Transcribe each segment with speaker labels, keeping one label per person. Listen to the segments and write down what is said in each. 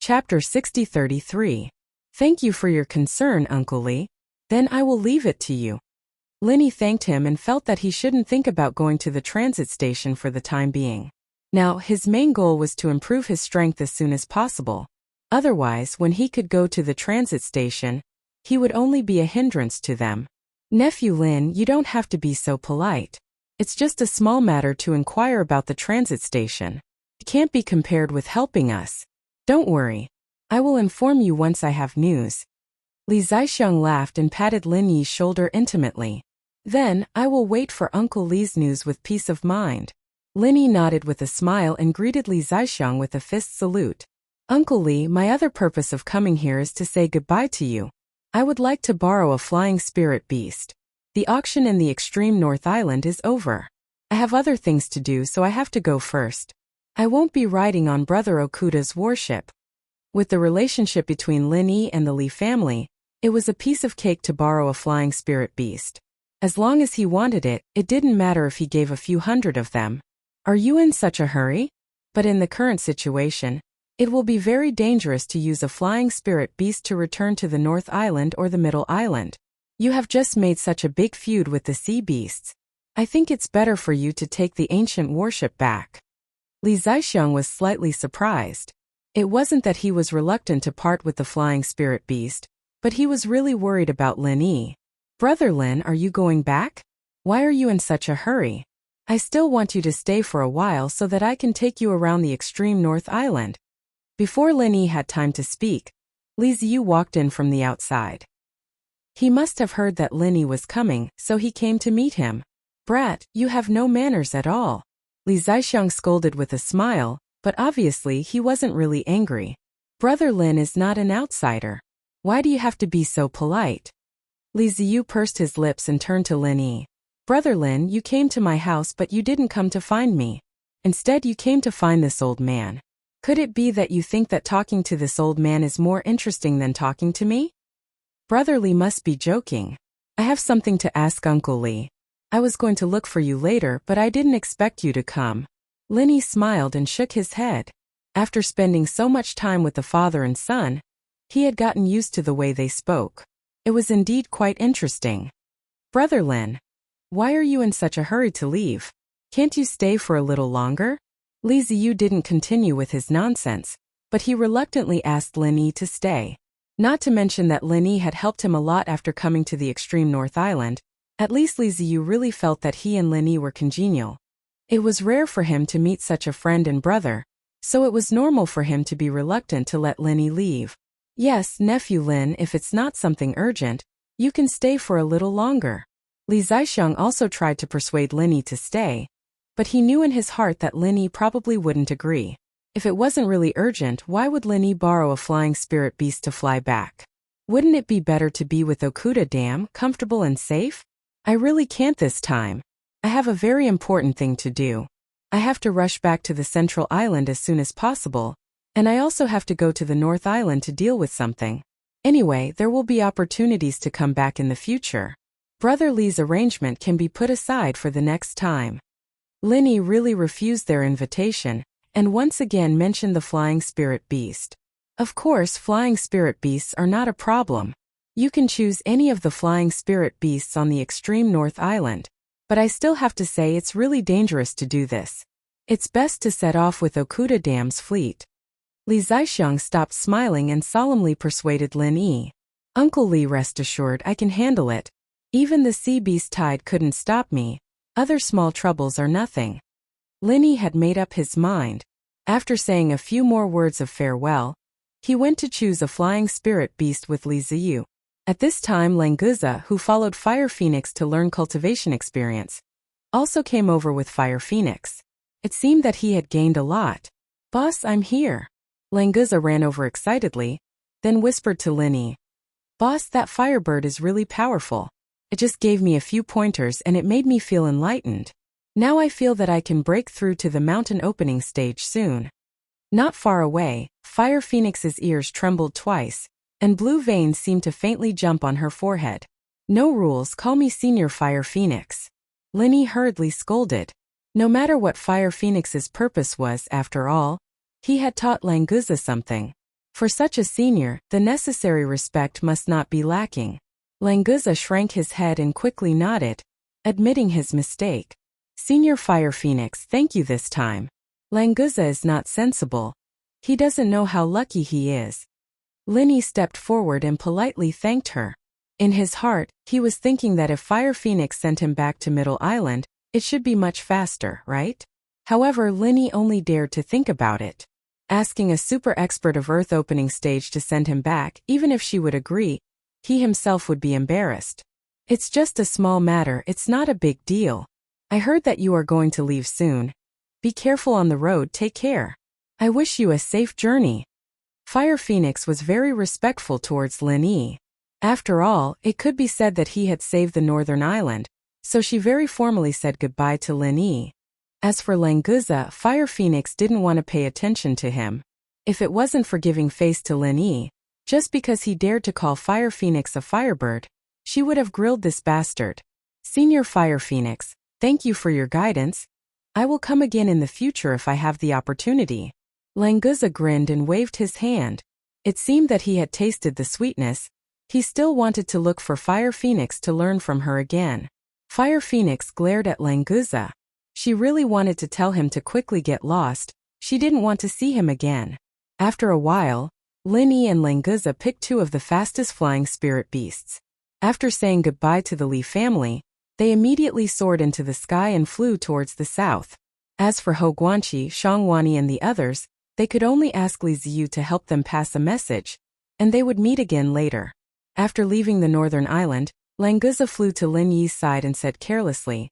Speaker 1: Chapter 60-33. Thank you for your concern, Uncle Lee. Then I will leave it to you. Linny thanked him and felt that he shouldn't think about going to the transit station for the time being. Now, his main goal was to improve his strength as soon as possible. Otherwise, when he could go to the transit station, he would only be a hindrance to them. Nephew Lin, you don't have to be so polite. It's just a small matter to inquire about the transit station. It can't be compared with helping us. Don't worry. I will inform you once I have news. Li Zixiang laughed and patted Lin Yi's shoulder intimately. Then, I will wait for Uncle Li's news with peace of mind. Lin Yi nodded with a smile and greeted Li Zixiang with a fist salute. Uncle Li, my other purpose of coming here is to say goodbye to you. I would like to borrow a flying spirit beast. The auction in the extreme North Island is over. I have other things to do, so I have to go first. I won't be riding on Brother Okuda's warship. With the relationship between Lin Yi and the Li family, it was a piece of cake to borrow a flying spirit beast. As long as he wanted it, it didn't matter if he gave a few hundred of them. Are you in such a hurry? But in the current situation, it will be very dangerous to use a flying spirit beast to return to the North Island or the Middle Island. You have just made such a big feud with the sea beasts. I think it's better for you to take the ancient warship back. Li Zixiang was slightly surprised. It wasn't that he was reluctant to part with the flying spirit beast, but he was really worried about Lin Yi. Brother Lin, are you going back? Why are you in such a hurry? I still want you to stay for a while so that I can take you around the extreme North Island. Before Lin Yi had time to speak, Li Ziyu walked in from the outside. He must have heard that Lin Yi was coming, so he came to meet him. Brat, you have no manners at all. Li Zixiang scolded with a smile, but obviously he wasn't really angry. Brother Lin is not an outsider. Why do you have to be so polite? Li Ziyu pursed his lips and turned to Lin Yi. Brother Lin, you came to my house but you didn't come to find me. Instead you came to find this old man. Could it be that you think that talking to this old man is more interesting than talking to me? Brother Li must be joking. I have something to ask Uncle Li. I was going to look for you later, but I didn't expect you to come. Lin Yi smiled and shook his head. After spending so much time with the father and son, he had gotten used to the way they spoke. It was indeed quite interesting. Brother Lin, why are you in such a hurry to leave? Can't you stay for a little longer? Li Ziyu didn't continue with his nonsense, but he reluctantly asked Lin Yi to stay. Not to mention that Lin Yi had helped him a lot after coming to the extreme North Island. At least Li Ziyu really felt that he and Lin Yi were congenial. It was rare for him to meet such a friend and brother, so it was normal for him to be reluctant to let Lin Yi leave. Yes, Nephew Lin, if it's not something urgent, you can stay for a little longer. Li Zixiang also tried to persuade Lin Yi to stay, but he knew in his heart that Lin Yi probably wouldn't agree. If it wasn't really urgent, why would Lin Yi borrow a flying spirit beast to fly back? Wouldn't it be better to be with Okuda Dam, comfortable and safe? I really can't this time. I have a very important thing to do. I have to rush back to the Central Island as soon as possible, and I also have to go to the North Island to deal with something. Anyway, there will be opportunities to come back in the future. Brother Li's arrangement can be put aside for the next time. Lin Yi really refused their invitation, and once again mentioned the flying spirit beast. Of course, flying spirit beasts are not a problem. You can choose any of the flying spirit beasts on the extreme North Island, but I still have to say it's really dangerous to do this. It's best to set off with Okuda Dam's fleet. Li Zixiang stopped smiling and solemnly persuaded Lin Yi. Uncle Li, rest assured I can handle it. Even the sea beast tide couldn't stop me. Other small troubles are nothing. Lin Yi had made up his mind. After saying a few more words of farewell, he went to choose a flying spirit beast with Li Ziyu. At this time Languza, who followed Fire Phoenix to learn cultivation experience, also came over with Fire Phoenix. It seemed that he had gained a lot. Boss, I'm here. Languza ran over excitedly, then whispered to Lin Yi. Boss, that firebird is really powerful. It just gave me a few pointers and it made me feel enlightened. Now I feel that I can break through to the mountain opening stage soon. Not far away, Fire Phoenix's ears trembled twice, and blue veins seemed to faintly jump on her forehead. No rules, call me Senior Fire Phoenix. Lin Yi hurriedly scolded. No matter what Fire Phoenix's purpose was, after all, he had taught Languza something. For such a senior, the necessary respect must not be lacking. Languza shrank his head and quickly nodded, admitting his mistake. Senior Fire Phoenix, thank you this time. Languza is not sensible. He doesn't know how lucky he is. Linny stepped forward and politely thanked her. In his heart, he was thinking that if Fire Phoenix sent him back to Middle Island, it should be much faster, right? However, Linny only dared to think about it. Asking a super expert of Earth opening stage to send him back, even if she would agree, he himself would be embarrassed. It's just a small matter, it's not a big deal. I heard that you are going to leave soon. Be careful on the road, take care. I wish you a safe journey. Fire Phoenix was very respectful towards Linny. After all, it could be said that he had saved the Northern Island, so she very formally said goodbye to Linny. As for Languza, Fire Phoenix didn't want to pay attention to him. If it wasn't for giving face to Linny, just because he dared to call Fire Phoenix a firebird, she would have grilled this bastard. Senior Fire Phoenix, thank you for your guidance. I will come again in the future if I have the opportunity. Languza grinned and waved his hand. It seemed that he had tasted the sweetness. He still wanted to look for Fire Phoenix to learn from her again. Fire Phoenix glared at Languza. She really wanted to tell him to quickly get lost. She didn't want to see him again. After a while, Linny and Languza picked two of the fastest flying spirit beasts. After saying goodbye to the Li family, they immediately soared into the sky and flew towards the south. As for Ho Guanqi, Shangwani and the others, they could only ask Li Ziyu to help them pass a message, and they would meet again later. After leaving the Northern Island, Languza flew to Lin Yi's side and said carelessly,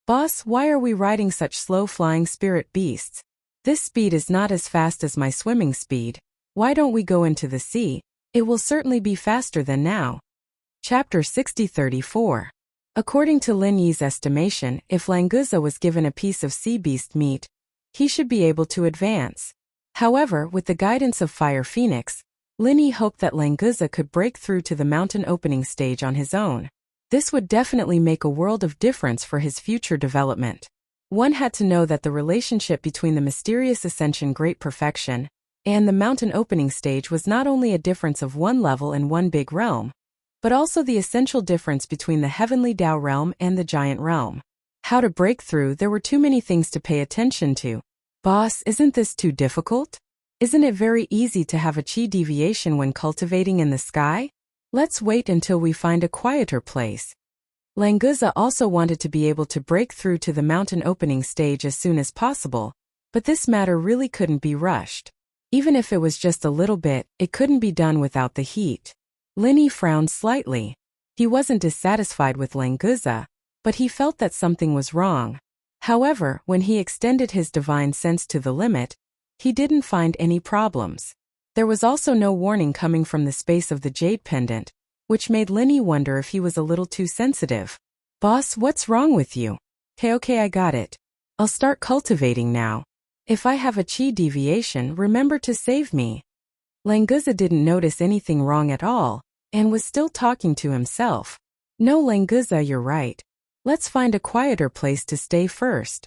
Speaker 1: "Boss, why are we riding such slow-flying spirit beasts? This speed is not as fast as my swimming speed. Why don't we go into the sea? It will certainly be faster than now." Chapter 60-34. According to Lin Yi's estimation, if Languza was given a piece of sea beast meat, he should be able to advance. However, with the guidance of Fire Phoenix, Lin Yi hoped that Languza could break through to the mountain opening stage on his own. This would definitely make a world of difference for his future development. One had to know that the relationship between the mysterious ascension Great Perfection and the mountain opening stage was not only a difference of one level in one big realm, but also the essential difference between the heavenly Tao realm and the giant realm. How to break through, there were too many things to pay attention to. Boss, isn't this too difficult? Isn't it very easy to have a chi deviation when cultivating in the sky? Let's wait until we find a quieter place. Languza also wanted to be able to break through to the mountain opening stage as soon as possible, but this matter really couldn't be rushed. Even if it was just a little bit, it couldn't be done without the heat. Lin Yi frowned slightly. He wasn't dissatisfied with Languza, but he felt that something was wrong. However, when he extended his divine sense to the limit, he didn't find any problems. There was also no warning coming from the space of the jade pendant, which made Lin Yi wonder if he was a little too sensitive. Boss, what's wrong with you? Okay, I got it. I'll start cultivating now. If I have a chi deviation, remember to save me. Languza didn't notice anything wrong at all, and was still talking to himself. No, Languza, you're right. Let's find a quieter place to stay first.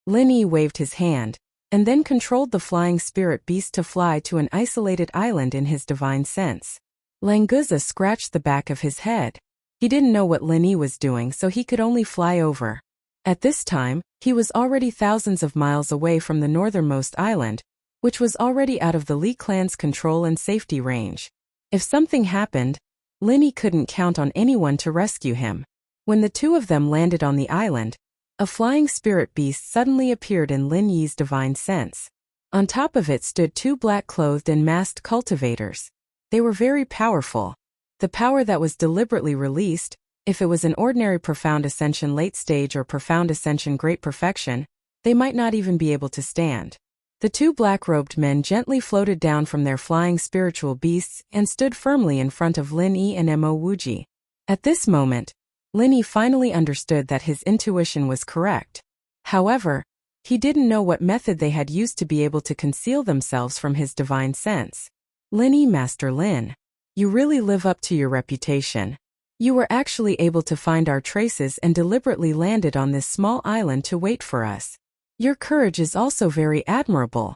Speaker 1: Lin Yi waved his hand, and then controlled the flying spirit beast to fly to an isolated island in his divine sense. Languza scratched the back of his head. He didn't know what Lin Yi was doing, so he could only fly over. At this time, he was already thousands of miles away from the northernmost island, which was already out of the Li clan's control and safety range. If something happened, Lin Yi couldn't count on anyone to rescue him. When the two of them landed on the island, a flying spirit beast suddenly appeared in Lin Yi's divine sense. On top of it stood two black-clothed and masked cultivators. They were very powerful. The power that was deliberately released, if it was an ordinary profound ascension late stage or profound ascension great perfection, they might not even be able to stand. The two black-robed men gently floated down from their flying spiritual beasts and stood firmly in front of Lin Yi and Mo Wuji. At this moment, Lin Yi finally understood that his intuition was correct. However, he didn't know what method they had used to be able to conceal themselves from his divine sense. Lin Yi, Master Lin, you really live up to your reputation. You were actually able to find our traces and deliberately landed on this small island to wait for us. Your courage is also very admirable.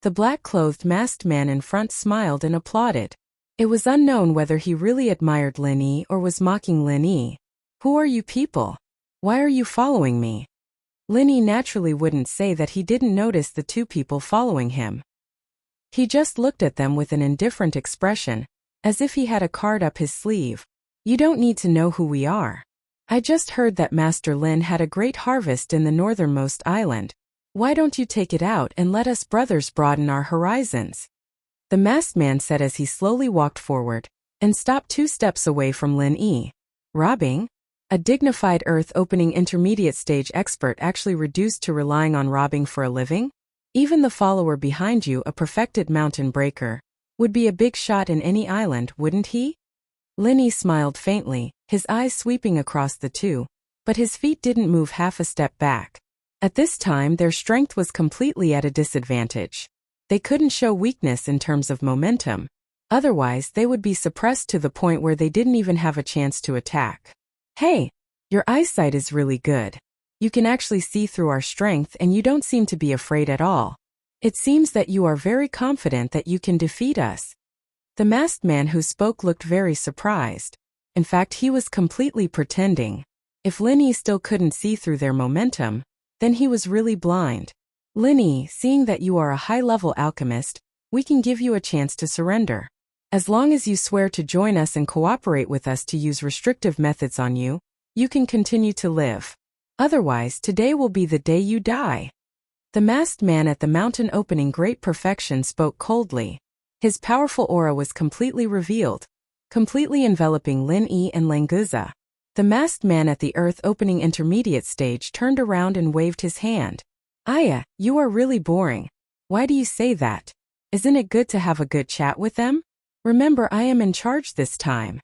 Speaker 1: The black-clothed masked man in front smiled and applauded. It was unknown whether he really admired Lin Yi or was mocking Lin Yi. Who are you people? Why are you following me? Lin Yi naturally wouldn't say that he didn't notice the two people following him. He just looked at them with an indifferent expression, as if he had a card up his sleeve. You don't need to know who we are. I just heard that Master Lin had a great harvest in the northernmost island. Why don't you take it out and let us brothers broaden our horizons? The masked man said as he slowly walked forward and stopped 2 steps away from Lin Yi. Robbing? A dignified earth-opening intermediate stage expert actually reduced to relying on robbing for a living? Even the follower behind you, a perfected mountain breaker, would be a big shot in any island, wouldn't he? Lin Yi smiled faintly, his eyes sweeping across the two, but his feet didn't move half a step back. At this time their strength was completely at a disadvantage. They couldn't show weakness in terms of momentum. Otherwise they would be suppressed to the point where they didn't even have a chance to attack. Hey, your eyesight is really good. You can actually see through our strength and you don't seem to be afraid at all. It seems that you are very confident that you can defeat us. The masked man who spoke looked very surprised. In fact, he was completely pretending. If Lin Yi still couldn't see through their momentum, then he was really blind. Lin Yi, seeing that you are a high-level alchemist, we can give you a chance to surrender. As long as you swear to join us and cooperate with us to use restrictive methods on you, you can continue to live. Otherwise, today will be the day you die. The masked man at the mountain opening great perfection spoke coldly. His powerful aura was completely revealed, completely enveloping Lin Yi and Languza. The masked man at the earth opening intermediate stage turned around and waved his hand. Aya, you are really boring. Why do you say that? Isn't it good to have a good chat with them? Remember, I am in charge this time.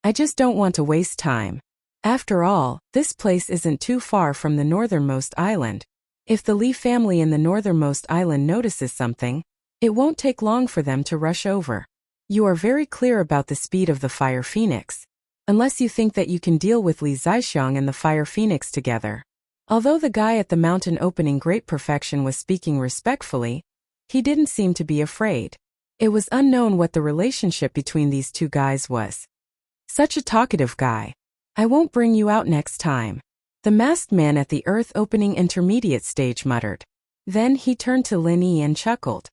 Speaker 1: I just don't want to waste time. After all, this place isn't too far from the northernmost island. If the Li family in the northernmost island notices something, it won't take long for them to rush over. You are very clear about the speed of the Fire Phoenix. Unless you think that you can deal with Li Zaixiang and the Fire Phoenix together. Although the guy at the mountain opening great perfection was speaking respectfully, he didn't seem to be afraid. It was unknown what the relationship between these two guys was. Such a talkative guy. I won't bring you out next time. The masked man at the earth opening intermediate stage muttered. Then he turned to Lin Yi and chuckled.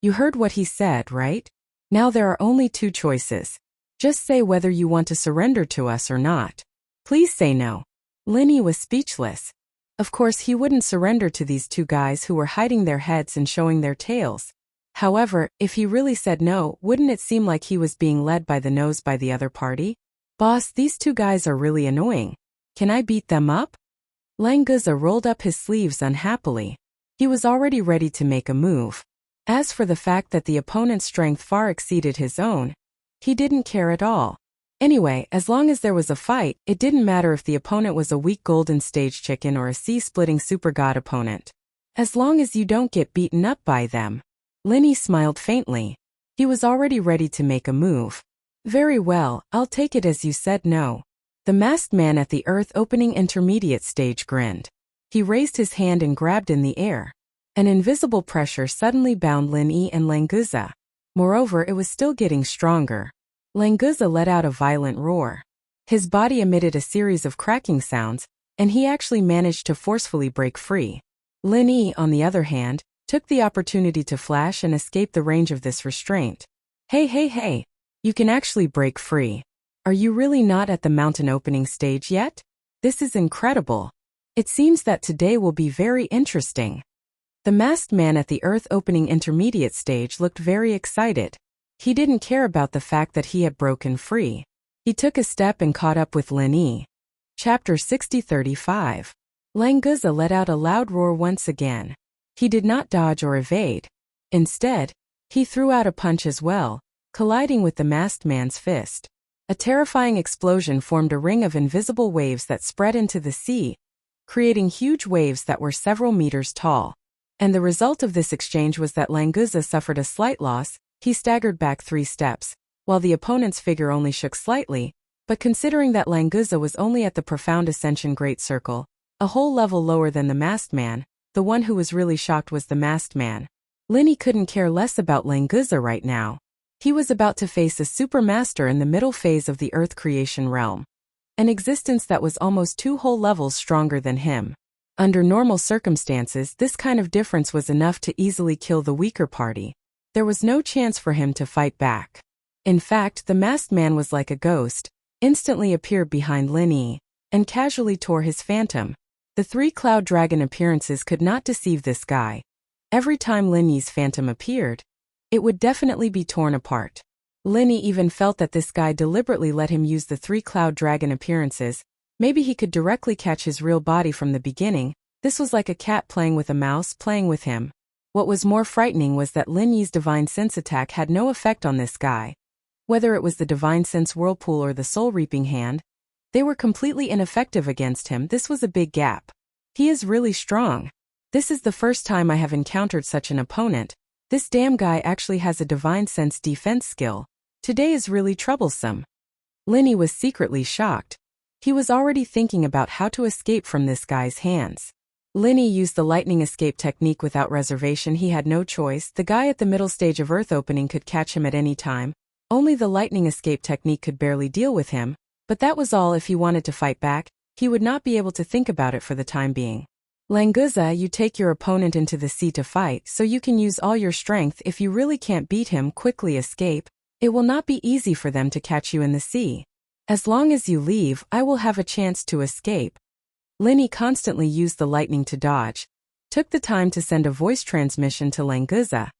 Speaker 1: You heard what he said, right? Now there are only 2 choices. Just say whether you want to surrender to us or not. Please say no. Lin Yi was speechless. Of course he wouldn't surrender to these 2 guys who were hiding their heads and showing their tails. However, if he really said no, wouldn't it seem like he was being led by the nose by the other party? Boss, these 2 guys are really annoying. Can I beat them up? Languza rolled up his sleeves unhappily. He was already ready to make a move. As for the fact that the opponent's strength far exceeded his own, he didn't care at all. Anyway, as long as there was a fight, it didn't matter if the opponent was a weak golden stage chicken or a sea-splitting super god opponent. As long as you don't get beaten up by them. Lin Yi smiled faintly. He was already ready to make a move. Very well, I'll take it as you said no. The masked man at the earth opening intermediate stage grinned. He raised his hand and grabbed in the air. An invisible pressure suddenly bound Lin Yi and Languza. Moreover, it was still getting stronger. Languza let out a violent roar. His body emitted a series of cracking sounds, and he actually managed to forcefully break free. Lin Yi, on the other hand, took the opportunity to flash and escape the range of this restraint. Hey, you can actually break free. Are you really not at the mountain opening stage yet? This is incredible. It seems that today will be very interesting. The masked man at the earth opening intermediate stage looked very excited. He didn't care about the fact that he had broken free. He took a step and caught up with Lin Yi. Chapter 60-35. Languza let out a loud roar once again. He did not dodge or evade. Instead, he threw out a punch as well, colliding with the masked man's fist. A terrifying explosion formed a ring of invisible waves that spread into the sea, creating huge waves that were several meters tall. And the result of this exchange was that Languza suffered a slight loss. He staggered back 3 steps, while the opponent's figure only shook slightly, but considering that Languza was only at the Profound Ascension Great Circle, a whole level lower than the masked man, the one who was really shocked was the masked man. Linny couldn't care less about Languza right now. He was about to face a supermaster in the middle phase of the Earth creation realm. An existence that was almost 2 whole levels stronger than him. Under normal circumstances, this kind of difference was enough to easily kill the weaker party. There was no chance for him to fight back. In fact, the masked man was like a ghost, instantly appeared behind Linny, and casually tore his phantom. The 3 cloud dragon appearances could not deceive this guy. Every time Linny's phantom appeared, it would definitely be torn apart. Linny even felt that this guy deliberately let him use the 3 cloud dragon appearances. Maybe he could directly catch his real body from the beginning. This was like a cat playing with a mouse playing with him. What was more frightening was that Linny's divine sense attack had no effect on this guy. Whether it was the divine sense whirlpool or the soul reaping hand, they were completely ineffective against him. This was a big gap. He is really strong. This is the first time I have encountered such an opponent. This damn guy actually has a divine sense defense skill. Today is really troublesome. Linny was secretly shocked. He was already thinking about how to escape from this guy's hands. Linny used the lightning escape technique without reservation. He had no choice. The guy at the middle stage of Earth opening could catch him at any time. Only the lightning escape technique could barely deal with him, but that was all. If he wanted to fight back, he would not be able to think about it for the time being. Languza, you take your opponent into the sea to fight so you can use all your strength. If you really can't beat him, quickly escape. It will not be easy for them to catch you in the sea. As long as you leave, I will have a chance to escape. Linny constantly used the lightning to dodge, took the time to send a voice transmission to Languza,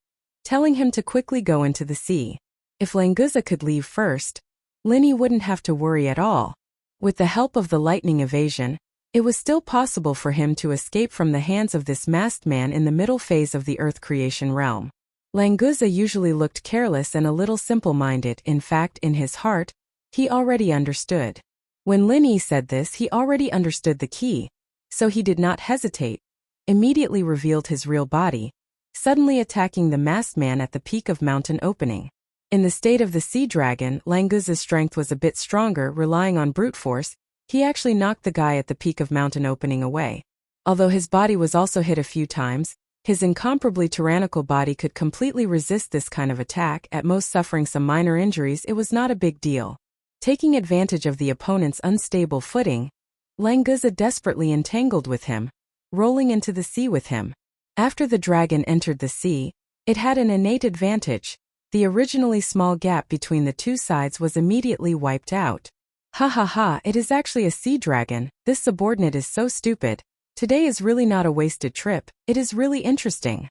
Speaker 1: telling him to quickly go into the sea. If Languza could leave first, Linny wouldn't have to worry at all. With the help of the lightning evasion, it was still possible for him to escape from the hands of this masked man in the middle phase of the Earth creation realm. Languza usually looked careless and a little simple-minded. In fact, in his heart, he already understood. When Linny said this, he already understood the key, so he did not hesitate, immediately revealed his real body, suddenly attacking the masked man at the peak of mountain opening. In the state of the sea dragon, Languza's strength was a bit stronger. Relying on brute force, he actually knocked the guy at the peak of mountain opening away. Although his body was also hit a few times, his incomparably tyrannical body could completely resist this kind of attack, at most suffering some minor injuries. It was not a big deal. Taking advantage of the opponent's unstable footing, Languza desperately entangled with him, rolling into the sea with him. After the dragon entered the sea, it had an innate advantage. The originally small gap between the 2 sides was immediately wiped out. Ha ha ha, it is actually a sea dragon. This subordinate is so stupid. Today is really not a wasted trip. It is really interesting.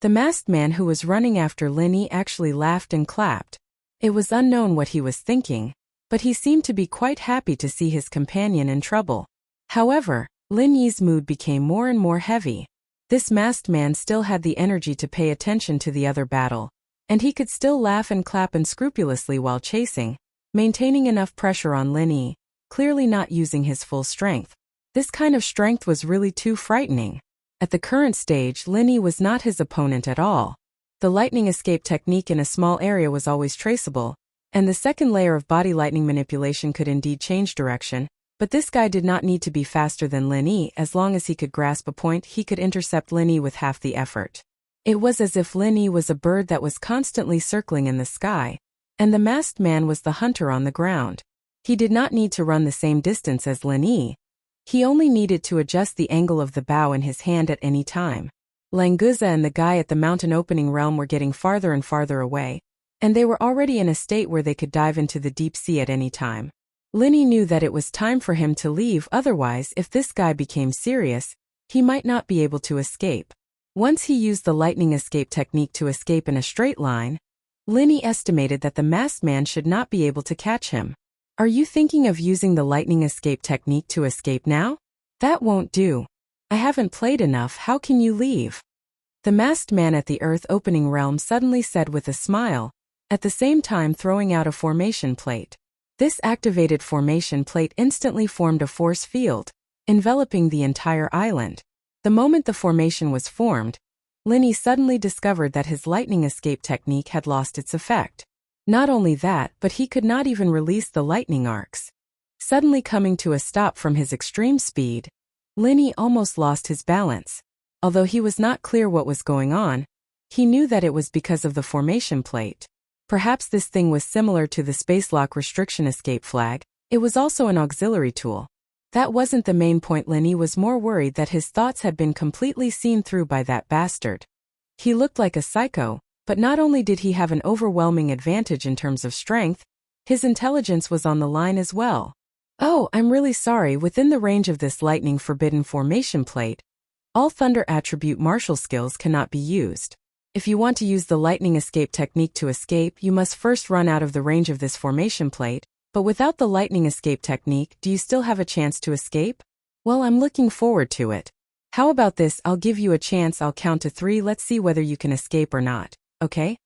Speaker 1: The masked man who was running after Linny actually laughed and clapped. It was unknown what he was thinking, but he seemed to be quite happy to see his companion in trouble. However, Linny's mood became more and more heavy. This masked man still had the energy to pay attention to the other battle, and he could still laugh and clap unscrupulously while chasing, maintaining enough pressure on Linny, clearly not using his full strength. This kind of strength was really too frightening. At the current stage, Linny was not his opponent at all. The lightning escape technique in a small area was always traceable, and the second layer of body lightning manipulation could indeed change direction, but this guy did not need to be faster than Linny. As long as he could grasp a point, he could intercept Linny with half the effort. It was as if Linny was a bird that was constantly circling in the sky, and the masked man was the hunter on the ground. He did not need to run the same distance as Linny. He only needed to adjust the angle of the bow in his hand at any time. Languza and the guy at the mountain opening realm were getting farther and farther away, and they were already in a state where they could dive into the deep sea at any time. Linny knew that it was time for him to leave. Otherwise, if this guy became serious, he might not be able to escape. Once he used the lightning escape technique to escape in a straight line, Linny estimated that the masked man should not be able to catch him. Are you thinking of using the lightning escape technique to escape now? That won't do. I haven't played enough. How can you leave? The masked man at the Earth opening realm suddenly said with a smile, at the same time throwing out a formation plate. This activated formation plate instantly formed a force field, enveloping the entire island. The moment the formation was formed, Linny suddenly discovered that his lightning escape technique had lost its effect. Not only that, but he could not even release the lightning arcs. Suddenly coming to a stop from his extreme speed, Linny almost lost his balance. Although he was not clear what was going on, He knew that it was because of the formation plate. Perhaps this thing was similar to the spacelock restriction escape flag. It was also an auxiliary tool. That wasn't the main point. Lenny was more worried that his thoughts had been completely seen through by that bastard. He looked like a psycho, but not only did he have an overwhelming advantage in terms of strength, his intelligence was on the line as well. Oh, I'm really sorry. Within the range of this lightning forbidden formation plate, all thunder attribute martial skills cannot be used. If you want to use the lightning escape technique to escape, you must first run out of the range of this formation plate, but without the lightning escape technique, do you still have a chance to escape? Well, I'm looking forward to it. How about this? I'll give you a chance. I'll count to 3. Let's see whether you can escape or not, okay?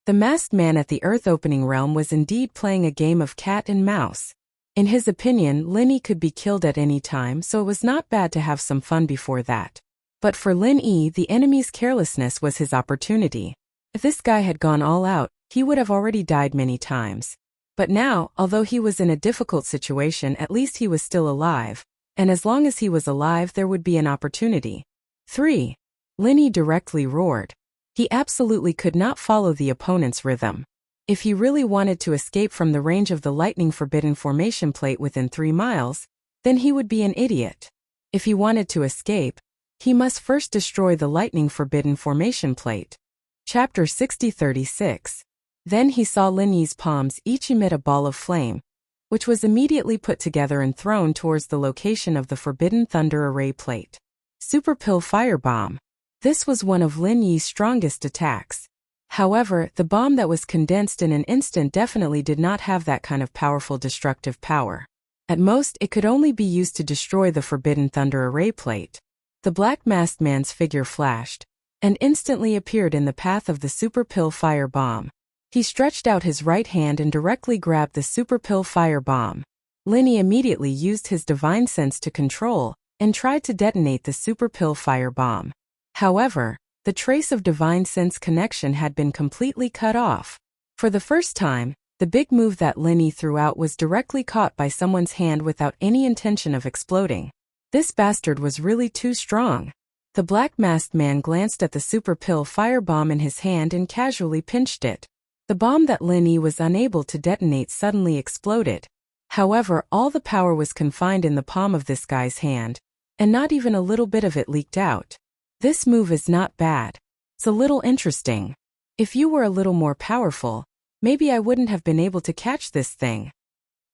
Speaker 1: The masked man at the Earth opening realm was indeed playing a game of cat and mouse. In his opinion, Lenny could be killed at any time, so it was not bad to have some fun before that. But for Lin Yi, the enemy's carelessness was his opportunity. If this guy had gone all out, he would have already died many times. But now, although he was in a difficult situation, at least he was still alive. And as long as he was alive, there would be an opportunity. 3. Lin Yi directly roared. He absolutely could not follow the opponent's rhythm. If he really wanted to escape from the range of the lightning forbidden formation plate within 3 miles, then he would be an idiot. If he wanted to escape, he must first destroy the lightning forbidden formation plate. Chapter 60:36. Then he saw Lin Yi's palms each emit a ball of flame, which was immediately put together and thrown towards the location of the forbidden thunder array plate. Super Pill Firebomb. This was one of Lin Yi's strongest attacks. However, the bomb that was condensed in an instant definitely did not have that kind of powerful destructive power. At most, it could only be used to destroy the forbidden thunder array plate. The black masked man's figure flashed, and instantly appeared in the path of the Super Pill Fire Bomb. He stretched out his right hand and directly grabbed the Super Pill Fire Bomb. Lin Yi immediately used his divine sense to control, and tried to detonate the Super Pill Fire Bomb. However, the trace of divine sense connection had been completely cut off. For the first time, the big move that Lin Yi threw out was directly caught by someone's hand without any intention of exploding. This bastard was really too strong. The black masked man glanced at the Super Pill Fire Bomb in his hand and casually pinched it. The bomb that Lin Yi was unable to detonate suddenly exploded. However, all the power was confined in the palm of this guy's hand, and not even a little bit of it leaked out. This move is not bad. It's a little interesting. If you were a little more powerful, maybe I wouldn't have been able to catch this thing.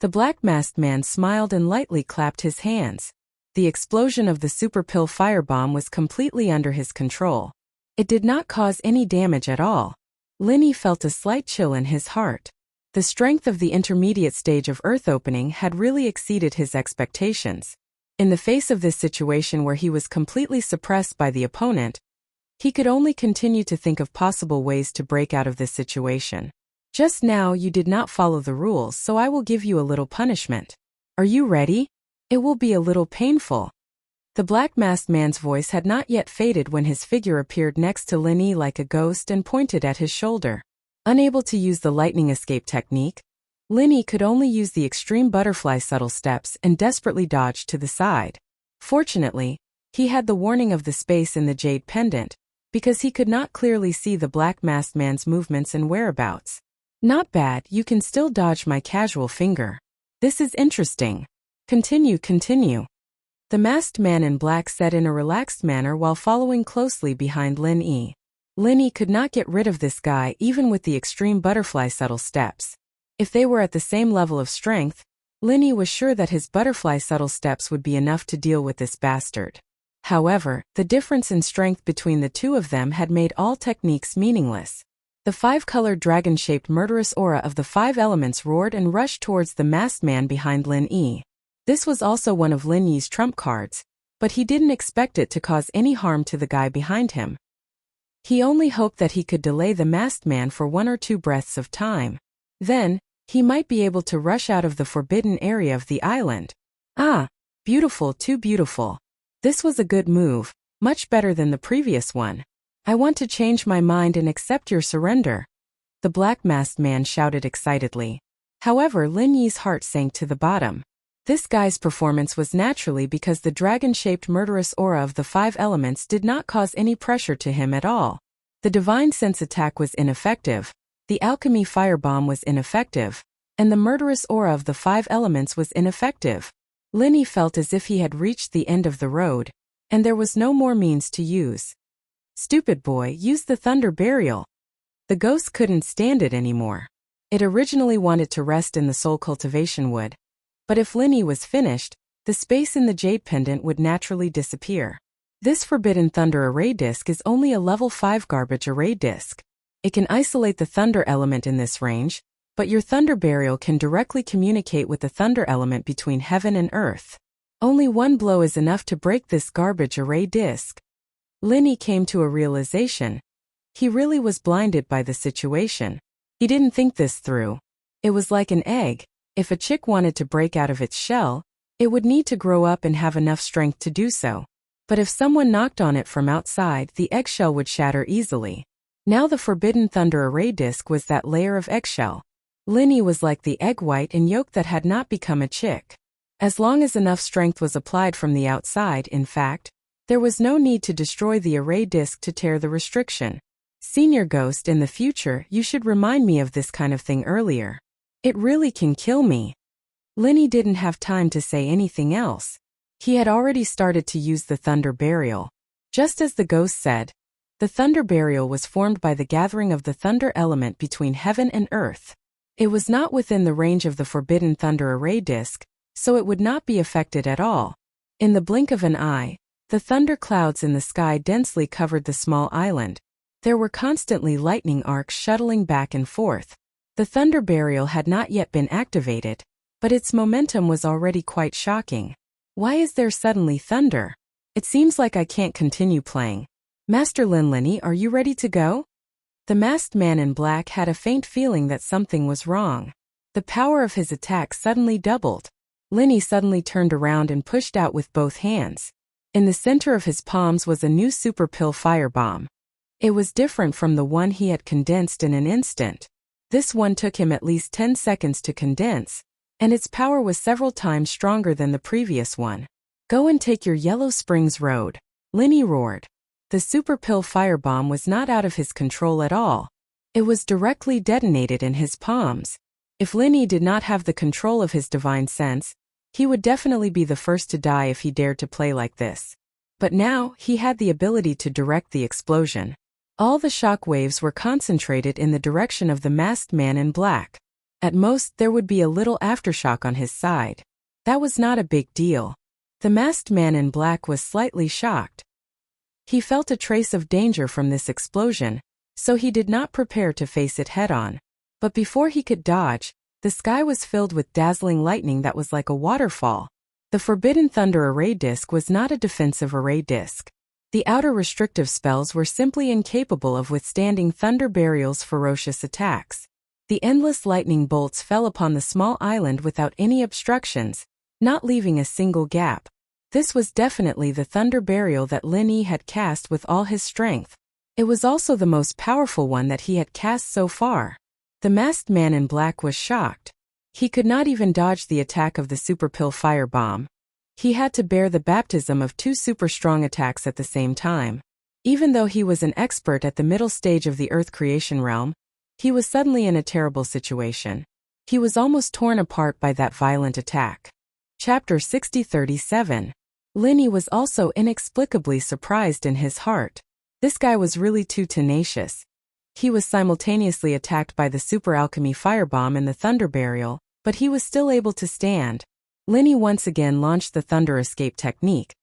Speaker 1: The black masked man smiled and lightly clapped his hands. The explosion of the Super Pill Firebomb was completely under his control. It did not cause any damage at all. Lin Yi felt a slight chill in his heart. The strength of the intermediate stage of Earth opening had really exceeded his expectations. In the face of this situation where he was completely suppressed by the opponent, he could only continue to think of possible ways to break out of this situation. Just now you did not follow the rules, so I will give you a little punishment. Are you ready? It will be a little painful. The black masked man's voice had not yet faded when his figure appeared next to Lin Yi like a ghost and pointed at his shoulder. Unable to use the lightning escape technique, Lin Yi could only use the extreme butterfly subtle steps and desperately dodged to the side. Fortunately, he had the warning of the space in the jade pendant, because he could not clearly see the black masked man's movements and whereabouts. Not bad, you can still dodge my casual finger. This is interesting. Continue. The masked man in black said in a relaxed manner while following closely behind Lin Yi. Lin Yi could not get rid of this guy even with the extreme butterfly subtle steps. If they were at the same level of strength, Lin Yi was sure that his butterfly subtle steps would be enough to deal with this bastard. However, the difference in strength between the two of them had made all techniques meaningless. The 5-colored dragon-shaped murderous aura of the 5 elements roared and rushed towards the masked man behind Lin Yi. This was also one of Lin Yi's trump cards, but he didn't expect it to cause any harm to the guy behind him. He only hoped that he could delay the masked man for 1 or 2 breaths of time. Then, he might be able to rush out of the forbidden area of the island. Ah, beautiful, too beautiful. This was a good move, much better than the previous one. I want to change my mind and accept your surrender. The black masked man shouted excitedly. However, Lin Yi's heart sank to the bottom. This guy's performance was naturally because the dragon-shaped murderous aura of the 5 elements did not cause any pressure to him at all. The divine sense attack was ineffective, the alchemy firebomb was ineffective, and the murderous aura of the 5 elements was ineffective. Linny felt as if he had reached the end of the road, and there was no more means to use. Stupid boy, use the thunder burial. The ghost couldn't stand it anymore. It originally wanted to rest in the soul cultivation wood, but if Linny was finished, the space in the jade pendant would naturally disappear. This forbidden thunder array disc is only a level 5 garbage array disc. It can isolate the thunder element in this range, but your thunder burial can directly communicate with the thunder element between heaven and earth. Only one blow is enough to break this garbage array disc. Linny came to a realization. He really was blinded by the situation. He didn't think this through. It was like an egg. If a chick wanted to break out of its shell, it would need to grow up and have enough strength to do so. But if someone knocked on it from outside, the eggshell would shatter easily. Now the forbidden thunder array disc was that layer of eggshell. Linny was like the egg white and yolk that had not become a chick. As long as enough strength was applied from the outside, in fact, there was no need to destroy the array disc to tear the restriction. Senior Ghost, in the future, you should remind me of this kind of thing earlier. It really can kill me. Linny didn't have time to say anything else. He had already started to use the thunder burial. Just as the ghost said, the thunder burial was formed by the gathering of the thunder element between heaven and earth. It was not within the range of the forbidden thunder array disc, so it would not be affected at all. In the blink of an eye, the thunder clouds in the sky densely covered the small island. There were constantly lightning arcs shuttling back and forth. The thunder burial had not yet been activated, but its momentum was already quite shocking. Why is there suddenly thunder? It seems like I can't continue playing. Master Linny, are you ready to go? The masked man in black had a faint feeling that something was wrong. The power of his attack suddenly doubled. Linny suddenly turned around and pushed out with both hands. In the center of his palms was a new super pill firebomb. It was different from the one he had condensed in an instant. This one took him at least 10 seconds to condense, and its power was several times stronger than the previous one. Go and take your Yellow Springs Road, Linny roared. The super pill firebomb was not out of his control at all. It was directly detonated in his palms. If Linny did not have the control of his divine sense, he would definitely be the first to die if he dared to play like this. But now, he had the ability to direct the explosion. All the shock waves were concentrated in the direction of the masked man in black. At most, there would be a little aftershock on his side. That was not a big deal. The masked man in black was slightly shocked. He felt a trace of danger from this explosion, so he did not prepare to face it head-on. But before he could dodge, the sky was filled with dazzling lightning that was like a waterfall. The forbidden thunder array disc was not a defensive array disc. The outer restrictive spells were simply incapable of withstanding thunder burial's ferocious attacks. The endless lightning bolts fell upon the small island without any obstructions, not leaving a single gap. This was definitely the thunder burial that Linny had cast with all his strength. It was also the most powerful one that he had cast so far. The masked man in black was shocked. He could not even dodge the attack of the super pill firebomb. He had to bear the baptism of 2 super strong attacks at the same time. Even though he was an expert at the middle stage of the Earth creation realm, he was suddenly in a terrible situation. He was almost torn apart by that violent attack. Chapter 6037. Linny was also inexplicably surprised in his heart. This guy was really too tenacious. He was simultaneously attacked by the super alchemy firebomb and the thunder burial, but he was still able to stand. Linny once again launched the thunder escape technique,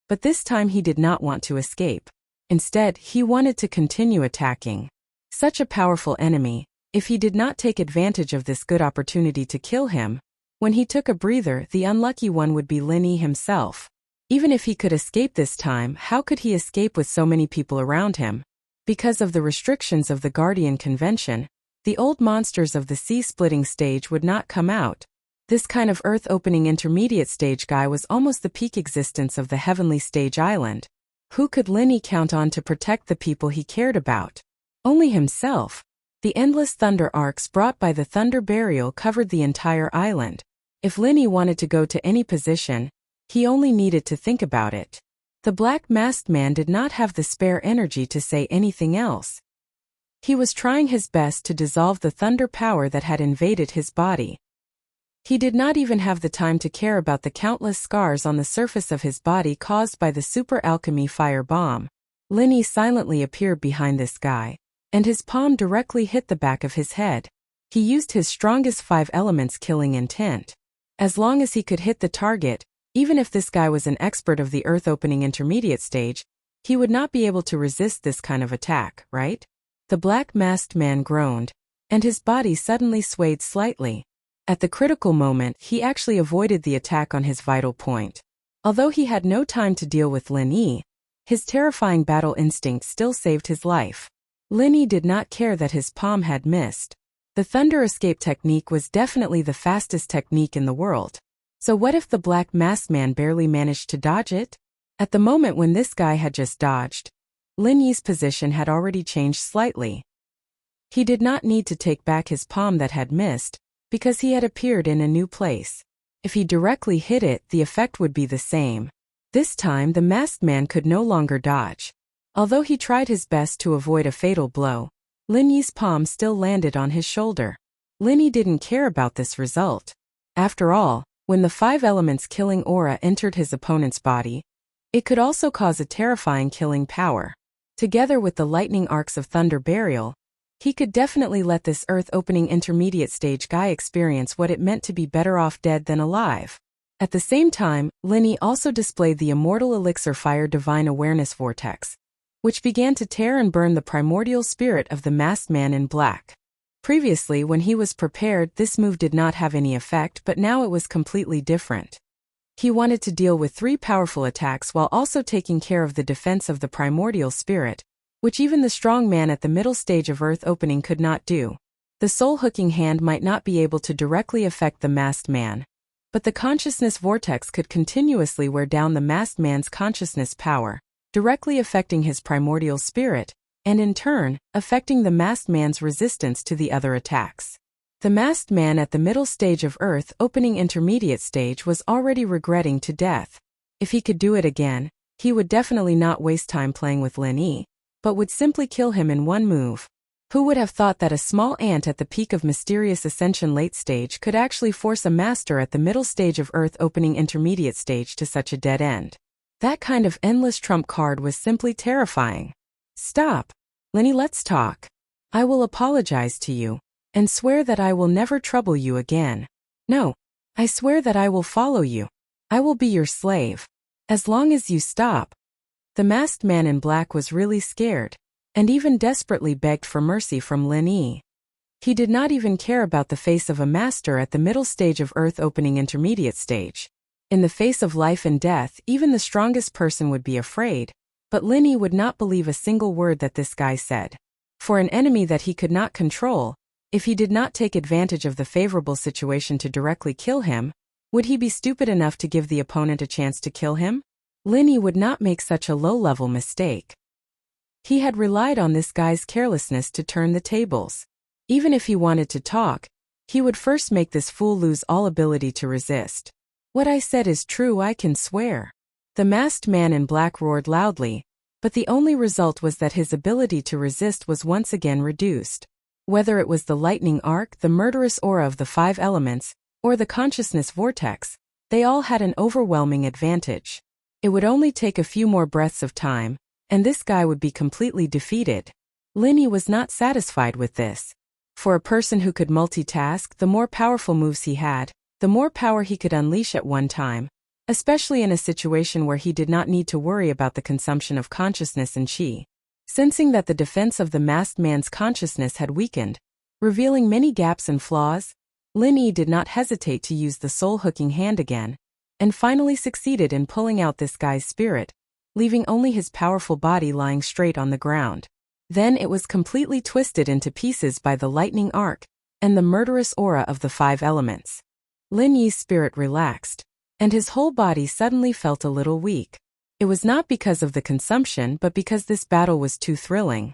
Speaker 1: but this time he did not want to escape. Instead, he wanted to continue attacking. Such a powerful enemy, if he did not take advantage of this good opportunity to kill him, when he took a breather, the unlucky one would be Linny himself. Even if he could escape this time, how could he escape with so many people around him? Because of the restrictions of the Guardian Convention, the old monsters of the sea-splitting stage would not come out. This kind of earth-opening intermediate stage guy was almost the peak existence of the heavenly stage island. Who could Linny count on to protect the people he cared about? Only himself. The endless thunder arcs brought by the thunder burial covered the entire island. If Linny wanted to go to any position, he only needed to think about it. The black masked man did not have the spare energy to say anything else. He was trying his best to dissolve the thunder power that had invaded his body. He did not even have the time to care about the countless scars on the surface of his body caused by the super alchemy fire bomb. Lin Yi silently appeared behind this guy, and his palm directly hit the back of his head. He used his strongest 5 elements killing intent. As long as he could hit the target, even if this guy was an expert of the earth opening intermediate stage, he would not be able to resist this kind of attack, right? The black masked man groaned, and his body suddenly swayed slightly. At the critical moment, he actually avoided the attack on his vital point. Although he had no time to deal with Lin Yi, his terrifying battle instinct still saved his life. Lin Yi did not care that his palm had missed. The thunder escape technique was definitely the fastest technique in the world. So what if the black masked man barely managed to dodge it? At the moment when this guy had just dodged, Lin Yi's position had already changed slightly. He did not need to take back his palm that had missed, because he had appeared in a new place. If he directly hit it, the effect would be the same. This time the masked man could no longer dodge. Although he tried his best to avoid a fatal blow, Lin Yi's palm still landed on his shoulder. Lin Yi didn't care about this result. After all, when the 5 elements killing aura entered his opponent's body, it could also cause a terrifying killing power. Together with the lightning arcs of thunder burial, he could definitely let this earth-opening intermediate stage guy experience what it meant to be better off dead than alive. At the same time, Lin Yi also displayed the immortal elixir fire divine awareness vortex, which began to tear and burn the primordial spirit of the masked man in black. Previously, when he was prepared, this move did not have any effect, but now it was completely different. He wanted to deal with 3 powerful attacks while also taking care of the defense of the primordial spirit, which even the strong man at the middle stage of earth opening could not do. The soul-hooking hand might not be able to directly affect the masked man, but the consciousness vortex could continuously wear down the masked man's consciousness power, directly affecting his primordial spirit, and in turn, affecting the masked man's resistance to the other attacks. The masked man at the middle stage of earth opening intermediate stage was already regretting to death. If he could do it again, he would definitely not waste time playing with Lin Yi, but would simply kill him in one move. Who would have thought that a small ant at the peak of mysterious ascension late stage could actually force a master at the middle stage of earth opening intermediate stage to such a dead end? That kind of endless trump card was simply terrifying. Stop. Lin Yi, let's talk. I will apologize to you, and swear that I will never trouble you again. No, I swear that I will follow you. I will be your slave. As long as you stop. The masked man in black was really scared, and even desperately begged for mercy from Lin Yi. He did not even care about the face of a master at the middle stage of earth opening intermediate stage. In the face of life and death, even the strongest person would be afraid, but Lin Yi would not believe a single word that this guy said. For an enemy that he could not control, if he did not take advantage of the favorable situation to directly kill him, would he be stupid enough to give the opponent a chance to kill him? Lin Yi would not make such a low-level mistake. He had relied on this guy's carelessness to turn the tables. Even if he wanted to talk, he would first make this fool lose all ability to resist. What I said is true, I can swear. The masked man in black roared loudly, but the only result was that his ability to resist was once again reduced. Whether it was the lightning arc, the murderous aura of the 5 elements, or the consciousness vortex, they all had an overwhelming advantage. It would only take a few more breaths of time, and this guy would be completely defeated. Lin Yi was not satisfied with this. For a person who could multitask, the more powerful moves he had, the more power he could unleash at one time, especially in a situation where he did not need to worry about the consumption of consciousness and qi. Sensing that the defense of the masked man's consciousness had weakened, revealing many gaps and flaws, Lin Yi did not hesitate to use the soul-hooking hand again, and finally succeeded in pulling out this guy's spirit, leaving only his powerful body lying straight on the ground. Then it was completely twisted into pieces by the lightning arc and the murderous aura of the 5 elements. Lin Yi's spirit relaxed, and his whole body suddenly felt a little weak. It was not because of the consumption but because this battle was too thrilling.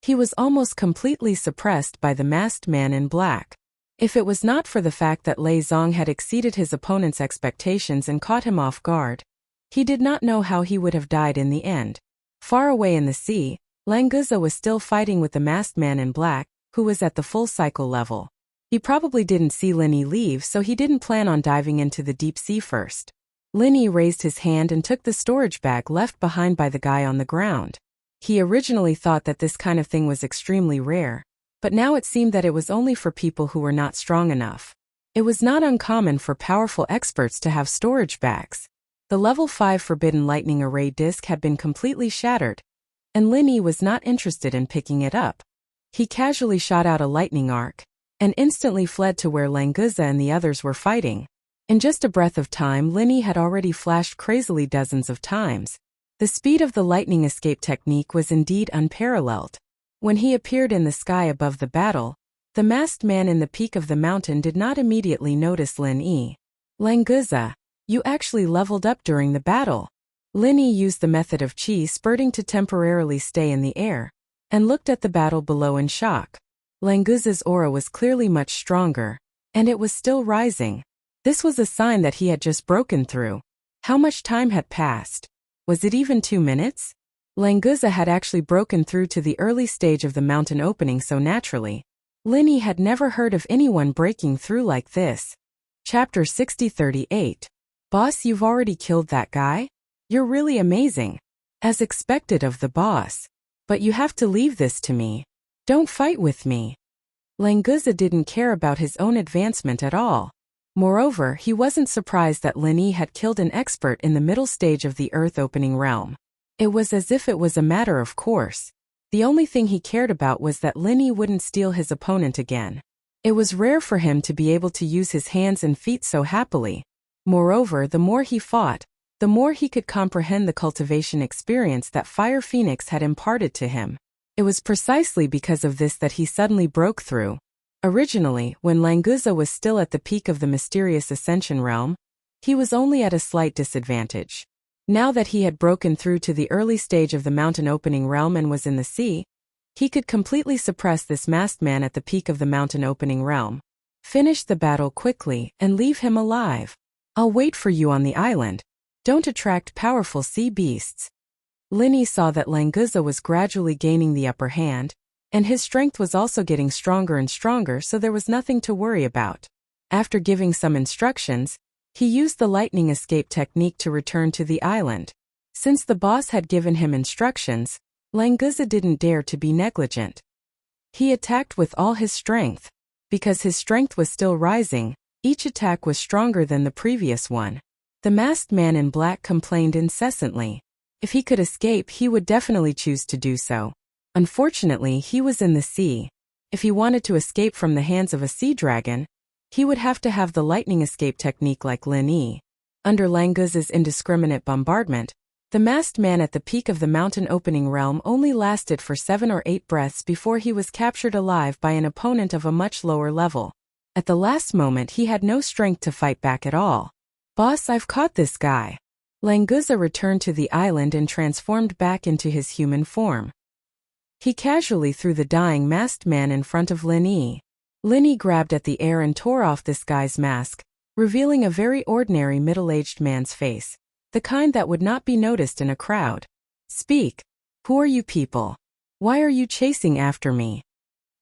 Speaker 1: He was almost completely suppressed by the masked man in black. If it was not for the fact that Lei Zong had exceeded his opponent's expectations and caught him off guard, he did not know how he would have died in the end. Far away in the sea, Languza was still fighting with the masked man in black, who was at the full cycle level. He probably didn't see Linny leave, so he didn't plan on diving into the deep sea first. Linny raised his hand and took the storage bag left behind by the guy on the ground. He originally thought that this kind of thing was extremely rare, but now it seemed that it was only for people who were not strong enough. It was not uncommon for powerful experts to have storage bags. The level 5 Forbidden Lightning Array disc had been completely shattered, and Linny was not interested in picking it up. He casually shot out a lightning arc, and instantly fled to where Languza and the others were fighting. In just a breath of time, Linny had already flashed crazily dozens of times. The speed of the lightning escape technique was indeed unparalleled. When he appeared in the sky above the battle, the masked man in the peak of the mountain did not immediately notice Linny. Languza, you actually leveled up during the battle. Linny used the method of chi spurting to temporarily stay in the air, and looked at the battle below in shock. Languza's aura was clearly much stronger, and it was still rising. This was a sign that he had just broken through. How much time had passed? Was it even 2 minutes? Languza had actually broken through to the early stage of the mountain opening so naturally. Linny had never heard of anyone breaking through like this. Chapter 6038. Boss, you've already killed that guy? You're really amazing. As expected of the boss. But you have to leave this to me. Don't fight with me. Languza didn't care about his own advancement at all. Moreover, he wasn't surprised that Linny had killed an expert in the middle stage of the Earth opening realm. It was as if it was a matter of course. The only thing he cared about was that Linny wouldn't steal his opponent again. It was rare for him to be able to use his hands and feet so happily. Moreover, the more he fought, the more he could comprehend the cultivation experience that Fire Phoenix had imparted to him. It was precisely because of this that he suddenly broke through. Originally, when Languza was still at the peak of the mysterious Ascension realm, he was only at a slight disadvantage. Now that he had broken through to the early stage of the mountain opening realm and was in the sea, he could completely suppress this masked man at the peak of the mountain opening realm. Finish the battle quickly and leave him alive. I'll wait for you on the island. Don't attract powerful sea beasts. Linny saw that Languza was gradually gaining the upper hand, and his strength was also getting stronger and stronger, so there was nothing to worry about. After giving some instructions, he used the lightning escape technique to return to the island. Since the boss had given him instructions, Languza didn't dare to be negligent. He attacked with all his strength. Because his strength was still rising, each attack was stronger than the previous one. The masked man in black complained incessantly. If he could escape, he would definitely choose to do so. Unfortunately, he was in the sea. If he wanted to escape from the hands of a sea dragon, he would have to have the lightning escape technique like Linny. Under Languza's indiscriminate bombardment, the masked man at the peak of the mountain opening realm only lasted for 7 or 8 breaths before he was captured alive by an opponent of a much lower level. At the last moment, he had no strength to fight back at all. Boss, I've caught this guy. Languza returned to the island and transformed back into his human form. He casually threw the dying masked man in front of Linny. Linny grabbed at the air and tore off this guy's mask, revealing a very ordinary middle-aged man's face, the kind that would not be noticed in a crowd. Speak. Who are you people? Why are you chasing after me?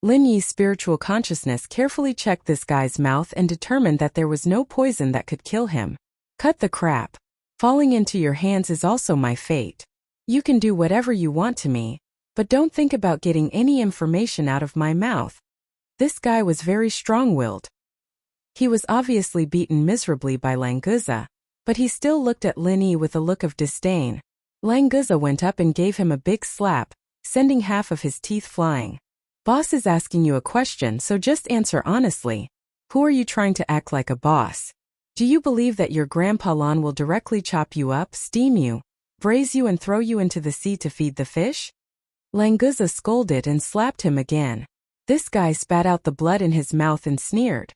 Speaker 1: Linny's spiritual consciousness carefully checked this guy's mouth and determined that there was no poison that could kill him. Cut the crap. Falling into your hands is also my fate. You can do whatever you want to me, but don't think about getting any information out of my mouth. This guy was very strong-willed. He was obviously beaten miserably by Languza, but he still looked at Linny with a look of disdain. Languza went up and gave him a big slap, sending half of his teeth flying. Boss is asking you a question, so just answer honestly. Who are you trying to act like a boss? Do you believe that your Grandpa Lon will directly chop you up, steam you, braise you and throw you into the sea to feed the fish? Languza scolded and slapped him again. This guy spat out the blood in his mouth and sneered.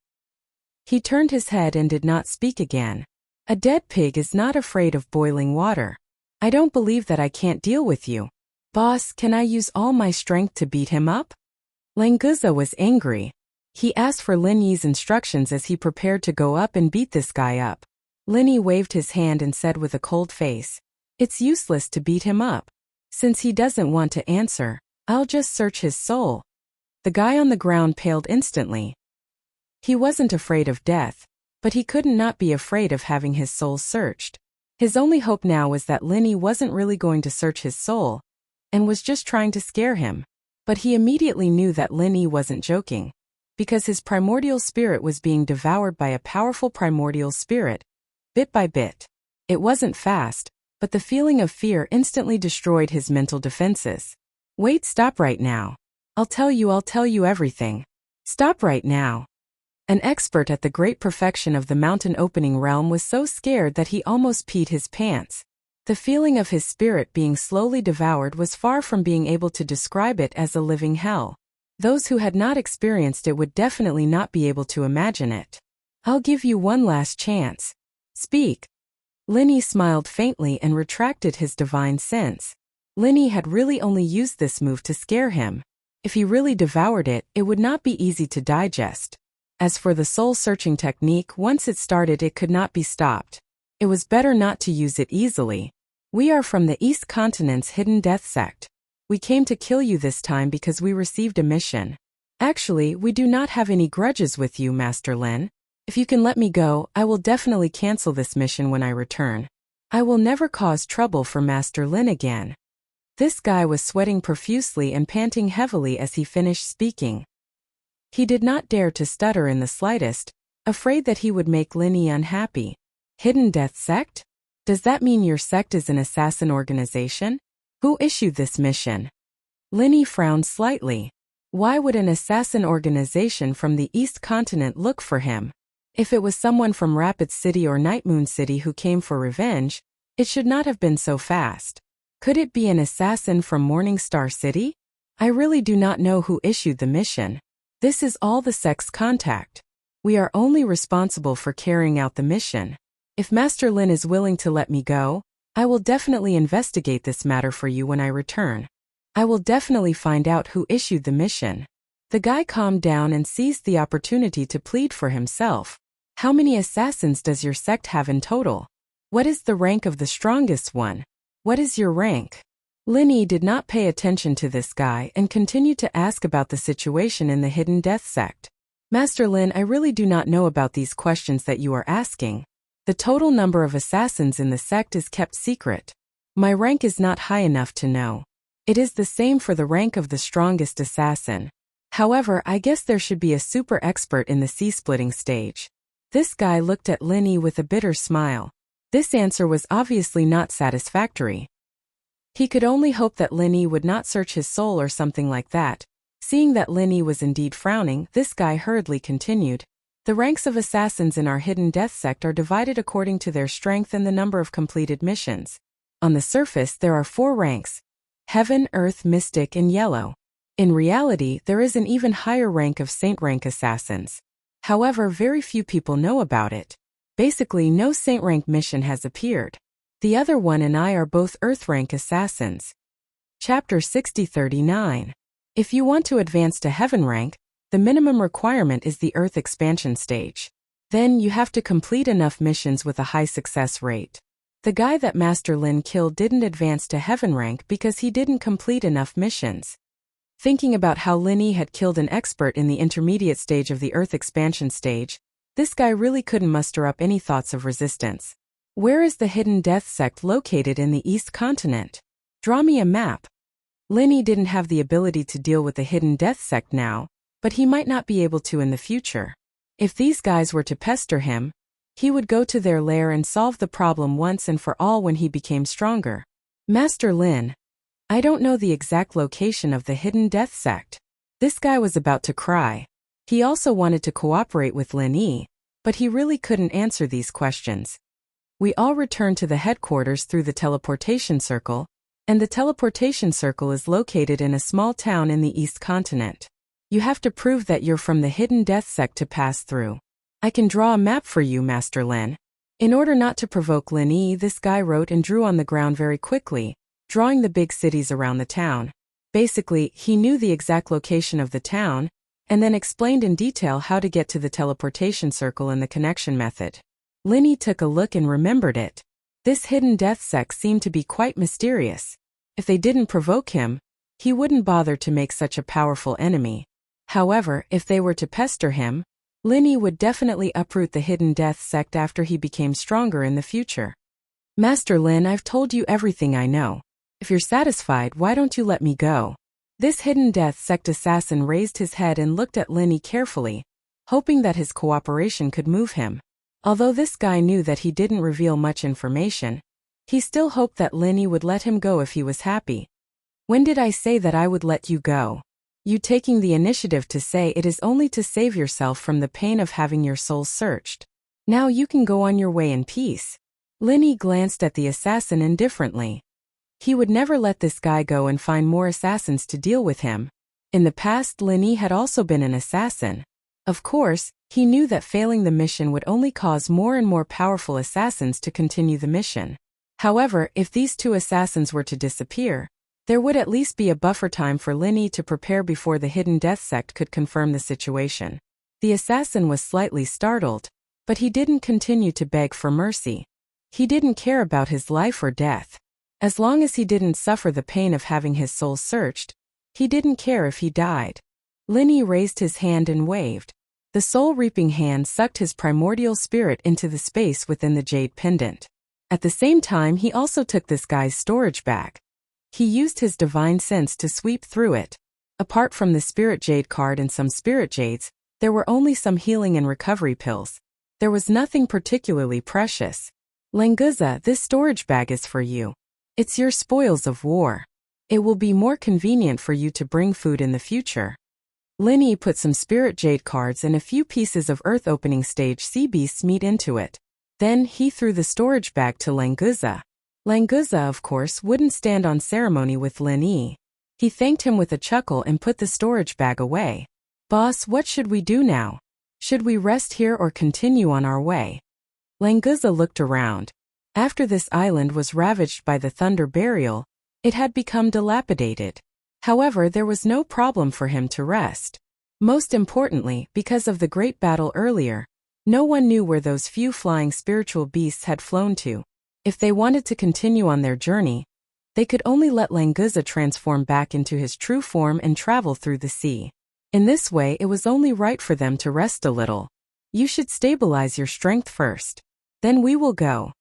Speaker 1: He turned his head and did not speak again. A dead pig is not afraid of boiling water. I don't believe that I can't deal with you. Boss, can I use all my strength to beat him up? Languza was angry. He asked for Linny's instructions as he prepared to go up and beat this guy up. Linny waved his hand and said with a cold face, "It's useless to beat him up. Since he doesn't want to answer, I'll just search his soul. The guy on the ground paled instantly. He wasn't afraid of death, but he couldn't not be afraid of having his soul searched. His only hope now was that Linny wasn't really going to search his soul, and was just trying to scare him. But he immediately knew that Linny wasn't joking, because his primordial spirit was being devoured by a powerful primordial spirit, bit by bit. It wasn't fast, but the feeling of fear instantly destroyed his mental defenses. Wait, stop right now. I'll tell you everything. Stop right now. An expert at the great perfection of the mountain opening realm was so scared that he almost peed his pants. The feeling of his spirit being slowly devoured was far from being able to describe it as a living hell. Those who had not experienced it would definitely not be able to imagine it. I'll give you one last chance. Speak. Linny smiled faintly and retracted his divine sense. Linny had really only used this move to scare him. If he really devoured it, it would not be easy to digest. As for the soul-searching technique, once it started it could not be stopped. It was better not to use it easily. We are from the East Continent's hidden death sect. We came to kill you this time because we received a mission. Actually, we do not have any grudges with you, Master Lin. If you can let me go, I will definitely cancel this mission when I return. I will never cause trouble for Master Lin again. This guy was sweating profusely and panting heavily as he finished speaking. He did not dare to stutter in the slightest, afraid that he would make Linny unhappy. Hidden Death Sect? Does that mean your sect is an assassin organization? Who issued this mission? Linny frowned slightly. Why would an assassin organization from the East Continent look for him? If it was someone from Rapid City or Nightmoon City who came for revenge, it should not have been so fast. Could it be an assassin from Morning Star City? I really do not know who issued the mission. This is all the sect's contact. We are only responsible for carrying out the mission. If Master Lin is willing to let me go, I will definitely investigate this matter for you when I return. I will definitely find out who issued the mission. The guy calmed down and seized the opportunity to plead for himself. How many assassins does your sect have in total? What is the rank of the strongest one? What is your rank? Linny did not pay attention to this guy and continued to ask about the situation in the Hidden Death Sect. Master Lin, I really do not know about these questions that you are asking. The total number of assassins in the sect is kept secret. My rank is not high enough to know. It is the same for the rank of the strongest assassin. However, I guess there should be a super expert in the sea-splitting stage. This guy looked at Linny with a bitter smile. This answer was obviously not satisfactory. He could only hope that Linny would not search his soul or something like that. Seeing that Linny was indeed frowning, this guy hurriedly continued. The ranks of assassins in our Hidden Death Sect are divided according to their strength and the number of completed missions. On the surface, there are 4 ranks: Heaven, Earth, Mystic, and Yellow. In reality, there is an even higher rank of Saint rank assassins. However, very few people know about it. Basically, no Saint rank mission has appeared. The other one and I are both Earth rank assassins. Chapter 6039. If you want to advance to Heaven rank, the minimum requirement is the Earth expansion stage. Then you have to complete enough missions with a high success rate. The guy that Master Lin killed didn't advance to Heaven rank because he didn't complete enough missions. Thinking about how Linny had killed an expert in the intermediate stage of the Earth expansion stage, this guy really couldn't muster up any thoughts of resistance. Where is the Hidden Death Sect located in the East Continent? Draw me a map. Linny didn't have the ability to deal with the Hidden Death Sect now, but he might not be able to in the future. If these guys were to pester him, he would go to their lair and solve the problem once and for all when he became stronger. Master Lin, I don't know the exact location of the Hidden Death Sect. This guy was about to cry. He also wanted to cooperate with Linny, but he really couldn't answer these questions. We all returned to the headquarters through the teleportation circle, and the teleportation circle is located in a small town in the East Continent. You have to prove that you're from the Hidden Death Sect to pass through. I can draw a map for you, Master Lin. In order not to provoke Linny, this guy wrote and drew on the ground very quickly, drawing the big cities around the town. Basically, he knew the exact location of the town, and then explained in detail how to get to the teleportation circle and the connection method. Linny took a look and remembered it. This Hidden Death Sect seemed to be quite mysterious. If they didn't provoke him, he wouldn't bother to make such a powerful enemy. However, if they were to pester him, Linny would definitely uproot the Hidden Death sect after he became stronger in the future. Master Lin, I've told you everything I know. If you're satisfied, why don't you let me go? This Hidden Death sect assassin raised his head and looked at Linny carefully, hoping that his cooperation could move him. Although this guy knew that he didn't reveal much information, he still hoped that Linny would let him go if he was happy. When did I say that I would let you go? You taking the initiative to say it is only to save yourself from the pain of having your soul searched. Now you can go on your way in peace. Linny glanced at the assassin indifferently. He would never let this guy go and find more assassins to deal with him. In the past, Linny had also been an assassin. Of course, he knew that failing the mission would only cause more and more powerful assassins to continue the mission. However, if these two assassins were to disappear, there would at least be a buffer time for Linny to prepare before the Hidden Death sect could confirm the situation. The assassin was slightly startled, but he didn't continue to beg for mercy. He didn't care about his life or death. As long as he didn't suffer the pain of having his soul searched, he didn't care if he died. Linny raised his hand and waved. The soul-reaping hand sucked his primordial spirit into the space within the jade pendant. At the same time, he also took this guy's storage bag. He used his divine sense to sweep through it. Apart from the spirit jade card and some spirit jades, there were only some healing and recovery pills. There was nothing particularly precious. Languza, this storage bag is for you. It's your spoils of war. It will be more convenient for you to bring food in the future. Linny put some spirit jade cards and a few pieces of earth opening stage sea beast's meat into it. Then he threw the storage bag to Languza. Languza, of course, wouldn't stand on ceremony with Linny. He thanked him with a chuckle and put the storage bag away. Boss, what should we do now? Should we rest here or continue on our way? Languza looked around. After this island was ravaged by the Thunder Burial, it had become dilapidated. However, there was no problem for him to rest. Most importantly, because of the great battle earlier, no one knew where those few flying spiritual beasts had flown to. If they wanted to continue on their journey, they could only let Languza transform back into his true form and travel through the sea. In this way, it was only right for them to rest a little. You should stabilize your strength first. Then we will go.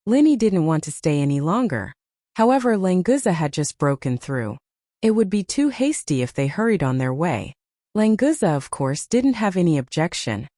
Speaker 1: Linny didn't want to stay any longer. However, Languza had just broken through. It would be too hasty if they hurried on their way. Languza, of course, didn't have any objection.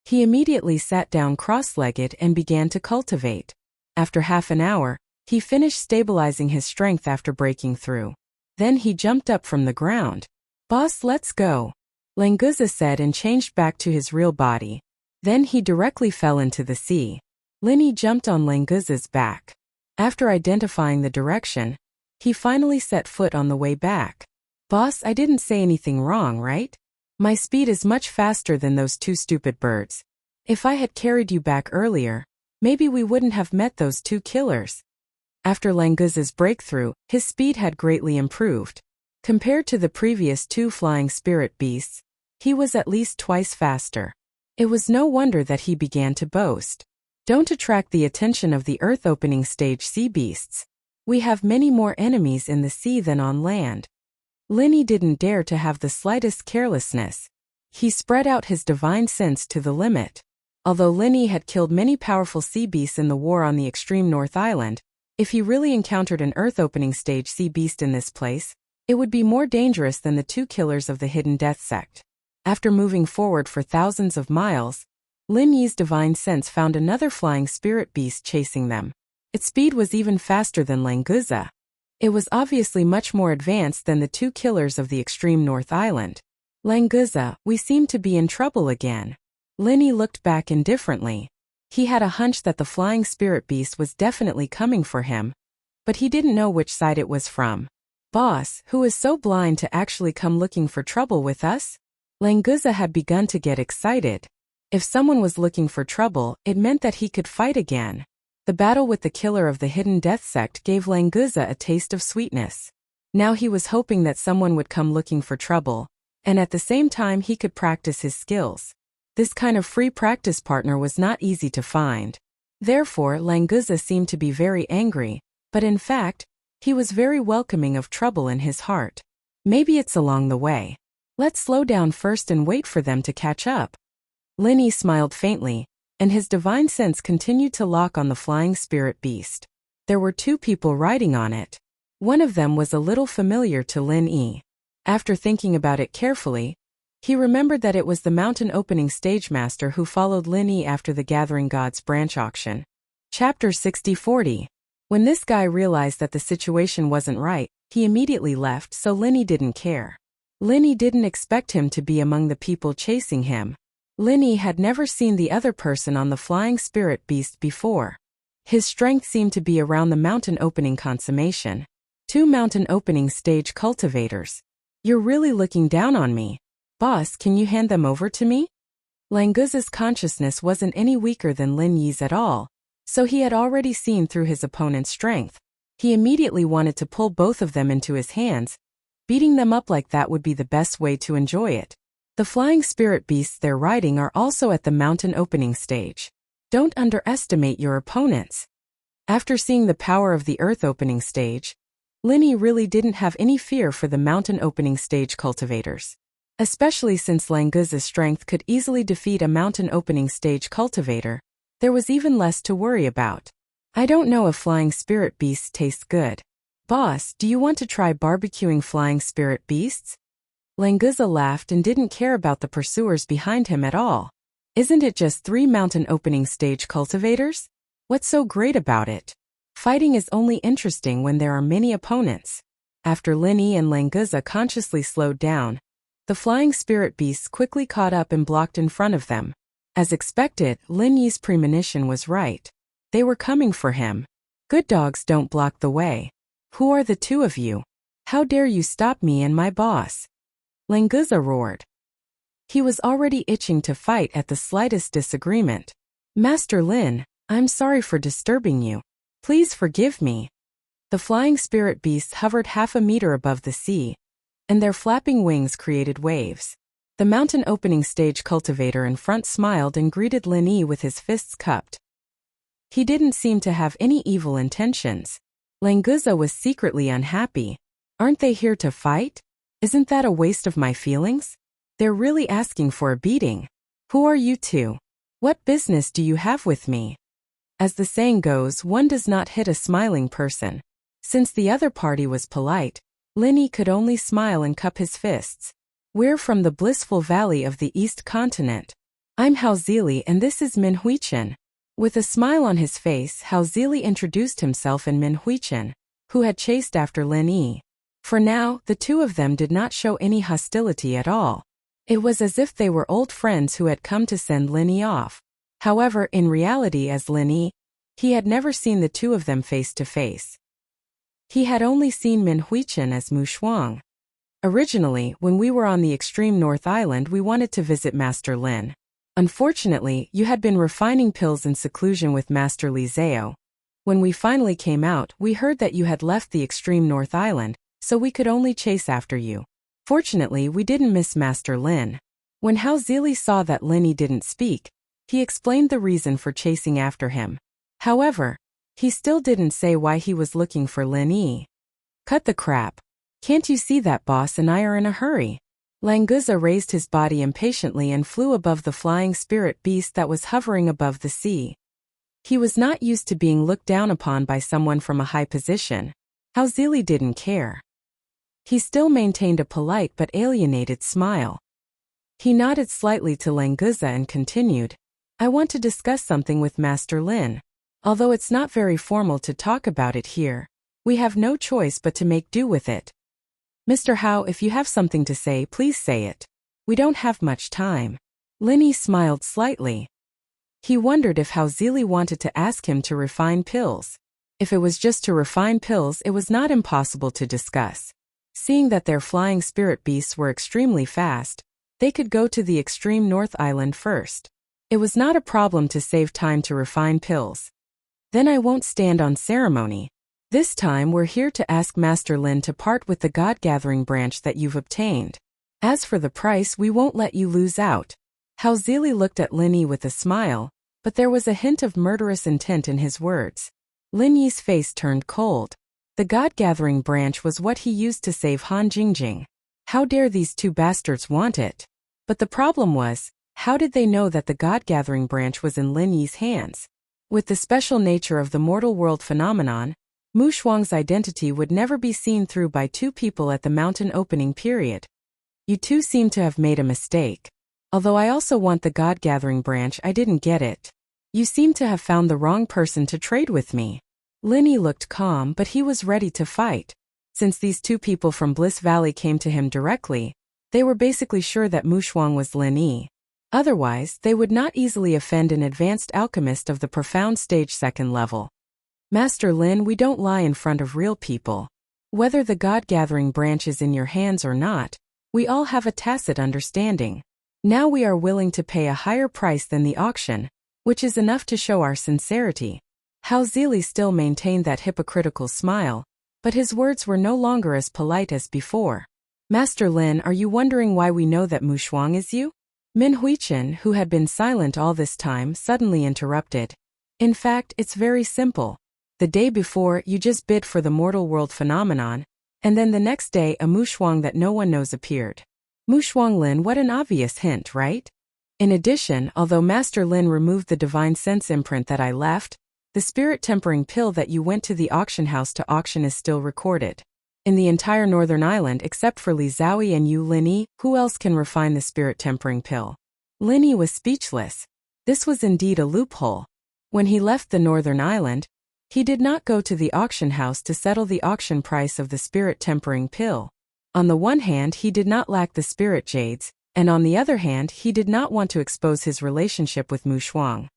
Speaker 1: He immediately sat down cross-legged and began to cultivate. After half an hour, he finished stabilizing his strength after breaking through. Then he jumped up from the ground. Boss, let's go, Languza said and changed back to his real body. Then he directly fell into the sea. Linny jumped on Languza's back. After identifying the direction, he finally set foot on the way back. Boss, I didn't say anything wrong, right? My speed is much faster than those two stupid birds. If I had carried you back earlier, maybe we wouldn't have met those two killers. After Languza's breakthrough, his speed had greatly improved. Compared to the previous two flying spirit beasts, he was at least twice faster. It was no wonder that he began to boast. Don't attract the attention of the earth-opening stage sea beasts. We have many more enemies in the sea than on land. Linny didn't dare to have the slightest carelessness. He spread out his divine sense to the limit. Although Linny had killed many powerful sea beasts in the war on the extreme North Island, if he really encountered an earth-opening stage sea beast in this place, it would be more dangerous than the two killers of the Hidden Death sect. After moving forward for thousands of miles, Linny's divine sense found another flying spirit beast chasing them. Its speed was even faster than Languza. It was obviously much more advanced than the two killers of the extreme North Island. Languza, we seem to be in trouble again. Linny looked back indifferently. He had a hunch that the flying spirit beast was definitely coming for him, but he didn't know which side it was from. Boss, who is so blind to actually come looking for trouble with us? Languza had begun to get excited. If someone was looking for trouble, it meant that he could fight again. The battle with the killer of the Hidden Death sect gave Languza a taste of sweetness. Now he was hoping that someone would come looking for trouble, and at the same time he could practice his skills. This kind of free practice partner was not easy to find. Therefore, Languza seemed to be very angry, but in fact, He was very welcoming of trouble in his heart. Maybe it's along the way. Let's slow down first and wait for them to catch up. Linny smiled faintly, and his divine sense continued to lock on the flying spirit beast. There were 2 people riding on it. One of them was a little familiar to Lin Yi. After thinking about it carefully, he remembered that it was the mountain opening stage master who followed Lin Yi after the Gathering Gods branch auction. Chapter 60-40. When this guy realized that the situation wasn't right, he immediately left, so Lin Yi didn't care. Lin Yi didn't expect him to be among the people chasing him. Lin Yi had never seen the other person on the flying spirit beast before. His strength seemed to be around the mountain opening consummation. 2 mountain opening stage cultivators. You're really looking down on me. Boss, can you hand them over to me? Languza's consciousness wasn't any weaker than Lin Yi's at all, so he had already seen through his opponent's strength. He immediately wanted to pull both of them into his hands. Beating them up like that would be the best way to enjoy it. The flying spirit beasts they're riding are also at the mountain opening stage. Don't underestimate your opponents. After seeing the power of the earth opening stage, Lin Yi really didn't have any fear for the mountain opening stage cultivators. Especially since Languza's strength could easily defeat a mountain opening stage cultivator, there was even less to worry about. I don't know if flying spirit beasts taste good. Boss, do you want to try barbecuing flying spirit beasts? Languza laughed and didn't care about the pursuers behind him at all. Isn't it just 3 mountain opening stage cultivators? What's so great about it? Fighting is only interesting when there are many opponents. After Lin Yi and Languza consciously slowed down, the flying spirit beasts quickly caught up and blocked in front of them. As expected, Lin Yi's premonition was right. They were coming for him. Good dogs don't block the way. Who are the 2 of you? How dare you stop me and my boss? Languza roared. He was already itching to fight at the slightest disagreement. Master Lin, I'm sorry for disturbing you. Please forgive me. The flying spirit beasts hovered half a meter above the sea, and their flapping wings created waves. The mountain opening stage cultivator in front smiled and greeted Lin Yi with his fists cupped. He didn't seem to have any evil intentions. Languza was secretly unhappy. Aren't they here to fight? Isn't that a waste of my feelings? They're really asking for a beating. Who are you 2? What business do you have with me? As the saying goes, one does not hit a smiling person. Since the other party was polite, Lin Yi could only smile and cup his fists. We're from the blissful valley of the East Continent. I'm Hao Zili and this is Min Huichen. With a smile on his face, Hao Zili introduced himself and Min Huichen, who had chased after Lin Yi. For now, the 2 of them did not show any hostility at all. It was as if they were old friends who had come to send Lin Yi off. However, in reality as Lin Yi, he had never seen the 2 of them face to face. He had only seen Min Huichen as Mu Shuang. Originally, when we were on the extreme North Island, we wanted to visit Master Lin. Unfortunately, you had been refining pills in seclusion with Master Li Zhao. When we finally came out, we heard that you had left the extreme North Island, so we could only chase after you. Fortunately, we didn't miss Master Lin. When Hao Zili saw that Lin Yi didn't speak, he explained the reason for chasing after him. However, he still didn't say why he was looking for Lin Yi. Cut the crap. Can't you see that boss and I are in a hurry? Languza raised his body impatiently and flew above the flying spirit beast that was hovering above the sea. He was not used to being looked down upon by someone from a high position. Hao Zili didn't care. He still maintained a polite but alienated smile. He nodded slightly to Languza and continued, I want to discuss something with Master Lin. Although it's not very formal to talk about it here, we have no choice but to make do with it. Mr. Hao, if you have something to say, please say it. We don't have much time. Lin Yi smiled slightly. He wondered if Hao Zili wanted to ask him to refine pills. If it was just to refine pills, it was not impossible to discuss. Seeing that their flying spirit beasts were extremely fast, they could go to the extreme North Island first. It was not a problem to save time to refine pills. Then I won't stand on ceremony. This time we're here to ask Master Lin to part with the God-gathering branch that you've obtained. As for the price, we won't let you lose out. Hao Zili looked at Lin Yi with a smile, but there was a hint of murderous intent in his words. Lin Yi's face turned cold. The God-gathering branch was what he used to save Han Jingjing. How dare these two bastards want it? But the problem was, how did they know that the God-gathering branch was in Lin Yi's hands? With the special nature of the mortal world phenomenon, Mu Shuang's identity would never be seen through by two people at the mountain opening period. You two seem to have made a mistake. Although I also want the God-gathering branch, I didn't get it. You seem to have found the wrong person to trade with me. Lin Yi looked calm, but he was ready to fight. Since these two people from Bliss Valley came to him directly, they were basically sure that Mu Shuang was Lin Yi. Otherwise, they would not easily offend an advanced alchemist of the profound stage 2nd level. Master Lin, we don't lie in front of real people. Whether the God-gathering branch is in your hands or not, we all have a tacit understanding. Now we are willing to pay a higher price than the auction, which is enough to show our sincerity. Hao Zili still maintained that hypocritical smile, but his words were no longer as polite as before. Master Lin, are you wondering why we know that Mu Shuang is you? Min Huichen, who had been silent all this time, suddenly interrupted. In fact, it's very simple. The day before, you just bid for the mortal world phenomenon, and then the next day a Mu Shuang that no one knows appeared. Mu Shuang Lin, what an obvious hint, right? In addition, although Master Lin removed the divine sense imprint that I left, the spirit-tempering pill that you went to the auction house to auction is still recorded. In the entire Northern Island except for Li Zhaoyi and Yu Linyi, who else can refine the spirit-tempering pill? Linyi was speechless. This was indeed a loophole. When he left the Northern Island, he did not go to the auction house to settle the auction price of the spirit-tempering pill. On the one hand, he did not lack the spirit jades, and on the other hand, he did not want to expose his relationship with Mu Shuang.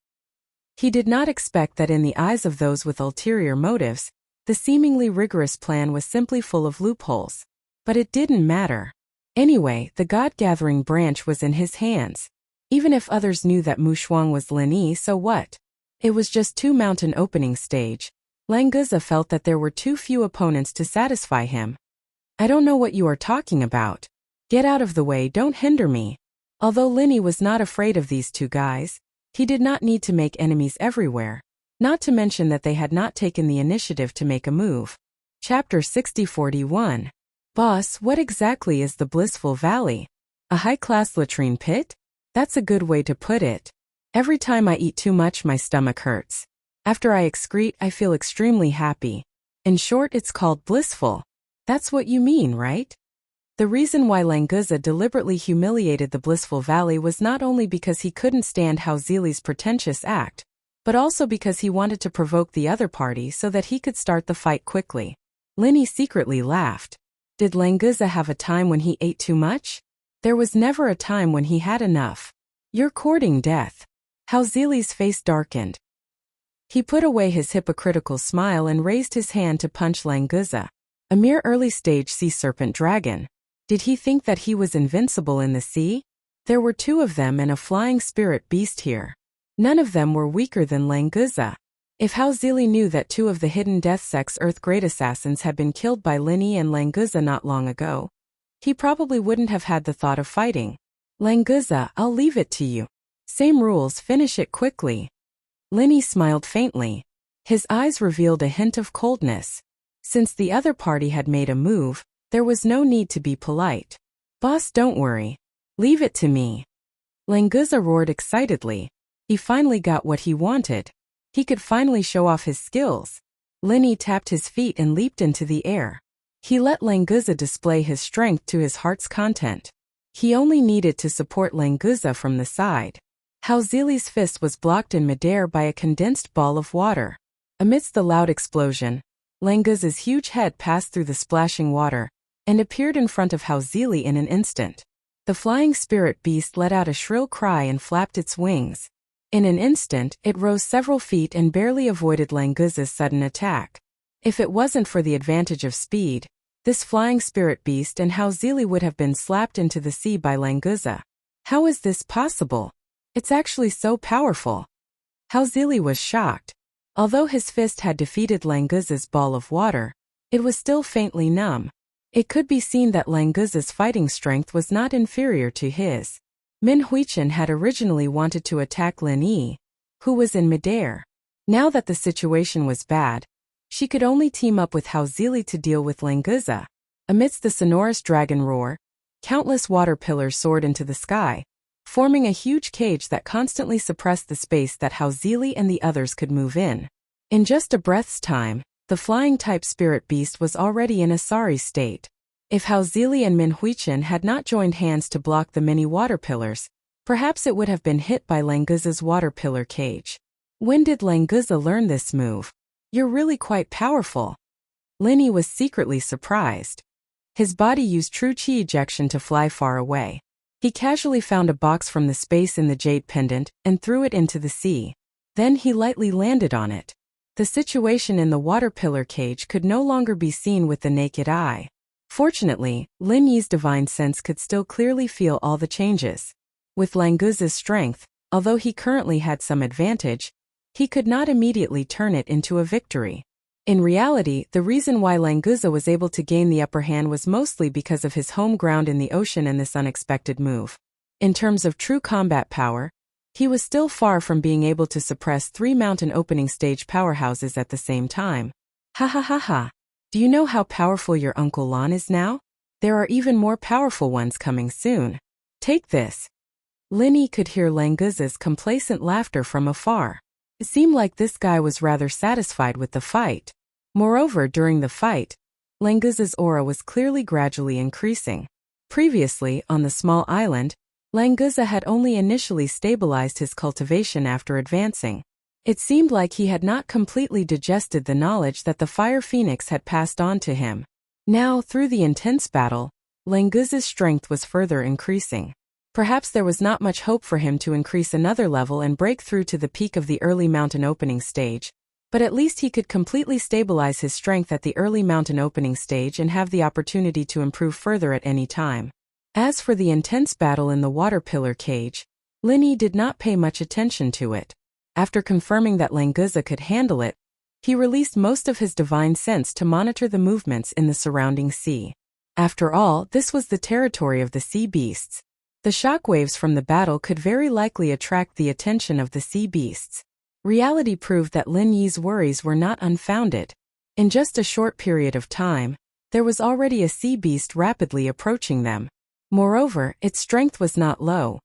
Speaker 1: He did not expect that in the eyes of those with ulterior motives, the seemingly rigorous plan was simply full of loopholes. But it didn't matter. Anyway, the God-gathering branch was in his hands. Even if others knew that Mu Shuang was Lin Yi, so what? It was just 2 mountain opening stage. Languza felt that there were too few opponents to satisfy him. I don't know what you are talking about. Get out of the way, don't hinder me. Although Lin Yi was not afraid of these two guys, he did not need to make enemies everywhere, not to mention that they had not taken the initiative to make a move. Chapter 6041. Boss, what exactly is the Blissful Valley? A high-class latrine pit? That's a good way to put it. Every time I eat too much, my stomach hurts. After I excrete, I feel extremely happy. In short, it's called blissful. That's what you mean, right? The reason why Languza deliberately humiliated the Blissful Valley was not only because he couldn't stand Hao Zili's pretentious act, but also because he wanted to provoke the other party so that he could start the fight quickly. Lin Yi secretly laughed. Did Languza have a time when he ate too much? There was never a time when he had enough. You're courting death. Hao Zili's face darkened. He put away his hypocritical smile and raised his hand to punch Languza, a mere early-stage sea serpent dragon. Did he think that he was invincible in the sea? There were 2 of them and a flying spirit beast here. None of them were weaker than Languza. If Hao Zili knew that 2 of the hidden Death Sect's Earth Great Assassins had been killed by Lin Yi and Languza not long ago, he probably wouldn't have had the thought of fighting. Languza, I'll leave it to you. Same rules, finish it quickly. Lin Yi smiled faintly. His eyes revealed a hint of coldness. Since the other party had made a move, there was no need to be polite. Boss, don't worry. Leave it to me. Languza roared excitedly. He finally got what he wanted. He could finally show off his skills. Lin Yi tapped his feet and leaped into the air. He let Languza display his strength to his heart's content. He only needed to support Languza from the side. Hao Zili's fist was blocked in midair by a condensed ball of water. Amidst the loud explosion, Languza's huge head passed through the splashing water and appeared in front of Hao Zili in an instant. The flying spirit beast let out a shrill cry and flapped its wings. In an instant, it rose several feet and barely avoided Languza's sudden attack. If it wasn't for the advantage of speed, this flying spirit beast and Hao Zili would have been slapped into the sea by Languza. How is this possible? It's actually so powerful. Hao Zili was shocked. Although his fist had defeated Languza's ball of water, it was still faintly numb. It could be seen that Languza's fighting strength was not inferior to his. Min Huichen had originally wanted to attack Lin Yi, who was in midair. Now that the situation was bad, She could only team up with Haozili to deal with Languza. Amidst the sonorous dragon roar, countless water pillars soared into the sky, forming a huge cage that constantly suppressed the space that Haozili and the others could move in. In just a breath's time, the flying-type spirit beast was already in a sorry state. If Haozili and Minhuichin had not joined hands to block the many water pillars, perhaps it would have been hit by Languza's water pillar cage. When did Languza learn this move? You're really quite powerful. Linny was secretly surprised. His body used true chi ejection to fly far away. He casually found a box from the space in the jade pendant and threw it into the sea. Then he lightly landed on it. The situation in the water pillar cage could no longer be seen with the naked eye. Fortunately, Lin Yi's divine sense could still clearly feel all the changes. With Languza's strength, although he currently had some advantage, he could not immediately turn it into a victory. In reality, the reason why Languza was able to gain the upper hand was mostly because of his home ground in the ocean and this unexpected move. In terms of true combat power, he was still far from being able to suppress 3 mountain opening stage powerhouses at the same time. Ha ha ha ha. Do you know how powerful your Uncle Lan is now? There are even more powerful ones coming soon. Take this. Linny could hear Languza's complacent laughter from afar. It seemed like this guy was rather satisfied with the fight. Moreover, during the fight, Languza's aura was clearly gradually increasing. Previously, on the small island, Languza had only initially stabilized his cultivation after advancing. It seemed like he had not completely digested the knowledge that the Fire Phoenix had passed on to him. Now, through the intense battle, Languza's strength was further increasing. Perhaps there was not much hope for him to increase another level and break through to the peak of the early mountain opening stage, but at least he could completely stabilize his strength at the early mountain opening stage and have the opportunity to improve further at any time. As for the intense battle in the water pillar cage, Linny did not pay much attention to it. After confirming that Languza could handle it, he released most of his divine sense to monitor the movements in the surrounding sea. After all, this was the territory of the sea beasts. The shockwaves from the battle could very likely attract the attention of the sea beasts. Reality proved that Lin Yi's worries were not unfounded. In just a short period of time, there was already a sea beast rapidly approaching them. Moreover, its strength was not low,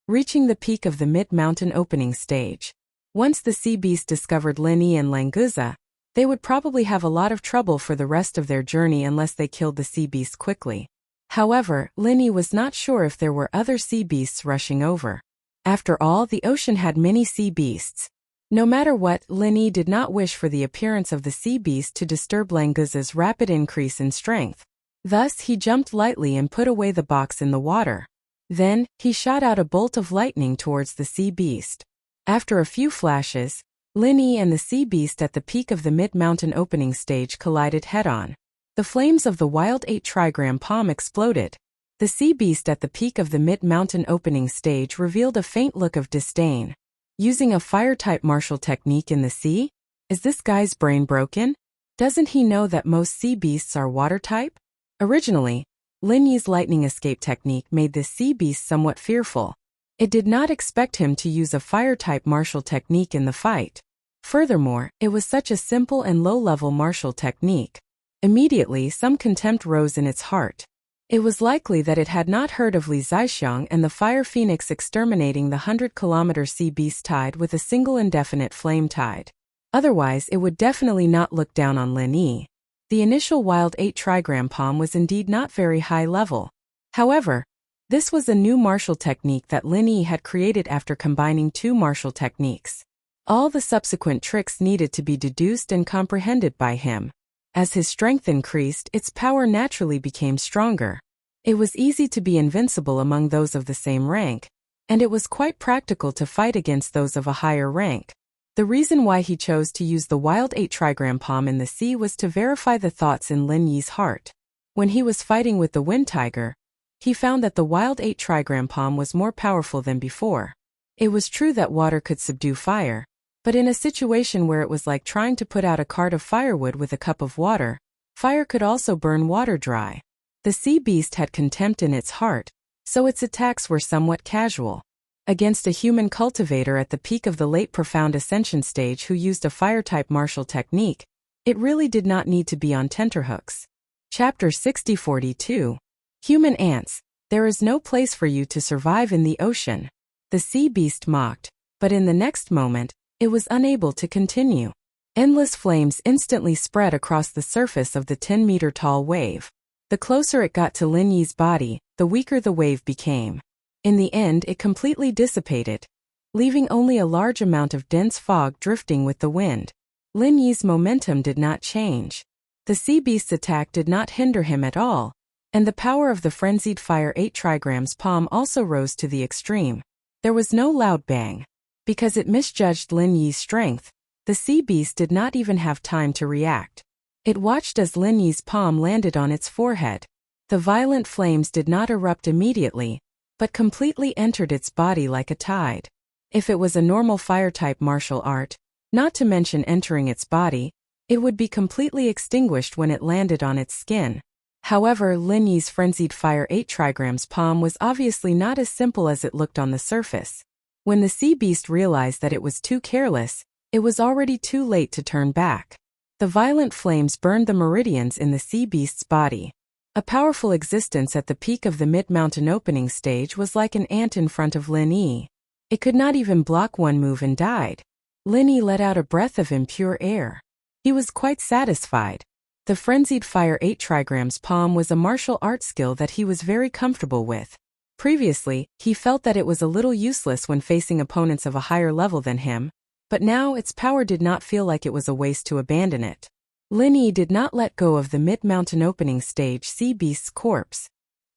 Speaker 1: reaching the peak of the mid-mountain opening stage. Once the sea beast discovered Lin Yi and Languza, they would probably have a lot of trouble for the rest of their journey unless they killed the sea beast quickly. However, Lin Yi was not sure if there were other sea beasts rushing over. After all, the ocean had many sea beasts. No matter what, Lin Yi did not wish for the appearance of the sea beast to disturb Languza's rapid increase in strength. Thus, he jumped lightly and put away the box in the water. Then, he shot out a bolt of lightning towards the sea beast. After a few flashes, Lin Yi and the sea beast at the peak of the mid-mountain opening stage collided head-on. The flames of the wild 8 trigram palm exploded. The sea beast at the peak of the mid-mountain opening stage revealed a faint look of disdain. Using a fire-type martial technique in the sea? Is this guy's brain broken? Doesn't he know that most sea beasts are water-type? Originally, Lin Yi's lightning escape technique made this sea beast somewhat fearful. It did not expect him to use a fire-type martial technique in the fight. Furthermore, it was such a simple and low-level martial technique. Immediately, some contempt rose in its heart. It was likely that it had not heard of Li Zaixiang and the Fire Phoenix exterminating the 100-kilometer sea beast tide with a single indefinite flame tide. Otherwise, it would definitely not look down on Lin Yi. The initial wild 8 trigram palm was indeed not very high level. However, this was a new martial technique that Lin Yi had created after combining 2 martial techniques. All the subsequent tricks needed to be deduced and comprehended by him. As his strength increased, its power naturally became stronger. It was easy to be invincible among those of the same rank, and it was quite practical to fight against those of a higher rank. The reason why he chose to use the wild 8 trigram palm in the sea was to verify the thoughts in Lin Yi's heart. When he was fighting with the wind tiger, he found that the wild 8 trigram palm was more powerful than before. It was true that water could subdue fire, but in a situation where it was like trying to put out a cart of firewood with a cup of water, fire could also burn water dry. The sea beast had contempt in its heart, so its attacks were somewhat casual. Against a human cultivator at the peak of the late profound ascension stage who used a fire-type martial technique, It really did not need to be on tenterhooks. Chapter 6042. Human ants, there is no place for you to survive in the ocean. The sea beast mocked, but in the next moment, it was unable to continue. Endless flames instantly spread across the surface of the 10-meter-tall wave. The closer it got to Lin Yi's body, the weaker the wave became. In the end, it completely dissipated, leaving only a large amount of dense fog drifting with the wind. Lin Yi's momentum did not change. The sea beast's attack did not hinder him at all, and the power of the frenzied fire 8 trigrams palm also rose to the extreme. There was no loud bang. Because it misjudged Lin Yi's strength, the sea beast did not even have time to react. It watched as Lin Yi's palm landed on its forehead. The violent flames did not erupt immediately, but completely entered its body like a tide. If it was a normal fire-type martial art, not to mention entering its body, it would be completely extinguished when it landed on its skin. However, Lin Yi's frenzied fire 8 trigrams palm was obviously not as simple as it looked on the surface. When the sea beast realized that it was too careless, it was already too late to turn back. The violent flames burned the meridians in the sea beast's body. A powerful existence at the peak of the mid-mountain opening stage was like an ant in front of Lin Yi. It could not even block one move and died. Lin Yi let out a breath of impure air. He was quite satisfied. The frenzied fire 8 trigrams palm was a martial art skill that he was very comfortable with. Previously, he felt that it was a little useless when facing opponents of a higher level than him, but now its power did not feel like it was a waste to abandon it. Lin Yi did not let go of the mid-mountain opening stage sea beast's corpse.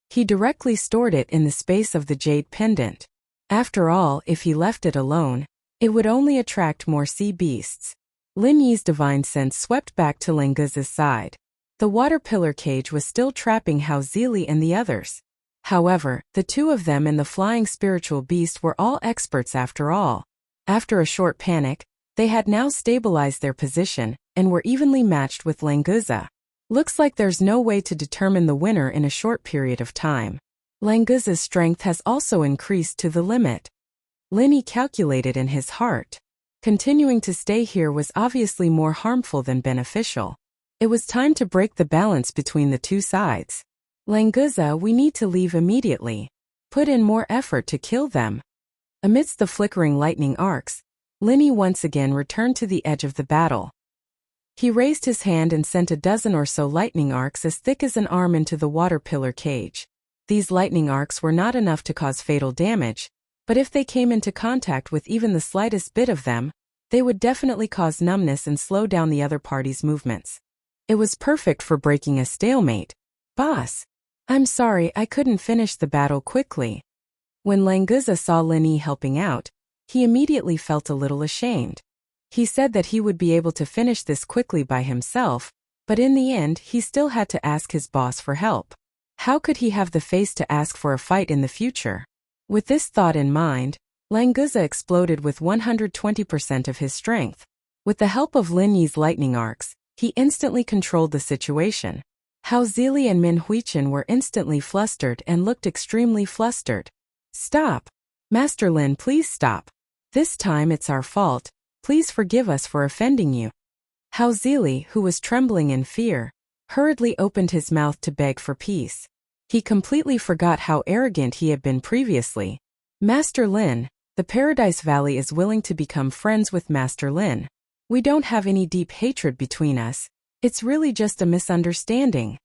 Speaker 1: He directly stored it in the space of the jade pendant. After all, if he left it alone, it would only attract more sea beasts. Lin Yi's divine sense swept back to Languza's side. The water pillar cage was still trapping Hao Zili and the others. However, the two of them and the flying spiritual beast were all experts after all. After a short panic, they had now stabilized their position, and were evenly matched with Languza. Looks like there's no way to determine the winner in a short period of time. Languza's strength has also increased to the limit. Lin Yi calculated in his heart. Continuing to stay here was obviously more harmful than beneficial. It was time to break the balance between the two sides. Languza, we need to leave immediately. Put in more effort to kill them. Amidst the flickering lightning arcs, Lin Yi once again returned to the edge of the battle. He raised his hand and sent a dozen or so lightning arcs as thick as an arm into the water pillar cage. These lightning arcs were not enough to cause fatal damage, but if they came into contact with even the slightest bit of them, they would definitely cause numbness and slow down the other party's movements. It was perfect for breaking a stalemate. Boss, I'm sorry I couldn't finish the battle quickly. When Languza saw Lin Yi helping out, he immediately felt a little ashamed. He said that he would be able to finish this quickly by himself, but in the end he still had to ask his boss for help. How could he have the face to ask for a fight in the future? With this thought in mind, Languza exploded with 120% of his strength. With the help of Lin Yi's lightning arcs, he instantly controlled the situation. Hao Zili and Min Huichen were instantly flustered and looked extremely flustered. Stop! Master Lin, please stop. This time it's our fault. Please forgive us for offending you. Hao Zili, who was trembling in fear, hurriedly opened his mouth to beg for peace. He completely forgot how arrogant he had been previously. Master Lin, the Paradise Valley is willing to become friends with Master Lin. We don't have any deep hatred between us. It's really just a misunderstanding.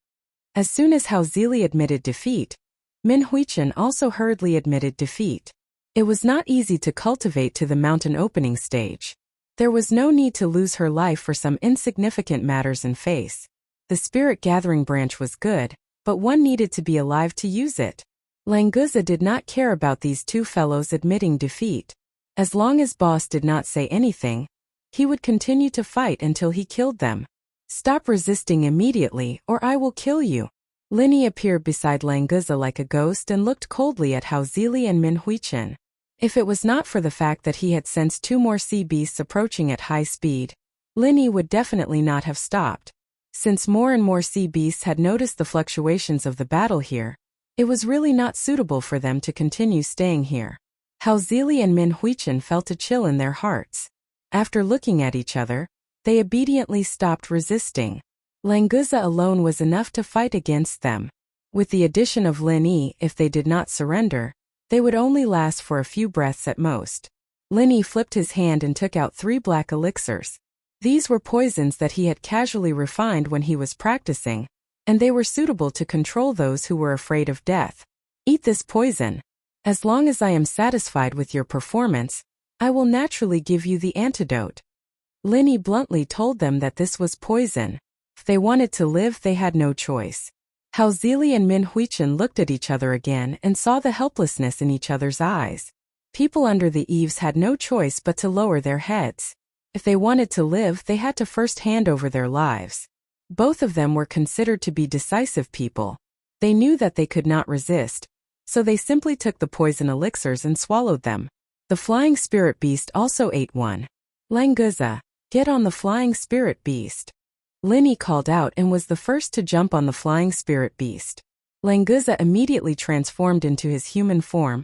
Speaker 1: As soon as Hao Zili admitted defeat, Min Huichen also hurriedly admitted defeat. It was not easy to cultivate to the mountain opening stage. There was no need to lose her life for some insignificant matters in face. The spirit gathering branch was good, but one needed to be alive to use it. Languza did not care about these two fellows admitting defeat. As long as boss did not say anything, he would continue to fight until he killed them. Stop resisting immediately or I will kill you. Lin Yi appeared beside Languza like a ghost and looked coldly at Hao Zili and Min Huichen. If it was not for the fact that he had sensed two more sea beasts approaching at high speed, Lin Yi would definitely not have stopped. Since more and more sea beasts had noticed the fluctuations of the battle here, it was really not suitable for them to continue staying here. Hao Zili and Min Huichen felt a chill in their hearts. After looking at each other, They obediently stopped resisting. Languza alone was enough to fight against them. With the addition of Lin Yi, if they did not surrender, they would only last for a few breaths at most. Lin Yi flipped his hand and took out 3 black elixirs. These were poisons that he had casually refined when he was practicing, and they were suitable to control those who were afraid of death. Eat this poison. As long as I am satisfied with your performance, I will naturally give you the antidote. Lin Yi bluntly told them that this was poison. If they wanted to live, they had no choice. Hao Zili and Min Huichen looked at each other again and saw the helplessness in each other's eyes. People under the eaves had no choice but to lower their heads. If they wanted to live, they had to first hand over their lives. Both of them were considered to be decisive people. They knew that they could not resist, so they simply took the poison elixirs and swallowed them. The flying spirit beast also ate one. Languza, get on the flying spirit beast. Lin Yi called out and was the first to jump on the flying spirit beast. Languza immediately transformed into his human form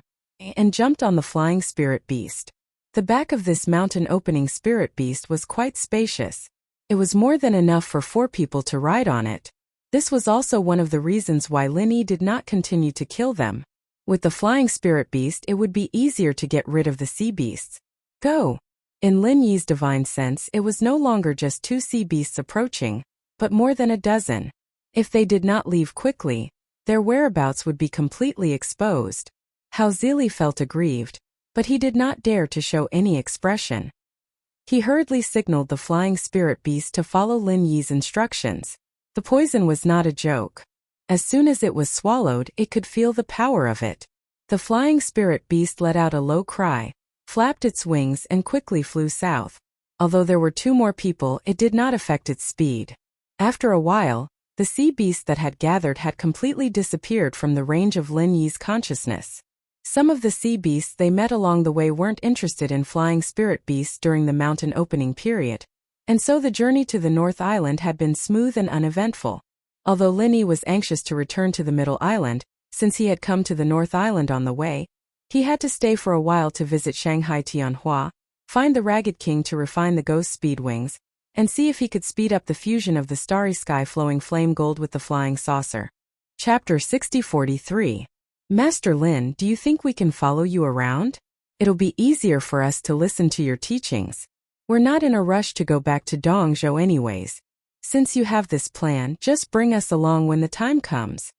Speaker 1: and jumped on the flying spirit beast. The back of this mountain-opening spirit beast was quite spacious. It was more than enough for 4 people to ride on it. This was also one of the reasons why Lin Yi did not continue to kill them. With the flying spirit beast, it would be easier to get rid of the sea beasts. Go! In Lin Yi's divine sense, it was no longer just 2 sea beasts approaching, but more than a dozen. If they did not leave quickly, their whereabouts would be completely exposed. Hao Zili felt aggrieved, but he did not dare to show any expression. He hurriedly signaled the flying spirit beast to follow Lin Yi's instructions. The poison was not a joke. As soon as it was swallowed, it could feel the power of it. The flying spirit beast let out a low cry, flapped its wings and quickly flew south. Although there were 2 more people, it did not affect its speed. After a while, the sea beasts that had gathered had completely disappeared from the range of Lin Yi's consciousness. Some of the sea beasts they met along the way weren't interested in flying spirit beasts during the mountain opening period, and so the journey to the North Island had been smooth and uneventful. Although Lin Yi was anxious to return to the Middle Island, since he had come to the North Island on the way, he had to stay for a while to visit Shanghai Tianhua, find the Ragged King to refine the ghost speed wings, and see if he could speed up the fusion of the starry sky flowing flame gold with the flying saucer. Chapter 6043. Master Lin, do you think we can follow you around? It'll be easier for us to listen to your teachings. We're not in a rush to go back to Dongzhou anyways. Since you have this plan, just bring us along when the time comes.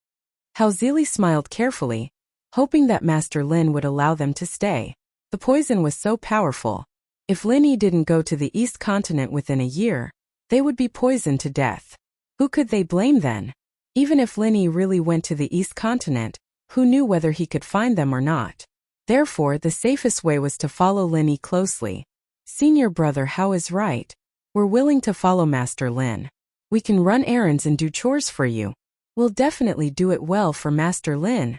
Speaker 1: Hao Zili smiled carefully, hoping that Master Lin would allow them to stay. The poison was so powerful. If Lin Yi didn't go to the East Continent within a year, they would be poisoned to death. Who could they blame then? Even if Lin Yi really went to the East Continent, who knew whether he could find them or not? Therefore, the safest way was to follow Lin Yi closely. Senior brother Hao is right. We're willing to follow Master Lin. We can run errands and do chores for you. We'll definitely do it well for Master Lin.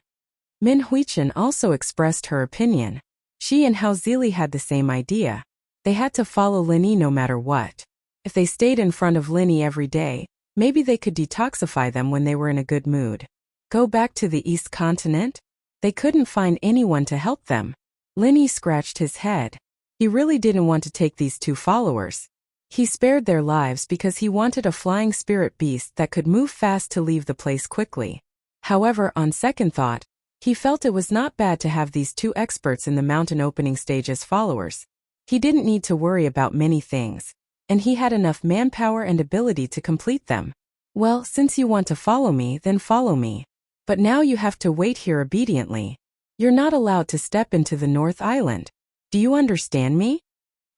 Speaker 1: Min Huichen also expressed her opinion. She and Hao Zili had the same idea. They had to follow Lin Yi no matter what. If they stayed in front of Lin Yi every day, maybe they could detoxify them when they were in a good mood. Go back to the East Continent? They couldn't find anyone to help them. Lin Yi scratched his head. He really didn't want to take these 2 followers. He spared their lives because he wanted a flying spirit beast that could move fast to leave the place quickly. However, on second thought, he felt it was not bad to have these 2 experts in the mountain opening stage as followers. He didn't need to worry about many things, and he had enough manpower and ability to complete them. Well, since you want to follow me, then follow me. But now you have to wait here obediently. You're not allowed to step into the North Island. Do you understand me?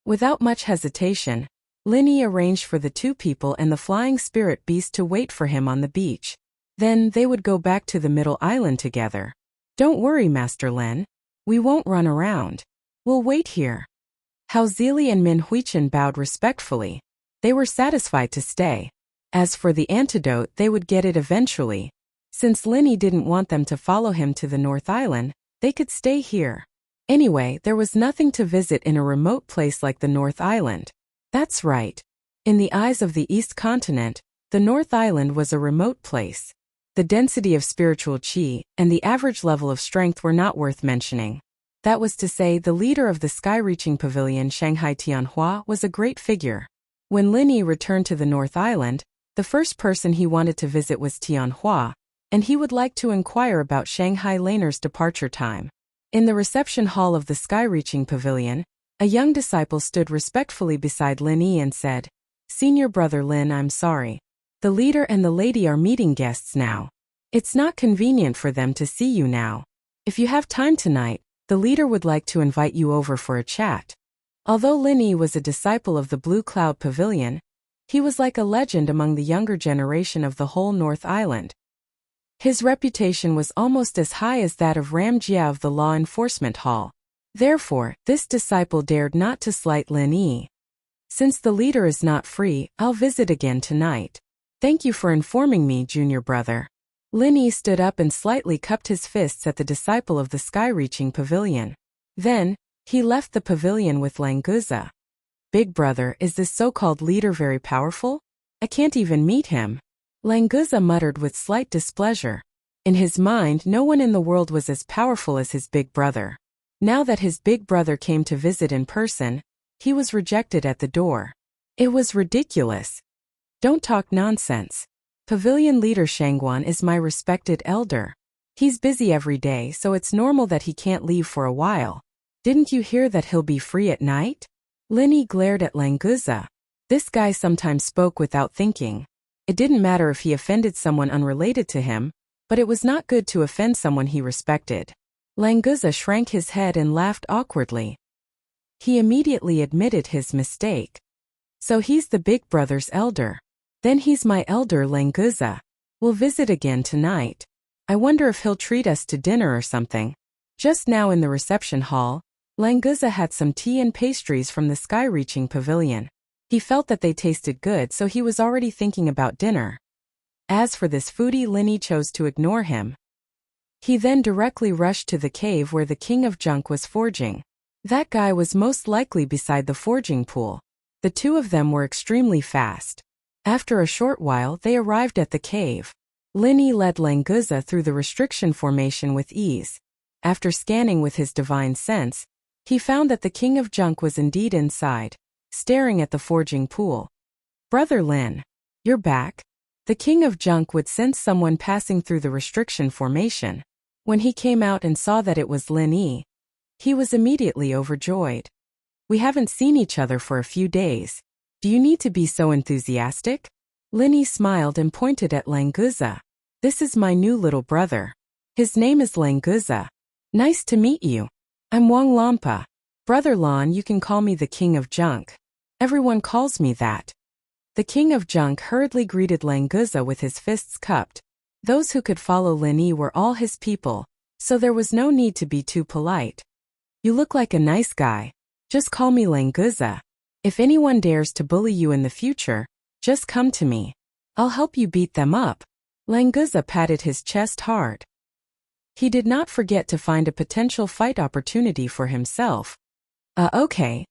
Speaker 1: Without much hesitation, Lin Yi arranged for the 2 people and the flying spirit beast to wait for him on the beach. Then they would go back to the Middle Island together. Don't worry, Master Lin. We won't run around. We'll wait here. Hao Zili and Min Huichen bowed respectfully. They were satisfied to stay. As for the antidote, they would get it eventually. Since Lin Yi didn't want them to follow him to the North Island, they could stay here. Anyway, there was nothing to visit in a remote place like the North Island. That's right. In the eyes of the East Continent, the North Island was a remote place. The density of spiritual qi and the average level of strength were not worth mentioning. That was to say, the leader of the sky-reaching pavilion Shanghai Tianhua was a great figure. When Lin Yi returned to the North Island, the first person he wanted to visit was Tianhua, and he would like to inquire about Shanghai Laner's departure time. In the reception hall of the Sky-Reaching Pavilion, a young disciple stood respectfully beside Lin Yi and said, "Senior brother Lin, I'm sorry. The leader and the lady are meeting guests now. It's not convenient for them to see you now. If you have time tonight, the leader would like to invite you over for a chat." Although Lin Yi was a disciple of the Blue Cloud Pavilion, he was like a legend among the younger generation of the whole North Island. His reputation was almost as high as that of Ram Jia of the Law Enforcement Hall. Therefore, this disciple dared not to slight Lin Yi. "Since the leader is not free, I'll visit again tonight. Thank you for informing me, junior brother." Lin Yi stood up and slightly cupped his fists at the disciple of the Sky-Reaching Pavilion. Then, he left the pavilion with Languza. "Big brother, is this so-called leader very powerful? I can't even meet him." Languza muttered with slight displeasure. In his mind, no one in the world was as powerful as his big brother. Now that his big brother came to visit in person, he was rejected at the door. It was ridiculous. "Don't talk nonsense. Pavilion leader Shangguan is my respected elder. He's busy every day, so it's normal that he can't leave for a while. Didn't you hear that he'll be free at night?" Lin Yi glared at Languza. This guy sometimes spoke without thinking. It didn't matter if he offended someone unrelated to him, but it was not good to offend someone he respected. Languza shrank his head and laughed awkwardly. He immediately admitted his mistake. "So he's the big brother's elder. Then he's my elder, Languza. We'll visit again tonight. I wonder if he'll treat us to dinner or something." Just now in the reception hall, Languza had some tea and pastries from the Sky-Reaching Pavilion. He felt that they tasted good, so he was already thinking about dinner. As for this foodie, Lin Yi chose to ignore him. He then directly rushed to the cave where the King of Junk was forging. That guy was most likely beside the forging pool. The two of them were extremely fast. After a short while, they arrived at the cave. Lin Yi led Languza through the restriction formation with ease. After scanning with his divine sense, he found that the King of Junk was indeed inside, staring at the forging pool. "Brother Lin, you're back." The King of Junk would sense someone passing through the restriction formation. When he came out and saw that it was Lin Yi, he was immediately overjoyed. "We haven't seen each other for a few days. Do you need to be so enthusiastic?" Lin Yi smiled and pointed at Languza. "This is my new little brother. His name is Languza. Nice to meet you. I'm Wang Lampa. Brother Lan, you can call me the King of Junk. Everyone calls me that." The King of Junk hurriedly greeted Languza with his fists cupped. Those who could follow Lin Yi were all his people, so there was no need to be too polite. "You look like a nice guy. Just call me Languza. If anyone dares to bully you in the future, just come to me. I'll help you beat them up." Languza patted his chest hard. He did not forget to find a potential fight opportunity for himself. Okay.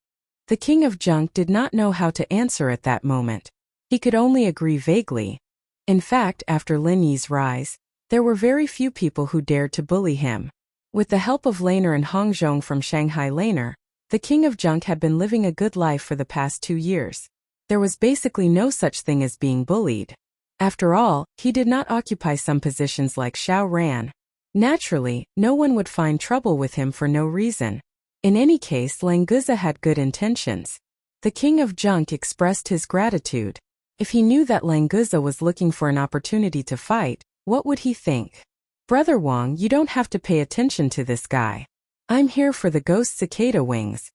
Speaker 1: The King of Junk did not know how to answer at that moment. He could only agree vaguely. In fact, after Lin Yi's rise, there were very few people who dared to bully him. With the help of Laner and Hongzhong from Shanghai Laner, the King of Junk had been living a good life for the past 2 years. There was basically no such thing as being bullied. After all, he did not occupy some positions like Xiao Ran. Naturally, no one would find trouble with him for no reason. In any case, Languza had good intentions. The King of Junk expressed his gratitude. If he knew that Languza was looking for an opportunity to fight, what would he think? "Brother Wang, you don't have to pay attention to this guy. I'm here for the ghost cicada wings."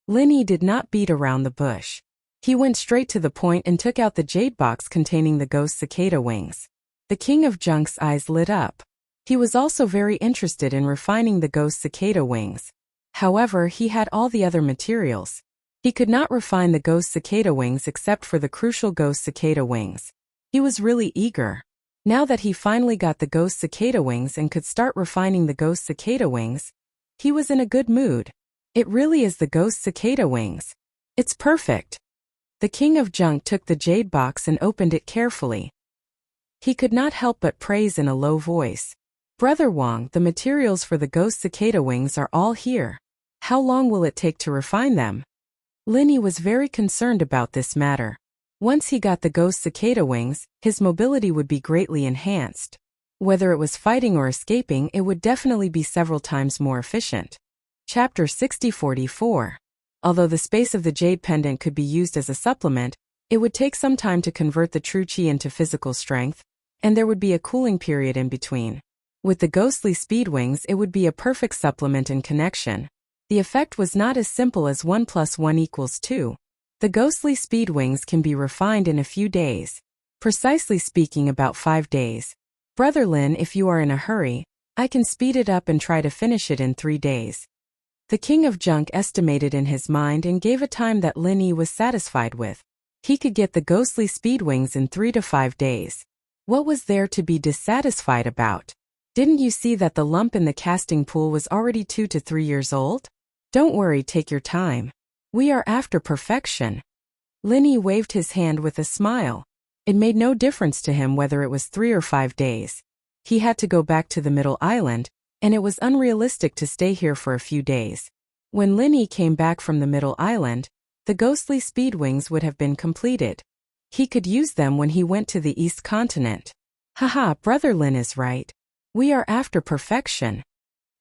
Speaker 1: Lin Yi did not beat around the bush. He went straight to the point and took out the jade box containing the ghost cicada wings. The King of Junk's eyes lit up. He was also very interested in refining the ghost cicada wings. However, he had all the other materials. He could not refine the ghost cicada wings except for the crucial ghost cicada wings. He was really eager. Now that he finally got the ghost cicada wings and could start refining the ghost cicada wings, he was in a good mood. It really is the ghost cicada wings. It's perfect. The King of Junk took the jade box and opened it carefully. He could not help but praise in a low voice. "Brother Wang, the materials for the ghost cicada wings are all here. How long will it take to refine them?" Lin Yi was very concerned about this matter. Once he got the ghost cicada wings, his mobility would be greatly enhanced. Whether it was fighting or escaping, it would definitely be several times more efficient. Chapter 6044. Although the space of the jade pendant could be used as a supplement, it would take some time to convert the true chi into physical strength, and there would be a cooling period in between. With the ghostly speed wings, it would be a perfect supplement and connection. The effect was not as simple as 1 + 1 = 2. The ghostly speed wings can be refined in a few days. Precisely speaking, about 5 days. Brother Lin, if you are in a hurry, I can speed it up and try to finish it in 3 days. The King of Junk estimated in his mind and gave a time that Lin Yi was satisfied with. He could get the ghostly speed wings in 3 to 5 days. What was there to be dissatisfied about? Didn't you see that the lump in the casting pool was already 2 to 3 years old? Don't worry, take your time. We are after perfection. Lin Yi waved his hand with a smile. It made no difference to him whether it was 3 or 5 days. He had to go back to the middle island, and it was unrealistic to stay here for a few days. When Lin Yi came back from the middle island, the ghostly speed wings would have been completed. He could use them when he went to the East Continent. Haha, Brother Lin is right. We are after perfection.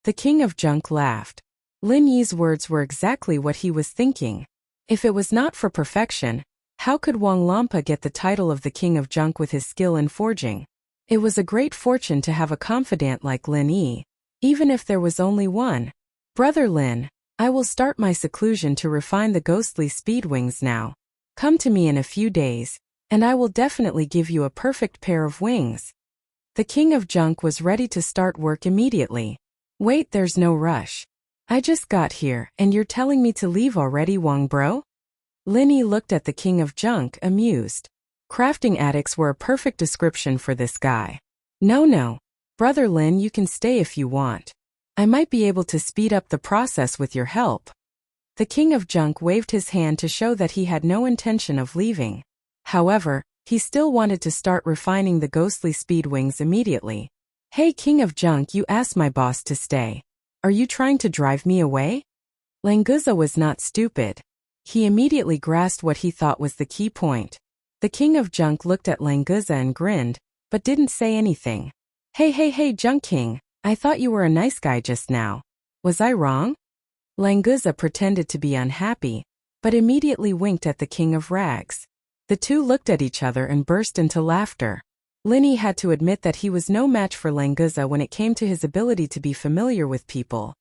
Speaker 1: The King of Junk laughed. Lin Yi's words were exactly what he was thinking. If it was not for perfection, how could Wang Lampa get the title of the King of Junk with his skill in forging? It was a great fortune to have a confidant like Lin Yi, even if there was only one. Brother Lin, I will start my seclusion to refine the ghostly speed wings now. Come to me in a few days, and I will definitely give you a perfect pair of wings. The King of Junk was ready to start work immediately. Wait, there's no rush. I just got here, and you're telling me to leave already, Wang bro? Lin Yi looked at the King of Junk, amused. Crafting addicts were a perfect description for this guy. No. Brother Lin, you can stay if you want. I might be able to speed up the process with your help. The King of Junk waved his hand to show that he had no intention of leaving. However, he still wanted to start refining the ghostly speed wings immediately. Hey King of Junk, you asked my boss to stay. Are you trying to drive me away? Languza was not stupid. He immediately grasped what he thought was the key point. The King of Junk looked at Languza and grinned, but didn't say anything. Hey, Junk King, I thought you were a nice guy just now. Was I wrong? Languza pretended to be unhappy, but immediately winked at the King of Rags. The two looked at each other and burst into laughter. Lin Yi had to admit that he was no match for Languza when it came to his ability to be familiar with people.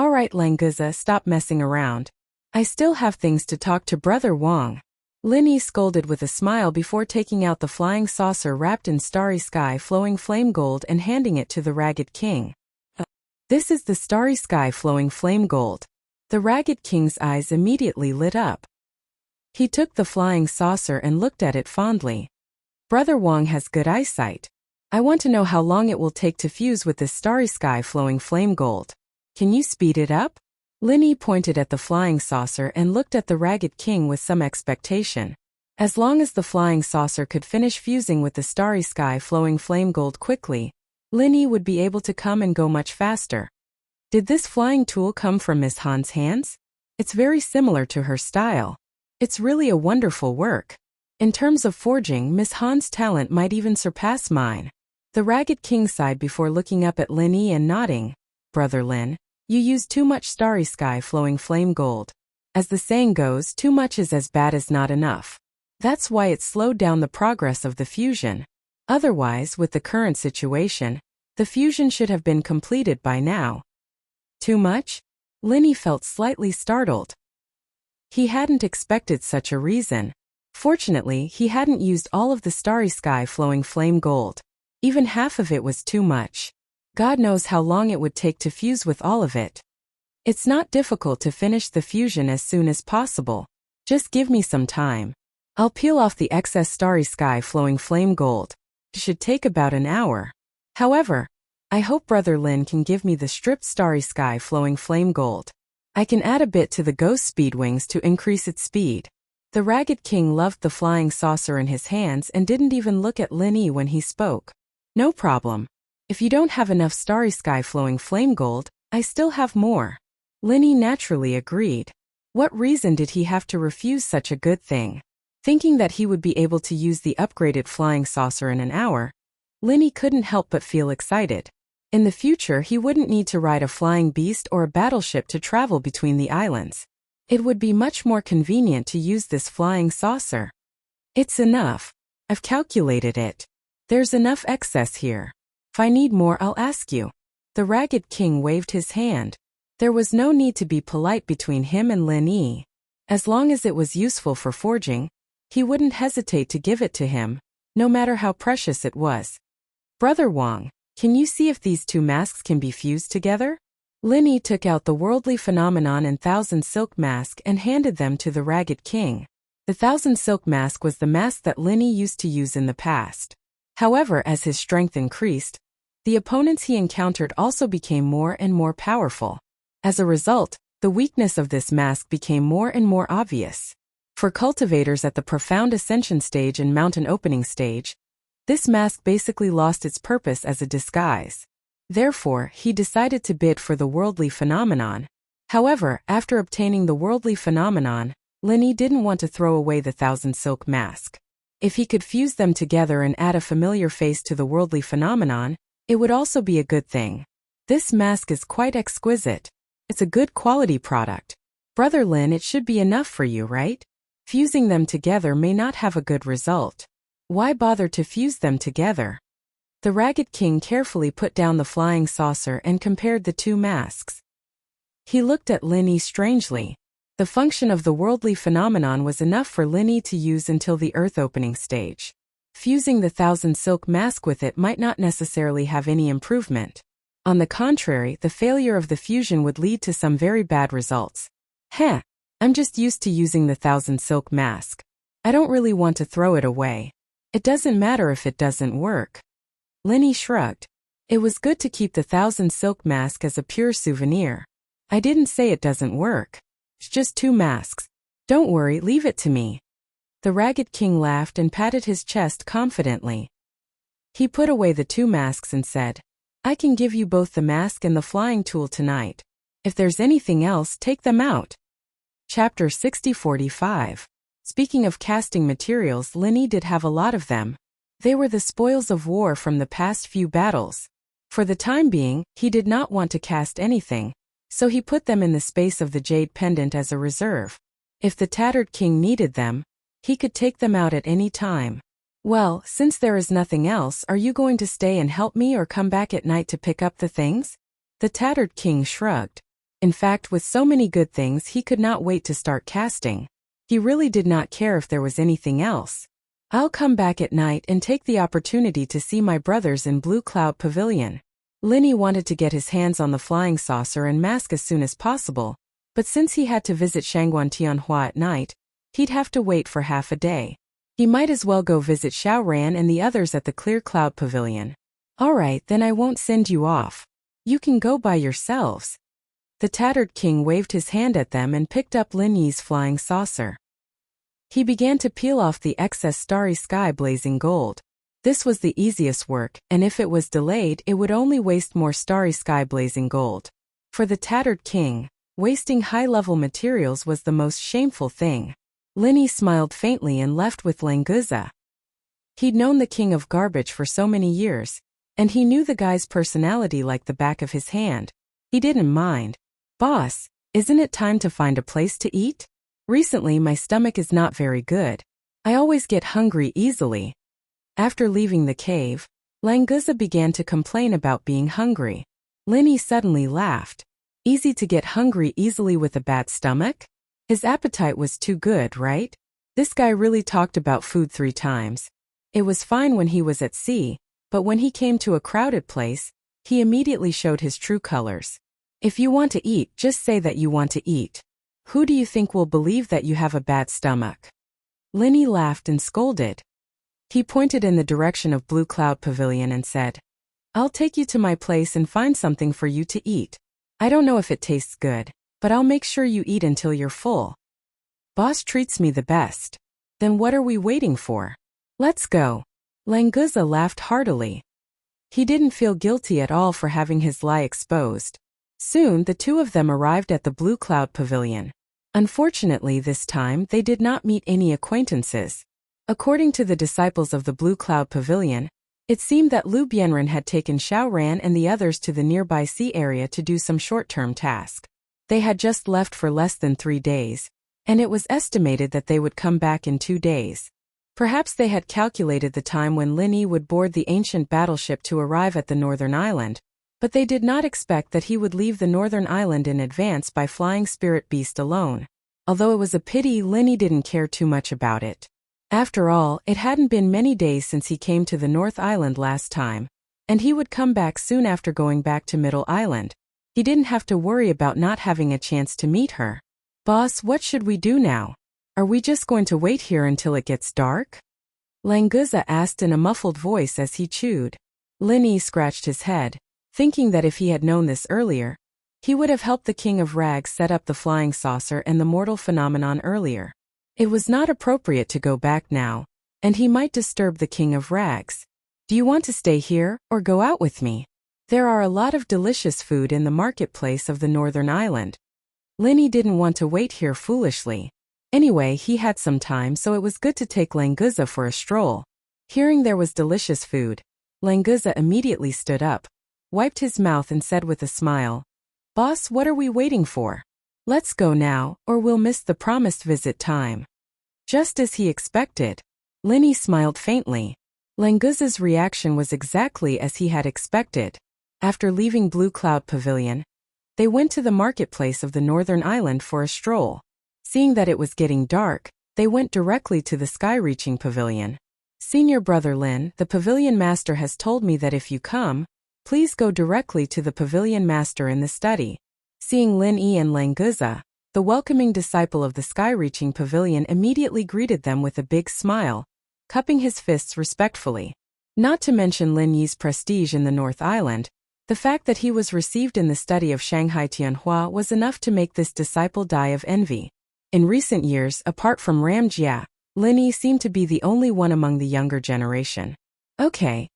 Speaker 1: Alright Languza, stop messing around. I still have things to talk to Brother Wang. Lin Yi scolded with a smile before taking out the flying saucer wrapped in starry sky flowing flame gold and handing it to the Ragged King. This is the starry sky flowing flame gold. The Ragged King's eyes immediately lit up. He took the flying saucer and looked at it fondly. Brother Wang has good eyesight. I want to know how long it will take to fuse with this starry sky flowing flame gold. Can you speed it up? Lin Yi pointed at the flying saucer and looked at the Ragged King with some expectation. As long as the flying saucer could finish fusing with the starry sky flowing flame gold quickly, Lin Yi would be able to come and go much faster. Did this flying tool come from Miss Han's hands? It's very similar to her style. It's really a wonderful work. In terms of forging, Miss Han's talent might even surpass mine. The Ragged King sighed before looking up at Lin Yi and nodding. Brother Lin, you used too much starry sky flowing flame gold. As the saying goes, too much is as bad as not enough. That's why it slowed down the progress of the fusion. Otherwise, with the current situation, the fusion should have been completed by now. Too much? Lin Yi felt slightly startled. He hadn't expected such a reason. Fortunately, he hadn't used all of the starry sky flowing flame gold. Even half of it was too much. God knows how long it would take to fuse with all of it. It's not difficult to finish the fusion as soon as possible. Just give me some time. I'll peel off the excess starry sky flowing flame gold. It should take about an hour. However, I hope Brother Lin can give me the stripped starry sky flowing flame gold. I can add a bit to the ghost speed wings to increase its speed. The Ragged King loved the flying saucer in his hands and didn't even look at Lin Yi when he spoke. No problem. If you don't have enough starry sky flowing flame gold, I still have more. Lin Yi naturally agreed. What reason did he have to refuse such a good thing? Thinking that he would be able to use the upgraded flying saucer in an hour, Linny couldn't help but feel excited. In the future, he wouldn't need to ride a flying beast or a battleship to travel between the islands. It would be much more convenient to use this flying saucer. It's enough. I've calculated it. There's enough excess here. If I need more, I'll ask you. The Ragged King waved his hand. There was no need to be polite between him and Lin Yi. As long as it was useful for forging, he wouldn't hesitate to give it to him, no matter how precious it was. Brother Wang, can you see if these two masks can be fused together? Lin Yi took out the Worldly Phenomenon and Thousand Silk Mask and handed them to the Ragged King. The Thousand Silk Mask was the mask that Lin Yi used to use in the past. However, as his strength increased, the opponents he encountered also became more and more powerful. As a result, the weakness of this mask became more and more obvious. For cultivators at the Profound Ascension stage and Mountain Opening stage, this mask basically lost its purpose as a disguise. Therefore, he decided to bid for the Worldly Phenomenon. However, after obtaining the Worldly Phenomenon, Lin Yi didn't want to throw away the Thousand Silk Mask. If he could fuse them together and add a familiar face to the Worldly Phenomenon, it would also be a good thing. This mask is quite exquisite. It's a good quality product. Brother Lin, it should be enough for you, right? Fusing them together may not have a good result. Why bother to fuse them together? The Ragged King carefully put down the flying saucer and compared the two masks. He looked at Lin Yi strangely. The function of the Worldly Phenomenon was enough for Lin Yi to use until the Earth Opening stage. Fusing the Thousand Silk Mask with it might not necessarily have any improvement. On the contrary, the failure of the fusion would lead to some very bad results. I'm just used to using the Thousand Silk Mask. I don't really want to throw it away. It doesn't matter if it doesn't work. Lin Yi shrugged. It was good to keep the Thousand Silk Mask as a pure souvenir. I didn't say it doesn't work. It's just two masks. Don't worry, leave it to me. The Ragged King laughed and patted his chest confidently. He put away the two masks and said, I can give you both the mask and the flying tool tonight. If there's anything else, take them out. Chapter 6045. Speaking of casting materials, Lin Yi did have a lot of them. They were the spoils of war from the past few battles. For the time being, he did not want to cast anything, so he put them in the space of the jade pendant as a reserve. If the Tattered King needed them, he could take them out at any time. Well, since there is nothing else, are you going to stay and help me or come back at night to pick up the things? The Tattered King shrugged. In fact, with so many good things, he could not wait to start casting. He really did not care if there was anything else. I'll come back at night and take the opportunity to see my brothers in Blue Cloud Pavilion. Lin Yi wanted to get his hands on the flying saucer and mask as soon as possible, but since he had to visit Shangguan Tianhua at night, he'd have to wait for half a day. He might as well go visit Xiao Ran and the others at the Clear Cloud Pavilion. All right, then I won't send you off. You can go by yourselves. The Tattered King waved his hand at them and picked up Lin Yi's flying saucer. He began to peel off the excess starry sky blazing gold. This was the easiest work, and if it was delayed, it would only waste more starry sky blazing gold. For the Tattered King, wasting high-level materials was the most shameful thing. Lin Yi smiled faintly and left with Languza. He'd known the King of Garbage for so many years, and he knew the guy's personality like the back of his hand. He didn't mind. Boss, isn't it time to find a place to eat? Recently my stomach is not very good. I always get hungry easily. After leaving the cave, Languza began to complain about being hungry. Lin Yi suddenly laughed. Easy to get hungry easily with a bad stomach? His appetite was too good, right? This guy really talked about food 3 times. It was fine when he was at sea, but when he came to a crowded place, he immediately showed his true colors. If you want to eat, just say that you want to eat. Who do you think will believe that you have a bad stomach? Lin Yi laughed and scolded. He pointed in the direction of Blue Cloud Pavilion and said, I'll take you to my place and find something for you to eat. I don't know if it tastes good, but I'll make sure you eat until you're full. Boss treats me the best. Then what are we waiting for? Let's go. Languza laughed heartily. He didn't feel guilty at all for having his lie exposed. Soon the two of them arrived at the Blue Cloud Pavilion. Unfortunately, this time they did not meet any acquaintances. According to the disciples of the Blue Cloud Pavilion, it seemed that Lu Bianren had taken Xiao Ran and the others to the nearby sea area to do some short-term task. They had just left for less than 3 days, and it was estimated that they would come back in 2 days. Perhaps they had calculated the time when Lin Yi would board the ancient battleship to arrive at the northern island, but they did not expect that he would leave the northern island in advance by flying Spirit Beast alone. Although it was a pity, Lin Yi didn't care too much about it. After all, it hadn't been many days since he came to the North Island last time, and he would come back soon after going back to Middle Island. He didn't have to worry about not having a chance to meet her. "Boss, what should we do now? Are we just going to wait here until it gets dark?" Languza asked in a muffled voice as he chewed. Lin Yi scratched his head, thinking that if he had known this earlier, he would have helped the King of Rags set up the flying saucer and the mortal phenomenon earlier. It was not appropriate to go back now, and he might disturb the King of Rags. "Do you want to stay here, or go out with me? There are a lot of delicious food in the marketplace of the northern island." Lin Yi didn't want to wait here foolishly. Anyway, he had some time, so it was good to take Languza for a stroll. Hearing there was delicious food, Languza immediately stood up, wiped his mouth and said with a smile, "Boss, what are we waiting for? Let's go now, or we'll miss the promised visit time." Just as he expected, Lin Yi smiled faintly. Languza's reaction was exactly as he had expected. After leaving Blue Cloud Pavilion, they went to the marketplace of the northern island for a stroll. Seeing that it was getting dark, they went directly to the sky-reaching pavilion. "Senior Brother Lin, the pavilion master has told me that if you come, please go directly to the pavilion master in the study." Seeing Lin Yi and Languza, the welcoming disciple of the sky-reaching pavilion immediately greeted them with a big smile, cupping his fists respectfully. Not to mention Lin Yi's prestige in the North Island, the fact that he was received in the study of Shanghai Tianhua was enough to make this disciple die of envy. In recent years, apart from Ram Jia, Lin Yi seemed to be the only one among the younger generation. "Okay.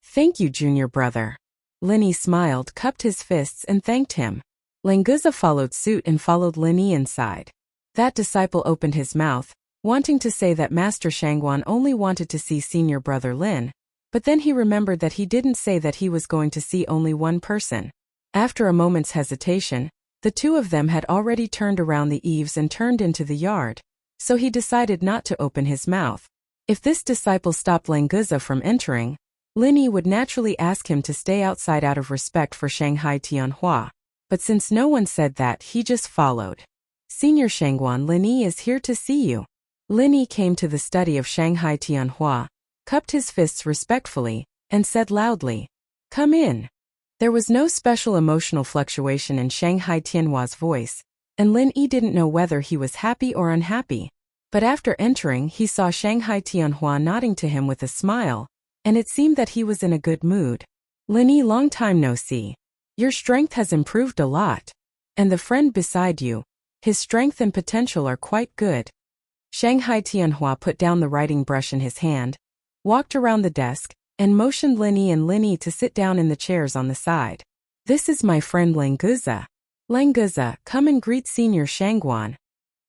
Speaker 1: Thank you, junior brother." Lin Yi smiled, cupped his fists and thanked him. Languza followed suit and followed Lin Yi inside. That disciple opened his mouth, wanting to say that Master Shangguan only wanted to see senior brother Lin, but then he remembered that he didn't say that he was going to see only one person. After a moment's hesitation, the two of them had already turned around the eaves and turned into the yard, so he decided not to open his mouth. If this disciple stopped Languza from entering, Lin Yi would naturally ask him to stay outside out of respect for Shanghai Tianhua. But since no one said that, he just followed. "Senior Shangguan, Lin Yi is here to see you." Lin Yi came to the study of Shanghai Tianhua, cupped his fists respectfully, and said loudly, "Come in." There was no special emotional fluctuation in Shanghai Tianhua's voice, and Lin Yi didn't know whether he was happy or unhappy. But after entering, he saw Shanghai Tianhua nodding to him with a smile, and it seemed that he was in a good mood. "Lin Yi, long time no see. Your strength has improved a lot. And the friend beside you, his strength and potential are quite good." Shanghai Tianhua put down the writing brush in his hand, walked around the desk, and motioned Lin Yi to sit down in the chairs on the side. "This is my friend Languza. Languza, come and greet Senior Shangguan."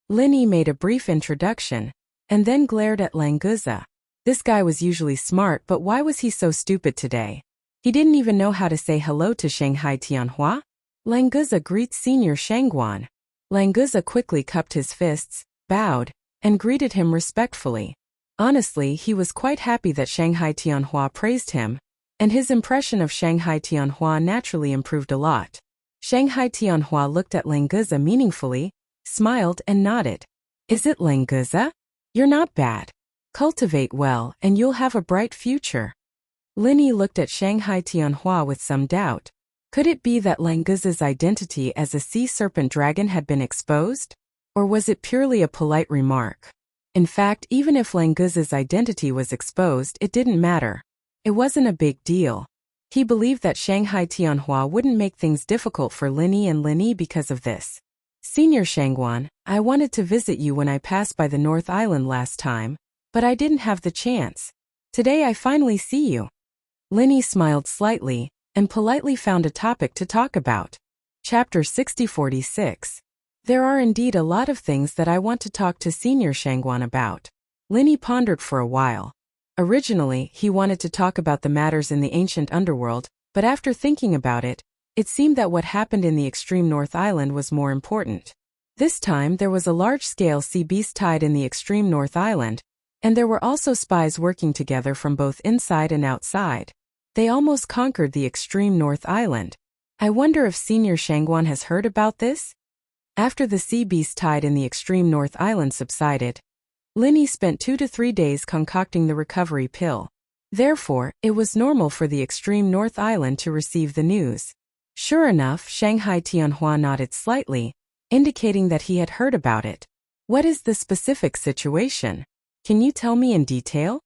Speaker 1: Lin Yi made a brief introduction, and then glared at Languza. This guy was usually smart, but why was he so stupid today? He didn't even know how to say hello to Shanghai Tianhua. "Languza greets Senior Shangguan." Languza quickly cupped his fists, bowed, and greeted him respectfully. Honestly, he was quite happy that Shanghai Tianhua praised him, and his impression of Shanghai Tianhua naturally improved a lot. Shanghai Tianhua looked at Languza meaningfully, smiled and nodded. "Is it, Languza? You're not bad. Cultivate well, and you'll have a bright future." Lin Yi looked at Shanghai Tianhua with some doubt. Could it be that Languza's identity as a sea serpent dragon had been exposed? Or was it purely a polite remark? In fact, even if Languza's identity was exposed, it didn't matter. It wasn't a big deal. He believed that Shanghai Tianhua wouldn't make things difficult for Lin Yi because of this. "Senior Shangguan, I wanted to visit you when I passed by the North Island last time, but I didn't have the chance. Today I finally see you." Lin Yi smiled slightly, and politely found a topic to talk about. Chapter 6046. There are indeed a lot of things that I want to talk to Senior Shangguan about. Lin Yi pondered for a while. Originally, he wanted to talk about the matters in the ancient underworld, but after thinking about it, it seemed that what happened in the extreme North Island was more important. This time there was a large-scale sea beast tide in the extreme North Island, and there were also spies working together from both inside and outside. They almost conquered the extreme North Island. I wonder if Senior Shangguan has heard about this? After the sea beast tide in the extreme North Island subsided, Lin Yi spent 2 to 3 days concocting the recovery pill. Therefore, it was normal for the extreme North Island to receive the news. Sure enough, Shanghai Tianhua nodded slightly, indicating that he had heard about it. What is the specific situation? Can you tell me in detail?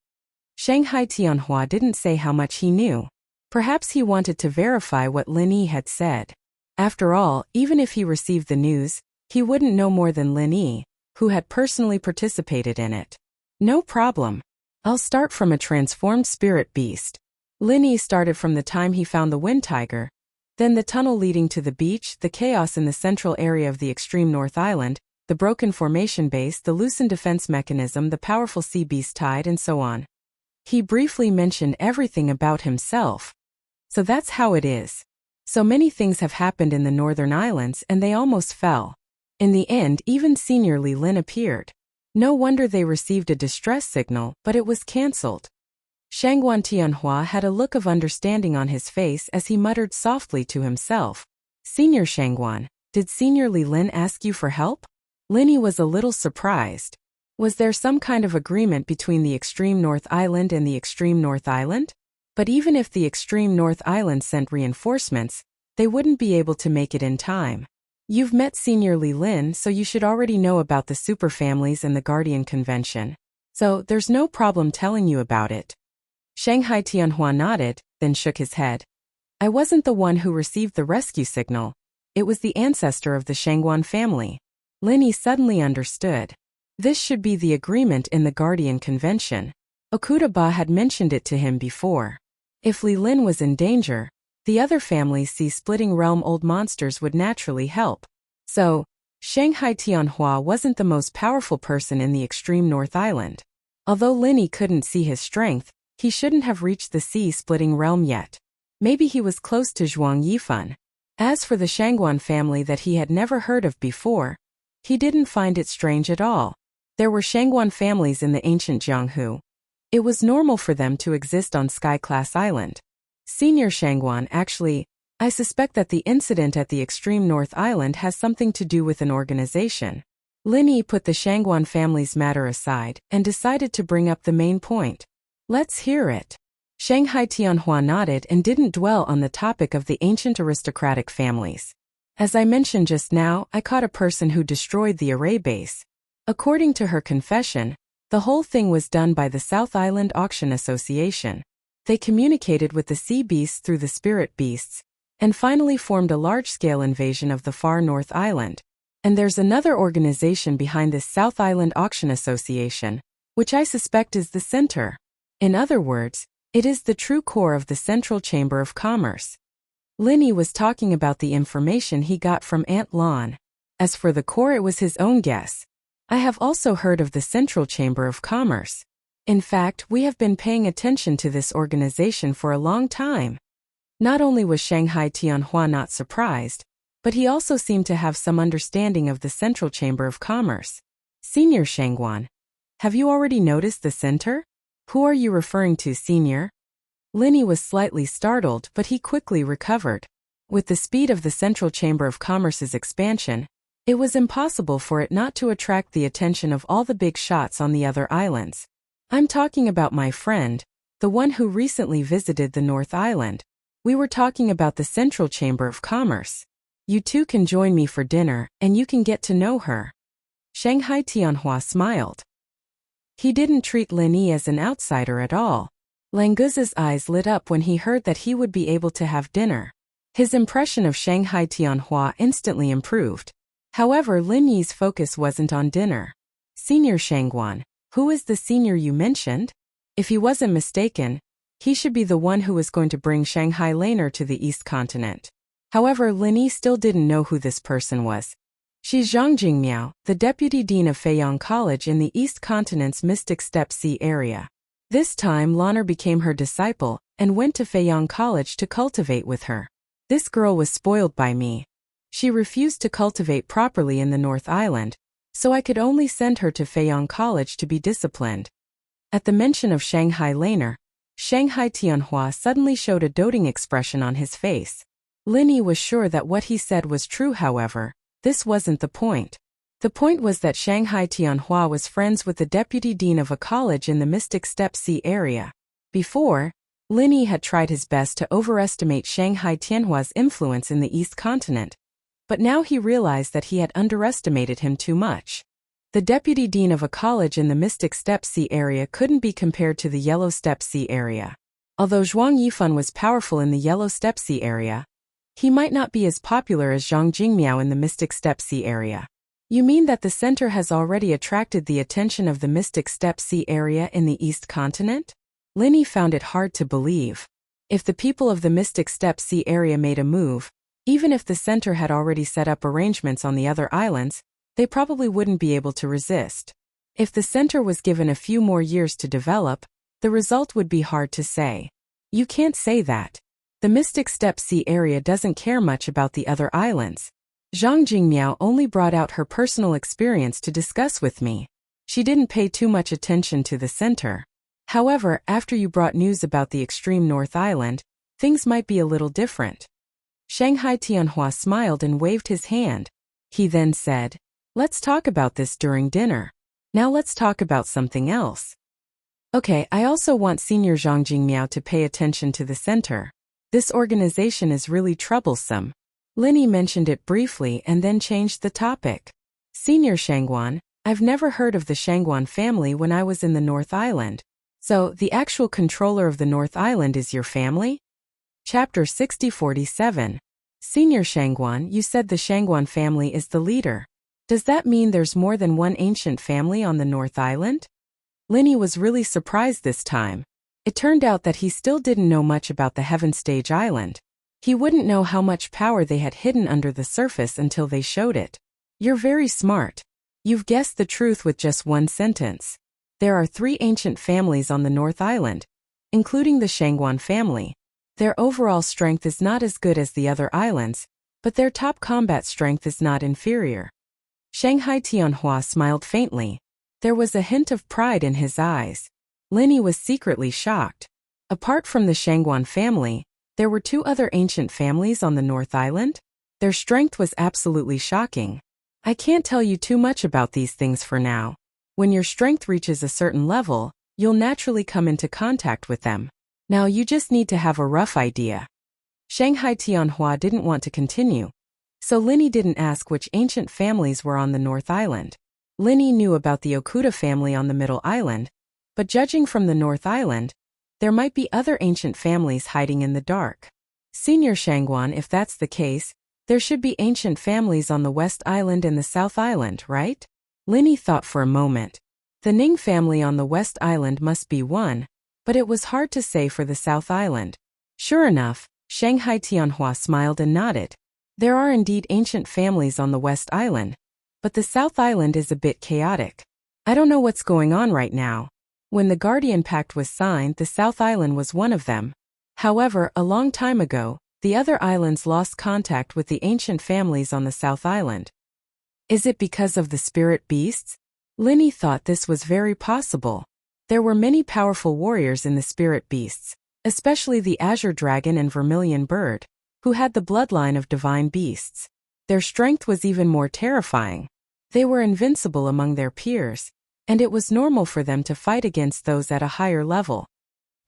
Speaker 1: Shanghai Tianhua didn't say how much he knew. Perhaps he wanted to verify what Lin Yi had said. After all, even if he received the news, he wouldn't know more than Lin Yi, who had personally participated in it. No problem. I'll start from a transformed spirit beast. Lin Yi started from the time he found the wind tiger, then the tunnel leading to the beach, the chaos in the central area of the extreme North Island, the broken formation base, the loosened defense mechanism, the powerful sea beast tide, and so on. He briefly mentioned everything about himself. So that's how it is. So many things have happened in the Northern Islands and they almost fell. In the end, even Senior Li Lin appeared. No wonder they received a distress signal, but it was cancelled. Shangguan Tianhua had a look of understanding on his face as he muttered softly to himself. Senior Shangguan, did Senior Li Lin ask you for help? Lin Yi was a little surprised. Was there some kind of agreement between the extreme North Island and the extreme North Island? But even if the extreme North Island sent reinforcements, they wouldn't be able to make it in time. You've met Senior Li Lin, so you should already know about the superfamilies and the Guardian Convention. So, there's no problem telling you about it. Shanghai Tianhua nodded, then shook his head. I wasn't the one who received the rescue signal. It was the ancestor of the Shangguan family. Lin Yi suddenly understood. This should be the agreement in the Guardian Convention. Okudaba had mentioned it to him before. If Li Lin was in danger, the other families sea-splitting realm old monsters would naturally help. So, Shanghai Tianhua wasn't the most powerful person in the extreme North Island. Although Lin Yi couldn't see his strength, he shouldn't have reached the sea-splitting realm yet. Maybe he was close to Zhuang Yifan. As for the Shangguan family that he had never heard of before, he didn't find it strange at all. There were Shangguan families in the ancient Jianghu. It was normal for them to exist on Sky-class Island. Senior Shangguan, actually, I suspect that the incident at the extreme North Island has something to do with an organization. Lin Yi put the Shangguan family's matter aside and decided to bring up the main point. Let's hear it. Shanghai Tianhua nodded and didn't dwell on the topic of the ancient aristocratic families. As I mentioned just now, I caught a person who destroyed the array base. According to her confession, the whole thing was done by the South Island Auction Association. They communicated with the sea beasts through the spirit beasts, and finally formed a large-scale invasion of the far North Island. And there's another organization behind this South Island Auction Association, which I suspect is the center. In other words, it is the true core of the Central Chamber of Commerce. Lin Yi was talking about the information he got from Aunt Lon. As for the core, it was his own guess. I have also heard of the Central Chamber of Commerce. In fact, we have been paying attention to this organization for a long time. Not only was Shanghai Tianhua not surprised, but he also seemed to have some understanding of the Central Chamber of Commerce. Senior Shangguan, have you already noticed the center? Who are you referring to, Senior? Lin Yi was slightly startled, but he quickly recovered. With the speed of the Central Chamber of Commerce's expansion, it was impossible for it not to attract the attention of all the big shots on the other islands. I'm talking about my friend, the one who recently visited the North Island. We were talking about the Central Chamber of Commerce. You two can join me for dinner, and you can get to know her. Shanghai Tianhua smiled. He didn't treat Lin Yi as an outsider at all. Languz's eyes lit up when he heard that he would be able to have dinner. His impression of Shanghai Tianhua instantly improved. However, Lin Yi's focus wasn't on dinner. Senior Shangguan, who is the senior you mentioned? If he wasn't mistaken, he should be the one who was going to bring Shanghai Laner to the East Continent. However, Lin Yi still didn't know who this person was. She's Zhang Jingmiao, the deputy dean of Feiyang College in the East Continent's Mystic Steppe Sea area. This time Lanner became her disciple and went to Feiyang College to cultivate with her. This girl was spoiled by me. She refused to cultivate properly in the North Island, so I could only send her to Feiyang College to be disciplined. At the mention of Shanghai Laner, Shanghai Tianhua suddenly showed a doting expression on his face. Linny was sure that what he said was true. However, this wasn't the point. The point was that Shanghai Tianhua was friends with the deputy dean of a college in the Mystic Steppe Sea area. Before, Linny had tried his best to overestimate Shanghai Tianhua's influence in the East Continent, but now he realized that he had underestimated him too much. The deputy dean of a college in the Mystic Steppe Sea area couldn't be compared to the Yellow Steppe Sea area. Although Zhuang Yifan was powerful in the Yellow Steppe Sea area, he might not be as popular as Zhang Jingmiao in the Mystic Steppe Sea area. You mean that the center has already attracted the attention of the Mystic Steppe Sea area in the East Continent? Linny found it hard to believe. If the people of the Mystic Steppe Sea area made a move, even if the center had already set up arrangements on the other islands, they probably wouldn't be able to resist. If the center was given a few more years to develop, the result would be hard to say. You can't say that. The Mystic Steppe Sea area doesn't care much about the other islands. Zhang Jingmiao only brought out her personal experience to discuss with me. She didn't pay too much attention to the center. However, after you brought news about the extreme North Island, things might be a little different. Shanghai Tianhua smiled and waved his hand. He then said, "Let's talk about this during dinner. Now let's talk about something else." Okay, I also want Senior Zhang Jingmiao to pay attention to the center. This organization is really troublesome. Linny mentioned it briefly and then changed the topic. Senior Shangguan, I've never heard of the Shangguan family when I was in the North Island. So, the actual controller of the North Island is your family? Chapter 6047. Senior Shangguan, you said the Shangguan family is the leader. Does that mean there's more than one ancient family on the North Island? Linny was really surprised this time. It turned out that he still didn't know much about the Heaven Stage Island. He wouldn't know how much power they had hidden under the surface until they showed it. You're very smart. You've guessed the truth with just one sentence. There are 3 ancient families on the North Island, including the Shangguan family. Their overall strength is not as good as the other islands, but their top combat strength is not inferior. Shanghai Tianhua smiled faintly. There was a hint of pride in his eyes. Linny was secretly shocked. Apart from the Shangguan family, there were 2 other ancient families on the North Island. Their strength was absolutely shocking. I can't tell you too much about these things for now. When your strength reaches a certain level, you'll naturally come into contact with them. Now you just need to have a rough idea. Shanghai Tianhua didn't want to continue, so Linny didn't ask which ancient families were on the North Island. Linny knew about the Okuda family on the Middle Island, but judging from the North Island, there might be other ancient families hiding in the dark. Senior Shangguan, if that's the case, there should be ancient families on the West Island and the South Island, right? Linny thought for a moment. The Ning family on the West Island must be one, but it was hard to say for the South Island. Sure enough, Shanghai Tianhua smiled and nodded. There are indeed ancient families on the West Island, but the South Island is a bit chaotic. I don't know what's going on right now. When the Guardian Pact was signed, the South Island was one of them. However, a long time ago, the other islands lost contact with the ancient families on the South Island. Is it because of the spirit beasts? Linny thought this was very possible. There were many powerful warriors in the spirit beasts, especially the Azure Dragon and Vermilion Bird, who had the bloodline of divine beasts. Their strength was even more terrifying. They were invincible among their peers, and it was normal for them to fight against those at a higher level.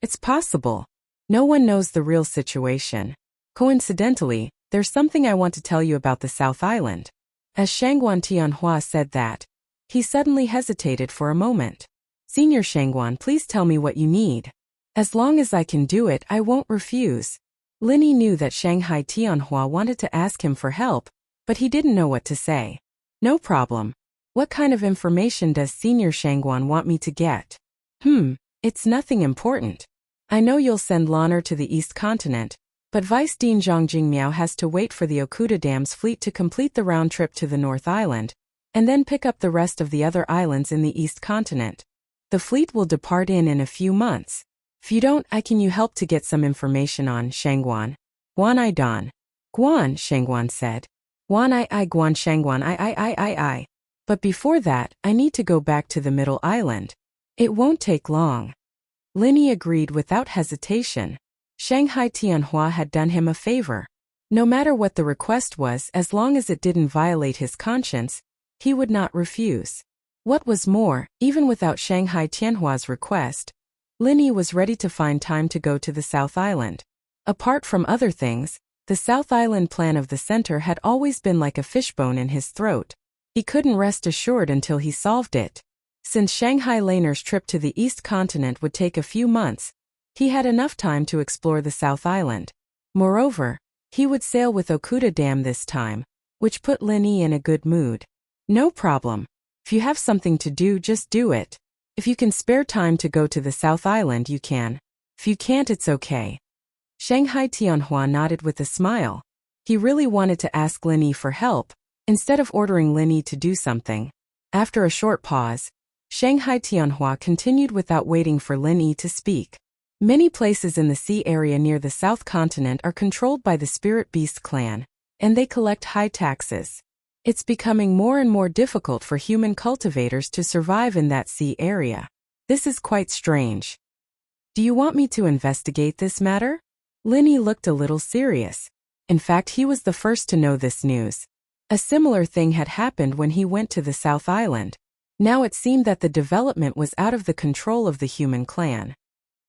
Speaker 1: It's possible. No one knows the real situation. Coincidentally, there's something I want to tell you about the South Island. As Shangguan Tianhua said that, he suddenly hesitated for a moment. Senior Shangguan, please tell me what you need. As long as I can do it, I won't refuse. Linny knew that Shanghai Tianhua wanted to ask him for help, but he didn't know what to say. No problem. What kind of information does Senior Shangguan want me to get? It's nothing important. I know you'll send Lanner to the East Continent, But Vice Dean Zhang Jingmiao has to wait for the Okuda Dam's fleet to complete the round trip to the North Island, and then pick up the rest of the other islands in the East Continent. The fleet will depart in a few months. If you don't, can you help to get some information on Shangguan? Guan I Don. Guan, Shangguan said. Guan I Guan Shangguan I. But before that, I need to go back to the Middle Island. It won't take long. Linny agreed without hesitation. Shanghai Tianhua had done him a favor. No matter what the request was, as long as it didn't violate his conscience, he would not refuse. What was more, even without Shanghai Tianhua's request, Linny was ready to find time to go to the South Island. Apart from other things, the South Island plan of the center had always been like a fishbone in his throat. He couldn't rest assured until he solved it. Since Shanghai Laner's trip to the East Continent would take a few months, he had enough time to explore the South Island. Moreover, he would sail with Okuda Dam this time, which put Linny in a good mood. No problem. If you have something to do, just do it. If you can spare time to go to the South Island, you can. If you can't, it's okay. Shanghai Tianhua nodded with a smile. He really wanted to ask Linny for help, instead of ordering Linny to do something. After a short pause, Shanghai Tianhua continued without waiting for Linny to speak. Many places in the sea area near the South Continent are controlled by the Spirit Beast clan, and they collect high taxes. It's becoming more and more difficult for human cultivators to survive in that sea area. This is quite strange. Do you want me to investigate this matter? Linny looked a little serious. In fact, he was the first to know this news. A similar thing had happened when he went to the South Island. Now it seemed that the development was out of the control of the human clan.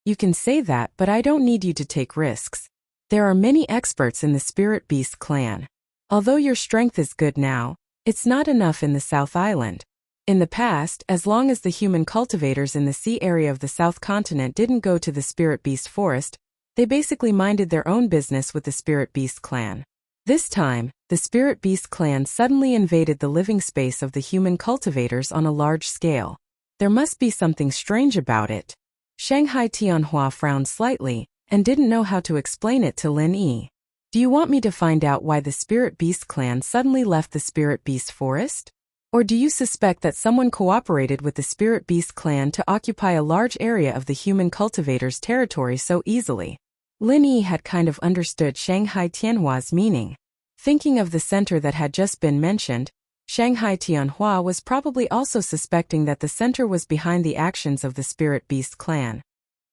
Speaker 1: You can say that, but I don't need you to take risks. There are many experts in the Spirit Beast clan. Although your strength is good now, it's not enough in the South Island. In the past, as long as the human cultivators in the sea area of the South Continent didn't go to the Spirit Beast forest, they basically minded their own business with the Spirit Beast clan. This time, the Spirit Beast clan suddenly invaded the living space of the human cultivators on a large scale. There must be something strange about it. Shanghai Tianhua frowned slightly, and didn't know how to explain it to Lin Yi. Do you want me to find out why the Spirit Beast clan suddenly left the Spirit Beast forest? Or do you suspect that someone cooperated with the Spirit Beast clan to occupy a large area of the human cultivators' territory so easily? Lin Yi had kind of understood Shanghai Tianhua's meaning. Thinking of the center that had just been mentioned, Shanghai Tianhua was probably also suspecting that the center was behind the actions of the Spirit Beast clan.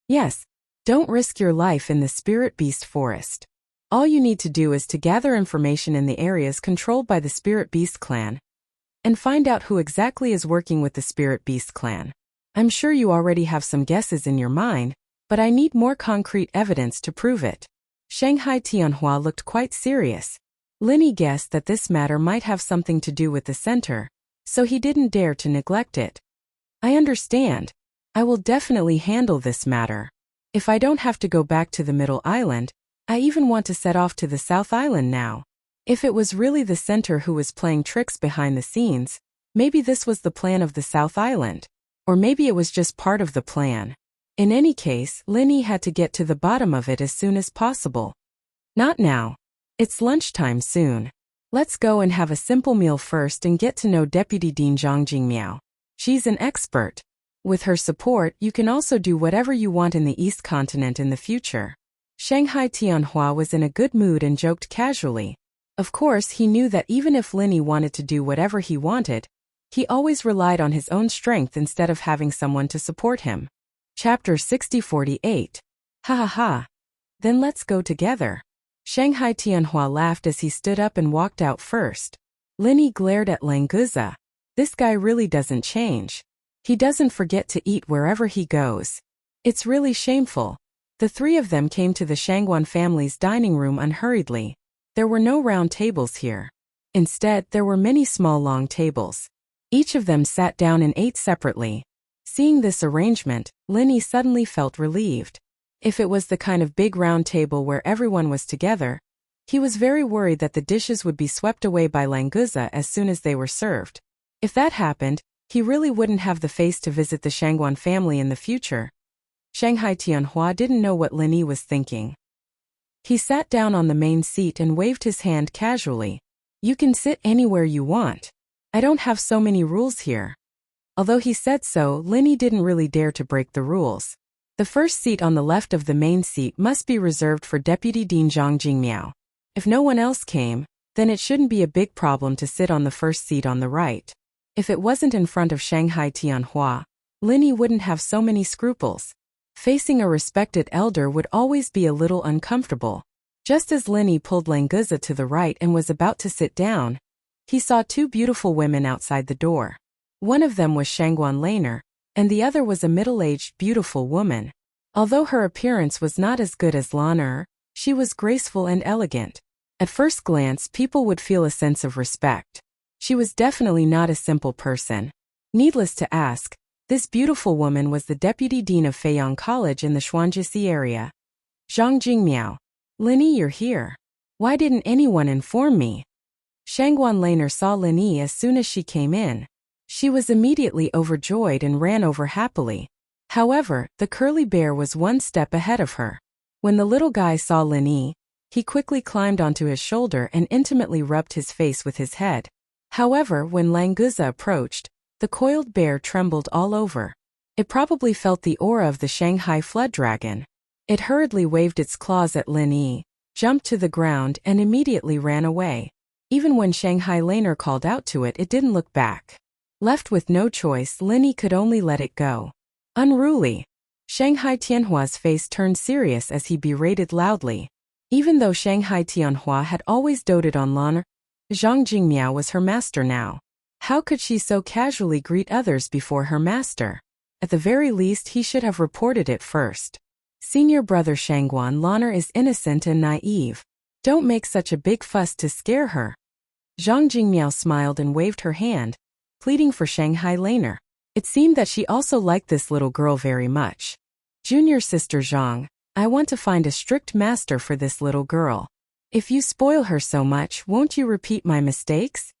Speaker 1: Yes, don't risk your life in the Spirit Beast forest. All you need to do is to gather information in the areas controlled by the Spirit Beast clan, and find out who exactly is working with the Spirit Beast clan. I'm sure you already have some guesses in your mind, but I need more concrete evidence to prove it. Shanghai Tianhua looked quite serious. Linny guessed that this matter might have something to do with the center, so he didn't dare to neglect it. I understand. I will definitely handle this matter. If I don't have to go back to the Middle Island, I even want to set off to the South Island now. If it was really the center who was playing tricks behind the scenes, maybe this was the plan of the South Island. Or maybe it was just part of the plan. In any case, Linny had to get to the bottom of it as soon as possible. Not now. It's lunchtime soon. Let's go and have a simple meal first and get to know Deputy Dean Zhang Jingmiao. She's an expert. With her support, you can also do whatever you want in the East Continent in the future. Shanghai Tianhua was in a good mood and joked casually. Of course, he knew that even if Linny wanted to do whatever he wanted, he always relied on his own strength instead of having someone to support him. Chapter 6048. Ha ha ha. Then let's go together. Shanghai Tianhua laughed as he stood up and walked out first. Linny glared at Languza. This guy really doesn't change. He doesn't forget to eat wherever he goes. It's really shameful. The three of them came to the Shangguan family's dining room unhurriedly. There were no round tables here. Instead, there were many small long tables. Each of them sat down and ate separately. Seeing this arrangement, Linny suddenly felt relieved. If it was the kind of big round table where everyone was together, he was very worried that the dishes would be swept away by Languza as soon as they were served. If that happened, he really wouldn't have the face to visit the Shangguan family in the future. Shanghai Tianhua didn't know what Linny was thinking. He sat down on the main seat and waved his hand casually. You can sit anywhere you want. I don't have so many rules here. Although he said so, Linny didn't really dare to break the rules. The first seat on the left of the main seat must be reserved for Deputy Dean Zhang Jingmiao. If no one else came, then it shouldn't be a big problem to sit on the first seat on the right. If it wasn't in front of Shanghai Tianhua, Linny wouldn't have so many scruples. Facing a respected elder would always be a little uncomfortable. Just as Linny pulled Languza to the right and was about to sit down, he saw two beautiful women outside the door. One of them was Shangguan Laner, and the other was a middle-aged, beautiful woman. Although her appearance was not as good as Laner, she was graceful and elegant. At first glance, people would feel a sense of respect. She was definitely not a simple person. Needless to ask, this beautiful woman was the deputy dean of Feiyang College in the Xuanjisi area. Zhang Jingmiao. Linny, you're here. Why didn't anyone inform me? Shangguan Laner saw Linny as soon as she came in. She was immediately overjoyed and ran over happily. However, the curly bear was one step ahead of her. When the little guy saw Linny, he quickly climbed onto his shoulder and intimately rubbed his face with his head. However, when Languza approached, the coiled bear trembled all over. It probably felt the aura of the Shanghai flood dragon. It hurriedly waved its claws at Linny, jumped to the ground and immediately ran away. Even when Shanghai Laner called out to it, it didn't look back. Left with no choice, Linny could only let it go. Unruly. Shanghai Tianhua's face turned serious as he berated loudly. Even though Shanghai Tianhua had always doted on Laner, Zhang Jingmiao was her master now. How could she so casually greet others before her master? At the very least, he should have reported it first. Senior brother Shangguan Laner is innocent and naive. Don't make such a big fuss to scare her. Zhang Jingmiao smiled and waved her hand, pleading for Shanghai Laner. It seemed that she also liked this little girl very much. Junior sister Zhang, I want to find a strict master for this little girl. If you spoil her so much, won't you repeat my mistakes?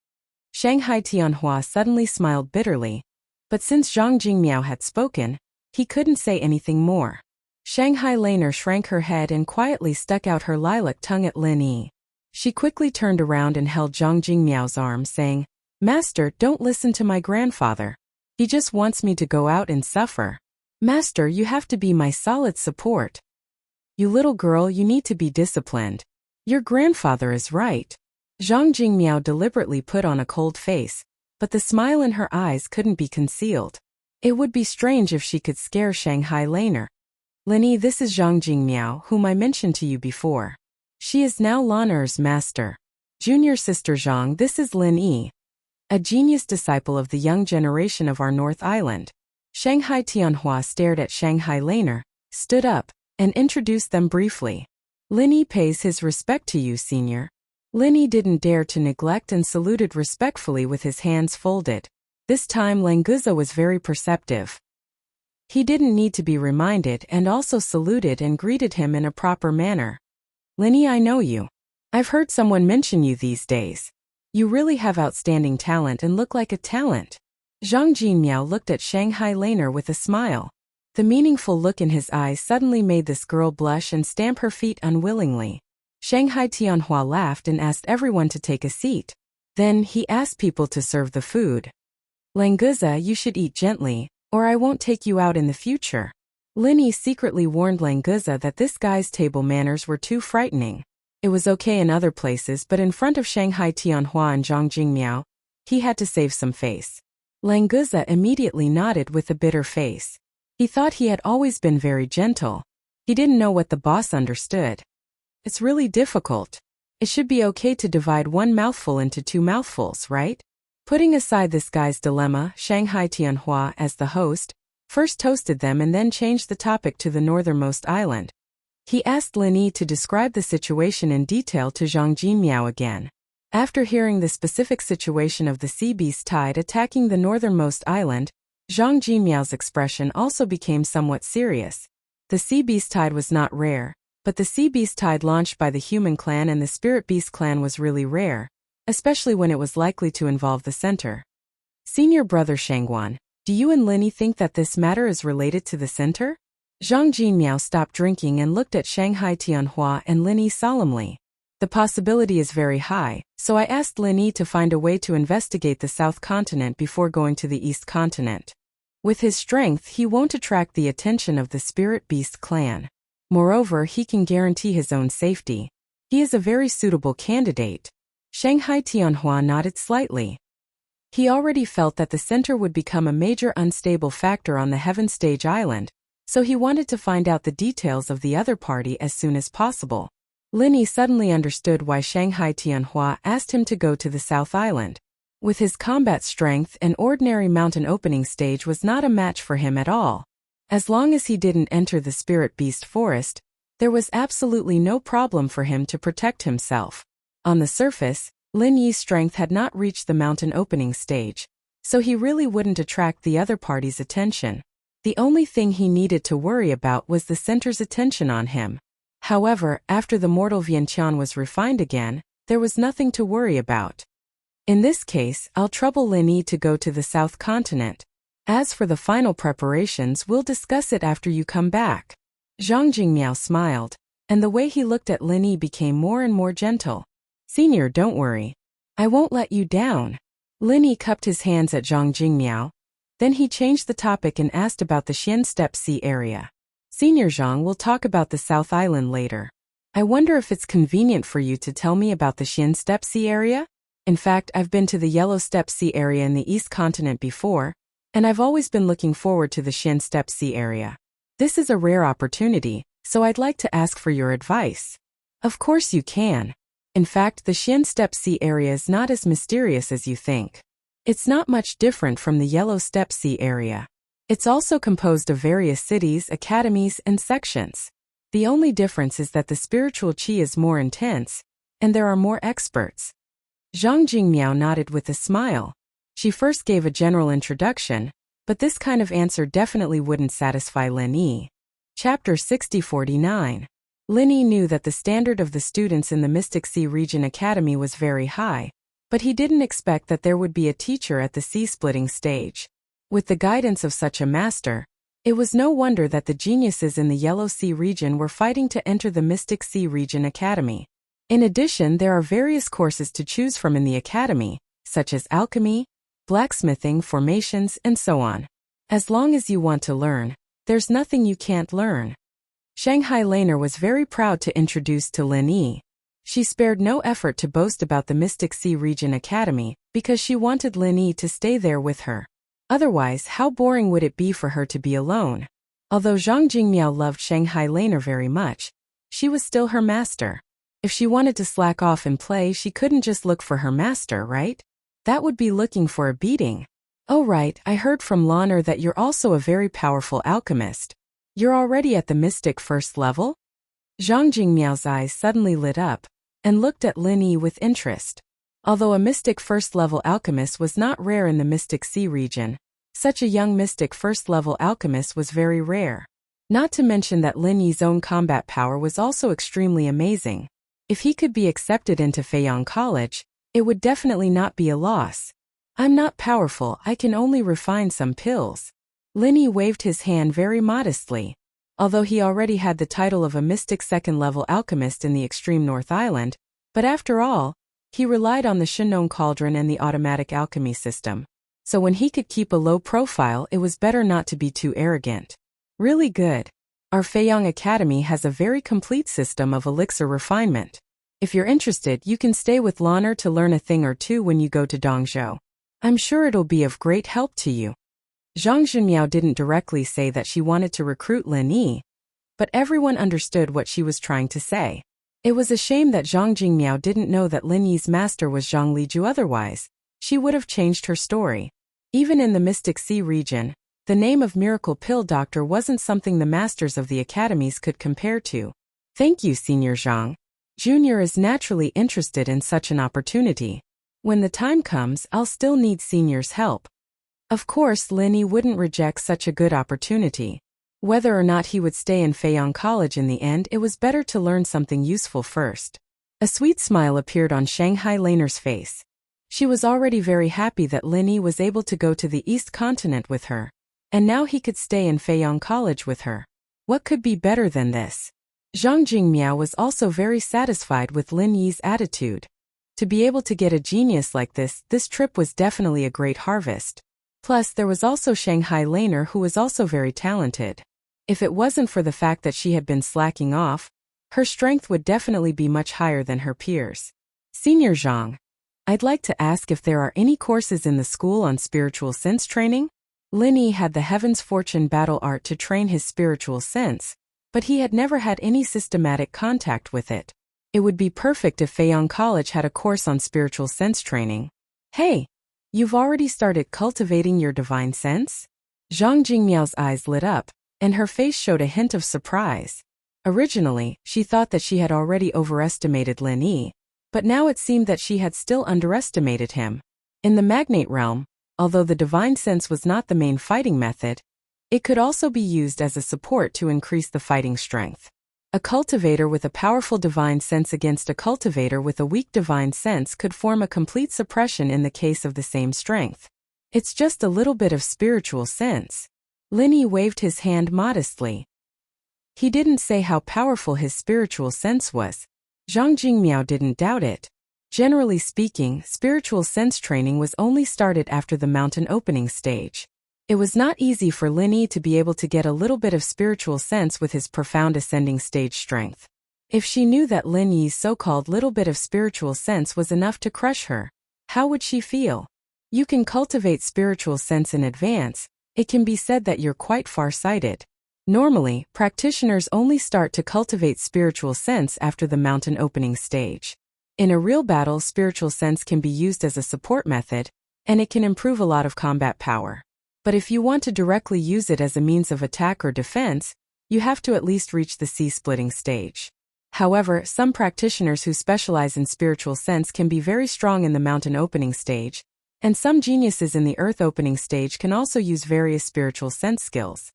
Speaker 1: Shanghai Tianhua suddenly smiled bitterly. But since Zhang Jingmiao had spoken, he couldn't say anything more. Shanghai Laner shrank her head and quietly stuck out her lilac tongue at Linny. She quickly turned around and held Zhang Jingmiao's arm, saying, Master, don't listen to my grandfather. He just wants me to go out and suffer. Master, you have to be my solid support. You little girl, you need to be disciplined. Your grandfather is right. Zhang Jingmiao deliberately put on a cold face, but the smile in her eyes couldn't be concealed. It would be strange if she could scare Shanghai Laner. Linny, this is Zhang Jingmiao, whom I mentioned to you before. She is now Laner's master. Junior sister Zhang, this is Linny, a genius disciple of the young generation of our North Island. Shanghai Tianhua stared at Shanghai Laner, stood up, and introduced them briefly. Linny pays his respect to you, senior. Linny didn't dare to neglect and saluted respectfully with his hands folded. This time Languza was very perceptive. He didn't need to be reminded and also saluted and greeted him in a proper manner. Linny, I know you. I've heard someone mention you these days. You really have outstanding talent and look like a talent. Zhang Jingmiao looked at Shanghai Laner with a smile. The meaningful look in his eyes suddenly made this girl blush and stamp her feet unwillingly. Shanghai Tianhua laughed and asked everyone to take a seat. Then he asked people to serve the food. Languza, you should eat gently, or I won't take you out in the future. Linny secretly warned Languza that this guy's table manners were too frightening. It was okay in other places, but in front of Shanghai Tianhua and Zhang Jingmiao, he had to save some face. Languza immediately nodded with a bitter face. He thought he had always been very gentle. He didn't know what the boss understood. It's really difficult. It should be okay to divide one mouthful into two mouthfuls, right? Putting aside this guy's dilemma, Shanghai Tianhua, as the host, first toasted them and then changed the topic to the northernmost island. He asked Linny to describe the situation in detail to Zhang Jingmiao again. After hearing the specific situation of the sea beast tide attacking the northernmost island, Zhang Jingmiao's expression also became somewhat serious. The sea beast tide was not rare, but the sea beast tide launched by the human clan and the spirit beast clan was really rare, especially when it was likely to involve the center. Senior brother Shangguan, do you and Linny think that this matter is related to the center? Zhang Jinmiao stopped drinking and looked at Shanghai Tianhua and Lin Yi solemnly. The possibility is very high, so I asked Lin Yi to find a way to investigate the South Continent before going to the East Continent. With his strength, he won't attract the attention of the Spirit Beast clan. Moreover, he can guarantee his own safety. He is a very suitable candidate. Shanghai Tianhua nodded slightly. He already felt that the center would become a major unstable factor on the Heaven Stage Island, so he wanted to find out the details of the other party as soon as possible. Lin Yi suddenly understood why Shanghai Tianhua asked him to go to the South Island. With his combat strength, an ordinary mountain opening stage was not a match for him at all. As long as he didn't enter the Spirit Beast Forest, there was absolutely no problem for him to protect himself. On the surface, Lin Yi's strength had not reached the mountain opening stage, so he really wouldn't attract the other party's attention. The only thing he needed to worry about was the center's attention on him. However, after the mortal Vientiane was refined again, there was nothing to worry about. In this case, I'll trouble Lin Yi to go to the South Continent. As for the final preparations, we'll discuss it after you come back. Zhang Jingmiao smiled, and the way he looked at Lin Yi became more and more gentle. Senior, don't worry. I won't let you down. Lin Yi cupped his hands at Zhang Jingmiao. Then he changed the topic and asked about the Xian Steppe Sea area. Senior Zhang, will talk about the South Island later. I wonder if it's convenient for you to tell me about the Xian Steppe Sea area? In fact, I've been to the Yellow Steppe Sea area in the East Continent before, and I've always been looking forward to the Xian Steppe Sea area. This is a rare opportunity, so I'd like to ask for your advice. Of course you can. In fact, the Xian Steppe Sea area is not as mysterious as you think. It's not much different from the Yellow Steppe Sea area. It's also composed of various cities, academies, and sections. The only difference is that the spiritual qi is more intense, and there are more experts. Zhang Jingmiao nodded with a smile. She first gave a general introduction, but this kind of answer definitely wouldn't satisfy Lin Yi. Chapter 6049. Lin Yi knew that the standard of the students in the Mystic Sea Region Academy was very high, but he didn't expect that there would be a teacher at the sea-splitting stage. With the guidance of such a master, it was no wonder that the geniuses in the Yellow Sea region were fighting to enter the Mystic Sea Region Academy. In addition, there are various courses to choose from in the academy, such as alchemy, blacksmithing, formations, and so on. As long as you want to learn, there's nothing you can't learn. Shanghai Laner was very proud to introduce to Lin Yi. She spared no effort to boast about the Mystic Sea Region Academy because she wanted Lin Yi to stay there with her. Otherwise, how boring would it be for her to be alone? Although Zhang Jingmiao loved Shanghai Laner very much, she was still her master. If she wanted to slack off and play, she couldn't just look for her master, right? That would be looking for a beating. Oh right, I heard from Laner that you're also a very powerful alchemist. You're already at the mystic first level? Zhang Jingmiao's eyes suddenly lit up, and looked at Lin Yi with interest. Although a mystic first-level alchemist was not rare in the Mystic Sea region, such a young mystic first-level alchemist was very rare. Not to mention that Lin Yi's own combat power was also extremely amazing. If he could be accepted into Feiyang College, it would definitely not be a loss. I'm not powerful, I can only refine some pills. Lin Yi waved his hand very modestly. Although he already had the title of a mystic second-level alchemist in the extreme North Island, but after all, he relied on the Shinong Cauldron and the automatic alchemy system. So when he could keep a low profile, it was better not to be too arrogant. Really good. Our Feiyang Academy has a very complete system of elixir refinement. If you're interested, you can stay with Laner to learn a thing or two when you go to Dongzhou. I'm sure it'll be of great help to you. Zhang Junmiao didn't directly say that she wanted to recruit Lin Yi, but everyone understood what she was trying to say. It was a shame that Zhang Jingmiao didn't know that Lin Yi's master was Zhang Liju, otherwise she would have changed her story. Even in the Mystic Sea region, the name of Miracle Pill Doctor wasn't something the masters of the academies could compare to. Thank you, Senior Zhang. Junior is naturally interested in such an opportunity. When the time comes, I'll still need Senior's help. Of course, Lin Yi wouldn't reject such a good opportunity. Whether or not he would stay in Feiyang College in the end, it was better to learn something useful first. A sweet smile appeared on Shanghai Laner's face. She was already very happy that Lin Yi was able to go to the East Continent with her, and now he could stay in Feiyang College with her. What could be better than this? Zhang Jingmiao was also very satisfied with Lin Yi's attitude. To be able to get a genius like this trip was definitely a great harvest. Plus, there was also Shanghai Laner who was also very talented. If it wasn't for the fact that she had been slacking off, her strength would definitely be much higher than her peers. Senior Zhang, I'd like to ask if there are any courses in the school on spiritual sense training? Lin Yi had the Heaven's Fortune battle art to train his spiritual sense, but he had never had any systematic contact with it. It would be perfect if Feiyang College had a course on spiritual sense training. Hey, you've already started cultivating your divine sense? Zhang Jingmiao's eyes lit up, and her face showed a hint of surprise. Originally, she thought that she had already overestimated Lin Yi, but now it seemed that she had still underestimated him. In the magnate realm, although the divine sense was not the main fighting method, it could also be used as a support to increase the fighting strength. A cultivator with a powerful divine sense against a cultivator with a weak divine sense could form a complete suppression in the case of the same strength. It's just a little bit of spiritual sense. Lin Yi waved his hand modestly. He didn't say how powerful his spiritual sense was. Zhang Jingmiao didn't doubt it. Generally speaking, spiritual sense training was only started after the mountain opening stage. It was not easy for Lin Yi to be able to get a little bit of spiritual sense with his profound ascending stage strength. If she knew that Lin Yi's so-called little bit of spiritual sense was enough to crush her, how would she feel? You can cultivate spiritual sense in advance. It can be said that you're quite far-sighted. Normally, practitioners only start to cultivate spiritual sense after the mountain opening stage. In a real battle, spiritual sense can be used as a support method, and it can improve a lot of combat power. But if you want to directly use it as a means of attack or defense, you have to at least reach the sea-splitting stage. However, some practitioners who specialize in spiritual sense can be very strong in the mountain opening stage, and some geniuses in the earth opening stage can also use various spiritual sense skills.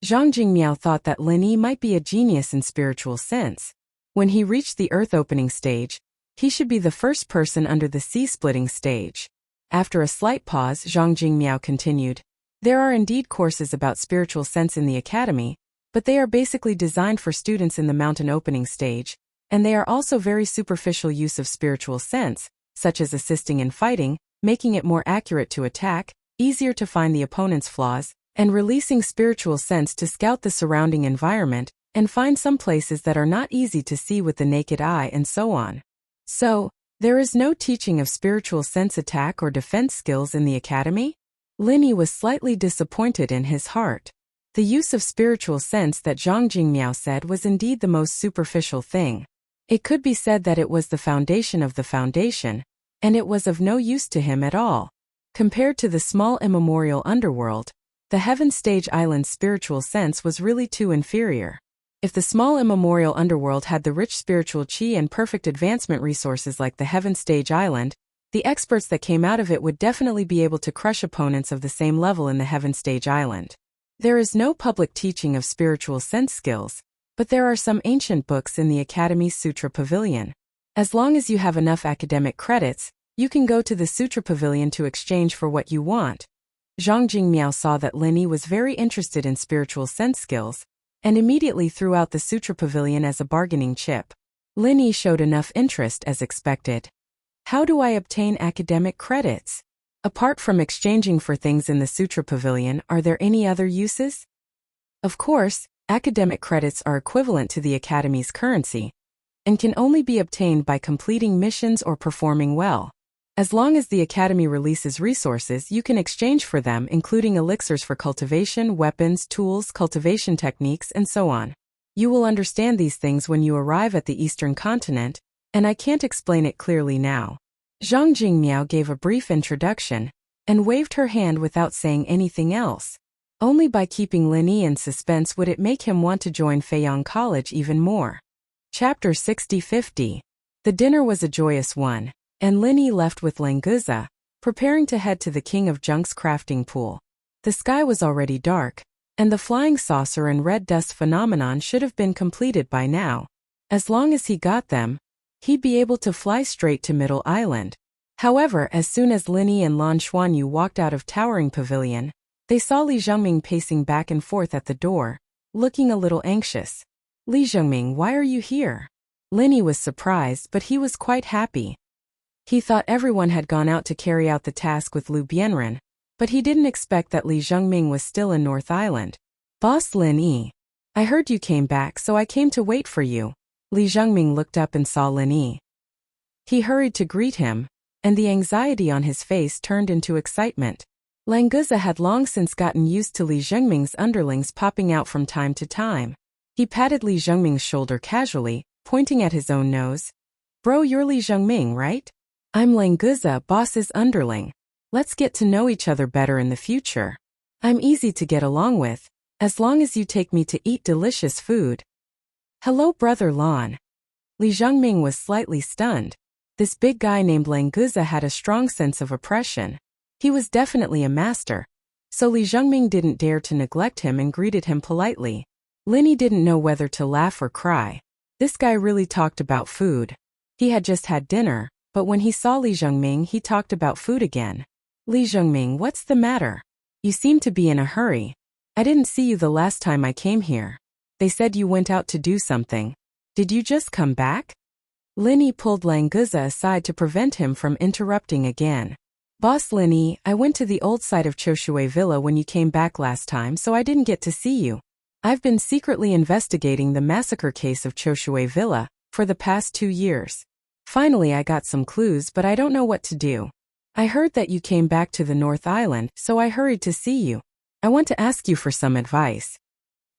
Speaker 1: Zhang Jingmiao thought that Lin Yi might be a genius in spiritual sense. When he reached the earth opening stage, he should be the first person under the sea-splitting stage. After a slight pause, Zhang Jingmiao continued, there are indeed courses about spiritual sense in the academy, but they are basically designed for students in the mountain opening stage, and they are also very superficial use of spiritual sense, such as assisting in fighting, making it more accurate to attack, easier to find the opponent's flaws, and releasing spiritual sense to scout the surrounding environment and find some places that are not easy to see with the naked eye and so on. So, there is no teaching of spiritual sense attack or defense skills in the academy? Lin Yi was slightly disappointed in his heart. The use of spiritual sense that Zhang Jingmiao said was indeed the most superficial thing. It could be said that it was the foundation of the foundation, and it was of no use to him at all. Compared to the small immemorial underworld, the Heaven Stage Island's spiritual sense was really too inferior. If the small immemorial underworld had the rich spiritual chi and perfect advancement resources like the Heaven Stage Island, the experts that came out of it would definitely be able to crush opponents of the same level in the Heaven Stage Island. There is no public teaching of spiritual sense skills, but there are some ancient books in the Academy's Sutra Pavilion. As long as you have enough academic credits, you can go to the Sutra Pavilion to exchange for what you want. Zhang Jingmiao saw that Lin Yi was very interested in spiritual sense skills, and immediately threw out the Sutra Pavilion as a bargaining chip. Lin Yi showed enough interest as expected. How do I obtain academic credits? Apart from exchanging for things in the Sutra Pavilion, are there any other uses? Of course, academic credits are equivalent to the Academy's currency, and can only be obtained by completing missions or performing well. As long as the Academy releases resources, you can exchange for them, including elixirs for cultivation, weapons, tools, cultivation techniques, and so on. You will understand these things when you arrive at the Eastern continent, and I can't explain it clearly now. Zhang Jingmiao gave a brief introduction, and waved her hand without saying anything else. Only by keeping Lin Yi in suspense would it make him want to join Feiyang College even more. Chapter 60-50. The dinner was a joyous one, and Lin Yi left with Languza, preparing to head to the King of Junk's crafting pool. The sky was already dark, and the flying saucer and red dust phenomenon should have been completed by now. As long as he got them, he'd be able to fly straight to Middle Island. However, as soon as Lin Yi and Lan Xuanyu walked out of Towering Pavilion, they saw Li Zhengming pacing back and forth at the door, looking a little anxious. Li Zhengming, why are you here? Linny was surprised, but he was quite happy. He thought everyone had gone out to carry out the task with Lu Bianren, but he didn't expect that Li Zhengming was still in North Island. Boss Lin Yi, I heard you came back, so I came to wait for you. Li Zhengming looked up and saw Lin Yi. He hurried to greet him, and the anxiety on his face turned into excitement. Languza had long since gotten used to Li Zhengming's underlings popping out from time to time. He patted Li Zhengming's shoulder casually, pointing at his own nose. Bro, you're Li Zhengming, right? I'm Languza, boss's underling. Let's get to know each other better in the future. I'm easy to get along with, as long as you take me to eat delicious food. Hello, Brother Lan. Li Zhengming was slightly stunned. This big guy named Languza had a strong sense of oppression. He was definitely a master, so Li Zhengming didn't dare to neglect him and greeted him politely. Linny didn't know whether to laugh or cry. This guy really talked about food. He had just had dinner, but when he saw Li Zhengming, he talked about food again. Li Zhengming, what's the matter? You seem to be in a hurry. I didn't see you the last time I came here. They said you went out to do something. Did you just come back? Linny pulled Languza aside to prevent him from interrupting again. Boss Linny, I went to the old site of Choshui Villa when you came back last time, so I didn't get to see you. I've been secretly investigating the massacre case of Choshui Villa for the past 2 years. Finally, I got some clues, but I don't know what to do. I heard that you came back to the North Island, so I hurried to see you. I want to ask you for some advice.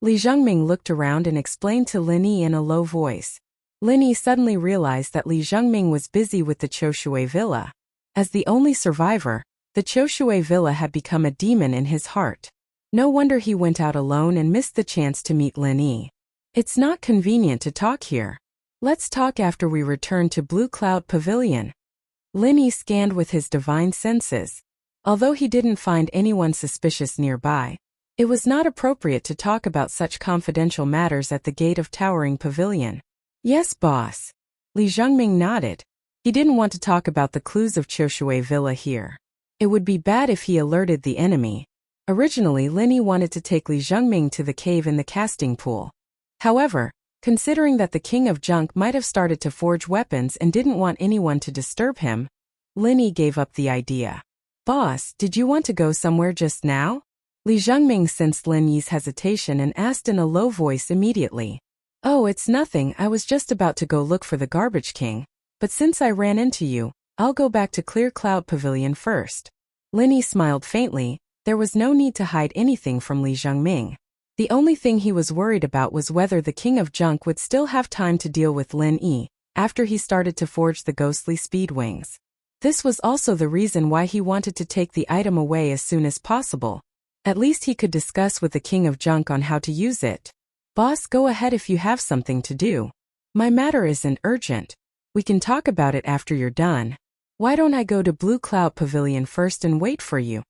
Speaker 1: Li Zhengming looked around and explained to Linny in a low voice. Linny suddenly realized that Li Zhengming was busy with the Choshui Villa. As the only survivor, the Choshui Villa had become a demon in his heart. No wonder he went out alone and missed the chance to meet Lin Yi. It's not convenient to talk here. Let's talk after we return to Blue Cloud Pavilion. Lin Yi scanned with his divine senses. Although he didn't find anyone suspicious nearby, it was not appropriate to talk about such confidential matters at the gate of Towering Pavilion. Yes, boss. Li Zhengming nodded. He didn't want to talk about the clues of Choshui Villa here. It would be bad if he alerted the enemy. Originally, Lin Yi wanted to take Li Zhengming to the cave in the casting pool. However, considering that the King of Junk might have started to forge weapons and didn't want anyone to disturb him, Lin Yi gave up the idea. Boss, did you want to go somewhere just now? Li Zhengming sensed Lin Yi's hesitation and asked in a low voice immediately. Oh, it's nothing, I was just about to go look for the Garbage King, but since I ran into you, I'll go back to Clear Cloud Pavilion first. Lin Yi smiled faintly. There was no need to hide anything from Li Zhengming. The only thing he was worried about was whether the King of Junk would still have time to deal with Lin Yi after he started to forge the ghostly speed wings. This was also the reason why he wanted to take the item away as soon as possible. At least he could discuss with the King of Junk on how to use it. Boss, go ahead if you have something to do. My matter isn't urgent. We can talk about it after you're done. Why don't I go to Blue Cloud Pavilion first and wait for you?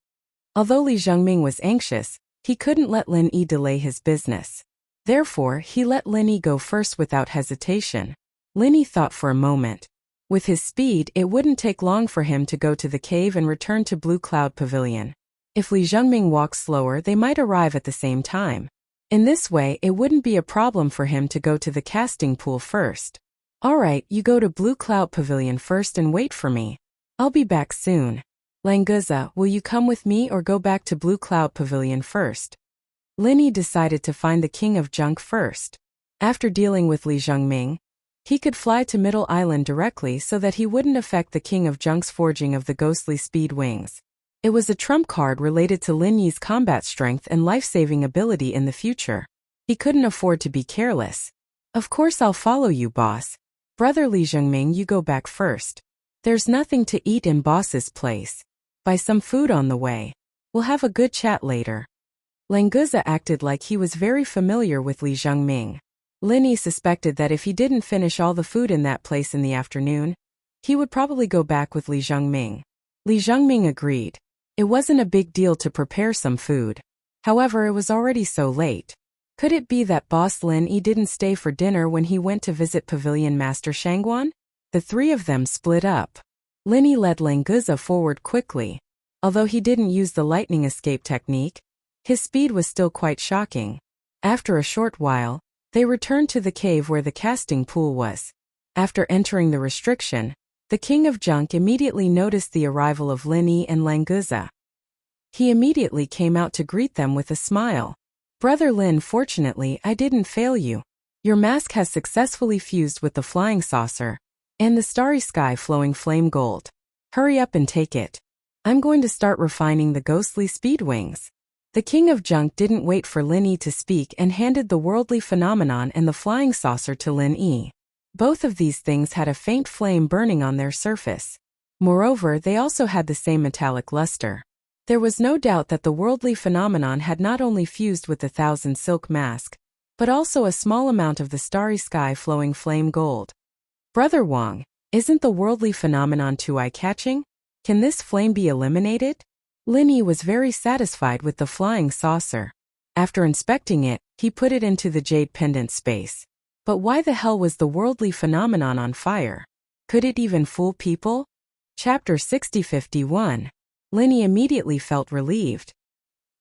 Speaker 1: Although Li Zhengming was anxious, he couldn't let Lin Yi delay his business. Therefore, he let Lin Yi go first without hesitation. Lin Yi thought for a moment. With his speed, it wouldn't take long for him to go to the cave and return to Blue Cloud Pavilion. If Li Zhengming walked slower, they might arrive at the same time. In this way, it wouldn't be a problem for him to go to the casting pool first. Alright, you go to Blue Cloud Pavilion first and wait for me. I'll be back soon. Languza, will you come with me or go back to Blue Cloud Pavilion first? Lin Yi decided to find the King of Junk first. After dealing with Li Zhengming, he could fly to Middle Island directly so that he wouldn't affect the King of Junk's forging of the ghostly speed wings. It was a trump card related to Lin Yi's combat strength and life-saving ability in the future. He couldn't afford to be careless. Of course I'll follow you, boss. Brother Li Zhengming, you go back first. There's nothing to eat in boss's place. Buy some food on the way. We'll have a good chat later. Languza acted like he was very familiar with Li Zhengming. Lin Yi suspected that if he didn't finish all the food in that place in the afternoon, he would probably go back with Li Zhengming. Li Zhengming agreed. It wasn't a big deal to prepare some food. However, it was already so late. Could it be that Boss Lin Yi didn't stay for dinner when he went to visit Pavilion Master Shangguan? The three of them split up. Lin Yi led Languza forward quickly. Although he didn't use the lightning escape technique, his speed was still quite shocking. After a short while, they returned to the cave where the casting pool was. After entering the restriction, the king of junk immediately noticed the arrival of Lin Yi and Languza. He immediately came out to greet them with a smile. Brother Lin, fortunately, I didn't fail you. Your mask has successfully fused with the flying saucer and the starry sky flowing flame gold. Hurry up and take it. I'm going to start refining the ghostly speed wings. The king of junk didn't wait for Lin Yi to speak and handed the worldly phenomenon and the flying saucer to Lin Yi. Both of these things had a faint flame burning on their surface. Moreover, they also had the same metallic luster. There was no doubt that the worldly phenomenon had not only fused with the 1,000 silk mask, but also a small amount of the starry sky flowing flame gold. Brother Wang, isn't the worldly phenomenon too eye-catching? Can this flame be eliminated? Lin Yi was very satisfied with the flying saucer. After inspecting it, he put it into the jade pendant space. But why the hell was the worldly phenomenon on fire? Could it even fool people? Chapter 60-51. Lin Yi immediately felt relieved.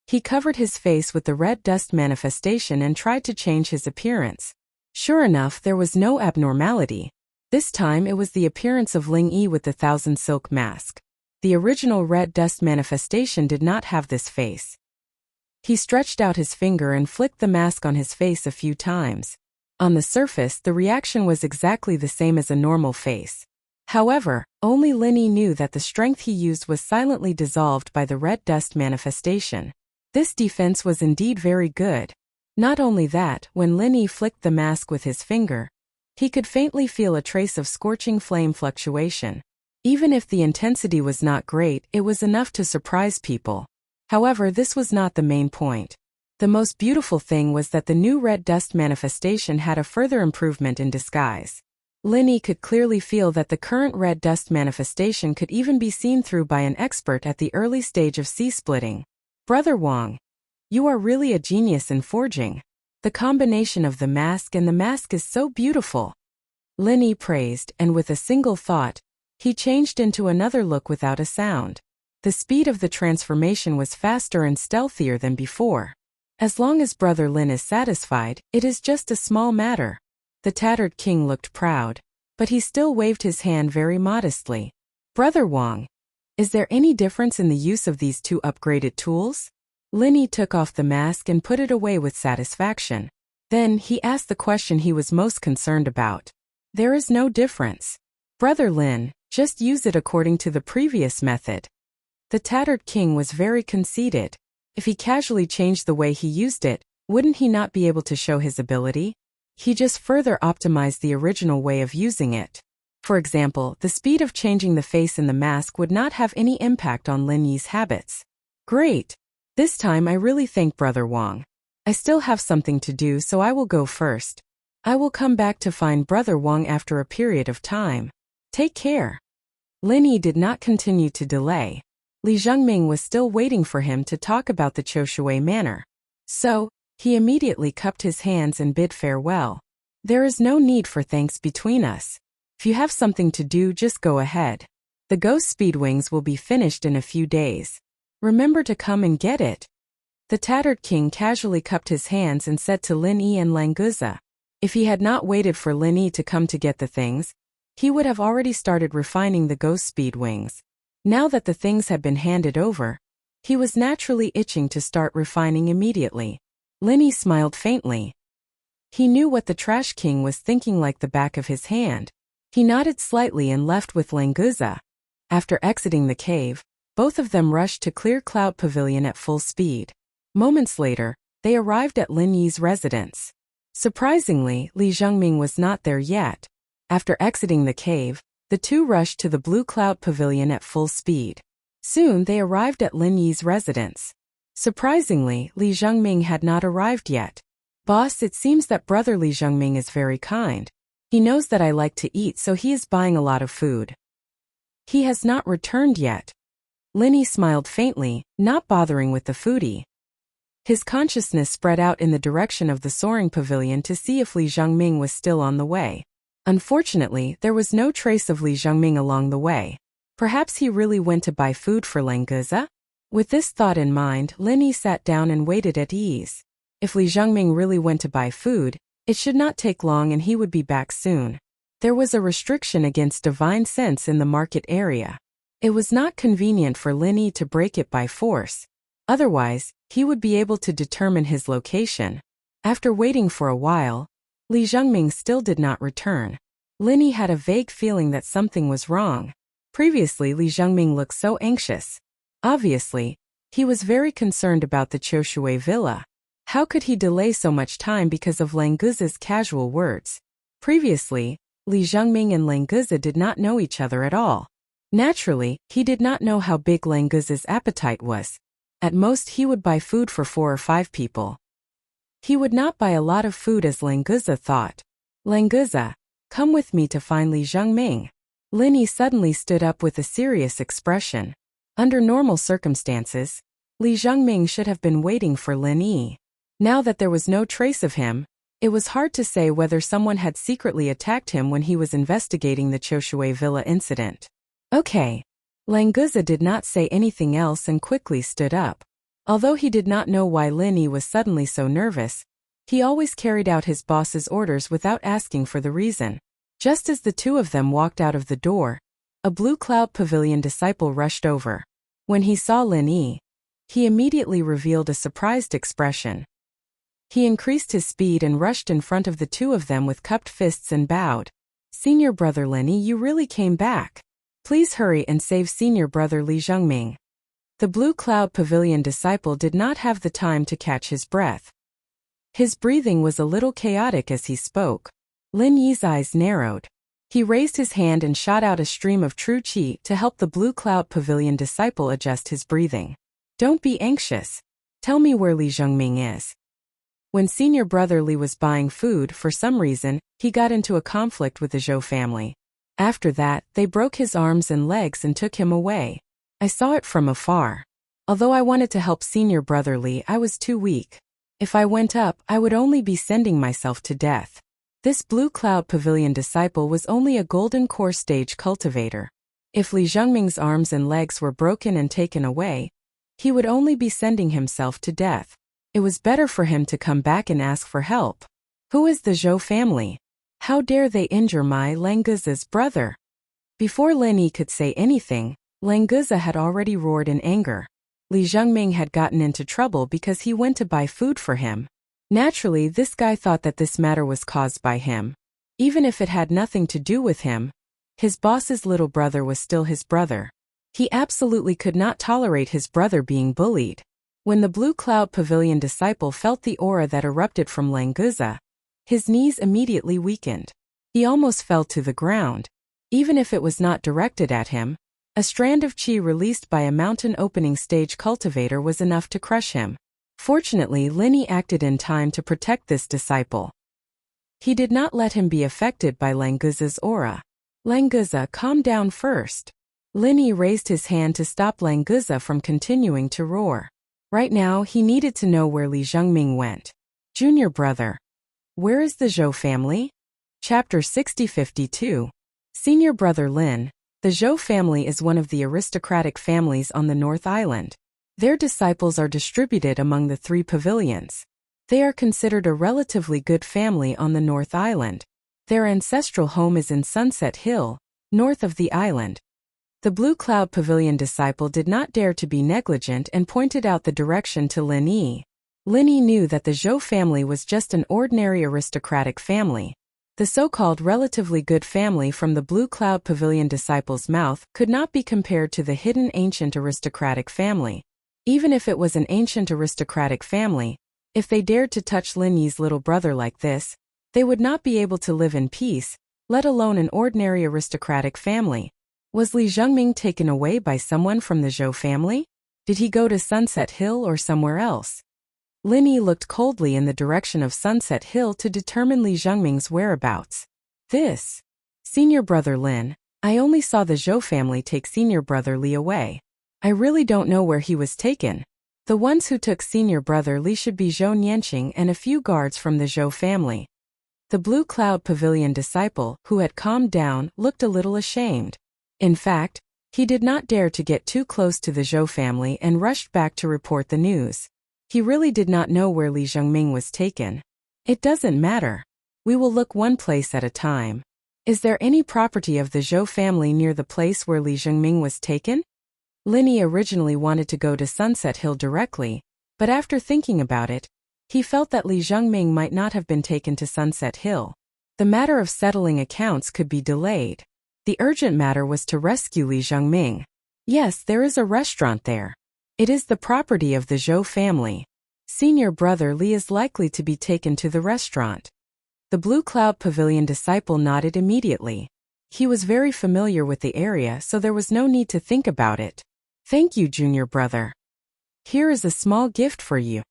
Speaker 1: He covered his face with the red dust manifestation and tried to change his appearance. Sure enough, there was no abnormality. This time it was the appearance of Ling Yi with the 1,000 silk mask. The original red dust manifestation did not have this face. He stretched out his finger and flicked the mask on his face a few times. On the surface, the reaction was exactly the same as a normal face. However, only Lin Yi knew that the strength he used was silently dissolved by the red dust manifestation. This defense was indeed very good. Not only that, when Lin Yi flicked the mask with his finger, he could faintly feel a trace of scorching flame fluctuation. Even if the intensity was not great, it was enough to surprise people. However, this was not the main point. The most beautiful thing was that the new red dust manifestation had a further improvement in disguise. Lin Yi could clearly feel that the current red dust manifestation could even be seen through by an expert at the early stage of sea-splitting. Brother Wang, you are really a genius in forging. The combination of the mask and the mask is so beautiful. Lin Yi praised, and with a single thought, he changed into another look without a sound. The speed of the transformation was faster and stealthier than before. As long as Brother Lin is satisfied, it is just a small matter. The tattered king looked proud, but he still waved his hand very modestly. Brother Wang, is there any difference in the use of these two upgraded tools? Lin Yi took off the mask and put it away with satisfaction. Then he asked the question he was most concerned about. There is no difference. Brother Lin, just use it according to the previous method. The tattered king was very conceited. If he casually changed the way he used it, wouldn't he not be able to show his ability? He just further optimized the original way of using it. For example, the speed of changing the face in the mask would not have any impact on Lin Yi's habits. Great! This time I really thank Brother Wang. I still have something to do, so I will go first. I will come back to find Brother Wang after a period of time. Take care. Lin Yi did not continue to delay. Li Zhengming was still waiting for him to talk about the Choshui manor. So, he immediately cupped his hands and bid farewell. There is no need for thanks between us. If you have something to do, just go ahead. The ghost speedwings will be finished in a few days. Remember to come and get it. The tattered king casually cupped his hands and said to Lin Yi and Languza. If he had not waited for Lin Yi to come to get the things, he would have already started refining the ghost speedwings. Now that the things had been handed over, he was naturally itching to start refining immediately. Lin Yi smiled faintly. He knew what the trash king was thinking like the back of his hand. He nodded slightly and left with Languza. After exiting the cave, both of them rushed to Clear Cloud Pavilion at full speed. Moments later, they arrived at Lin Yi's residence. Surprisingly, Li Zhengming was not there yet. After exiting the cave, the two rushed to the Blue Cloud Pavilion at full speed. Soon they arrived at Lin Yi's residence. Surprisingly, Li Zhengming had not arrived yet. Boss, it seems that Brother Li Zhengming is very kind. He knows that I like to eat, so he is buying a lot of food. He has not returned yet. Lin Yi smiled faintly, not bothering with the foodie. His consciousness spread out in the direction of the soaring pavilion to see if Li Zhengming was still on the way. Unfortunately, there was no trace of Li Zhengming along the way. Perhaps he really went to buy food for Languza? With this thought in mind, Lin Yi sat down and waited at ease. If Li Zhengming really went to buy food, it should not take long and he would be back soon. There was a restriction against divine sense in the market area. It was not convenient for Lin Yi to break it by force. Otherwise, he would be able to determine his location. After waiting for a while, Li Zhengming still did not return. Lin Yi had a vague feeling that something was wrong. Previously, Li Zhengming looked so anxious. Obviously, he was very concerned about the Qiushui villa. How could he delay so much time because of Languze's casual words? Previously, Li Zhengming and Languze did not know each other at all. Naturally, he did not know how big Languze's appetite was. At most he would buy food for 4 or 5 people. He would not buy a lot of food as Languze thought. Languze, come with me to find Li Zhengming. Lin Yi suddenly stood up with a serious expression. Under normal circumstances, Li Zhengming should have been waiting for Lin Yi. Now that there was no trace of him, it was hard to say whether someone had secretly attacked him when he was investigating the Qiushui villa incident. Okay. Languze did not say anything else and quickly stood up. Although he did not know why Lin Yi was suddenly so nervous, he always carried out his boss's orders without asking for the reason. Just as the two of them walked out of the door, a Blue Cloud Pavilion disciple rushed over. When he saw Lin Yi, he immediately revealed a surprised expression. He increased his speed and rushed in front of the two of them with cupped fists and bowed. Senior brother Lin Yi, you really came back. Please hurry and save senior brother Li Zhengming. The Blue Cloud Pavilion disciple did not have the time to catch his breath. His breathing was a little chaotic as he spoke. Lin Yi's eyes narrowed. He raised his hand and shot out a stream of true qi to help the Blue Cloud Pavilion disciple adjust his breathing. Don't be anxious. Tell me where Li Zhengming is. When senior brother Li was buying food, for some reason, he got into a conflict with the Zhou family. After that, they broke his arms and legs and took him away. I saw it from afar. Although I wanted to help senior brother Li, I was too weak. If I went up, I would only be sending myself to death. This Blue Cloud Pavilion disciple was only a golden core stage cultivator. If Li Zhengming's arms and legs were broken and taken away, he would only be sending himself to death. It was better for him to come back and ask for help. Who is the Zhou family? How dare they injure my Languze's brother? Before Lin Yi could say anything, Languze had already roared in anger. Li Zhengming had gotten into trouble because he went to buy food for him. Naturally, this guy thought that this matter was caused by him. Even if it had nothing to do with him, his boss's little brother was still his brother. He absolutely could not tolerate his brother being bullied. When the Blue Cloud Pavilion disciple felt the aura that erupted from Languze, his knees immediately weakened. He almost fell to the ground. Even if it was not directed at him, a strand of qi released by a mountain opening stage cultivator was enough to crush him. Fortunately, Lin Yi acted in time to protect this disciple. He did not let him be affected by Languze's aura. Languze, calm down first. Lin Yi raised his hand to stop Languze from continuing to roar. Right now, he needed to know where Li Zhengming went. Junior brother. Where is the Zhou family? Chapter 6052. Senior brother Lin. The Zhou family is one of the aristocratic families on the North Island. Their disciples are distributed among the 3 pavilions. They are considered a relatively good family on the North Island. Their ancestral home is in Sunset Hill, north of the island. The Blue Cloud Pavilion disciple did not dare to be negligent and pointed out the direction to Lin Yi. Lin Yi knew that the Zhou family was just an ordinary aristocratic family. The so-called relatively good family from the Blue Cloud Pavilion disciple's mouth could not be compared to the hidden ancient aristocratic family. Even if it was an ancient aristocratic family, if they dared to touch Lin Yi's little brother like this, they would not be able to live in peace, let alone an ordinary aristocratic family. Was Li Zhengming taken away by someone from the Zhou family? Did he go to Sunset Hill or somewhere else? Lin Yi looked coldly in the direction of Sunset Hill to determine Li Zhengming's whereabouts. Senior brother Lin, I only saw the Zhou family take senior brother Li away. I really don't know where he was taken. The ones who took senior brother Li should be Zhou Nianqing and a few guards from the Zhou family. The Blue Cloud Pavilion disciple, who had calmed down, looked a little ashamed. In fact, he did not dare to get too close to the Zhou family and rushed back to report the news. He really did not know where Li Zhengming was taken. It doesn't matter. We will look one place at a time. Is there any property of the Zhou family near the place where Li Zhengming was taken? Linny originally wanted to go to Sunset Hill directly, but after thinking about it, he felt that Li Zhengming might not have been taken to Sunset Hill. The matter of settling accounts could be delayed. The urgent matter was to rescue Li Zhengming. Yes, there is a restaurant there. It is the property of the Zhou family. Senior brother Li is likely to be taken to the restaurant. The Blue Cloud Pavilion disciple nodded immediately. He was very familiar with the area, so there was no need to think about it. Thank you, junior brother. Here is a small gift for you.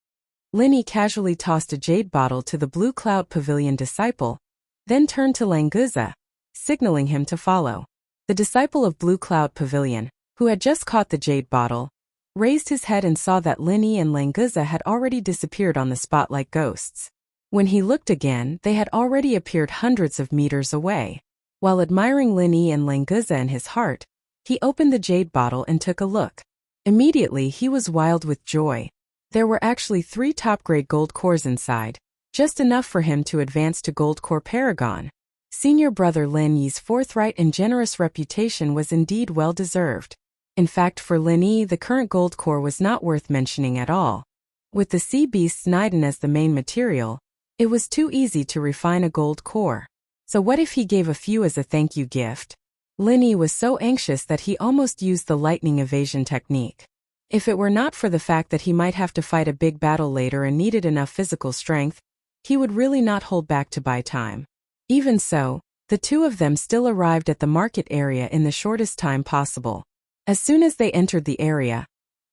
Speaker 1: Linny casually tossed a jade bottle to the Blue Cloud Pavilion disciple, then turned to Languza, signaling him to follow. The disciple of Blue Cloud Pavilion, who had just caught the jade bottle, raised his head and saw that Linny and Languza had already disappeared on the spot like ghosts. When he looked again, they had already appeared hundreds of meters away. While admiring Linny and Languza in his heart, he opened the jade bottle and took a look. Immediately he was wild with joy. There were actually 3 top-grade gold cores inside, just enough for him to advance to Gold Core Paragon. Senior brother Lin Yi's forthright and generous reputation was indeed well-deserved. In fact, for Lin Yi, the current gold core was not worth mentioning at all. With the sea beast's Niden as the main material, it was too easy to refine a gold core. So what if he gave a few as a thank you gift? Lin Yi was so anxious that he almost used the lightning evasion technique. If it were not for the fact that he might have to fight a big battle later and needed enough physical strength, he would really not hold back to buy time. Even so, the two of them still arrived at the market area in the shortest time possible. As soon as they entered the area,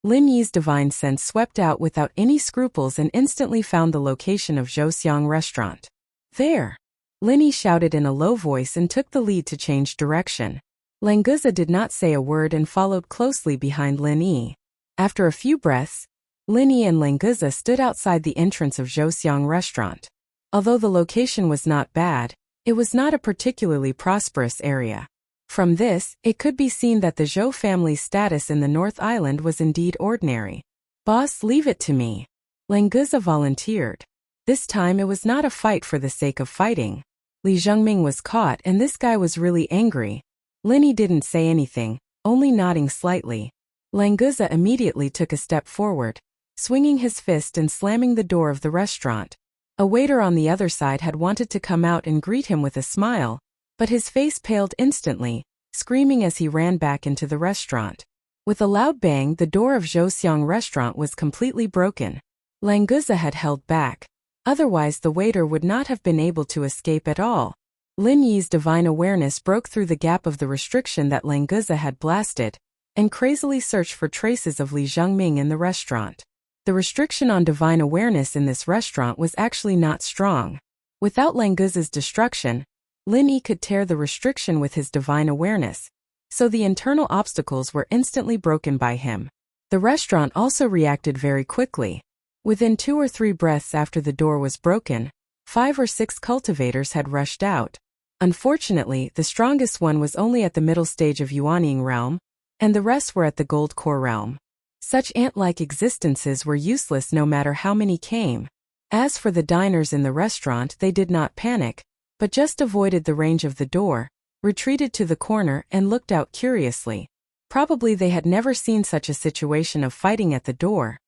Speaker 1: Lin Yi's divine sense swept out without any scruples and instantly found the location of Zhouxiang restaurant. There! Lin Yi shouted in a low voice and took the lead to change direction. Languza did not say a word and followed closely behind Lin Yi. After a few breaths, Lin Yi and Languza stood outside the entrance of Zhouxiang restaurant. Although the location was not bad, it was not a particularly prosperous area. From this, it could be seen that the Zhou family's status in the North Island was indeed ordinary. Boss, leave it to me. Languza volunteered. This time it was not a fight for the sake of fighting. Li Zhengming was caught and this guy was really angry. Lin Yi didn't say anything, only nodding slightly. Languza immediately took a step forward, swinging his fist and slamming the door of the restaurant. A waiter on the other side had wanted to come out and greet him with a smile, but his face paled instantly, screaming as he ran back into the restaurant. With a loud bang, the door of Zhouxiang restaurant was completely broken. Languza had held back. Otherwise the waiter would not have been able to escape at all. Lin Yi's divine awareness broke through the gap of the restriction that Languza had blasted, and crazily searched for traces of Li Zhengming in the restaurant. The restriction on divine awareness in this restaurant was actually not strong. Without Languza's destruction, Lin Yi could tear the restriction with his divine awareness, so the internal obstacles were instantly broken by him. The restaurant also reacted very quickly. Within 2 or 3 breaths after the door was broken, 5 or 6 cultivators had rushed out. Unfortunately, the strongest one was only at the middle stage of Yuanying realm, and the rest were at the gold core realm. Such ant-like existences were useless no matter how many came. As for the diners in the restaurant, they did not panic, but just avoided the range of the door, retreated to the corner and looked out curiously. Probably they had never seen such a situation of fighting at the door,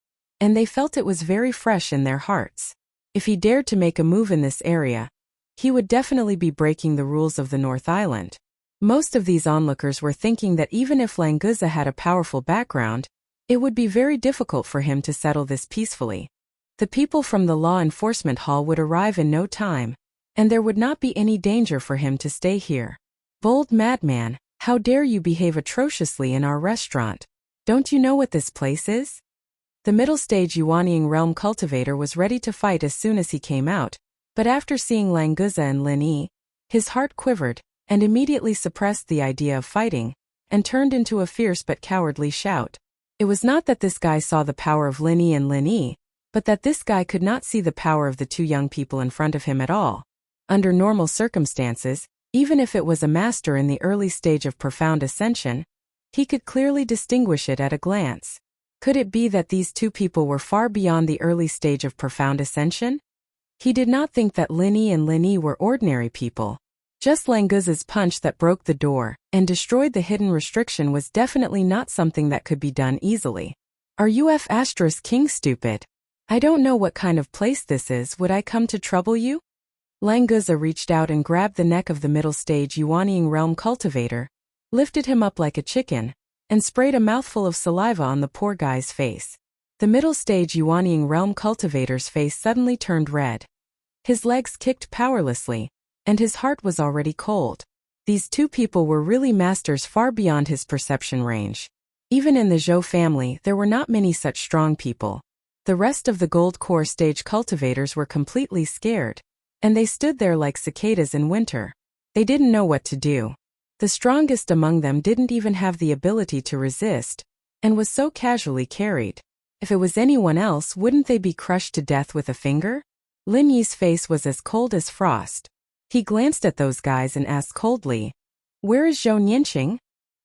Speaker 1: and they felt it was very fresh in their hearts. If he dared to make a move in this area, he would definitely be breaking the rules of the North Island. Most of these onlookers were thinking that even if Languza had a powerful background, it would be very difficult for him to settle this peacefully. The people from the law enforcement hall would arrive in no time, and there would not be any danger for him to stay here. Bold madman, how dare you behave atrociously in our restaurant? Don't you know what this place is? The middle stage Yuanying realm cultivator was ready to fight as soon as he came out, but after seeing Languza and Lin Yi, his heart quivered, and immediately suppressed the idea of fighting, and turned into a fierce but cowardly shout. It was not that this guy saw the power of Lin Yi and Lin Yi, but that this guy could not see the power of the 2 young people in front of him at all. Under normal circumstances, even if it was a master in the early stage of profound ascension, he could clearly distinguish it at a glance. Could it be that these two people were far beyond the early stage of profound ascension? He did not think that Linny and Linny were ordinary people. Just Languza's punch that broke the door and destroyed the hidden restriction was definitely not something that could be done easily. Are you King stupid? I don't know what kind of place this is. Would I come to trouble you? Languza reached out and grabbed the neck of the middle stage Yuanying realm cultivator, lifted him up like a chicken, and sprayed a mouthful of saliva on the poor guy's face. The middle stage Yuanying realm cultivator's face suddenly turned red. His legs kicked powerlessly, and his heart was already cold. These two people were really masters far beyond his perception range. Even in the Zhou family, there were not many such strong people. The rest of the gold core stage cultivators were completely scared, and they stood there like cicadas in winter. They didn't know what to do. The strongest among them didn't even have the ability to resist, and was so casually carried. If it was anyone else, wouldn't they be crushed to death with a finger? Lin Yi's face was as cold as frost. He glanced at those guys and asked coldly, "Where is Zhou Nianqing?"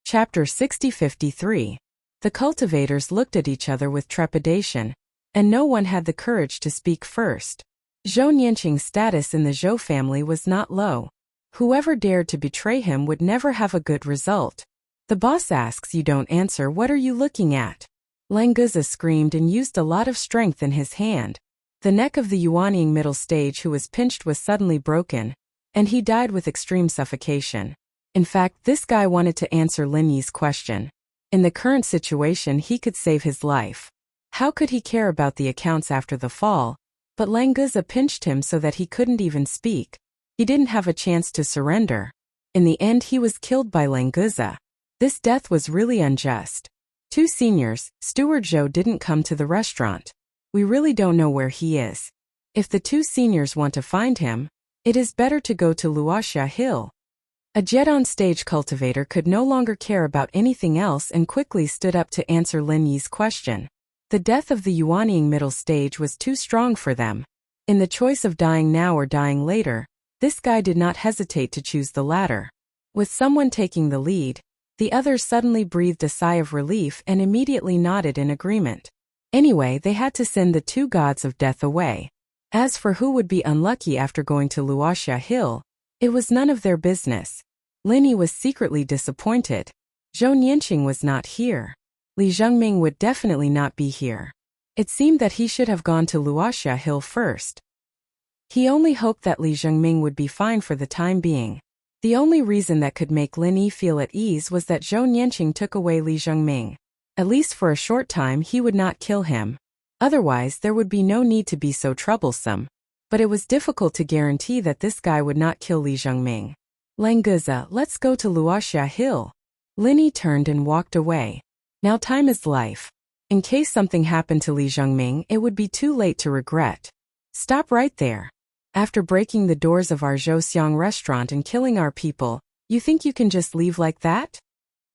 Speaker 1: Chapter 60-53. The cultivators looked at each other with trepidation, and no one had the courage to speak first. Zhou Nianqing's status in the Zhou family was not low. Whoever dared to betray him would never have a good result. The boss asks, you don't answer, what are you looking at? Languza screamed and used a lot of strength in his hand. The neck of the Yuanying middle stage who was pinched was suddenly broken, and he died with extreme suffocation. In fact, this guy wanted to answer Lin Yi's question. In the current situation, he could save his life. How could he care about the accounts after the fall? But Languza pinched him so that he couldn't even speak. He didn't have a chance to surrender. In the end, he was killed by Languza. This death was really unjust. Two seniors, Steward Zhou didn't come to the restaurant. We really don't know where he is. If the two seniors want to find him, it is better to go to Wuxia Hill. A jet-on-stage cultivator could no longer care about anything else and quickly stood up to answer Lin Yi's question. The death of the Yuanying middle stage was too strong for them. In the choice of dying now or dying later, this guy did not hesitate to choose the latter. With someone taking the lead, the others suddenly breathed a sigh of relief and immediately nodded in agreement. Anyway, they had to send the two gods of death away. As for who would be unlucky after going to Wuxia Hill, it was none of their business. Lin Yi was secretly disappointed. Zhou Nianqing was not here. Li Zhengming would definitely not be here. It seemed that he should have gone to Wuxia Hill first. He only hoped that Li Zhengming would be fine for the time being. The only reason that could make Lin Yi feel at ease was that Zhou Nianqing took away Li Zhengming. At least for a short time he would not kill him. Otherwise there would be no need to be so troublesome. But it was difficult to guarantee that this guy would not kill Li Zhengming. Languza, let's go to Wuxia Hill. Lin Yi turned and walked away. Now time is life. In case something happened to Li Zhengming, it would be too late to regret. Stop right there. After breaking the doors of our Zhouxiang restaurant and killing our people, you think you can just leave like that?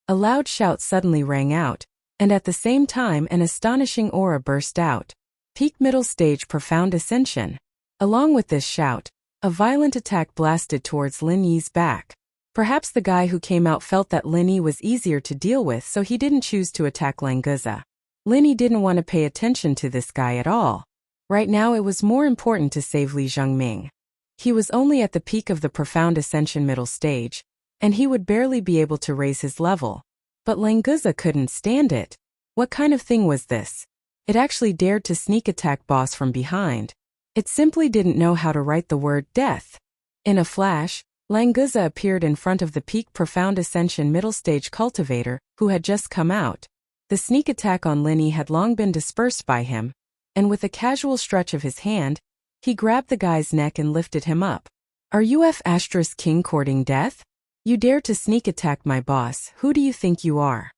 Speaker 1: A loud shout suddenly rang out, and at the same time an astonishing aura burst out. Peak middle stage profound ascension. Along with this shout, a violent attack blasted towards Lin Yi's back. Perhaps the guy who came out felt that Lin Yi was easier to deal with, so he didn't choose to attack Languza. Lin Yi didn't want to pay attention to this guy at all. Right now it was more important to save Li Zhengming. He was only at the peak of the profound ascension middle stage, and he would barely be able to raise his level. But Languza couldn't stand it. What kind of thing was this? It actually dared to sneak attack boss from behind. It simply didn't know how to write the word death. In a flash, Languza appeared in front of the peak profound ascension middle stage cultivator, who had just come out. The sneak attack on Lin Yi had long been dispersed by him, and with a casual stretch of his hand, he grabbed the guy's neck and lifted him up. Are you King courting death? You dare to sneak attack my boss, who do you think you are?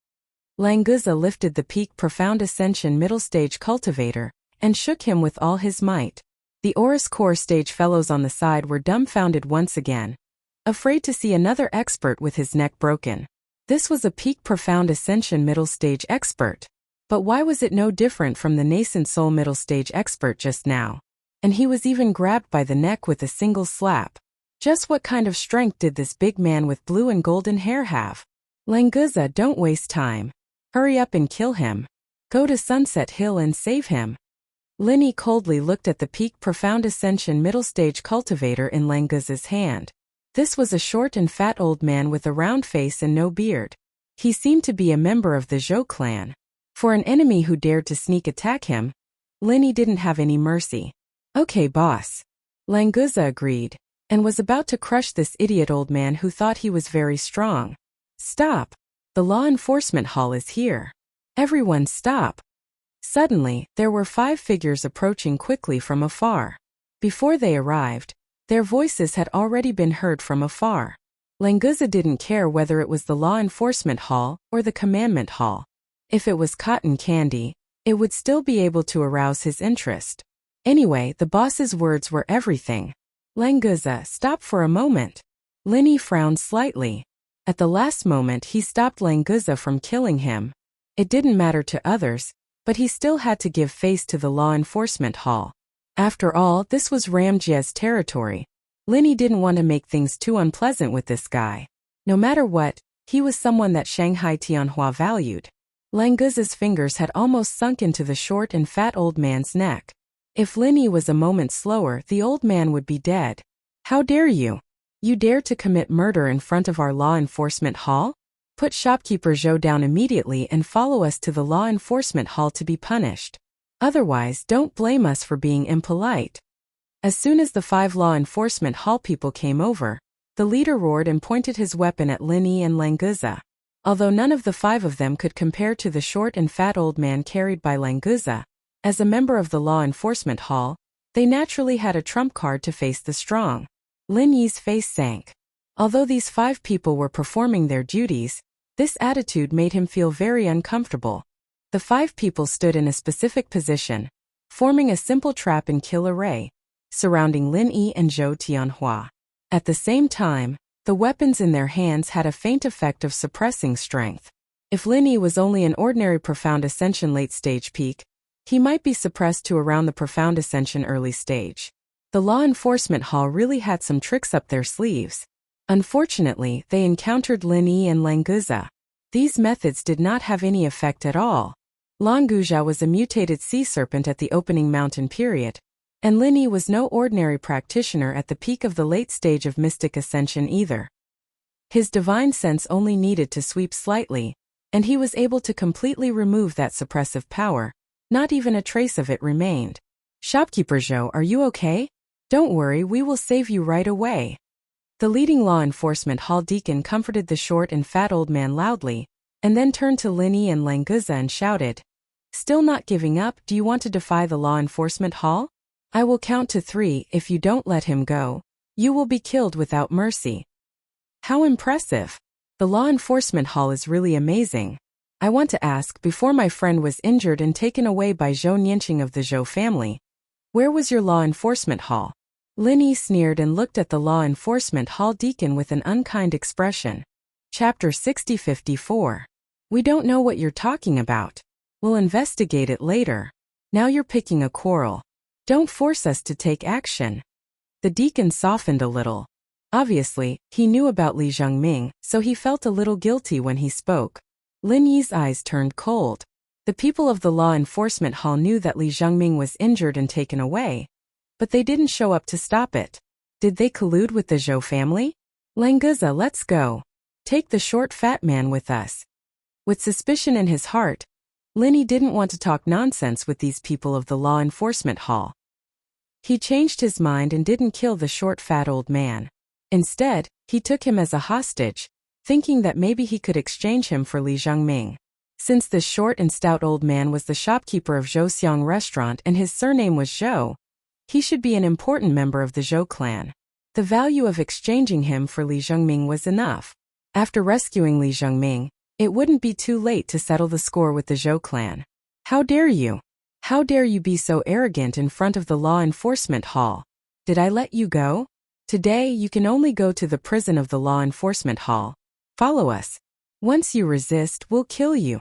Speaker 1: Languza lifted the peak profound ascension middle stage cultivator, and shook him with all his might. The Oris core stage fellows on the side were dumbfounded once again, afraid to see another expert with his neck broken. This was a peak profound ascension middle stage expert. But why was it no different from the nascent soul middle stage expert just now? And he was even grabbed by the neck with a single slap. Just what kind of strength did this big man with blue and golden hair have? Languza, don't waste time. Hurry up and kill him. Go to Sunset Hill and save him. Linny coldly looked at the peak Profound Ascension middle stage cultivator in Languza's hand. This was a short and fat old man with a round face and no beard. He seemed to be a member of the Zhou clan. For an enemy who dared to sneak attack him, Linny didn't have any mercy. Okay, boss. Languza agreed, and was about to crush this idiot old man who thought he was very strong. Stop! The law enforcement hall is here. Everyone stop! Suddenly, there were 5 figures approaching quickly from afar. Before they arrived, their voices had already been heard from afar. Languza didn't care whether it was the law enforcement hall or the commandment hall. If it was cotton candy, it would still be able to arouse his interest. Anyway, the boss's words were everything. Languza, stop for a moment. Linny frowned slightly. At the last moment he stopped Languza from killing him. It didn't matter to others, but he still had to give face to the law enforcement hall. After all, this was Ramjia's territory. Linny didn't want to make things too unpleasant with this guy. No matter what, he was someone that Shanghai Tianhua valued. Languza's fingers had almost sunk into the short and fat old man's neck. If Linny was a moment slower, the old man would be dead. How dare you? You dare to commit murder in front of our law enforcement hall? Put shopkeeper Zhou down immediately and follow us to the law enforcement hall to be punished. Otherwise, don't blame us for being impolite. As soon as the 5 law enforcement hall people came over, the leader roared and pointed his weapon at Linny and Languza. Although none of the 5 of them could compare to the short and fat old man carried by Languza, as a member of the law enforcement hall, they naturally had a trump card to face the strong. Lin Yi's face sank. Although these 5 people were performing their duties, this attitude made him feel very uncomfortable. The 5 people stood in a specific position, forming a simple trap and kill array, surrounding Lin Yi and Zhou Tianhua. At the same time, the weapons in their hands had a faint effect of suppressing strength. If Lin Yi was only an ordinary Profound Ascension late stage peak, he might be suppressed to around the Profound Ascension early stage. The law enforcement hall really had some tricks up their sleeves. Unfortunately, they encountered Lin Yi and Languza. These methods did not have any effect at all. Languza was a mutated sea serpent at the opening mountain period, and Lin Yi was no ordinary practitioner at the peak of the late stage of mystic ascension either. His divine sense only needed to sweep slightly, and he was able to completely remove that suppressive power. Not even a trace of it remained. Shopkeeper Zhou, are you okay? Don't worry, we will save you right away. The leading law enforcement hall deacon comforted the short and fat old man loudly, and then turned to Lin Yi and Languza and shouted, "Still not giving up? Do you want to defy the law enforcement hall? I will count to 3. If you don't let him go, you will be killed without mercy." How impressive! The law enforcement hall is really amazing. I want to ask, before my friend was injured and taken away by Zhou Nianqing of the Zhou family, where was your law enforcement hall? Lin Yi sneered and looked at the law enforcement hall deacon with an unkind expression. Chapter 6054. We don't know what you're talking about. We'll investigate it later. Now you're picking a quarrel. Don't force us to take action. The deacon softened a little. Obviously, he knew about Li Zhengming, so he felt a little guilty when he spoke. Lin Yi's eyes turned cold. The people of the law enforcement hall knew that Li Zhengming was injured and taken away, but they didn't show up to stop it. Did they collude with the Zhou family? Languza, let's go. Take the short fat man with us. With suspicion in his heart, Lin Yi didn't want to talk nonsense with these people of the law enforcement hall. He changed his mind and didn't kill the short fat old man. Instead, he took him as a hostage, thinking that maybe he could exchange him for Li Zhengming. Since this short and stout old man was the shopkeeper of Zhouxiang restaurant and his surname was Zhou, he should be an important member of the Zhou clan. The value of exchanging him for Li Zhengming was enough. After rescuing Li Zhengming, it wouldn't be too late to settle the score with the Zhou clan. How dare you? How dare you be so arrogant in front of the law enforcement hall? Did I let you go? Today you can only go to the prison of the law enforcement hall. Follow us. Once you resist, we'll kill you.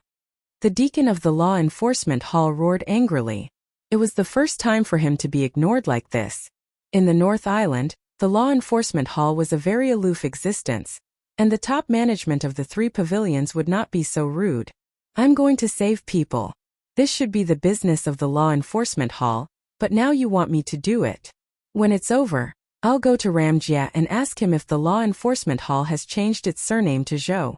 Speaker 1: The deacon of the law enforcement hall roared angrily. It was the first time for him to be ignored like this. In the North Island, the law enforcement hall was a very aloof existence, and the top management of the 3 pavilions would not be so rude. I'm going to save people. This should be the business of the law enforcement hall, but now you want me to do it. When it's over, I'll go to Ramjia and ask him if the law enforcement hall has changed its surname to Zhou.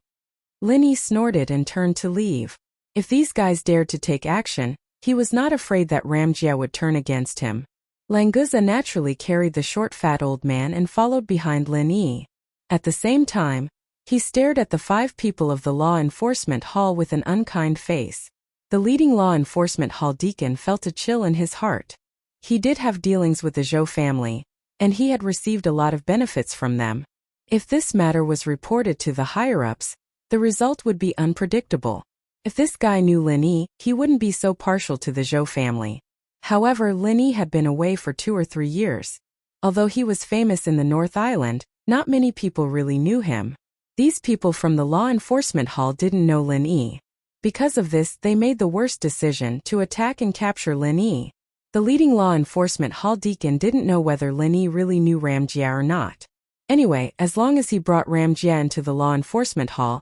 Speaker 1: Lin Yi snorted and turned to leave. If these guys dared to take action, he was not afraid that Ramjia would turn against him. Languza naturally carried the short fat old man and followed behind Lin Yi. At the same time, he stared at the 5 people of the law enforcement hall with an unkind face. The leading law enforcement hall deacon felt a chill in his heart. He did have dealings with the Zhou family, and he had received a lot of benefits from them. If this matter was reported to the higher-ups, the result would be unpredictable. If this guy knew Lin Yi, he wouldn't be so partial to the Zhou family. However, Lin Yi had been away for 2 or 3 years. Although he was famous in the North Island, not many people really knew him. These people from the law enforcement hall didn't know Lin Yi. Because of this, they made the worst decision to attack and capture Lin Yi. The leading law enforcement hall deacon didn't know whether Lin Yi really knew Ramjia or not. Anyway, as long as he brought Ramjia into the law enforcement hall,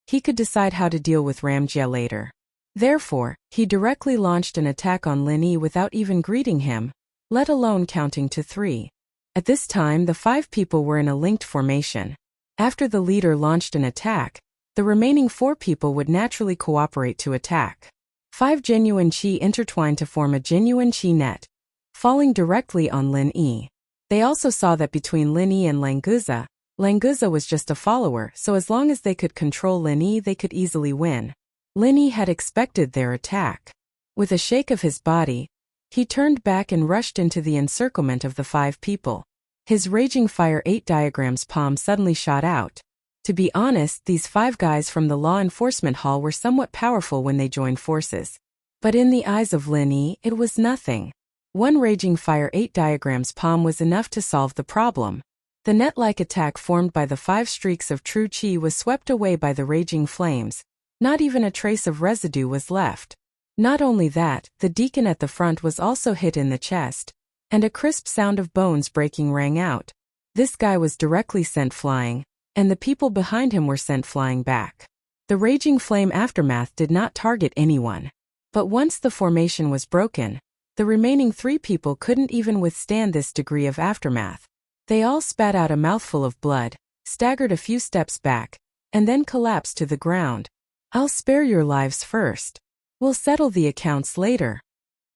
Speaker 1: he could decide how to deal with Ramjia later. Therefore, he directly launched an attack on Lin Yi without even greeting him, let alone counting to 3. At this time, the 5 people were in a linked formation. After the leader launched an attack, the remaining 4 people would naturally cooperate to attack. 5 genuine qi intertwined to form a genuine qi net, falling directly on Lin Yi. They also saw that between Lin Yi and Languza was just a follower, so as long as they could control Lin Yi, they could easily win. Lin Yi had expected their attack. With a shake of his body, he turned back and rushed into the encirclement of the 5 people. His Raging Fire 8 diagram's palm suddenly shot out. To be honest, these 5 guys from the law enforcement hall were somewhat powerful when they joined forces. But in the eyes of Lin Yi, it was nothing. 1 Raging Fire 8 diagram's palm was enough to solve the problem. The net-like attack formed by the 5 streaks of true qi was swept away by the raging flames. Not even a trace of residue was left. Not only that, the deacon at the front was also hit in the chest, and a crisp sound of bones breaking rang out. This guy was directly sent flying, and the people behind him were sent flying back. The raging flame aftermath did not target anyone. But once the formation was broken, the remaining 3 people couldn't even withstand this degree of aftermath. They all spat out a mouthful of blood, staggered a few steps back, and then collapsed to the ground. I'll spare your lives first. We'll settle the accounts later.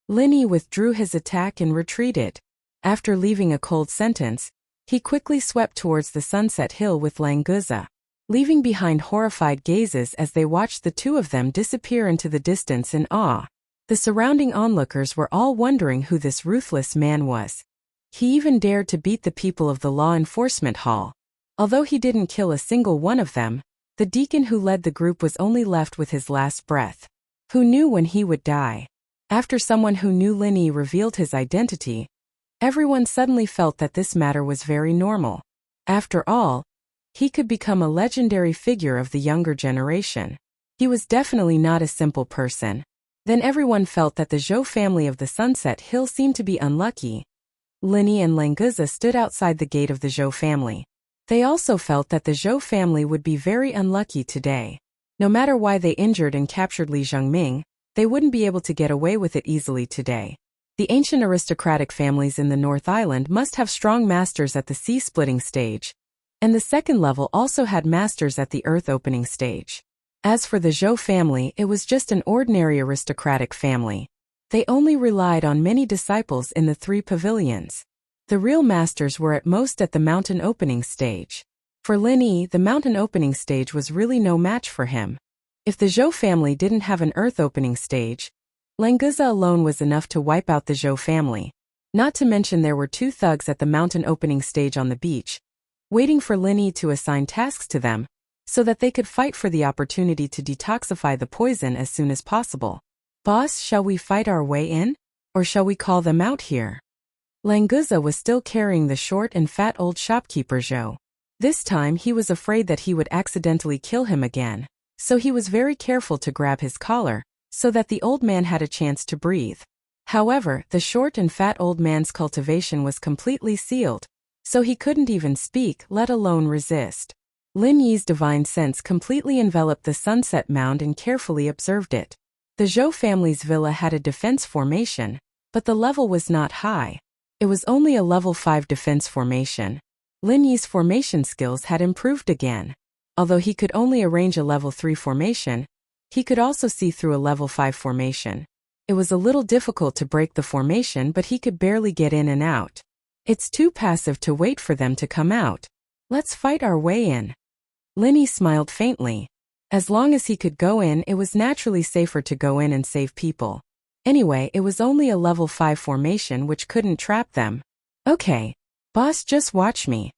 Speaker 1: Lin Yi withdrew his attack and retreated. After leaving a cold sentence, he quickly swept towards the Sunset Hill with Languza, leaving behind horrified gazes as they watched the 2 of them disappear into the distance in awe. The surrounding onlookers were all wondering who this ruthless man was. He even dared to beat the people of the law enforcement hall. Although he didn't kill a single one of them, the deacon who led the group was only left with his last breath. Who knew when he would die? After someone who knew Lin Yi revealed his identity, everyone suddenly felt that this matter was very normal. After all, he could become a legendary figure of the younger generation. He was definitely not a simple person. Then everyone felt that the Zhou family of the Sunset Hill seemed to be unlucky. Lin Yi and Languza stood outside the gate of the Zhou family. They also felt that the Zhou family would be very unlucky today. No matter why they injured and captured Li Zhengming, they wouldn't be able to get away with it easily today. The ancient aristocratic families in the North Island must have strong masters at the sea-splitting stage, and the second level also had masters at the earth-opening stage. As for the Zhou family, it was just an ordinary aristocratic family. They only relied on many disciples in the 3 pavilions. The real masters were at most at the mountain opening stage. For Lin Yi, the mountain opening stage was really no match for him. If the Zhou family didn't have an earth opening stage, Languza alone was enough to wipe out the Zhou family. Not to mention there were 2 thugs at the mountain opening stage on the beach, waiting for Lin Yi to assign tasks to them, so that they could fight for the opportunity to detoxify the poison as soon as possible. Boss, shall we fight our way in? Or shall we call them out here? Languza was still carrying the short and fat old shopkeeper Zhou. This time he was afraid that he would accidentally kill him again, so he was very careful to grab his collar, so that the old man had a chance to breathe. However, the short and fat old man's cultivation was completely sealed, so he couldn't even speak, let alone resist. Lin Yi's divine sense completely enveloped the sunset mound and carefully observed it. The Zhou family's villa had a defense formation, but the level was not high. It was only a level 5 defense formation. Lin Yi's formation skills had improved again. Although he could only arrange a level 3 formation, he could also see through a level 5 formation. It was a little difficult to break the formation, but he could barely get in and out. It's too passive to wait for them to come out. Let's fight our way in. Lin Yi smiled faintly. As long as he could go in, it was naturally safer to go in and save people. Anyway, it was only a level 5 formation which couldn't trap them. Okay. Boss, just watch me.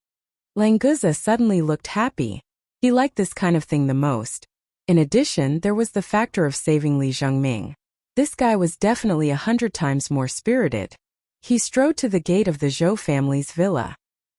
Speaker 1: Languza suddenly looked happy. He liked this kind of thing the most. In addition, there was the factor of saving Li Zhengming. This guy was definitely 100 times more spirited. He strode to the gate of the Zhou family's villa.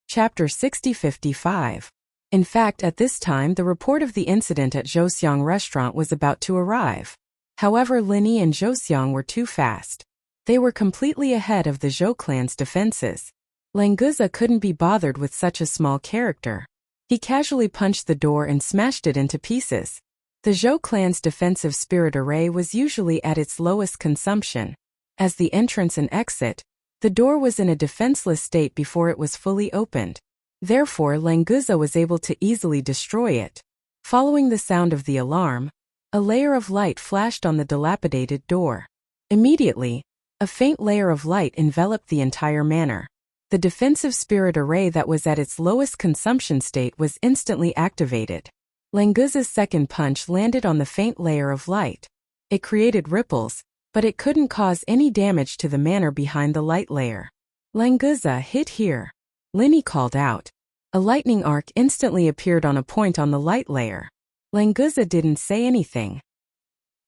Speaker 1: Chapter 60-55. In fact, at this time the report of the incident at Zhouxiang restaurant was about to arrive. However, Lin Yi and Zhouxiang were too fast. They were completely ahead of the Zhou clan's defenses. Languza couldn't be bothered with such a small character. He casually punched the door and smashed it into pieces. The Zhou clan's defensive spirit array was usually at its lowest consumption. As the entrance and exit, the door was in a defenseless state before it was fully opened. Therefore, Languza was able to easily destroy it. Following the sound of the alarm, a layer of light flashed on the dilapidated door. Immediately, a faint layer of light enveloped the entire manor. The defensive spirit array that was at its lowest consumption state was instantly activated. Languza's second punch landed on the faint layer of light. It created ripples, but it couldn't cause any damage to the manor behind the light layer. Languza, hit here. Lin Yi called out. A lightning arc instantly appeared on a point on the light layer. Languza didn't say anything.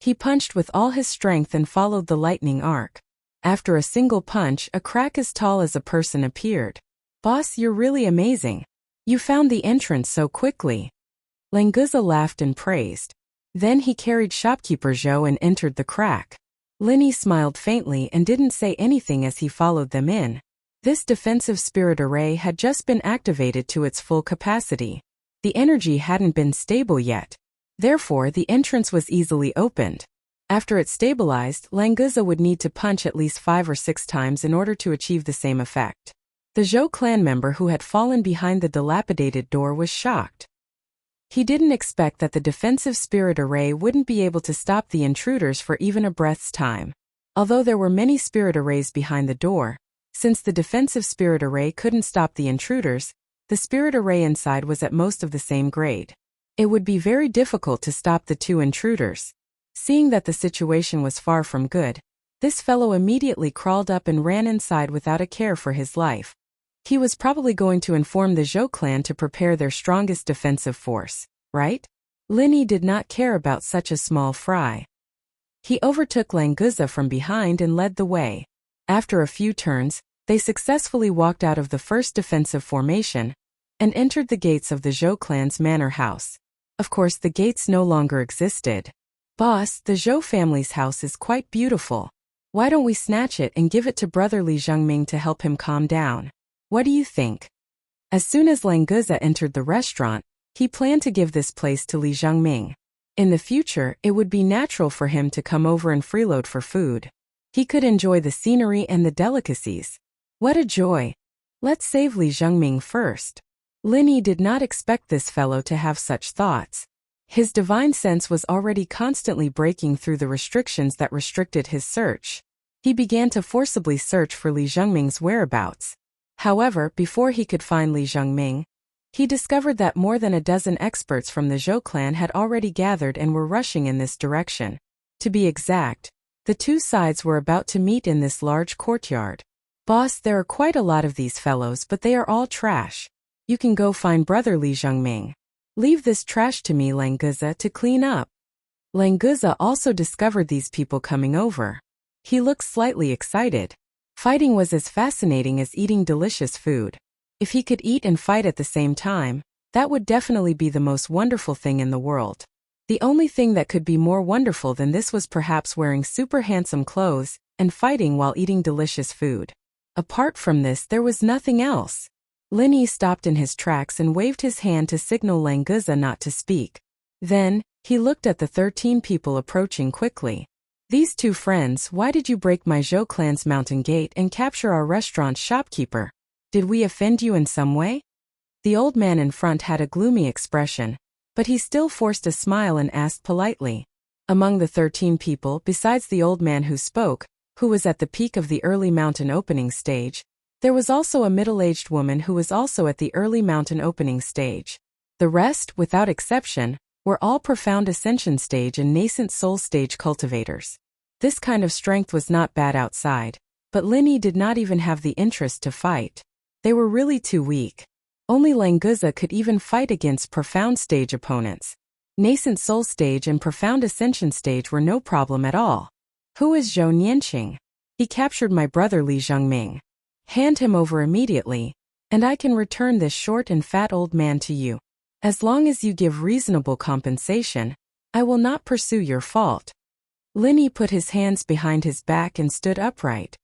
Speaker 1: He punched with all his strength and followed the lightning arc. After a single punch, a crack as tall as a person appeared. Boss, you're really amazing. You found the entrance so quickly. Languza laughed and praised. Then he carried shopkeeper Zhou and entered the crack. Lin Yi smiled faintly and didn't say anything as he followed them in. This defensive spirit array had just been activated to its full capacity. The energy hadn't been stable yet. Therefore, the entrance was easily opened. After it stabilized, Languza would need to punch at least 5 or 6 times in order to achieve the same effect. The Zhou clan member who had fallen behind the dilapidated door was shocked. He didn't expect that the defensive spirit array wouldn't be able to stop the intruders for even a breath's time. Although there were many spirit arrays behind the door, since the defensive spirit array couldn't stop the intruders, the spirit array inside was at most of the same grade. It would be very difficult to stop the 2 intruders. Seeing that the situation was far from good, this fellow immediately crawled up and ran inside without a care for his life. He was probably going to inform the Zhou clan to prepare their strongest defensive force, right? Lin Yi did not care about such a small fry. He overtook Languza from behind and led the way. After a few turns, they successfully walked out of the first defensive formation and entered the gates of the Zhou clan's manor house. Of course, the gates no longer existed. Boss, the Zhou family's house is quite beautiful. Why don't we snatch it and give it to brother Li Zhengming to help him calm down? What do you think? As soon as Languza entered the restaurant, he planned to give this place to Li Zhengming. In the future, it would be natural for him to come over and freeload for food. He could enjoy the scenery and the delicacies. What a joy! Let's save Li Zhengming first. Lin Yi did not expect this fellow to have such thoughts. His divine sense was already constantly breaking through the restrictions that restricted his search. He began to forcibly search for Li Zhengming's whereabouts. However, before he could find Li Zhengming, he discovered that more than a dozen experts from the Zhou clan had already gathered and were rushing in this direction. To be exact, the 2 sides were about to meet in this large courtyard. Boss, there are quite a lot of these fellows, but they are all trash. You can go find brother Li Zhengming. Leave this trash to me, Languza, to clean up. Languza also discovered these people coming over. He looked slightly excited. Fighting was as fascinating as eating delicious food. If he could eat and fight at the same time, that would definitely be the most wonderful thing in the world. The only thing that could be more wonderful than this was perhaps wearing super handsome clothes and fighting while eating delicious food. Apart from this, there was nothing else. Lin Yi stopped in his tracks and waved his hand to signal Languza not to speak. Then, he looked at the 13 people approaching quickly. "These two friends, why did you break my Zhou clan's mountain gate and capture our restaurant's shopkeeper? Did we offend you in some way?" The old man in front had a gloomy expression, but he still forced a smile and asked politely. Among the 13 people, besides the old man who spoke, who was at the peak of the early mountain opening stage, there was also a middle-aged woman who was also at the early mountain opening stage. The rest, without exception, were all profound ascension stage and nascent soul stage cultivators. This kind of strength was not bad outside, but Linny did not even have the interest to fight. They were really too weak. Only Languza could even fight against profound stage opponents. Nascent soul stage and profound ascension stage were no problem at all. "Who is Zhou Nianqing? He captured my brother Li Zhengming. Hand him over immediately, and I can return this short and fat old man to you. As long as you give reasonable compensation, I will not pursue your fault." Linny put his hands behind his back and stood upright.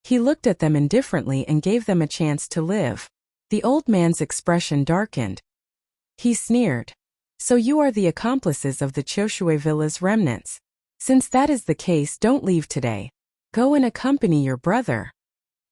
Speaker 1: He looked at them indifferently and gave them a chance to live. The old man's expression darkened. He sneered. "So you are the accomplices of the Qiushui Villa's remnants. Since that is the case, don't leave today. Go and accompany your brother."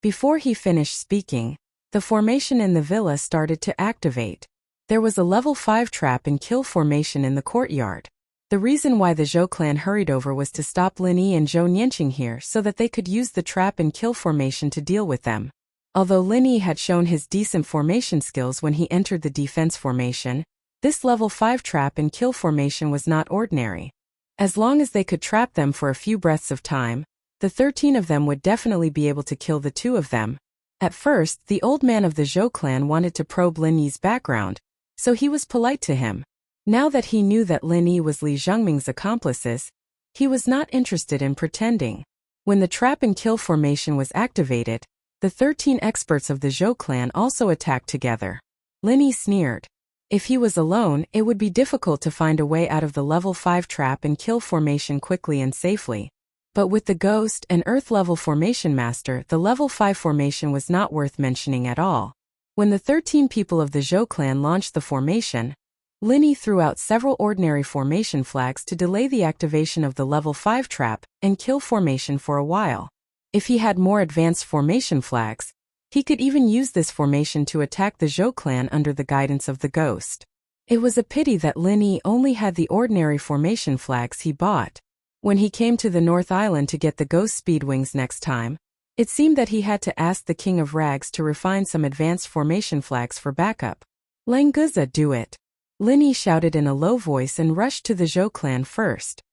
Speaker 1: Before he finished speaking, the formation in the villa started to activate. There was a level 5 trap and kill formation in the courtyard. The reason why the Zhou clan hurried over was to stop Linny and Zhou Nianqing here so that they could use the trap and kill formation to deal with them. Although Linny had shown his decent formation skills when he entered the defense formation, this level 5 trap and kill formation was not ordinary. As long as they could trap them for a few breaths of time, the 13 of them would definitely be able to kill the 2 of them. At first, the old man of the Zhou clan wanted to probe Linny's background, so he was polite to him. Now that he knew that Linny was Li Zhengming's accomplices, he was not interested in pretending. When the trap and kill formation was activated, the 13 experts of the Zhou clan also attacked together. Linny sneered. If he was alone, it would be difficult to find a way out of the level 5 trap and kill formation quickly and safely. But with the Ghost and Earth level formation master, the level 5 formation was not worth mentioning at all. When the 13 people of the Zhou clan launched the formation, Linny threw out several ordinary formation flags to delay the activation of the level 5 trap and kill formation for a while. If he had more advanced formation flags, he could even use this formation to attack the Zhou clan under the guidance of the Ghost. It was a pity that Linny only had the ordinary formation flags he bought. When he came to the North Island to get the Ghost Speedwings next time, it seemed that he had to ask the King of Rags to refine some advanced formation flags for backup. "Languza, do it!" Linny shouted in a low voice and rushed to the Zhou clan first.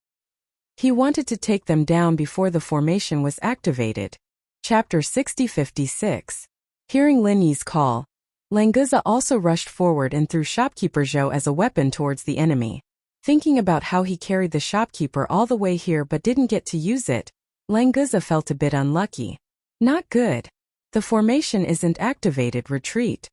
Speaker 1: He wanted to take them down before the formation was activated. Chapter 6056. Hearing Linny's call, Languza also rushed forward and threw Shopkeeper Zhou as a weapon towards the enemy. Thinking about how he carried the shopkeeper all the way here but didn't get to use it, Languza felt a bit unlucky. Not good. The formation isn't activated. Retreat.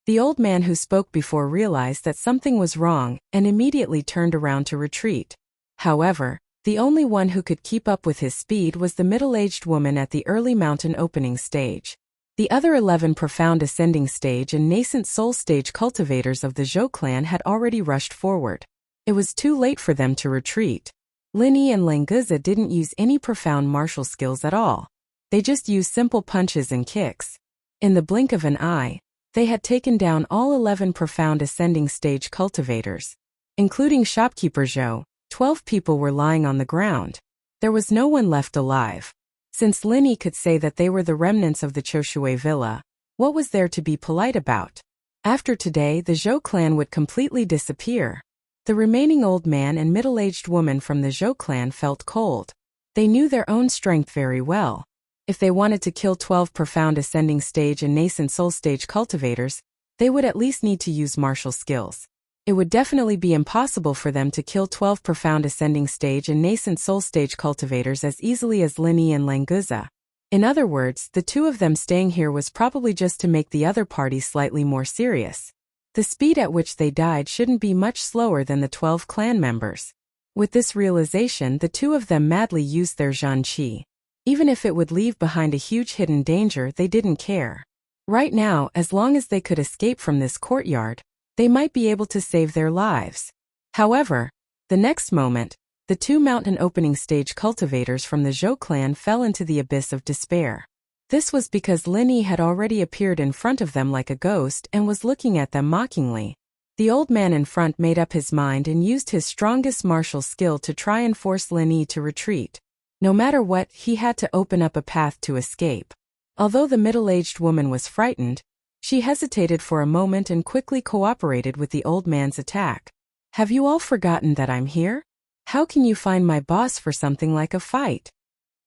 Speaker 1: The old man who spoke before realized that something was wrong and immediately turned around to retreat. However, the only one who could keep up with his speed was the middle-aged woman at the early mountain opening stage. The other 11 profound ascending stage and nascent soul stage cultivators of the Zhou clan had already rushed forward. It was too late for them to retreat. Linny and Languza didn't use any profound martial skills at all. They just used simple punches and kicks. In the blink of an eye, they had taken down all 11 profound ascending stage cultivators. Including Shopkeeper Zhou, 12 people were lying on the ground. There was no one left alive. Since Linny could say that they were the remnants of the Qiushui Villa, what was there to be polite about? After today, the Zhou clan would completely disappear. The remaining old man and middle-aged woman from the Zhou clan felt cold. They knew their own strength very well. If they wanted to kill 12 profound ascending stage and nascent soul stage cultivators, they would at least need to use martial skills. It would definitely be impossible for them to kill 12 profound ascending stage and nascent soul stage cultivators as easily as Linny and Languza. In other words, the 2 of them staying here was probably just to make the other party slightly more serious. The speed at which they died shouldn't be much slower than the 12 clan members. With this realization, the 2 of them madly used their Zhan Qi. Even if it would leave behind a huge hidden danger, they didn't care. Right now, as long as they could escape from this courtyard, they might be able to save their lives. However, the next moment, The two mountain opening stage cultivators from the Zhou clan fell into the abyss of despair. This was because Lin Yi had already appeared in front of them like a ghost and was looking at them mockingly. The old man in front made up his mind and used his strongest martial skill to try and force Lin Yi to retreat. No matter what, he had to open up a path to escape. Although the middle-aged woman was frightened, she hesitated for a moment and quickly cooperated with the old man's attack. "Have you all forgotten that I'm here? How can you find my boss for something like a fight?"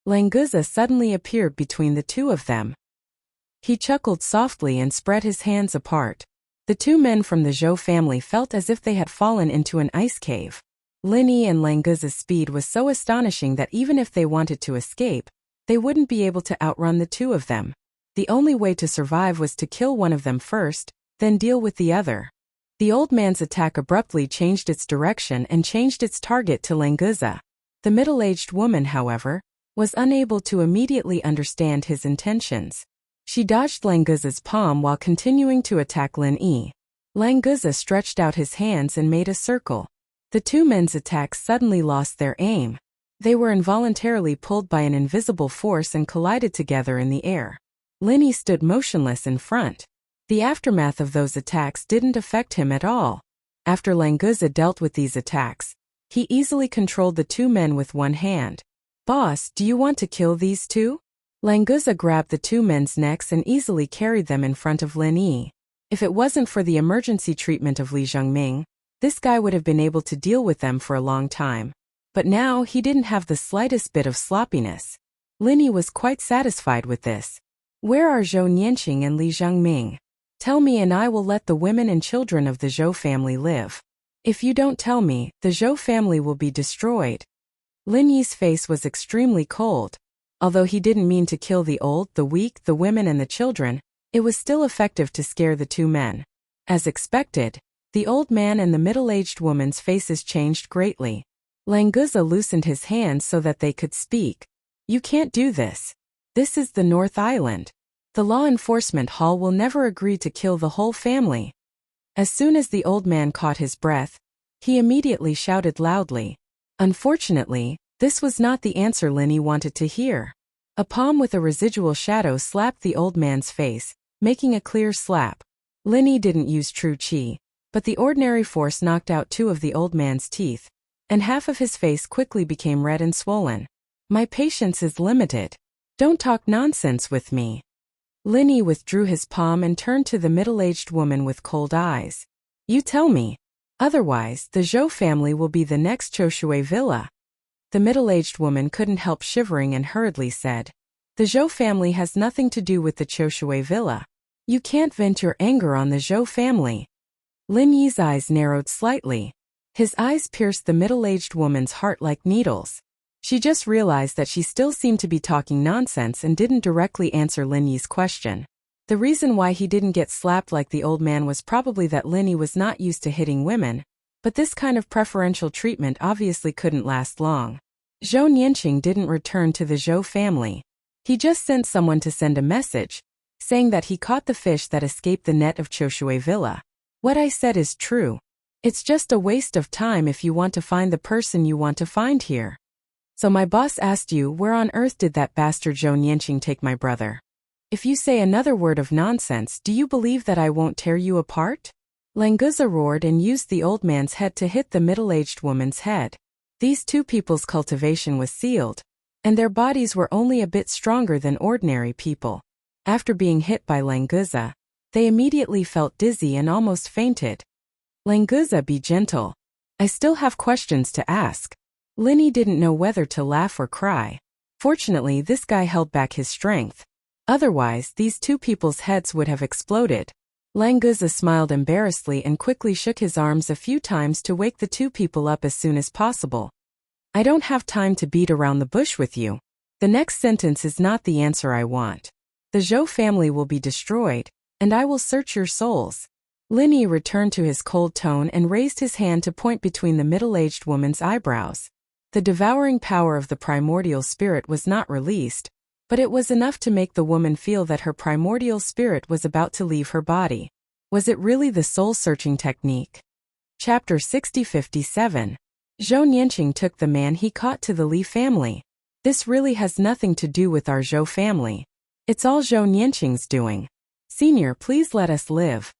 Speaker 1: Languza suddenly appeared between the two of them. He chuckled softly and spread his hands apart. The two men from the Zhou family felt as if they had fallen into an ice cave. Lin Yi and Languza's speed was so astonishing that even if they wanted to escape, they wouldn't be able to outrun the two of them. The only way to survive was to kill one of them first, then deal with the other. The old man's attack abruptly changed its direction and changed its target to Languza. The middle-aged woman, however, was unable to immediately understand his intentions. She dodged Languza's palm while continuing to attack Lin Yi. Languza stretched out his hands and made a circle. The two men's attacks suddenly lost their aim. They were involuntarily pulled by an invisible force and collided together in the air. Lin Yi stood motionless in front. The aftermath of those attacks didn't affect him at all. After Languza dealt with these attacks, he easily controlled the two men with one hand. "Boss, do you want to kill these two?" Languza grabbed the two men's necks and easily carried them in front of Lin Yi. If it wasn't for the emergency treatment of Li Zhongming, this guy would have been able to deal with them for a long time. But now he didn't have the slightest bit of sloppiness. Lin Yi was quite satisfied with this. "Where are Zhou Nianqing and Li Zhongming? Tell me and I will let the women and children of the Zhou family live. If you don't tell me, the Zhou family will be destroyed." Lin Yi's face was extremely cold. Although he didn't mean to kill the old, the weak, the women and the children, it was still effective to scare the two men. As expected, the old man and the middle-aged woman's faces changed greatly. Languza loosened his hands so that they could speak. "You can't do this. This is the North Island. The law enforcement hall will never agree to kill the whole family." As soon as the old man caught his breath, he immediately shouted loudly. Unfortunately, this was not the answer Lin Yi wanted to hear. A palm with a residual shadow slapped the old man's face, making a clear slap. Lin Yi didn't use true qi, but the ordinary force knocked out two of the old man's teeth, and half of his face quickly became red and swollen. "My patience is limited. Don't talk nonsense with me." Lin Yi withdrew his palm and turned to the middle-aged woman with cold eyes. "You tell me. Otherwise, the Zhou family will be the next Choshui villa." The middle-aged woman couldn't help shivering and hurriedly said, "The Zhou family has nothing to do with the Choshui villa. You can't vent your anger on the Zhou family." Lin Yi's eyes narrowed slightly. His eyes pierced the middle-aged woman's heart like needles. She just realized that she still seemed to be talking nonsense and didn't directly answer Lin Yi's question. The reason why he didn't get slapped like the old man was probably that Lin Yi was not used to hitting women, but this kind of preferential treatment obviously couldn't last long. Zhou Nianqing didn't return to the Zhou family. He just sent someone to send a message, saying that he caught the fish that escaped the net of Choshui Villa. What I said is true. It's just a waste of time if you want to find the person you want to find here. So my boss asked you, where on earth did that bastard Zhou Nianqing take my brother? If you say another word of nonsense, do you believe that I won't tear you apart? Languza roared and used the old man's head to hit the middle-aged woman's head. These two people's cultivation was sealed, and their bodies were only a bit stronger than ordinary people. After being hit by Languza, they immediately felt dizzy and almost fainted. Languza, be gentle. I still have questions to ask. Lin Yi didn't know whether to laugh or cry. Fortunately, this guy held back his strength. Otherwise, these two people's heads would have exploded. Languza smiled embarrassedly and quickly shook his arms a few times to wake the two people up as soon as possible. I don't have time to beat around the bush with you. The next sentence is not the answer I want. The Zhou family will be destroyed, and I will search your souls. Lin Yi returned to his cold tone and raised his hand to point between the middle-aged woman's eyebrows. The devouring power of the primordial spirit was not released, but it was enough to make the woman feel that her primordial spirit was about to leave her body. Was it really the soul-searching technique? Chapter 6057. Zhou Nianqing took the man he caught to the Li family. This really has nothing to do with our Zhou family. It's all Zhou Nianqing's doing. Senior, please let us live.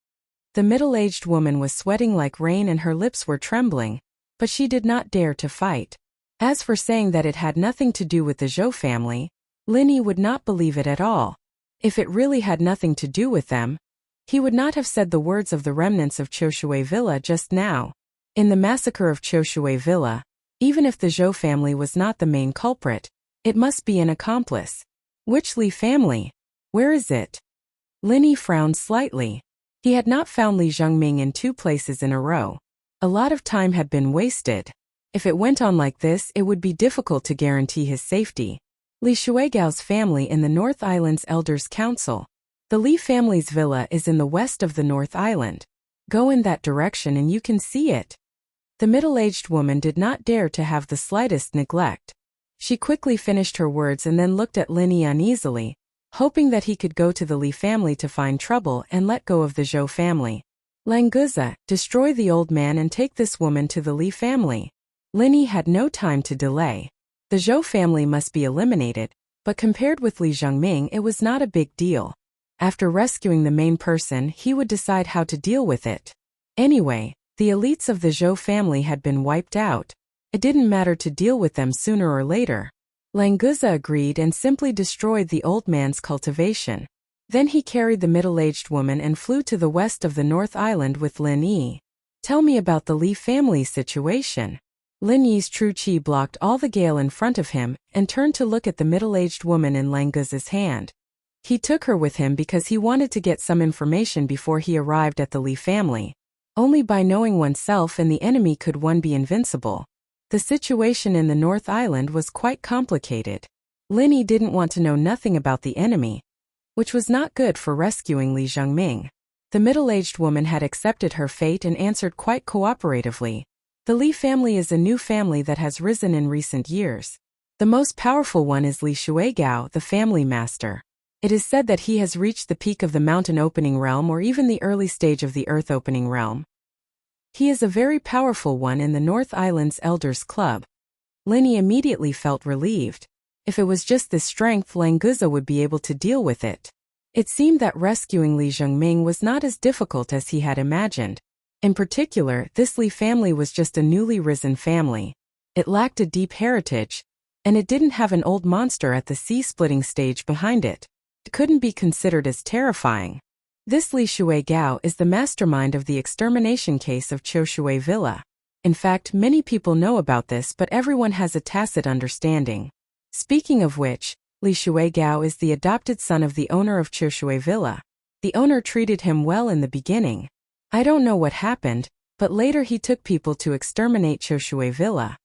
Speaker 1: The middle-aged woman was sweating like rain and her lips were trembling, but she did not dare to fight. As for saying that it had nothing to do with the Zhou family, Lin Yi would not believe it at all. If it really had nothing to do with them, he would not have said the words of the remnants of Qiushui Villa just now. In the massacre of Qiushui Villa, even if the Zhou family was not the main culprit, it must be an accomplice. Which Li family? Where is it? Lin Yi frowned slightly. He had not found Li Zhengming in 2 places in a row. A lot of time had been wasted. If it went on like this, it would be difficult to guarantee his safety. Li Shuigao's family in the North Island's Elders' Council. The Li family's villa is in the west of the North Island. Go in that direction and you can see it. The middle-aged woman did not dare to have the slightest neglect. She quickly finished her words and then looked at Lin Yi uneasily, hoping that he could go to the Li family to find trouble and let go of the Zhou family. Languza, destroy the old man and take this woman to the Li family. Lin Yi had no time to delay. The Zhou family must be eliminated, but compared with Li Zhengming it was not a big deal. After rescuing the main person, he would decide how to deal with it. Anyway, the elites of the Zhou family had been wiped out. It didn't matter to deal with them sooner or later. Languza agreed and simply destroyed the old man's cultivation. Then he carried the middle-aged woman and flew to the west of the North Island with Lin Yi. Tell me about the Li family situation. Lin Yi's true qi blocked all the gale in front of him and turned to look at the middle-aged woman in Languza's hand. He took her with him because he wanted to get some information before he arrived at the Li family. Only by knowing oneself and the enemy could one be invincible. The situation in the North Island was quite complicated. Lin Yi didn't want to know nothing about the enemy, which was not good for rescuing Li Zhengming. The middle-aged woman had accepted her fate and answered quite cooperatively. The Li family is a new family that has risen in recent years. The most powerful one is Li Shuigao, the family master. It is said that he has reached the peak of the mountain opening realm or even the early stage of the earth opening realm. He is a very powerful one in the North Island's Elders Club. Lin Yi immediately felt relieved. If it was just this strength, Languza would be able to deal with it. It seemed that rescuing Li Zhengming was not as difficult as he had imagined. In particular, this Li family was just a newly risen family. It lacked a deep heritage, and it didn't have an old monster at the sea-splitting stage behind it. It couldn't be considered as terrifying. This Li Shuigao is the mastermind of the extermination case of Qiushui Villa. In fact, many people know about this, but everyone has a tacit understanding. Speaking of which, Li Shuigao is the adopted son of the owner of Qiushui Villa. The owner treated him well in the beginning. I don't know what happened, but later he took people to exterminate Qiushui Villa.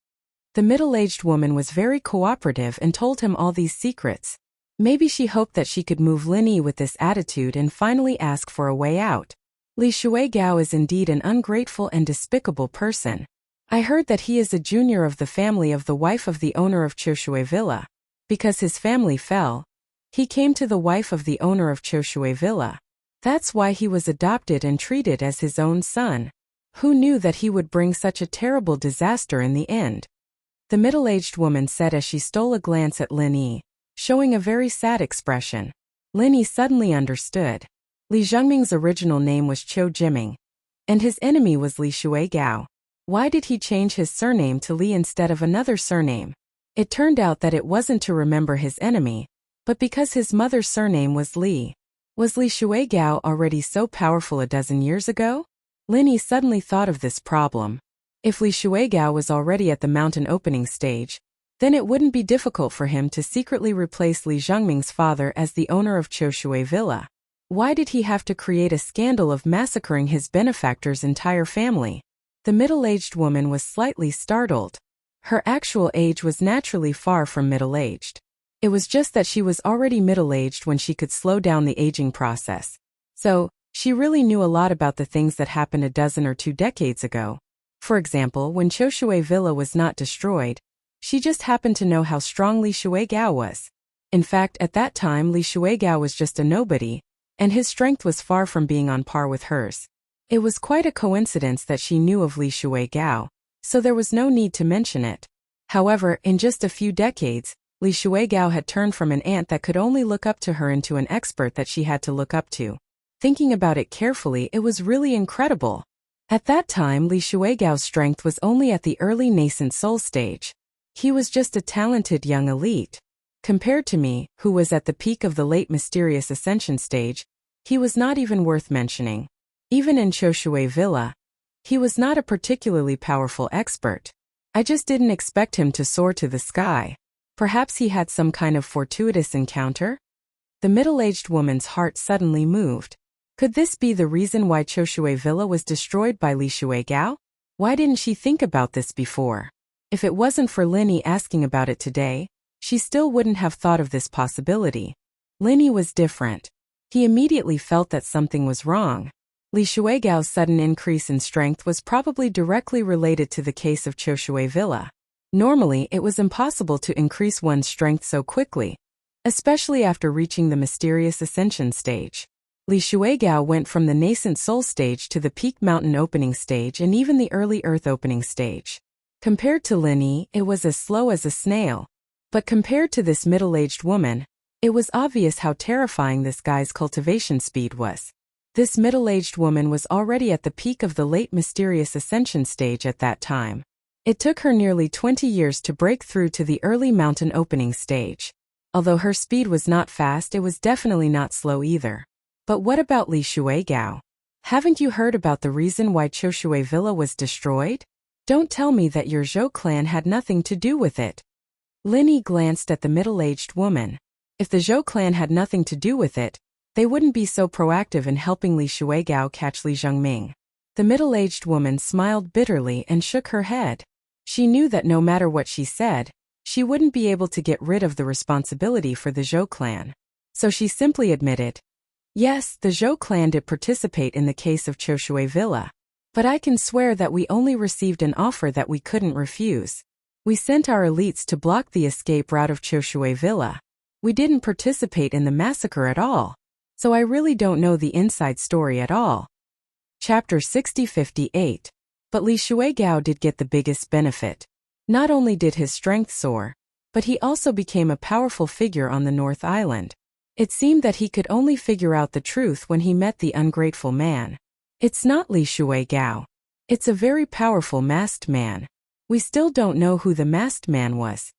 Speaker 1: The middle-aged woman was very cooperative and told him all these secrets. Maybe she hoped that she could move Lin Yi with this attitude and finally ask for a way out. Li Shuigao is indeed an ungrateful and despicable person. I heard that he is a junior of the family of the wife of the owner of Qiushui Villa. Because his family fell, he came to the wife of the owner of Qiushui Villa. That's why he was adopted and treated as his own son. Who knew that he would bring such a terrible disaster in the end? The middle-aged woman said as she stole a glance at Lin Yi, showing a very sad expression. Lin Yi suddenly understood. Li Zhengming's original name was Qiu Jiming, and his enemy was Li Shuigao. Why did he change his surname to Li instead of another surname? It turned out that it wasn't to remember his enemy, but because his mother's surname was Li. Was Li Shuigao already so powerful a dozen years ago? Lin Yi suddenly thought of this problem. If Li Shuigao was already at the mountain opening stage, then it wouldn't be difficult for him to secretly replace Li Zhengming's father as the owner of Qiushui Villa. Why did he have to create a scandal of massacring his benefactor's entire family? The middle-aged woman was slightly startled. Her actual age was naturally far from middle-aged. It was just that she was already middle-aged when she could slow down the aging process. So, she really knew a lot about the things that happened a dozen or 2 decades ago. For example, when Qiushui Villa was not destroyed, she just happened to know how strong Li Shuigao was. In fact, at that time Li Shuigao was just a nobody, and his strength was far from being on par with hers. It was quite a coincidence that she knew of Li Shuigao, so there was no need to mention it. However, in just a few decades, Li Shuigao had turned from an ant that could only look up to her into an expert that she had to look up to. Thinking about it carefully, it was really incredible. At that time, Li Shuigao's strength was only at the early nascent soul stage. He was just a talented young elite. Compared to me, who was at the peak of the late mysterious ascension stage, he was not even worth mentioning. Even in Choshui Villa, he was not a particularly powerful expert. I just didn't expect him to soar to the sky. Perhaps he had some kind of fortuitous encounter? The middle-aged woman's heart suddenly moved. Could this be the reason why Choshui Villa was destroyed by Li Shuigao? Why didn't she think about this before? If it wasn't for Linny asking about it today, she still wouldn't have thought of this possibility. Linny was different. He immediately felt that something was wrong. Li Shuigao's sudden increase in strength was probably directly related to the case of Choshui Villa. Normally, it was impossible to increase one's strength so quickly, especially after reaching the mysterious ascension stage. Li Shuigao went from the nascent soul stage to the peak mountain opening stage and even the early earth opening stage. Compared to Linny, it was as slow as a snail. But compared to this middle-aged woman, it was obvious how terrifying this guy's cultivation speed was. This middle-aged woman was already at the peak of the late mysterious ascension stage at that time. It took her nearly 20 years to break through to the early mountain opening stage. Although her speed was not fast, it was definitely not slow either. But what about Li Shuigao? Haven't you heard about the reason why Choshui Villa was destroyed? Don't tell me that your Zhou clan had nothing to do with it. Linny glanced at the middle-aged woman. If the Zhou clan had nothing to do with it, they wouldn't be so proactive in helping Li Shuigao catch Li Zhongming. The middle-aged woman smiled bitterly and shook her head. She knew that no matter what she said, she wouldn't be able to get rid of the responsibility for the Zhou clan. So she simply admitted, yes, the Zhou clan did participate in the case of Choshui Villa. But I can swear that we only received an offer that we couldn't refuse. We sent our elites to block the escape route of Choshui Villa. We didn't participate in the massacre at all. So I really don't know the inside story at all. Chapter 6058. But Li Shuigao did get the biggest benefit. Not only did his strength soar, but he also became a powerful figure on the North Island. It seemed that he could only figure out the truth when he met the ungrateful man. It's not Li Shuigao. It's a very powerful masked man. We still don't know who the masked man was.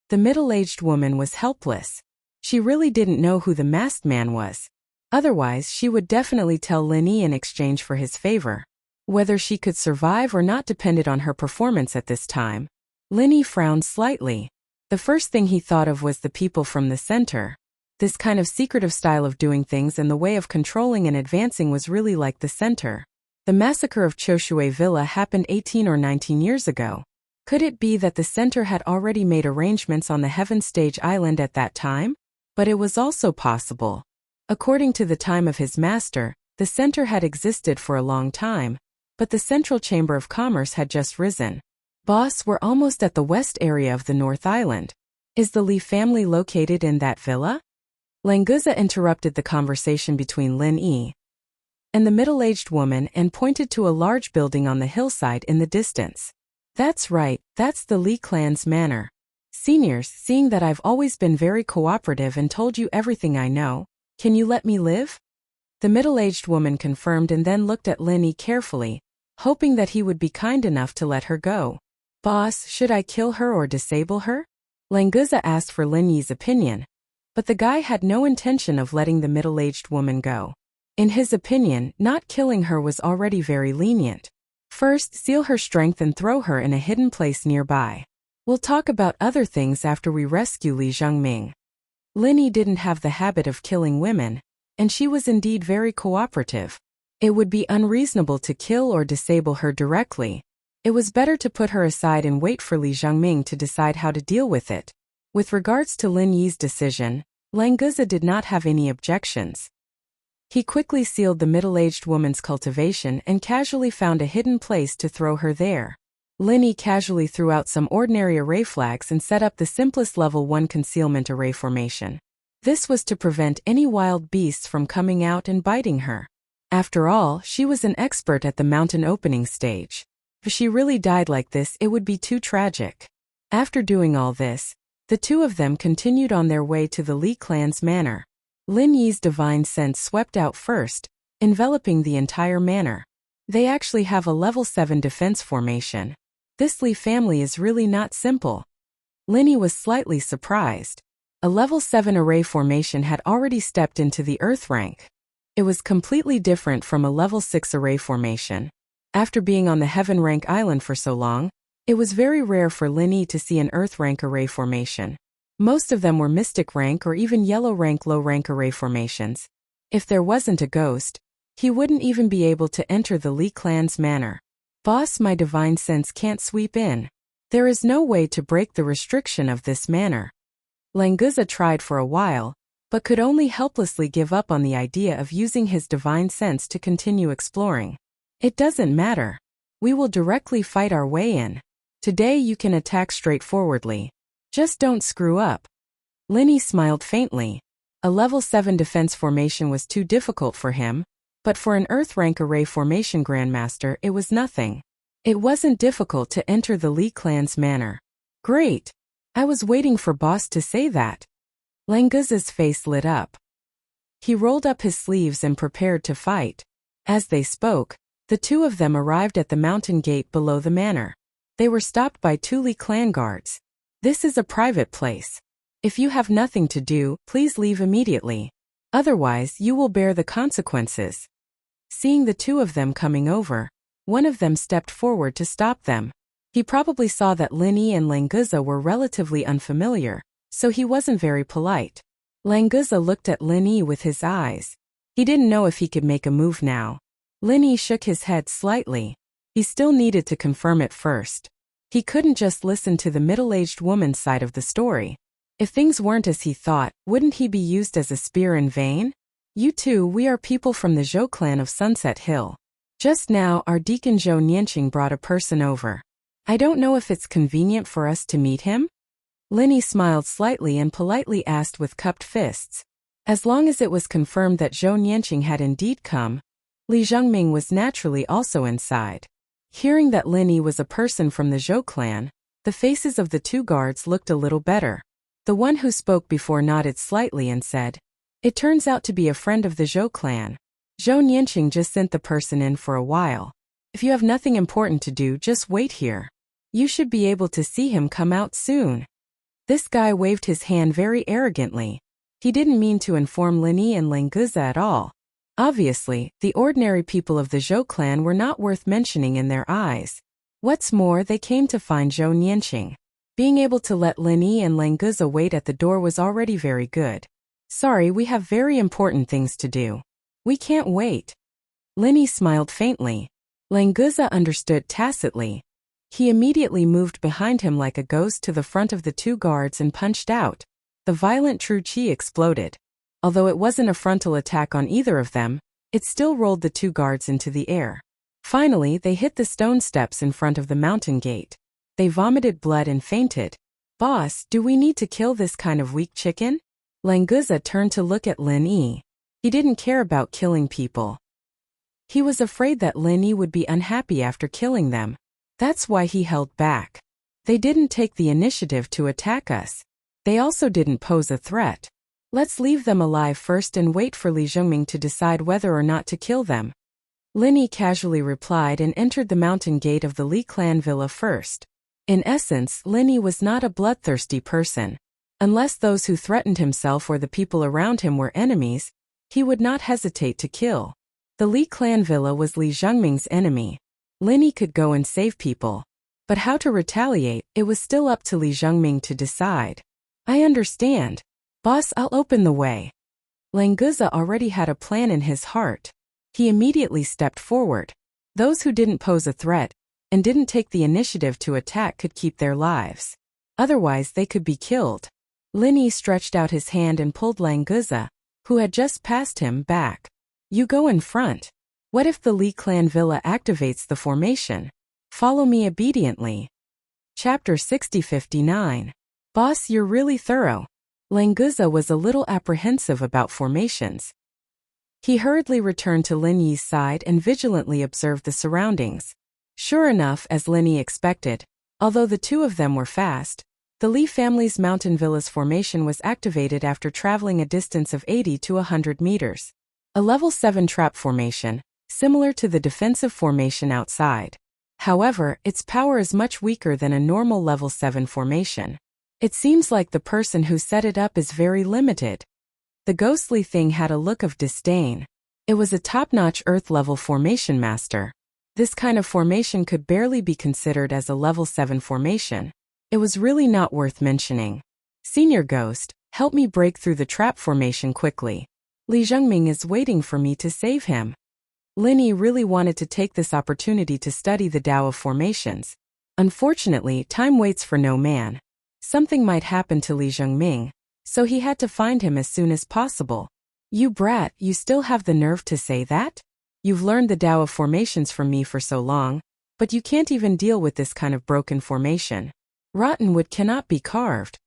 Speaker 1: The middle-aged woman was helpless. She really didn't know who the masked man was. Otherwise, she would definitely tell Linny in exchange for his favor. Whether she could survive or not depended on her performance at this time. Linny frowned slightly. The first thing he thought of was the people from the center. This kind of secretive style of doing things and the way of controlling and advancing was really like the center. The massacre of Choshui Villa happened 18 or 19 years ago. Could it be that the center had already made arrangements on the Heaven Stage Island at that time? But it was also possible. According to the time of his master, the center had existed for a long time, but the Central Chamber of Commerce had just risen. Boss, we're almost at the west area of the North Island. Is the Li family located in that villa? Languza interrupted the conversation between Lin Yi and the middle-aged woman and pointed to a large building on the hillside in the distance. That's right, that's the Li clan's manor. Seniors, seeing that I've always been very cooperative and told you everything I know, can you let me live? The middle-aged woman confirmed and then looked at Lin Yi carefully, hoping that he would be kind enough to let her go. Boss, should I kill her or disable her? Languza asked for Lin Yi's opinion. But the guy had no intention of letting the middle-aged woman go. In his opinion, not killing her was already very lenient. First, seal her strength and throw her in a hidden place nearby. We'll talk about other things after we rescue Li Zhongming. Linny didn't have the habit of killing women, and she was indeed very cooperative. It would be unreasonable to kill or disable her directly. It was better to put her aside and wait for Li Zhongming to decide how to deal with it. With regards to Lin Yi's decision, Languza did not have any objections. He quickly sealed the middle-aged woman's cultivation and casually found a hidden place to throw her there. Lin Yi casually threw out some ordinary array flags and set up the simplest level 1 concealment array formation. This was to prevent any wild beasts from coming out and biting her. After all, she was an expert at the mountain opening stage. If she really died like this, it would be too tragic. After doing all this, the two of them continued on their way to the Li clan's manor. Lin Yi's divine sense swept out first, enveloping the entire manor. They actually have a level 7 defense formation. This Li family is really not simple. Lin Yi was slightly surprised. A level 7 array formation had already stepped into the earth rank. It was completely different from a level 6 array formation. After being on the heaven rank island for so long, it was very rare for Lin Yi to see an earth rank array formation. Most of them were mystic rank or even yellow rank low rank array formations. If there wasn't a ghost, he wouldn't even be able to enter the Li clan's manor. Boss, my divine sense can't sweep in. There is no way to break the restriction of this manor. Languza tried for a while, but could only helplessly give up on the idea of using his divine sense to continue exploring. It doesn't matter. We will directly fight our way in. Today you can attack straightforwardly. Just don't screw up. Lin Yi smiled faintly. A level 7 defense formation was too difficult for him, but for an earth rank array formation grandmaster it was nothing. It wasn't difficult to enter the Li clan's manor. Great. I was waiting for boss to say that. Languza's face lit up. He rolled up his sleeves and prepared to fight. As they spoke, the two of them arrived at the mountain gate below the manor. They were stopped by two Li clan guards. This is a private place. If you have nothing to do, please leave immediately. Otherwise, you will bear the consequences. Seeing the two of them coming over, one of them stepped forward to stop them. He probably saw that Lin Yi and Languza were relatively unfamiliar, so he wasn't very polite. Languza looked at Lin Yi with his eyes. He didn't know if he could make a move now. Lin Yi shook his head slightly. He still needed to confirm it first. He couldn't just listen to the middle-aged woman's side of the story. If things weren't as he thought, wouldn't he be used as a spear in vain? You two, we are people from the Zhou clan of Sunset Hill. Just now, our deacon Zhou Nianqing brought a person over. I don't know if it's convenient for us to meet him? Lin Yi smiled slightly and politely asked with cupped fists. As long as it was confirmed that Zhou Nianqing had indeed come, Li Zhengming was naturally also inside. Hearing that Lin Yi was a person from the Zhou clan, the faces of the two guards looked a little better. The one who spoke before nodded slightly and said, "It turns out to be a friend of the Zhou clan. Zhou Nianqing just sent the person in for a while. If you have nothing important to do, just wait here. You should be able to see him come out soon." This guy waved his hand very arrogantly. He didn't mean to inform Lin Yi and Languza at all. Obviously, the ordinary people of the Zhou clan were not worth mentioning in their eyes. What's more, they came to find Zhou Nianqing. Being able to let Lin Yi and Languza wait at the door was already very good. "Sorry, we have very important things to do. We can't wait." Lin Yi smiled faintly. Languza understood tacitly. He immediately moved behind him like a ghost to the front of the two guards and punched out. The violent true qi exploded. Although it wasn't a frontal attack on either of them, it still rolled the two guards into the air. Finally, they hit the stone steps in front of the mountain gate. They vomited blood and fainted. "Boss, do we need to kill this kind of weak chicken?" Languza turned to look at Lin Yi. He didn't care about killing people. He was afraid that Lin Yi would be unhappy after killing them. That's why he held back. They didn't take the initiative to attack us. They also didn't pose a threat. Let's leave them alive first and wait for Li Zhengming to decide whether or not to kill them. Lin Yi casually replied and entered the mountain gate of the Li clan villa first. In essence, Lin Yi was not a bloodthirsty person. Unless those who threatened himself or the people around him were enemies, he would not hesitate to kill. The Li clan villa was Li Zhengming's enemy. Lin Yi could go and save people. But how to retaliate, it was still up to Li Zhengming to decide. "I understand. Boss, I'll open the way." Languza already had a plan in his heart. He immediately stepped forward. Those who didn't pose a threat and didn't take the initiative to attack could keep their lives. Otherwise, they could be killed. Lin Yi stretched out his hand and pulled Languza, who had just passed him, back. "You go in front. What if the Li clan villa activates the formation? Follow me obediently." Chapter 6059. Boss, you're really thorough. Languza was a little apprehensive about formations. He hurriedly returned to Lin Yi's side and vigilantly observed the surroundings. Sure enough, as Lin Yi expected, although the two of them were fast, the Li family's mountain villas formation was activated after traveling a distance of 80 to 100 meters. A level 7 trap formation, similar to the defensive formation outside. However, its power is much weaker than a normal level 7 formation. It seems like the person who set it up is very limited. The ghostly thing had a look of disdain. It was a top-notch Earth-level formation master. This kind of formation could barely be considered as a level 7 formation. It was really not worth mentioning. Senior Ghost, help me break through the trap formation quickly. Li Zhengming is waiting for me to save him. Lin Yi really wanted to take this opportunity to study the Tao of formations. Unfortunately, time waits for no man. Something might happen to Li Zhengming, so he had to find him as soon as possible. You brat, you still have the nerve to say that? You've learned the Tao of formations from me for so long, but you can't even deal with this kind of broken formation. Rotten wood cannot be carved.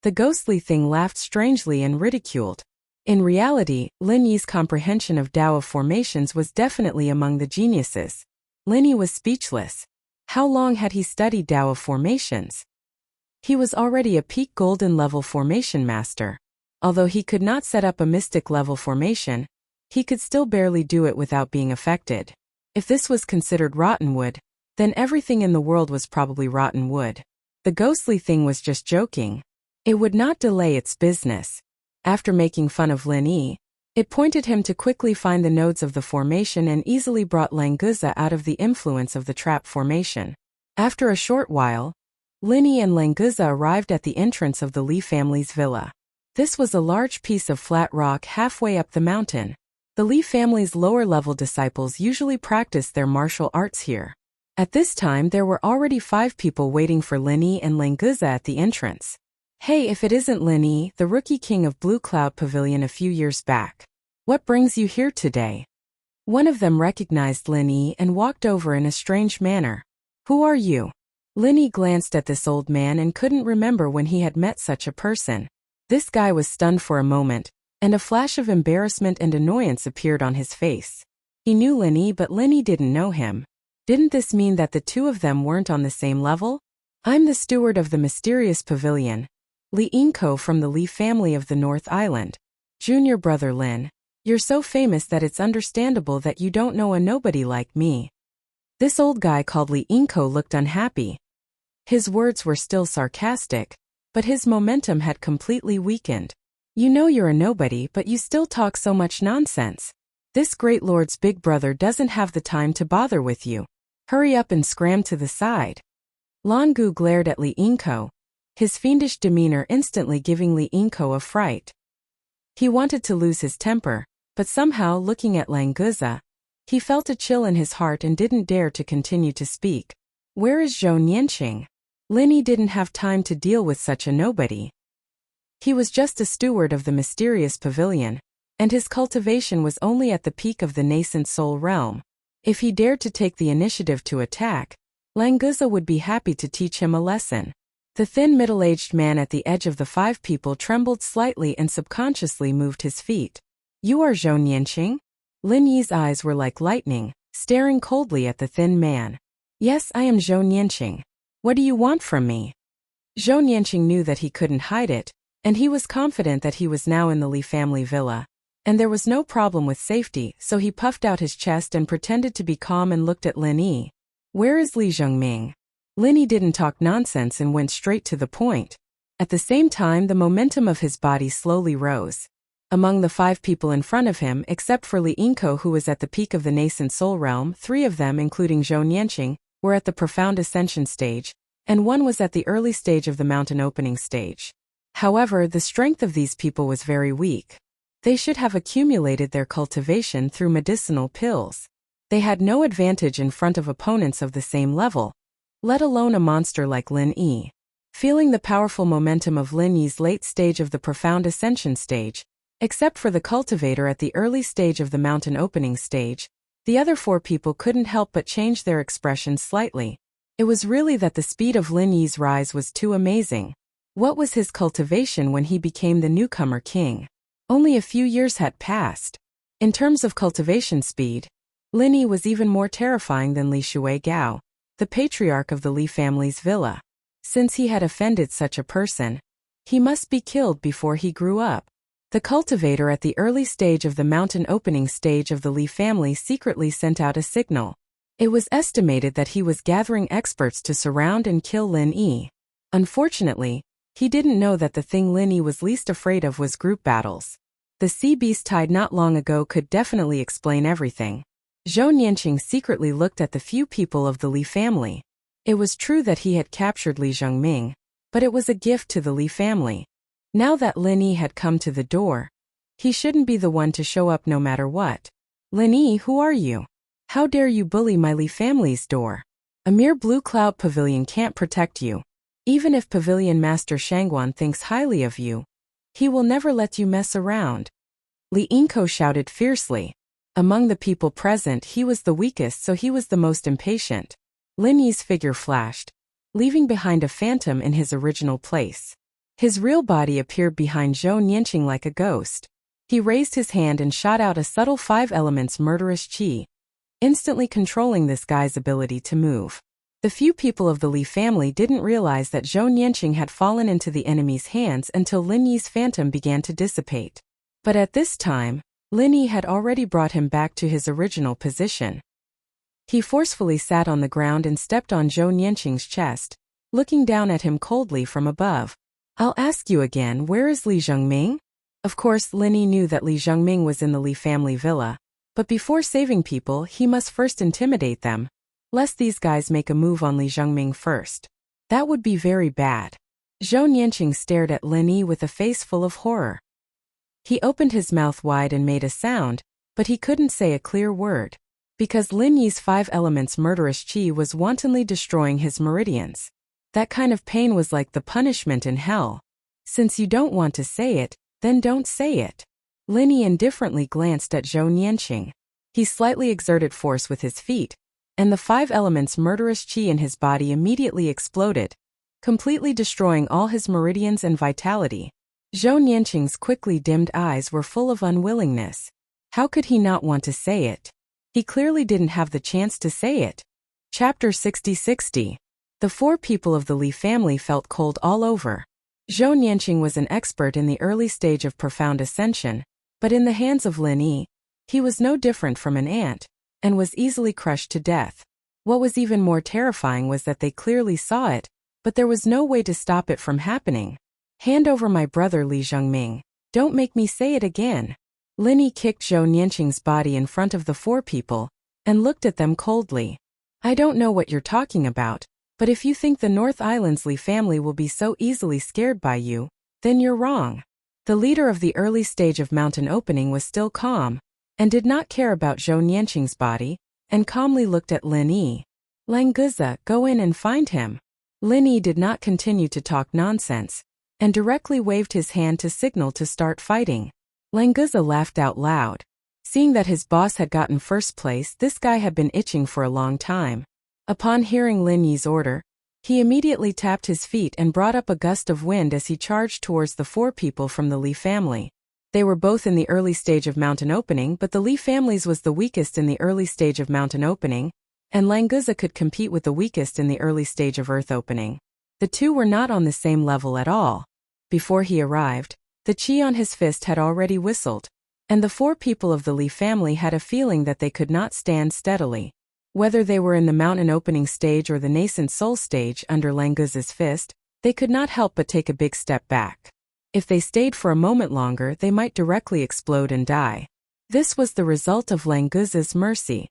Speaker 1: The ghostly thing laughed strangely and ridiculed. In reality, Lin Yi's comprehension of Tao of formations was definitely among the geniuses. Lin Yi was speechless. How long had he studied Tao of formations? He was already a peak golden level formation master. Although he could not set up a mystic level formation, he could still barely do it without being affected. If this was considered rotten wood, then everything in the world was probably rotten wood. The ghostly thing was just joking. It would not delay its business. After making fun of Lin Yi, it pointed him to quickly find the nodes of the formation and easily brought Languza out of the influence of the trap formation. After a short while, Lin Yi and Languza arrived at the entrance of the Li family's villa. This was a large piece of flat rock halfway up the mountain. The Li family's lower-level disciples usually practiced their martial arts here. At this time there were already 5 people waiting for Lin Yi and Languza at the entrance. Hey, if it isn't Lin Yi, the rookie king of Blue Cloud Pavilion a few years back. What brings you here today? One of them recognized Lin Yi and walked over in a strange manner. Who are you? Lin Yi glanced at this old man and couldn't remember when he had met such a person. This guy was stunned for a moment, and a flash of embarrassment and annoyance appeared on his face. He knew Lin Yi, but Lin Yi didn't know him. Didn't this mean that the two of them weren't on the same level? I'm the steward of the mysterious pavilion, Li Yingkou from the Li family of the North Island. Junior brother Lin, you're so famous that it's understandable that you don't know a nobody like me. This old guy called Li Yingkou looked unhappy. His words were still sarcastic, but his momentum had completely weakened. You know you're a nobody, but you still talk so much nonsense. This great lord's big brother doesn't have the time to bother with you. Hurry up and scram to the side. Lan Gu glared at Li Yingkou, his fiendish demeanor instantly giving Li Yingkou a fright. He wanted to lose his temper, but somehow, looking at Languza, he felt a chill in his heart and didn't dare to continue to speak. Where is Zhou Nianqing? Lin Yi didn't have time to deal with such a nobody. He was just a steward of the mysterious pavilion, and his cultivation was only at the peak of the nascent soul realm. If he dared to take the initiative to attack, Languza would be happy to teach him a lesson. The thin middle-aged man at the edge of the 5 people trembled slightly and subconsciously moved his feet. You are Zhou Nianqing? Lin Yi's eyes were like lightning, staring coldly at the thin man. Yes, I am Zhou Nianqing. What do you want from me? Zhou Nianqing knew that he couldn't hide it, and he was confident that he was now in the Li family villa, and there was no problem with safety, so he puffed out his chest and pretended to be calm and looked at Lin Yi. Where is Li Zhengming? Lin Yi didn't talk nonsense and went straight to the point. At the same time, the momentum of his body slowly rose. Among the 5 people in front of him, except for Li Yingkou who was at the peak of the nascent soul realm, 3 of them, including Zhou Nianqing, were at the profound ascension stage, and 1 was at the early stage of the mountain opening stage. However, the strength of these people was very weak. They should have accumulated their cultivation through medicinal pills. They had no advantage in front of opponents of the same level, let alone a monster like Lin Yi. Feeling the powerful momentum of Lin Yi's late stage of the profound ascension stage, except for the cultivator at the early stage of the mountain opening stage, the other 4 people couldn't help but change their expression slightly. It was really that the speed of Lin Yi's rise was too amazing. What was his cultivation when he became the newcomer king? Only a few years had passed. In terms of cultivation speed, Lin Yi was even more terrifying than Li Shuai Gao. the patriarch of the Li family's villa. Since he had offended such a person, he must be killed before he grew up. The cultivator at the early stage of the mountain opening stage of the Li family secretly sent out a signal. It was estimated that he was gathering experts to surround and kill Lin Yi. Unfortunately, he didn't know that the thing Lin Yi was least afraid of was group battles. The sea beast tied not long ago could definitely explain everything. Zhou Nianqing secretly looked at the few people of the Li family. It was true that he had captured Li Zhongming, but it was a gift to the Li family. Now that Lin Yi had come to the door, he shouldn't be the one to show up no matter what. Lin Yi, who are you? How dare you bully my Li family's door? A mere blue cloud pavilion can't protect you. Even if Pavilion Master Shangguan thinks highly of you, he will never let you mess around. Li Yingkou shouted fiercely. Among the people present, he was the weakest, so he was the most impatient. Lin Yi's figure flashed, leaving behind a phantom in his original place. His real body appeared behind Zhou Nianqing like a ghost. He raised his hand and shot out a subtle 5 elements murderous qi, instantly controlling this guy's ability to move. The few people of the Li family didn't realize that Zhou Nianqing had fallen into the enemy's hands until Lin Yi's phantom began to dissipate. But at this time, Lin Yi had already brought him back to his original position. He forcefully sat on the ground and stepped on Zhou Nianqing's chest, looking down at him coldly from above. I'll ask you again, where is Li Zhongming? Of course, Lin Yi knew that Li Zhongming was in the Li family villa, but before saving people, he must first intimidate them, lest these guys make a move on Li Zhongming first. That would be very bad. Zhou Nianqing stared at Lin Yi with a face full of horror. He opened his mouth wide and made a sound, but he couldn't say a clear word, because Lin Yi's 5 elements murderous qi was wantonly destroying his meridians. That kind of pain was like the punishment in hell. Since you don't want to say it, then don't say it. Lin Yi indifferently glanced at Zhou Nianqing. He slightly exerted force with his feet, and the 5 elements murderous qi in his body immediately exploded, completely destroying all his meridians and vitality. Zhou Nianqing's quickly dimmed eyes were full of unwillingness. How could he not want to say it? He clearly didn't have the chance to say it. Chapter 60-60. The 4 people of the Li family felt cold all over. Zhou Nianqing was an expert in the early stage of profound ascension, but in the hands of Lin Yi, he was no different from an ant, and was easily crushed to death. What was even more terrifying was that they clearly saw it, but there was no way to stop it from happening. Hand over my brother Li Zhongming. Don't make me say it again. Lin Yi kicked Zhou Nianqing's body in front of the 4 people, and looked at them coldly. I don't know what you're talking about, but if you think the North Island's Li family will be so easily scared by you, then you're wrong. The leader of the early stage of mountain opening was still calm, and did not care about Zhou Nianqing's body, and calmly looked at Lin Yi. Languza, go in and find him. Lin Yi did not continue to talk nonsense, and directly waved his hand to signal to start fighting. Languza laughed out loud. Seeing that his boss had gotten first place, this guy had been itching for a long time. Upon hearing Lin Yi's order, he immediately tapped his feet and brought up a gust of wind as he charged towards the 4 people from the Li family. They were both in the early stage of mountain opening, but the Li family's was the weakest in the early stage of mountain opening, and Languza could compete with the weakest in the early stage of earth opening. The two were not on the same level at all. Before he arrived, the qi on his fist had already whistled, and the 4 people of the Li family had a feeling that they could not stand steadily. Whether they were in the mountain opening stage or the nascent soul stage under Languza's fist, they could not help but take a big step back. If they stayed for a moment longer, they might directly explode and die. This was the result of Languza's mercy.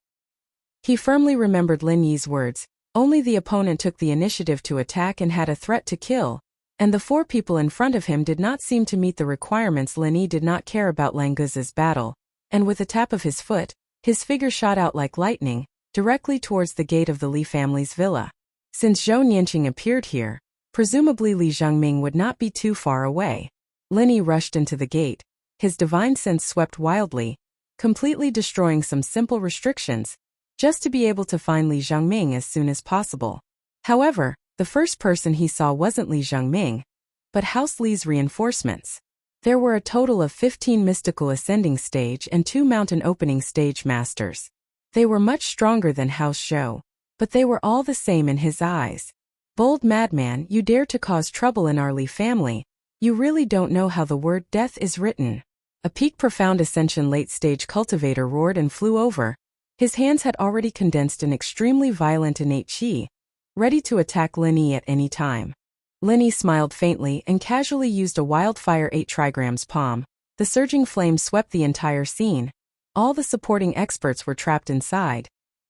Speaker 1: He firmly remembered Lin Yi's words, only the opponent took the initiative to attack and had a threat to kill, and the 4 people in front of him did not seem to meet the requirements. Lin Yi did not care about Languza's battle, and with a tap of his foot, his figure shot out like lightning, directly towards the gate of the Li family's villa. Since Zhou Nianqing appeared here, presumably Li Zhongming would not be too far away. Lin Yi rushed into the gate. His divine sense swept wildly, completely destroying some simple restrictions, just to be able to find Li Zhongming as soon as possible. However, the first person he saw wasn't Li Zhongming, but House Li's reinforcements. There were a total of 15 mystical ascending stage and 2 mountain opening stage masters. They were much stronger than House Zhou, but they were all the same in his eyes. Bold madman, you dare to cause trouble in our Li family. You really don't know how the word death is written. A peak profound ascension late-stage cultivator roared and flew over. His hands had already condensed an extremely violent innate chi, ready to attack Lin Yi at any time. Lin Yi smiled faintly and casually used a wildfire 8 trigrams palm. The surging flames swept the entire scene. All the supporting experts were trapped inside.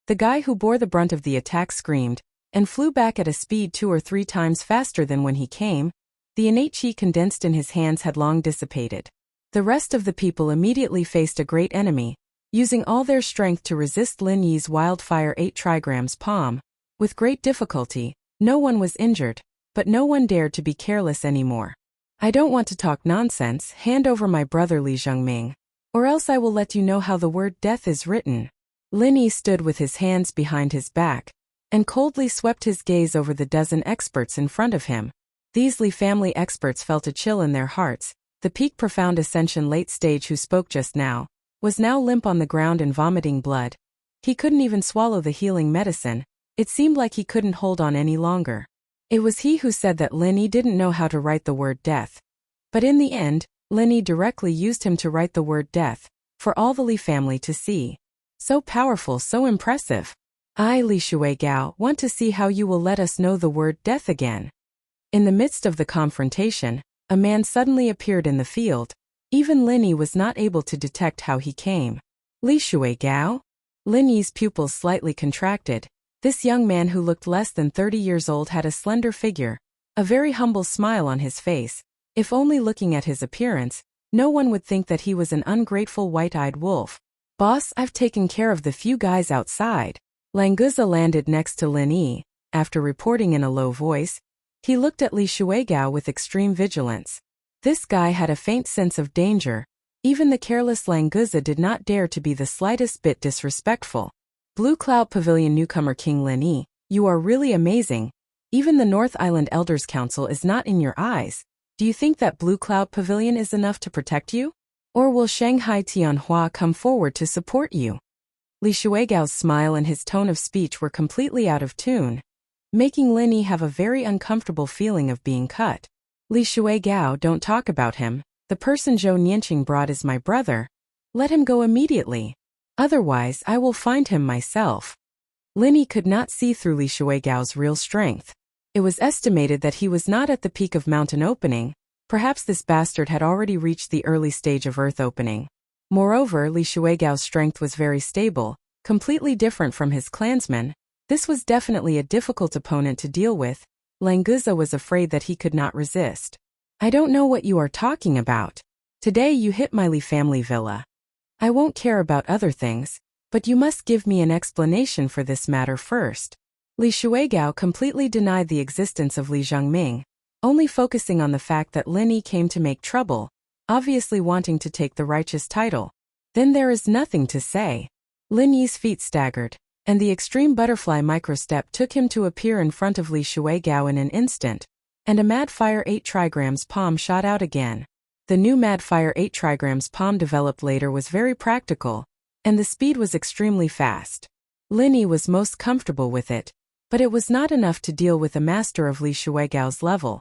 Speaker 1: The guy who bore the brunt of the attack screamed, and flew back at a speed 2 or 3 times faster than when he came. The innate chi condensed in his hands had long dissipated. The rest of the people immediately faced a great enemy, using all their strength to resist Lin Yi's wildfire 8 trigrams palm. With great difficulty, no one was injured, but no one dared to be careless anymore. I don't want to talk nonsense. Hand over my brother Li Zhengming, or else I will let you know how the word death is written. Lin Yi stood with his hands behind his back, and coldly swept his gaze over the dozen experts in front of him. These Li family experts felt a chill in their hearts. The peak profound ascension late stage who spoke just now, was now limp on the ground and vomiting blood. He couldn't even swallow the healing medicine. It seemed like he couldn't hold on any longer. It was he who said that Lin Yi didn't know how to write the word death. But in the end, Lin Yi directly used him to write the word death, for all the Li family to see. So powerful, so impressive. I, Li Shuigao, want to see how you will let us know the word death again. In the midst of the confrontation, a man suddenly appeared in the field. Even Lin Yi was not able to detect how he came. Li Shuigao? Lin Yi's pupils slightly contracted. This young man who looked less than 30 years old had a slender figure, a very humble smile on his face. If only looking at his appearance, no one would think that he was an ungrateful white-eyed wolf. Boss, I've taken care of the few guys outside. Languza landed next to Lin Yi. After reporting in a low voice, he looked at Li Shuigao with extreme vigilance. This guy had a faint sense of danger. Even the careless Languza did not dare to be the slightest bit disrespectful. Blue Cloud Pavilion newcomer King Lin Yi, you are really amazing. Even the North Island Elders Council is not in your eyes. Do you think that Blue Cloud Pavilion is enough to protect you? Or will Shanghai Tianhua come forward to support you? Li Shuigao's smile and his tone of speech were completely out of tune, making Lin Yi have a very uncomfortable feeling of being cut. Li Shuigao, don't talk about him. The person Zhou Nianqing brought is my brother. Let him go immediately. Otherwise, I will find him myself. Lin Yi could not see through Li Shuigao's real strength. It was estimated that he was not at the peak of mountain opening. Perhaps this bastard had already reached the early stage of earth opening. Moreover, Li Shuigao's strength was very stable, completely different from his clansmen. This was definitely a difficult opponent to deal with. Languza was afraid that he could not resist. I don't know what you are talking about. Today you hit my Li family villa. I won't care about other things, but you must give me an explanation for this matter first. Li Shuigao completely denied the existence of Li Zhengming, only focusing on the fact that Lin Yi came to make trouble, obviously wanting to take the righteous title. Then there is nothing to say. Lin Yi's feet staggered, and the extreme butterfly microstep took him to appear in front of Li Shuigao in an instant, and a Mad Fire 8 trigrams palm shot out again. The new Mad Fire 8 trigrams palm developed later was very practical, and the speed was extremely fast. Lin Yi was most comfortable with it, but it was not enough to deal with a master of Li Shuigao's level.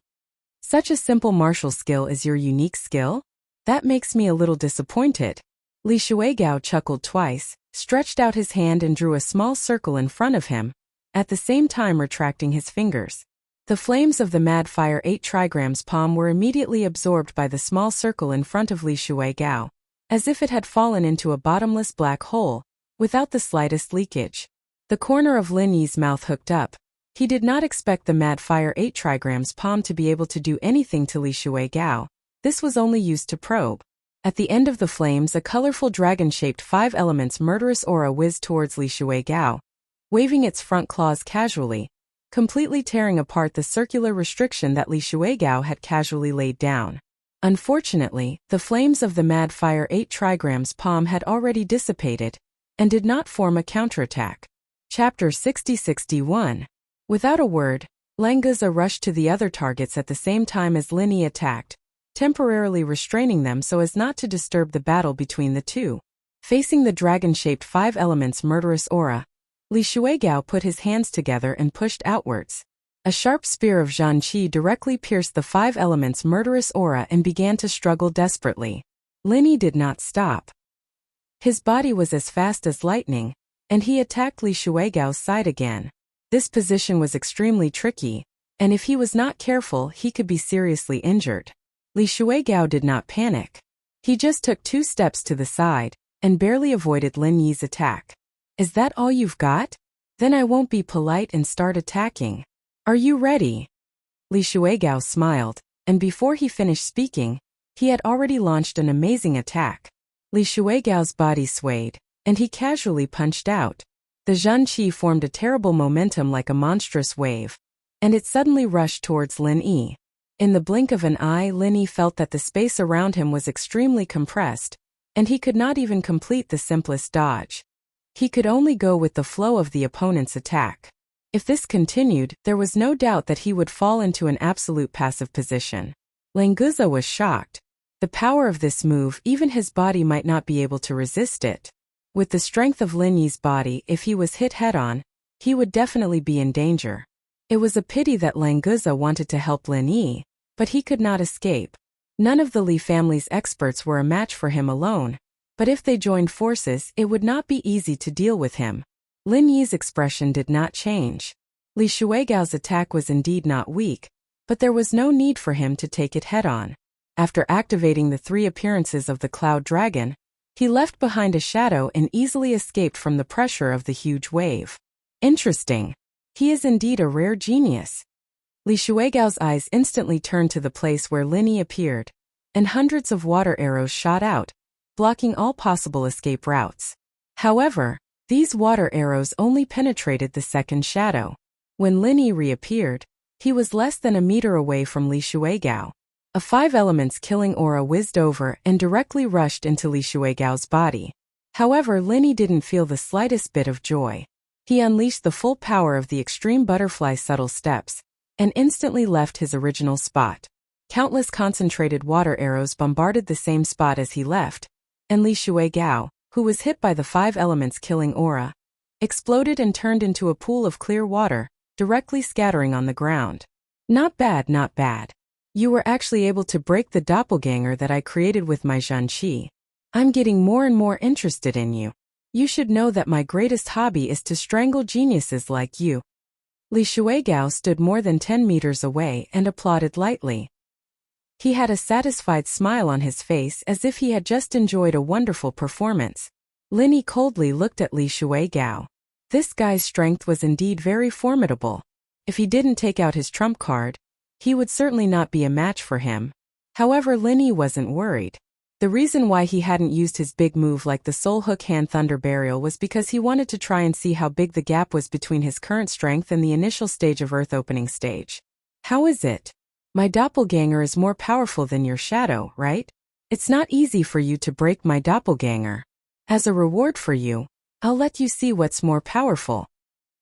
Speaker 1: Such a simple martial skill is your unique skill? That makes me a little disappointed. Li Shuigao chuckled twice, stretched out his hand and drew a small circle in front of him, at the same time retracting his fingers. The flames of the Mad Fire 8 trigrams palm were immediately absorbed by the small circle in front of Li Shuigao, as if it had fallen into a bottomless black hole, without the slightest leakage. The corner of Lin Yi's mouth hooked up. He did not expect the Mad Fire 8 trigrams palm to be able to do anything to Li Shuigao. This was only used to probe. At the end of the flames, a colorful dragon-shaped 5 elements murderous aura whizzed towards Li Shuigao, waving its front claws casually, completely tearing apart the circular restriction that Li Shuigao had casually laid down. Unfortunately, the flames of the Mad Fire 8 trigrams palm had already dissipated, and did not form a counterattack. Chapter 60-61. Without a word, Languza rushed to the other targets at the same time as Lin Yi attacked, temporarily restraining them so as not to disturb the battle between the two. Facing the dragon-shaped 5 elements murderous aura, Li Shuigao put his hands together and pushed outwards. A sharp spear of Zhanqi directly pierced the five elements' murderous aura and began to struggle desperately. Lin Yi did not stop. His body was as fast as lightning, and he attacked Li Shuigao's side again. This position was extremely tricky, and if he was not careful he could be seriously injured. Li Shuigao did not panic. He just took 2 steps to the side, and barely avoided Lin Yi's attack. Is that all you've got? Then I won't be polite and start attacking. Are you ready? Li Shuigao smiled, and before he finished speaking, he had already launched an amazing attack. Li Shuigao's body swayed, and he casually punched out. The Zhanqi formed a terrible momentum like a monstrous wave, and it suddenly rushed towards Lin Yi. In the blink of an eye, Lin Yi felt that the space around him was extremely compressed, and he could not even complete the simplest dodge. He could only go with the flow of the opponent's attack. If this continued, there was no doubt that he would fall into an absolute passive position. Languza was shocked. The power of this move, even his body might not be able to resist it. With the strength of Lin Yi's body, if he was hit head-on, he would definitely be in danger. It was a pity that Languza wanted to help Lin Yi, but he could not escape. None of the Li family's experts were a match for him alone, but if they joined forces, it would not be easy to deal with him. Lin Yi's expression did not change. Li Shuigao's attack was indeed not weak, but there was no need for him to take it head-on. After activating the 3 appearances of the Cloud Dragon, he left behind a shadow and easily escaped from the pressure of the huge wave. Interesting. He is indeed a rare genius. Li Shuigao's eyes instantly turned to the place where Lin Yi appeared, and hundreds of water arrows shot out, blocking all possible escape routes. However, these water arrows only penetrated the second shadow. When Lin Yi reappeared, he was less than a meter away from Li Shuigao. A 5 elements killing aura whizzed over and directly rushed into Li Shuigao's body. However, Lin Yi didn't feel the slightest bit of joy. He unleashed the full power of the extreme butterfly subtle steps, and instantly left his original spot. Countless concentrated water arrows bombarded the same spot as he left, and Li Shuigao, who was hit by the 5 elements killing aura, exploded and turned into a pool of clear water, directly scattering on the ground. Not bad, not bad. You were actually able to break the doppelganger that I created with my Zhanqi. I'm getting more and more interested in you. You should know that my greatest hobby is to strangle geniuses like you. Li Shuigao stood more than 10 meters away and applauded lightly. He had a satisfied smile on his face as if he had just enjoyed a wonderful performance. Lin Yi coldly looked at Li Shuigao. This guy's strength was indeed very formidable. If he didn't take out his trump card, he would certainly not be a match for him. However, Lin Yi wasn't worried. The reason why he hadn't used his big move like the Soul Hook Hand Thunder Burial was because he wanted to try and see how big the gap was between his current strength and the initial stage of Earth opening stage. How is it? My doppelganger is more powerful than your shadow, right? It's not easy for you to break my doppelganger. As a reward for you, I'll let you see what's more powerful.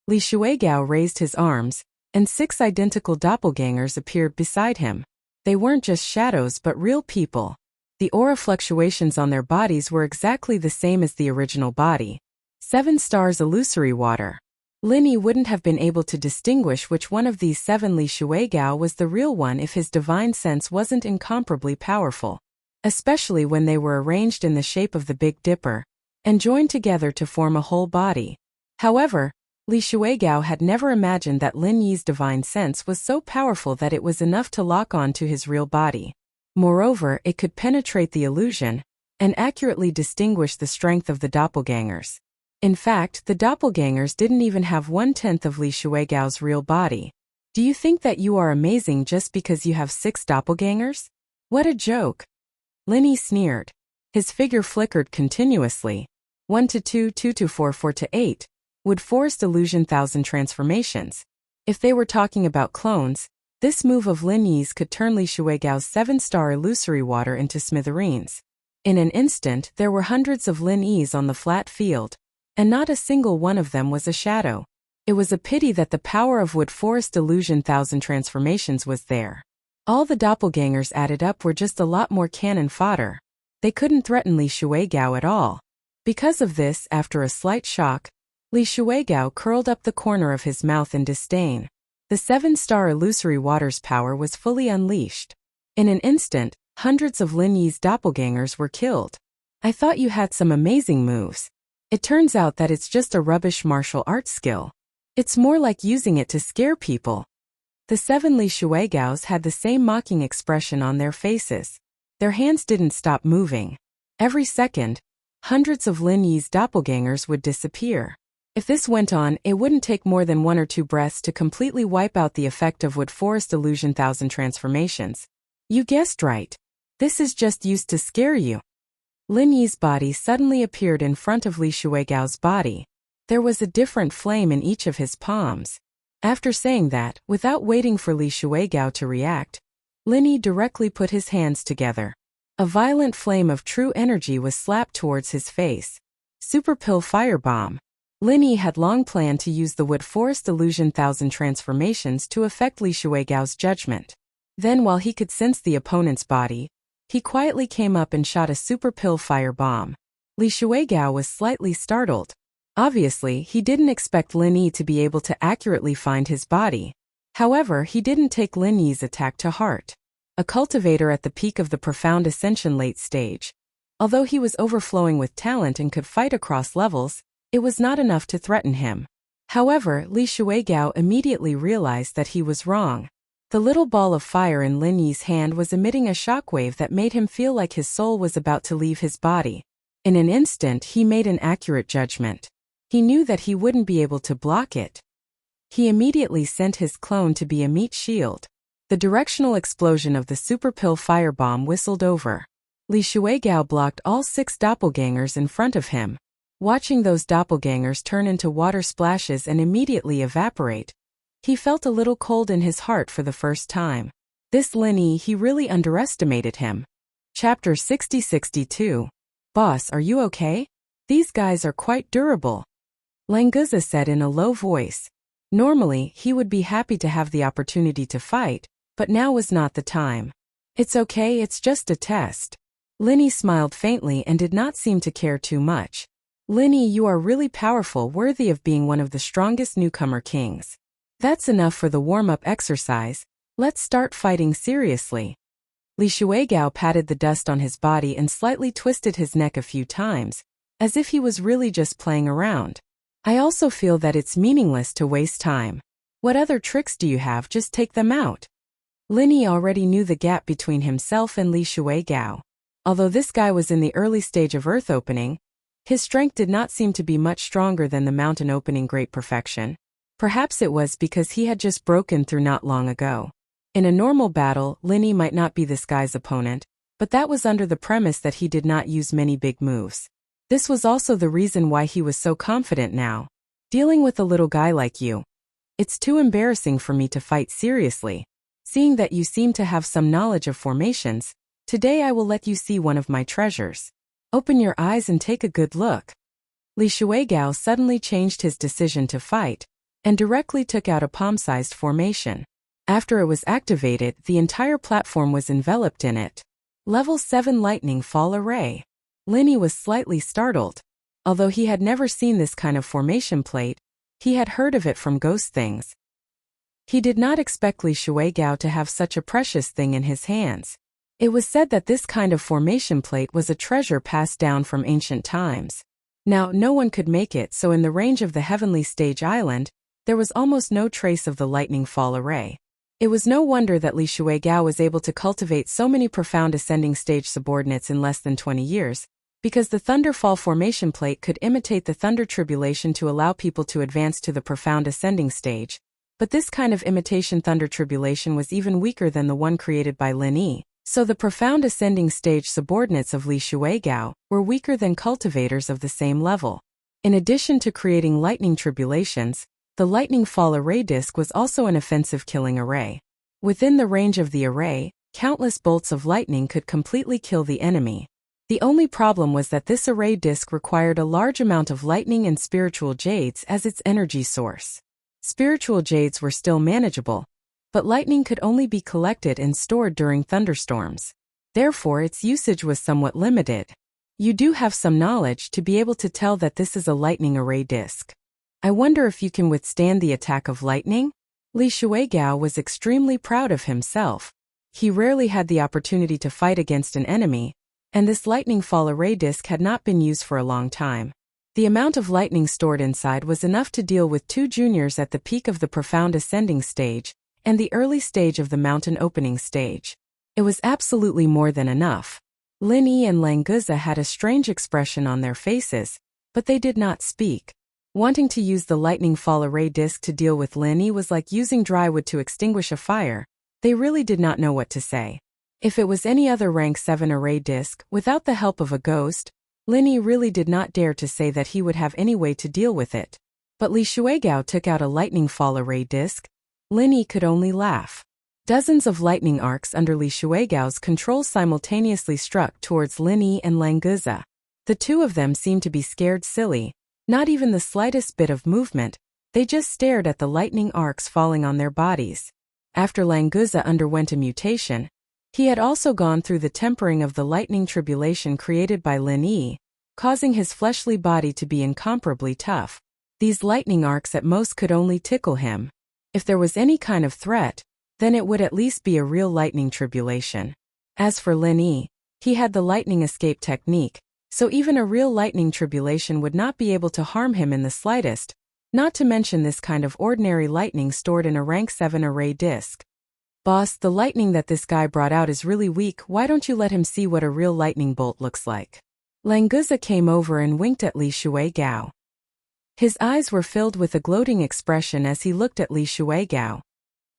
Speaker 1: Li Shuigao raised his arms, and 6 identical doppelgangers appeared beside him. They weren't just shadows but real people. The aura fluctuations on their bodies were exactly the same as the original body. 7 stars illusory water. Lin Yi wouldn't have been able to distinguish which one of these 7 Li Shuigao was the real one if his divine sense wasn't incomparably powerful, especially when they were arranged in the shape of the Big Dipper and joined together to form a whole body. However, Li Shuigao had never imagined that Lin Yi's divine sense was so powerful that it was enough to lock on to his real body. Moreover, it could penetrate the illusion and accurately distinguish the strength of the doppelgangers. In fact, the doppelgangers didn't even have 1/10 of Li Shuigao's real body. Do you think that you are amazing just because you have 6 doppelgangers? What a joke! Lin Yi sneered. His figure flickered continuously. 1 to 2, 2 to 4, 4 to 8. Would forest illusion 1,000 transformations. If they were talking about clones, this move of Lin Yi's could turn Li Shuigao's 7-star illusory water into smithereens. In an instant, there were hundreds of Lin Yis on the flat field, and not a single one of them was a shadow. It was a pity that the power of Wood Forest Illusion 1,000 transformations was there. All the doppelgangers added up were just a lot more cannon fodder. They couldn't threaten Li Shuigao at all. Because of this, after a slight shock, Li Shuigao curled up the corner of his mouth in disdain. The 7-star illusory water's power was fully unleashed. In an instant, hundreds of Lin Yi's doppelgangers were killed. I thought you had some amazing moves. It turns out that it's just a rubbish martial arts skill. It's more like using it to scare people. The 7 Li Shuigaos had the same mocking expression on their faces. Their hands didn't stop moving. Every second, hundreds of Lin Yi's doppelgangers would disappear. If this went on, it wouldn't take more than 1 or 2 breaths to completely wipe out the effect of Wood Forest Illusion 1000 transformations. You guessed right. This is just used to scare you. Lin Yi's body suddenly appeared in front of Li Shuigao's body. There was a different flame in each of his palms. After saying that, without waiting for Li Shuigao to react, Lin Yi directly put his hands together. A violent flame of true energy was slapped towards his face. Super Pill Firebomb. Lin Yi had long planned to use the Wood Forest Illusion 1000 transformations to affect Li Shuigao's judgment. Then, while he could sense the opponent's body, he quietly came up and shot a Super Pill Firebomb. Li Shuigao was slightly startled. Obviously, he didn't expect Lin Yi to be able to accurately find his body. However, he didn't take Lin Yi's attack to heart. A cultivator at the peak of the Profound Ascension late stage. Although he was overflowing with talent and could fight across levels, it was not enough to threaten him. However, Li Shuigao immediately realized that he was wrong. The little ball of fire in Lin Yi's hand was emitting a shockwave that made him feel like his soul was about to leave his body. In an instant, he made an accurate judgment. He knew that he wouldn't be able to block it. He immediately sent his clone to be a meat shield. The directional explosion of the Super Pill Firebomb whistled over. Li Shuigao blocked all 6 doppelgangers in front of him. Watching those doppelgangers turn into water splashes and immediately evaporate, he felt a little cold in his heart for the first time. This Lin Yi, he really underestimated him. Chapter 60-62. Boss, are you okay? These guys are quite durable. Languza said in a low voice. Normally, he would be happy to have the opportunity to fight, but now was not the time. It's okay, it's just a test. Lin Yi smiled faintly and did not seem to care too much. Lin Yi, you are really powerful, worthy of being one of the strongest newcomer kings. That's enough for the warm-up exercise. Let's start fighting seriously. Li Shuigao patted the dust on his body and slightly twisted his neck a few times, as if he was really just playing around. I also feel that it's meaningless to waste time. What other tricks do you have? Just take them out. Lin Yi already knew the gap between himself and Li Shuigao. Although this guy was in the early stage of earth opening, his strength did not seem to be much stronger than the mountain opening great perfection. Perhaps it was because he had just broken through not long ago. In a normal battle, Lin Yi might not be this guy's opponent, but that was under the premise that he did not use many big moves. This was also the reason why he was so confident now. Dealing with a little guy like you. It's too embarrassing for me to fight seriously. Seeing that you seem to have some knowledge of formations, today I will let you see one of my treasures. Open your eyes and take a good look. Li Shuigao suddenly changed his decision to fight, and directly took out a palm-sized formation. After it was activated, the entire platform was enveloped in it. Level 7 Lightning Fall Array. Lin Yi was slightly startled. Although he had never seen this kind of formation plate, he had heard of it from ghost things. He did not expect Li Shuigao to have such a precious thing in his hands. It was said that this kind of formation plate was a treasure passed down from ancient times. Now, no one could make it, so in the range of the Heavenly Stage Island, there was almost no trace of the Lightning Fall Array. It was no wonder that Li Shuigao was able to cultivate so many profound ascending stage subordinates in less than 20 years, because the Thunderfall formation plate could imitate the Thunder Tribulation to allow people to advance to the profound ascending stage, but this kind of imitation Thunder Tribulation was even weaker than the one created by Lin Yi, so the profound ascending stage subordinates of Li Shuigao were weaker than cultivators of the same level. In addition to creating lightning tribulations, the Lightning Fall Array disc was also an offensive killing array. Within the range of the array, countless bolts of lightning could completely kill the enemy. The only problem was that this array disc required a large amount of lightning and spiritual jades as its energy source. Spiritual jades were still manageable, but lightning could only be collected and stored during thunderstorms. Therefore, its usage was somewhat limited. You do have some knowledge to be able to tell that this is a lightning array disc. I wonder if you can withstand the attack of lightning? Li Shuigao was extremely proud of himself. He rarely had the opportunity to fight against an enemy, and this lightning fall array disc had not been used for a long time. The amount of lightning stored inside was enough to deal with 2 juniors at the peak of the profound ascending stage and the early stage of the mountain opening stage. It was absolutely more than enough. Lin Yi and Languza had a strange expression on their faces, but they did not speak. Wanting to use the lightning fall array disc to deal with Lin Yi was like using dry wood to extinguish a fire. They really did not know what to say. If it was any other rank 7 array disc, without the help of a ghost, Lin Yi really did not dare to say that he would have any way to deal with it. But Li Shuigao took out a lightning fall array disc. Lin Yi could only laugh. Dozens of lightning arcs under Li Shuigao's control simultaneously struck towards Lin Yi and Languza. The two of them seemed to be scared silly, not even the slightest bit of movement, they just stared at the lightning arcs falling on their bodies. After Languza underwent a mutation, he had also gone through the tempering of the lightning tribulation created by Lin Yi, causing his fleshly body to be incomparably tough. These lightning arcs at most could only tickle him. If there was any kind of threat, then it would at least be a real lightning tribulation. As for Lin Yi, he had the lightning escape technique, so even a real lightning tribulation would not be able to harm him in the slightest, not to mention this kind of ordinary lightning stored in a rank 7 array disc. Boss, the lightning that this guy brought out is really weak, why don't you let him see what a real lightning bolt looks like? Languza came over and winked at Li Shuigao. His eyes were filled with a gloating expression as he looked at Li Shuigao.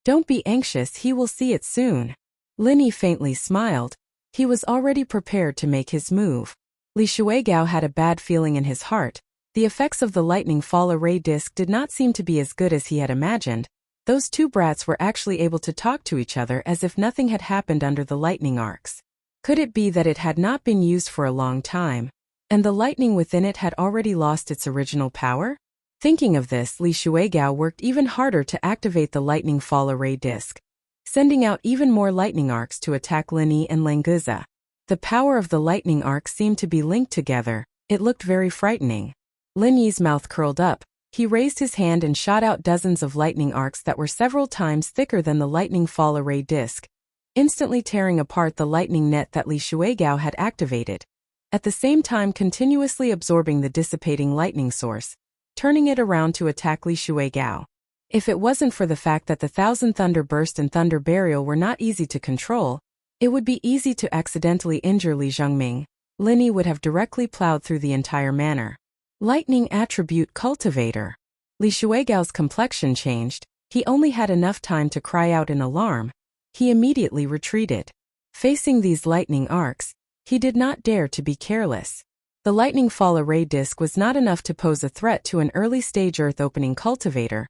Speaker 1: Don't be anxious, he will see it soon. Lin Yi faintly smiled. He was already prepared to make his move. Li Shuigao had a bad feeling in his heart. The effects of the lightning fall array disc did not seem to be as good as he had imagined. Those two brats were actually able to talk to each other as if nothing had happened under the lightning arcs. Could it be that it had not been used for a long time, and the lightning within it had already lost its original power? Thinking of this, Li Shuigao worked even harder to activate the lightning fall array disc, sending out even more lightning arcs to attack Lin Yi and Languza. The power of the lightning arcs seemed to be linked together. It looked very frightening. Lin Yi's mouth curled up. He raised his hand and shot out dozens of lightning arcs that were several times thicker than the lightning fall array disc, instantly tearing apart the lightning net that Li Shuigao had activated, at the same time continuously absorbing the dissipating lightning source, turning it around to attack Li Shuigao. If it wasn't for the fact that the Thousand Thunder Burst and Thunder Burial were not easy to control, it would be easy to accidentally injure Li Zhengming. Lin Yi would have directly plowed through the entire manor. Lightning Attribute Cultivator. Li Shuigao's complexion changed. He only had enough time to cry out in alarm. He immediately retreated. Facing these lightning arcs, he did not dare to be careless. The lightning fall array disc was not enough to pose a threat to an early-stage earth-opening cultivator,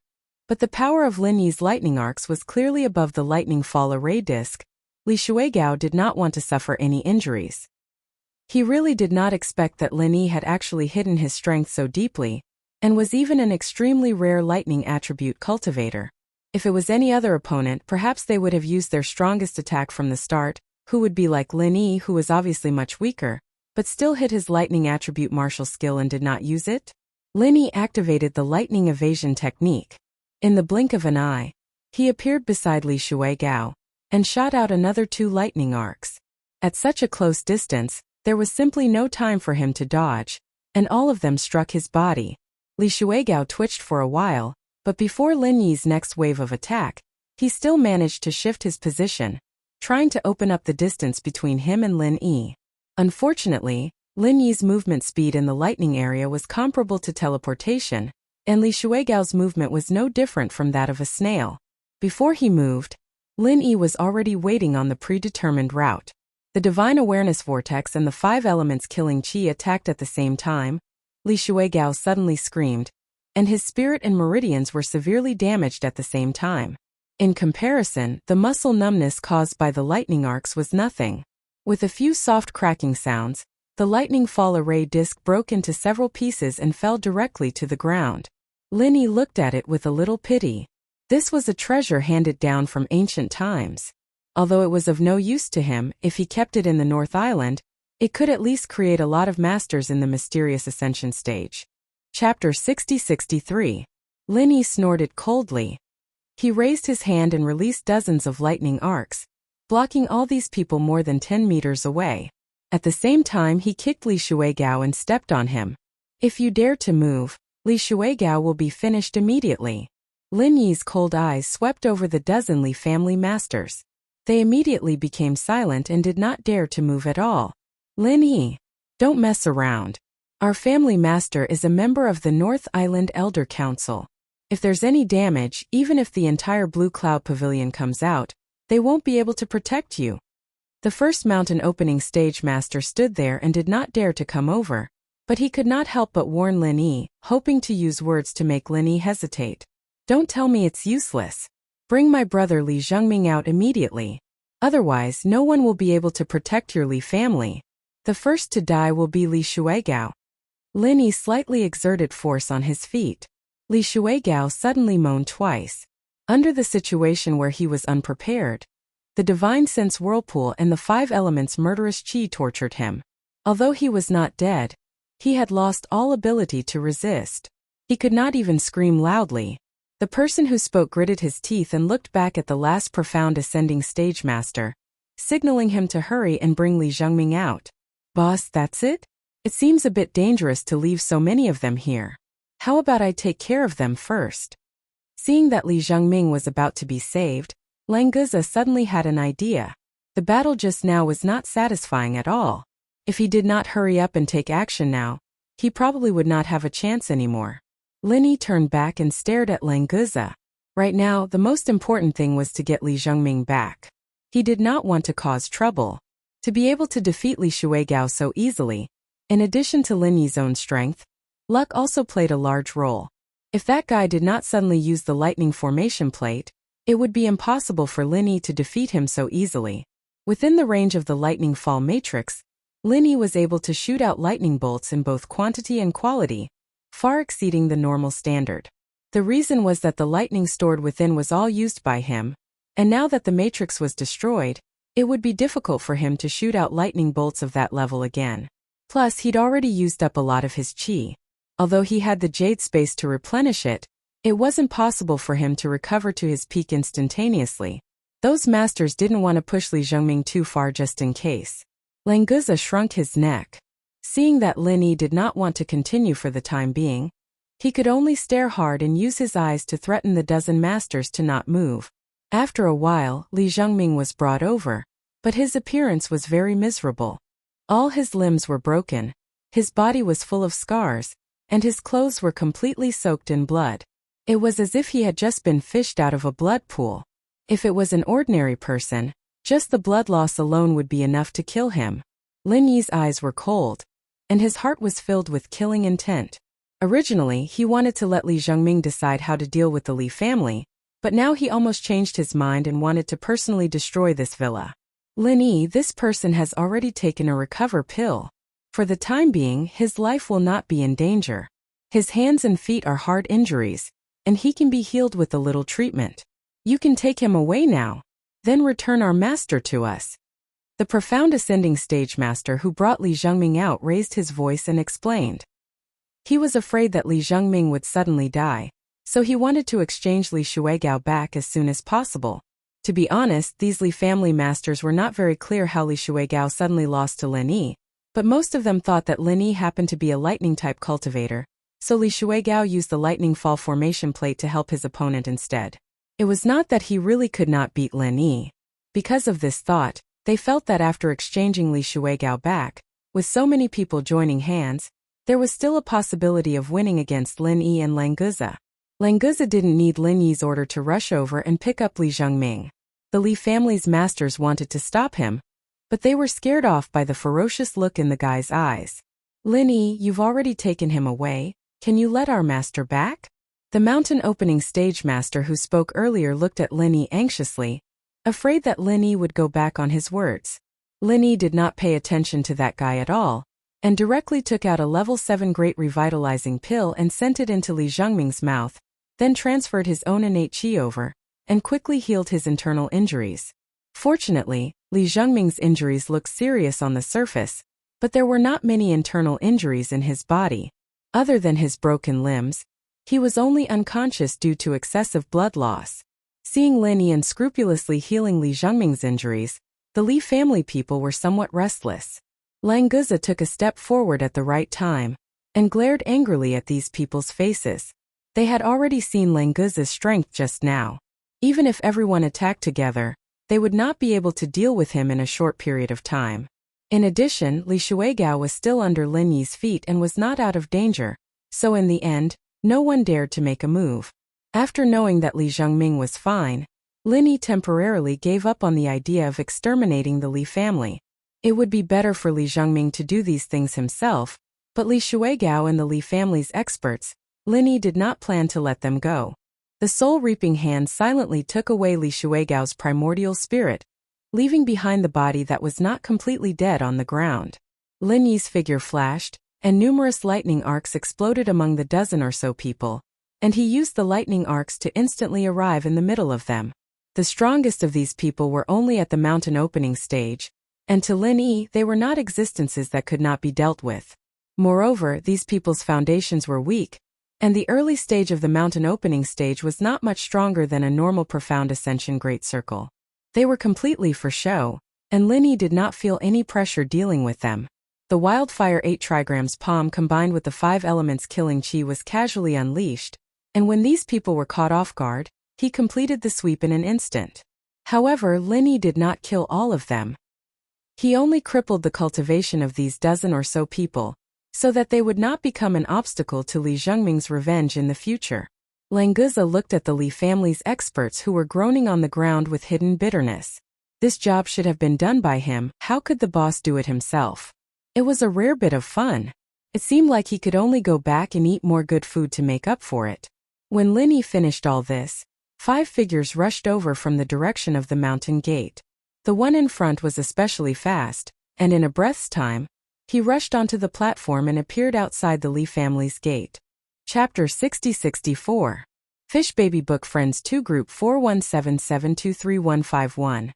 Speaker 1: but the power of Lin Yi's lightning arcs was clearly above the lightning fall array disc. Li Shuigao did not want to suffer any injuries. He really did not expect that Lin Yi had actually hidden his strength so deeply, and was even an extremely rare lightning attribute cultivator. If it was any other opponent, perhaps they would have used their strongest attack from the start, who would be like Lin Yi, who was obviously much weaker, but still hid his lightning attribute martial skill and did not use it. Lin Yi activated the lightning evasion technique. In the blink of an eye, he appeared beside Li Shuigao, and shot out another 2 lightning arcs. At such a close distance, there was simply no time for him to dodge, and all of them struck his body. Li Shuigao twitched for a while, but before Lin Yi's next wave of attack, he still managed to shift his position, trying to open up the distance between him and Lin Yi. Unfortunately, Lin Yi's movement speed in the lightning area was comparable to teleportation, and Li Shuigao's movement was no different from that of a snail. Before he moved, Lin Yi was already waiting on the predetermined route. The Divine Awareness Vortex and the 5 elements killing Qi attacked at the same time. Li Shuigao suddenly screamed, and his spirit and meridians were severely damaged at the same time. In comparison, the muscle numbness caused by the lightning arcs was nothing. With a few soft cracking sounds, the lightning fall array disc broke into several pieces and fell directly to the ground. Lin Yi looked at it with a little pity. This was a treasure handed down from ancient times. Although it was of no use to him, if he kept it in the North Island, it could at least create a lot of masters in the mysterious ascension stage. Chapter 60-63. Lin Yi snorted coldly. He raised his hand and released dozens of lightning arcs, blocking all these people more than 10 meters away. At the same time, he kicked Li Shuigao and stepped on him. If you dare to move, Li Shuigao will be finished immediately. Lin Yi's cold eyes swept over the dozen Li family masters. They immediately became silent and did not dare to move at all. Lin Yi, don't mess around. Our family master is a member of the North Island Elder Council. If there's any damage, even if the entire Blue Cloud Pavilion comes out, they won't be able to protect you. The first mountain opening stage master stood there and did not dare to come over, but he could not help but warn Lin Yi, hoping to use words to make Lin Yi hesitate. Don't tell me it's useless. Bring my brother Li Zhengming out immediately. Otherwise, no one will be able to protect your Li family. The first to die will be Li Shuigao. Lin Yi slightly exerted force on his feet. Li Shuigao suddenly moaned twice. Under the situation where he was unprepared, the divine sense whirlpool and the 5 elements murderous qi tortured him. Although he was not dead, he had lost all ability to resist. He could not even scream loudly. The person who spoke gritted his teeth and looked back at the last profound ascending stage master, signaling him to hurry and bring Li Zhengming out. Boss, that's it? It seems a bit dangerous to leave so many of them here. How about I take care of them first? Seeing that Li Zhengming was about to be saved, Languza suddenly had an idea. The battle just now was not satisfying at all. If he did not hurry up and take action now, he probably would not have a chance anymore. Lin Yi turned back and stared at Languza. Right now, the most important thing was to get Li Zhengming back. He did not want to cause trouble. To be able to defeat Li Shuigao so easily, in addition to Lin Yi's own strength, luck also played a large role. If that guy did not suddenly use the lightning formation plate, it would be impossible for Lin Yi to defeat him so easily. Within the range of the lightning fall matrix, Lin Yi was able to shoot out lightning bolts in both quantity and quality, far exceeding the normal standard. The reason was that the lightning stored within was all used by him, and now that the matrix was destroyed, it would be difficult for him to shoot out lightning bolts of that level again. Plus, he'd already used up a lot of his qi. Although he had the jade space to replenish it, it wasn't possible for him to recover to his peak instantaneously. Those masters didn't want to push Li Zhengming too far just in case. Languza shrunk his neck. Seeing that Lin Yi did not want to continue for the time being, he could only stare hard and use his eyes to threaten the dozen masters to not move. After a while, Li Zhengming was brought over, but his appearance was very miserable. All his limbs were broken, his body was full of scars, and his clothes were completely soaked in blood. It was as if he had just been fished out of a blood pool. If it was an ordinary person, just the blood loss alone would be enough to kill him. Lin Yi's eyes were cold, and his heart was filled with killing intent. Originally, he wanted to let Li Zhengming decide how to deal with the Li family, but now he almost changed his mind and wanted to personally destroy this villa. Lin Yi, this person has already taken a recover pill. For the time being, his life will not be in danger. His hands and feet are hard injuries, and he can be healed with a little treatment. You can take him away now. Then return our master to us. The profound ascending stage master who brought Li Zhengming out raised his voice and explained. He was afraid that Li Zhengming would suddenly die, so he wanted to exchange Li Shuigao back as soon as possible. To be honest, these Li family masters were not very clear how Li Shuigao suddenly lost to Lin Yi, but most of them thought that Lin Yi happened to be a lightning-type cultivator, so Li Shuigao used the lightning fall formation plate to help his opponent instead. It was not that he really could not beat Lin Yi. Because of this thought, they felt that after exchanging Li Shuigao back, with so many people joining hands, there was still a possibility of winning against Lin Yi and Languza. Languza didn't need Lin Yi's order to rush over and pick up Li Zhengming. The Li family's masters wanted to stop him, but they were scared off by the ferocious look in the guy's eyes. Lin Yi, you've already taken him away, can you let our master back? The mountain opening stage master who spoke earlier looked at Lin Yi anxiously, afraid that Lin Yi would go back on his words. Lin Yi did not pay attention to that guy at all, and directly took out a level 7 great revitalizing pill and sent it into Li Zhengming's mouth, then transferred his own innate qi over, and quickly healed his internal injuries. Fortunately, Li Zhengming's injuries looked serious on the surface, but there were not many internal injuries in his body. Other than his broken limbs, he was only unconscious due to excessive blood loss. Seeing Lin Yi unscrupulously healing Li Zhengming's injuries, the Li family people were somewhat restless. Lang Guzi took a step forward at the right time and glared angrily at these people's faces. They had already seen Lang Guzi's strength just now. Even if everyone attacked together, they would not be able to deal with him in a short period of time. In addition, Li Shuigao was still under Lin Yi's feet and was not out of danger, so in the end, no one dared to make a move. After knowing that Li Zhengming was fine, Lin Yi temporarily gave up on the idea of exterminating the Li family. It would be better for Li Zhengming to do these things himself, but Li Shuigao and the Li family's experts, Lin Yi did not plan to let them go. The soul-reaping hand silently took away Li Shuigao's primordial spirit, leaving behind the body that was not completely dead on the ground. Lin Yi's figure flashed, and numerous lightning arcs exploded among the dozen or so people, and he used the lightning arcs to instantly arrive in the middle of them. The strongest of these people were only at the mountain opening stage, and to Lin Yi they were not existences that could not be dealt with. Moreover, these people's foundations were weak, and the early stage of the mountain opening stage was not much stronger than a normal profound ascension great circle. They were completely for show, and Lin Yi did not feel any pressure dealing with them. The wildfire 8 trigrams palm combined with the 5 elements killing chi was casually unleashed, and when these people were caught off guard, he completed the sweep in an instant. However, Lin Yi did not kill all of them. He only crippled the cultivation of these dozen or so people, so that they would not become an obstacle to Li Zhengming's revenge in the future. Lang Guzi looked at the Li family's experts who were groaning on the ground with hidden bitterness. This job should have been done by him, how could the boss do it himself? It was a rare bit of fun. It seemed like he could only go back and eat more good food to make up for it. When Lin Yi finished all this, 5 figures rushed over from the direction of the mountain gate. The one in front was especially fast, and in a breath's time, he rushed onto the platform and appeared outside the Li family's gate. Chapter 60-64. Fish Baby Book Friends 2 Group 4177235151.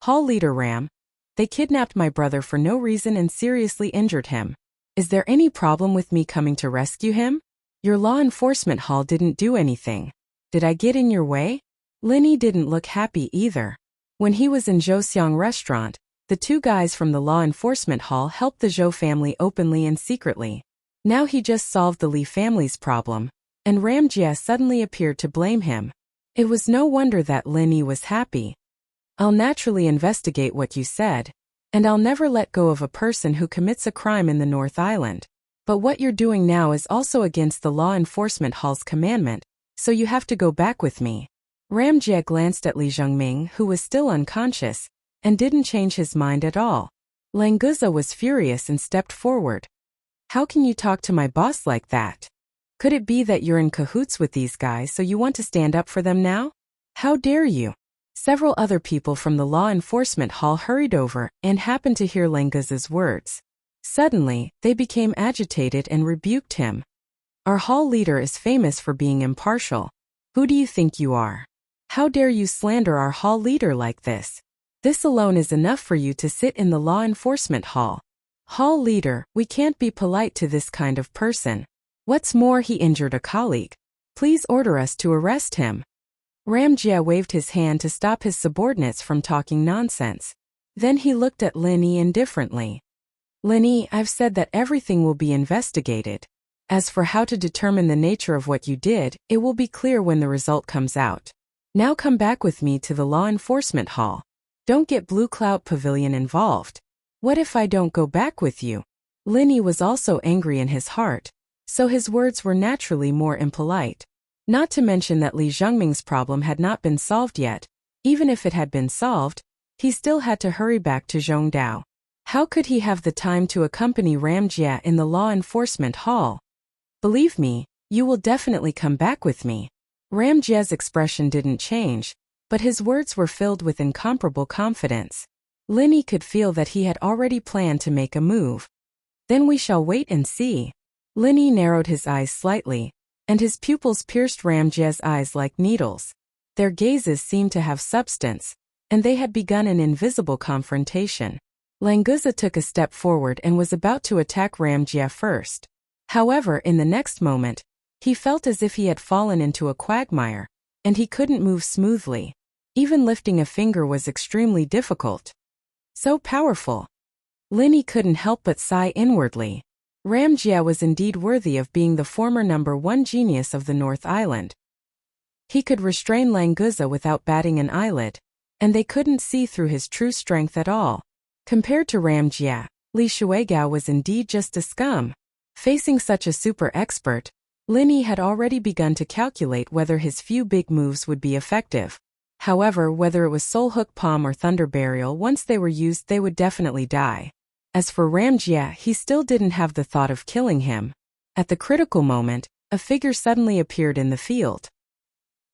Speaker 1: Hall Leader Ram. They kidnapped my brother for no reason and seriously injured him. Is there any problem with me coming to rescue him? Your law enforcement hall didn't do anything. Did I get in your way? Lin Yi didn't look happy either. When he was in Zhouxiang restaurant, the 2 guys from the law enforcement hall helped the Zhou family openly and secretly. Now he just solved the Li family's problem, and Ram Jia suddenly appeared to blame him. It was no wonder that Lin Yi was happy. I'll naturally investigate what you said, and I'll never let go of a person who commits a crime in the North Island. But what you're doing now is also against the law enforcement hall's commandment, so you have to go back with me. Ram Jia glanced at Li Zhengming, who was still unconscious, and didn't change his mind at all. Lang Guzi was furious and stepped forward. How can you talk to my boss like that? Could it be that you're in cahoots with these guys so you want to stand up for them now? How dare you? Several other people from the law enforcement hall hurried over and happened to hear Lang Guzi's words. Suddenly, they became agitated and rebuked him. Our hall leader is famous for being impartial. Who do you think you are? How dare you slander our hall leader like this? This alone is enough for you to sit in the law enforcement hall. Hall leader, we can't be polite to this kind of person. What's more, he injured a colleague. Please order us to arrest him. Ram Jia waved his hand to stop his subordinates from talking nonsense. Then he looked at Lin Yi indifferently. Lin Yi, I've said that everything will be investigated. As for how to determine the nature of what you did, it will be clear when the result comes out. Now come back with me to the law enforcement hall. Don't get Blue Cloud Pavilion involved. What if I don't go back with you? Lin Yi was also angry in his heart, so his words were naturally more impolite. Not to mention that Li Zhengming's problem had not been solved yet. Even if it had been solved, he still had to hurry back to Zhongdao. How could he have the time to accompany Ram Jia in the law enforcement hall? Believe me, you will definitely come back with me. Ram Jia's expression didn't change, but his words were filled with incomparable confidence. Lin Yi could feel that he had already planned to make a move. Then we shall wait and see. Lin Yi narrowed his eyes slightly, and his pupils pierced Ram Jia's eyes like needles. Their gazes seemed to have substance, and they had begun an invisible confrontation. Lang Guzi took a step forward and was about to attack Ram Jia first. However, in the next moment, he felt as if he had fallen into a quagmire, and he couldn't move smoothly. Even lifting a finger was extremely difficult. So powerful. Linny couldn't help but sigh inwardly. Ramjia was indeed worthy of being the former #1 genius of the North Island. He could restrain Languza without batting an eyelid, and they couldn't see through his true strength at all. Compared to Ramjia, Li Shuigao was indeed just a scum. Facing such a super expert, Linny had already begun to calculate whether his few big moves would be effective. However, whether it was Soul Hook Palm or Thunder Burial, once they were used they would definitely die. As for Ramjia, he still didn't have the thought of killing him. At the critical moment, a figure suddenly appeared in the field.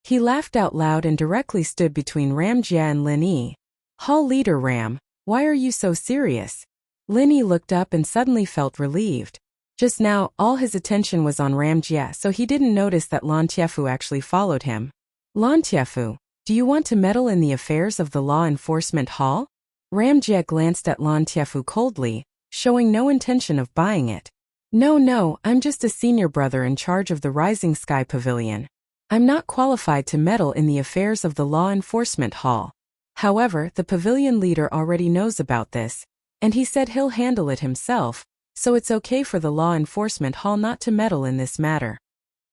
Speaker 1: He laughed out loud and directly stood between Ramjia and Linny. "Hall leader Ram, why are you so serious?" Linny looked up and suddenly felt relieved. Just now, all his attention was on Ramjia, so he didn't notice that Lan Tiefu actually followed him. "Lan Tiefu, do you want to meddle in the affairs of the Law Enforcement Hall?" Ramjia glanced at Lan Tiefu coldly, showing no intention of buying it. No, I'm just a senior brother in charge of the Rising Sky Pavilion. I'm not qualified to meddle in the affairs of the Law Enforcement Hall. However, the pavilion leader already knows about this, and he said he'll handle it himself, so it's okay for the Law Enforcement Hall not to meddle in this matter.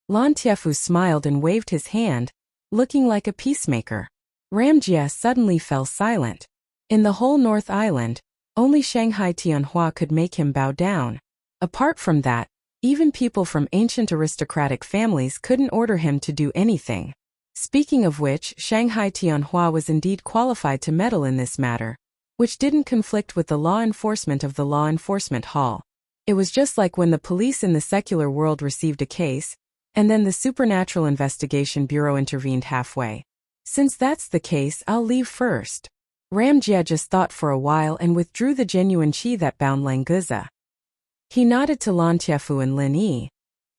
Speaker 1: Lan Tiefu smiled and waved his hand, looking like a peacemaker. Ramjia suddenly fell silent. In the whole North Island, only Shanghai Tianhua could make him bow down. Apart from that, even people from ancient aristocratic families couldn't order him to do anything. Speaking of which, Shanghai Tianhua was indeed qualified to meddle in this matter, which didn't conflict with the law enforcement of the Law Enforcement Hall. It was just like when the police in the secular world received a case, and then the Supernatural Investigation Bureau intervened halfway. Since that's the case, I'll leave first. Ramjia just thought for a while and withdrew the genuine chi that bound Languza. He nodded to Lan Tiefu and Linny,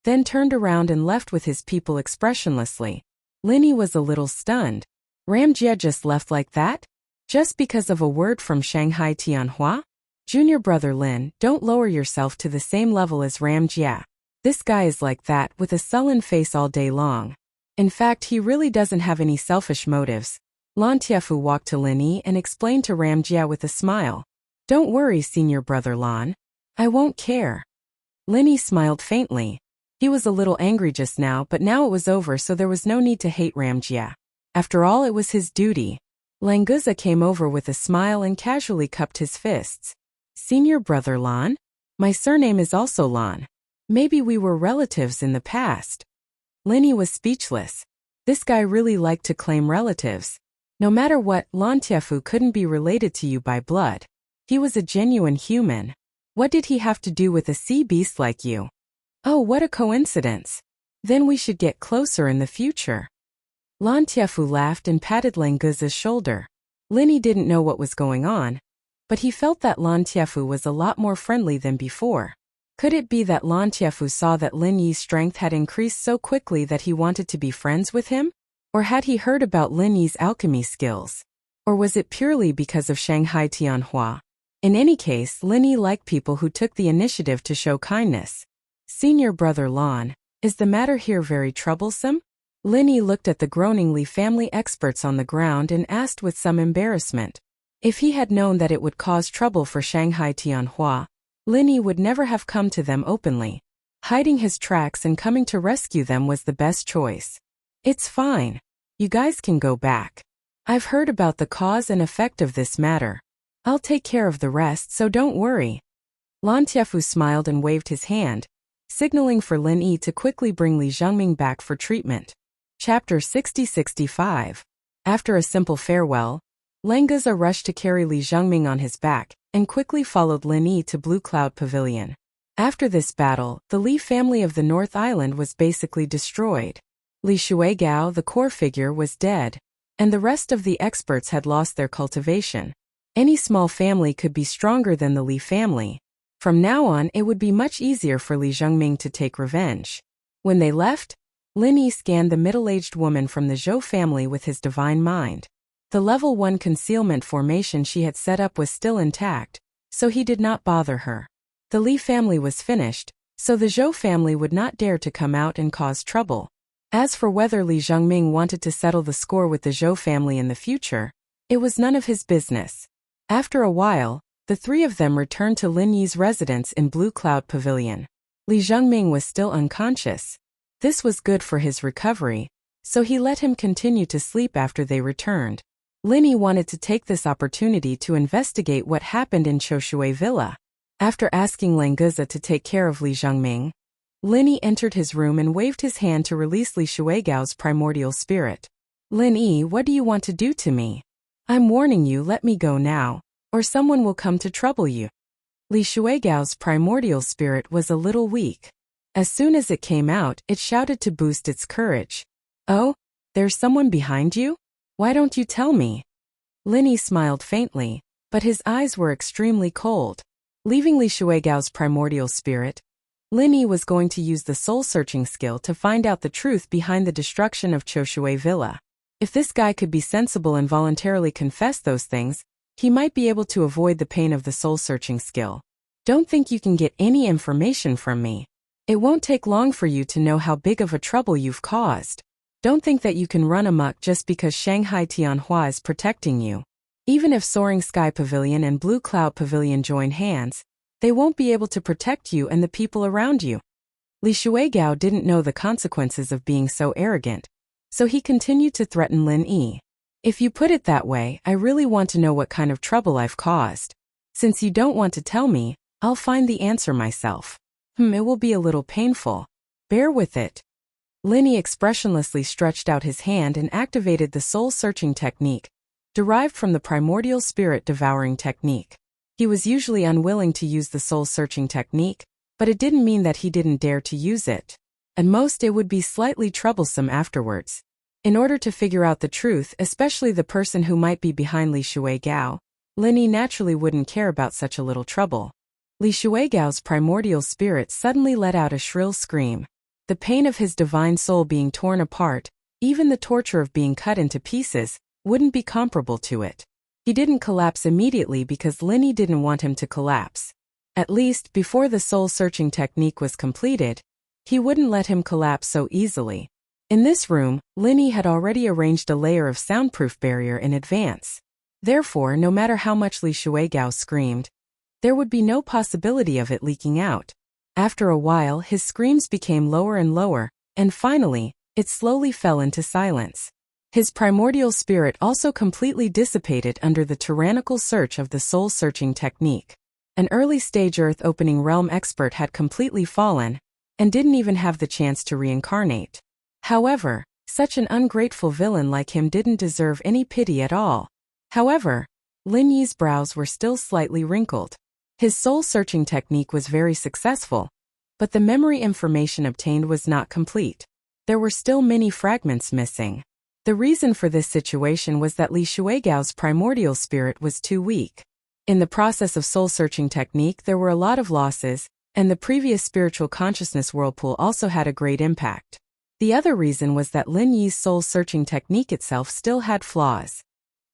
Speaker 1: then turned around and left with his people expressionlessly. Linny was a little stunned. Ramjia just left like that? Just because of a word from Shanghai Tianhua? Junior brother Lin, don't lower yourself to the same level as Ramjia. This guy is like that, with a sullen face all day long. In fact, he really doesn't have any selfish motives. Lan Tiefu walked to Linny and explained to Ramjia with a smile. Don't worry, senior brother Lan. I won't care. Linny smiled faintly. He was a little angry just now, but now it was over, so there was no need to hate Ramjia. After all, it was his duty. Languza came over with a smile and casually cupped his fists. Senior brother Lan? My surname is also Lan. Maybe we were relatives in the past. Linny was speechless. This guy really liked to claim relatives. No matter what, Lan Tiefu couldn't be related to you by blood. He was a genuine human. What did he have to do with a sea beast like you? Oh, what a coincidence. Then we should get closer in the future. Lan Tiefu laughed and patted Languza's shoulder. Linny didn't know what was going on, but he felt that Lan Tiefu was a lot more friendly than before. Could it be that Lan Tiefu saw that Lin Yi's strength had increased so quickly that he wanted to be friends with him? Or had he heard about Lin Yi's alchemy skills? Or was it purely because of Shanghai Tianhua? In any case, Lin Yi liked people who took the initiative to show kindness. Senior brother Lan, is the matter here very troublesome? Lin Yi looked at the groaning Li family experts on the ground and asked with some embarrassment. If he had known that it would cause trouble for Shanghai Tianhua, Lin Yi would never have come to them openly. Hiding his tracks and coming to rescue them was the best choice. It's fine. You guys can go back. I've heard about the cause and effect of this matter. I'll take care of the rest, so don't worry. Lan Tiefu smiled and waved his hand, signaling for Lin Yi to quickly bring Li Zhengming back for treatment. Chapter 60-65. After a simple farewell, Languza rushed to carry Li Zhengming on his back, and quickly followed Lin Yi to Blue Cloud Pavilion. After this battle, the Li family of the North Island was basically destroyed. Li Shuigao, the core figure, was dead, and the rest of the experts had lost their cultivation. Any small family could be stronger than the Li family. From now on, it would be much easier for Li Zhengming to take revenge. When they left, Lin Yi scanned the middle-aged woman from the Zhou family with his divine mind. The level 1 concealment formation she had set up was still intact, so he did not bother her. The Li family was finished, so the Zhou family would not dare to come out and cause trouble. As for whether Li Zhengming wanted to settle the score with the Zhou family in the future, it was none of his business. After a while, the three of them returned to Lin Yi's residence in Blue Cloud Pavilion. Li Zhengming was still unconscious. This was good for his recovery, so he let him continue to sleep after they returned. Lin Yi wanted to take this opportunity to investigate what happened in Choshui Villa. After asking Languza to take care of Li Zhengming, Lin Yi entered his room and waved his hand to release Li Shuigao's primordial spirit. Lin Yi, what do you want to do to me? I'm warning you, let me go now, or someone will come to trouble you. Li Shuigao's primordial spirit was a little weak. As soon as it came out, it shouted to boost its courage. Oh, there's someone behind you? Why don't you tell me? Lin Yi smiled faintly, but his eyes were extremely cold. Leaving Li Shuigao's primordial spirit, Lin Yi was going to use the soul-searching skill to find out the truth behind the destruction of Choshui Villa. If this guy could be sensible and voluntarily confess those things, he might be able to avoid the pain of the soul-searching skill. Don't think you can get any information from me. It won't take long for you to know how big of a trouble you've caused. Don't think that you can run amok just because Shanghai Tianhua is protecting you. Even if Soaring Sky Pavilion and Blue Cloud Pavilion join hands, they won't be able to protect you and the people around you. Li Shuigao didn't know the consequences of being so arrogant, so he continued to threaten Lin Yi. If you put it that way, I really want to know what kind of trouble I've caused. Since you don't want to tell me, I'll find the answer myself. It will be a little painful. Bear with it. Lin Yi expressionlessly stretched out his hand and activated the soul-searching technique, derived from the primordial spirit devouring technique. He was usually unwilling to use the soul-searching technique, but it didn't mean that he didn't dare to use it. At most, it would be slightly troublesome afterwards. In order to figure out the truth, especially the person who might be behind Li Shuigao, Lin Yi naturally wouldn't care about such a little trouble. Li Shuigao's primordial spirit suddenly let out a shrill scream. The pain of his divine soul being torn apart, even the torture of being cut into pieces, wouldn't be comparable to it. He didn't collapse immediately because Lin Yi didn't want him to collapse. At least, before the soul-searching technique was completed, he wouldn't let him collapse so easily. In this room, Lin Yi had already arranged a layer of soundproof barrier in advance. Therefore, no matter how much Li Shuigao screamed, there would be no possibility of it leaking out. After a while, his screams became lower and lower, and finally, it slowly fell into silence. His primordial spirit also completely dissipated under the tyrannical search of the soul-searching technique. An early-stage Earth-opening realm expert had completely fallen, and didn't even have the chance to reincarnate. However, such an ungrateful villain like him didn't deserve any pity at all. However, Lin Yi's brows were still slightly wrinkled. His soul-searching technique was very successful, but the memory information obtained was not complete. There were still many fragments missing. The reason for this situation was that Li Shuigao's primordial spirit was too weak. In the process of soul-searching technique, there were a lot of losses, and the previous spiritual consciousness whirlpool also had a great impact. The other reason was that Lin Yi's soul-searching technique itself still had flaws.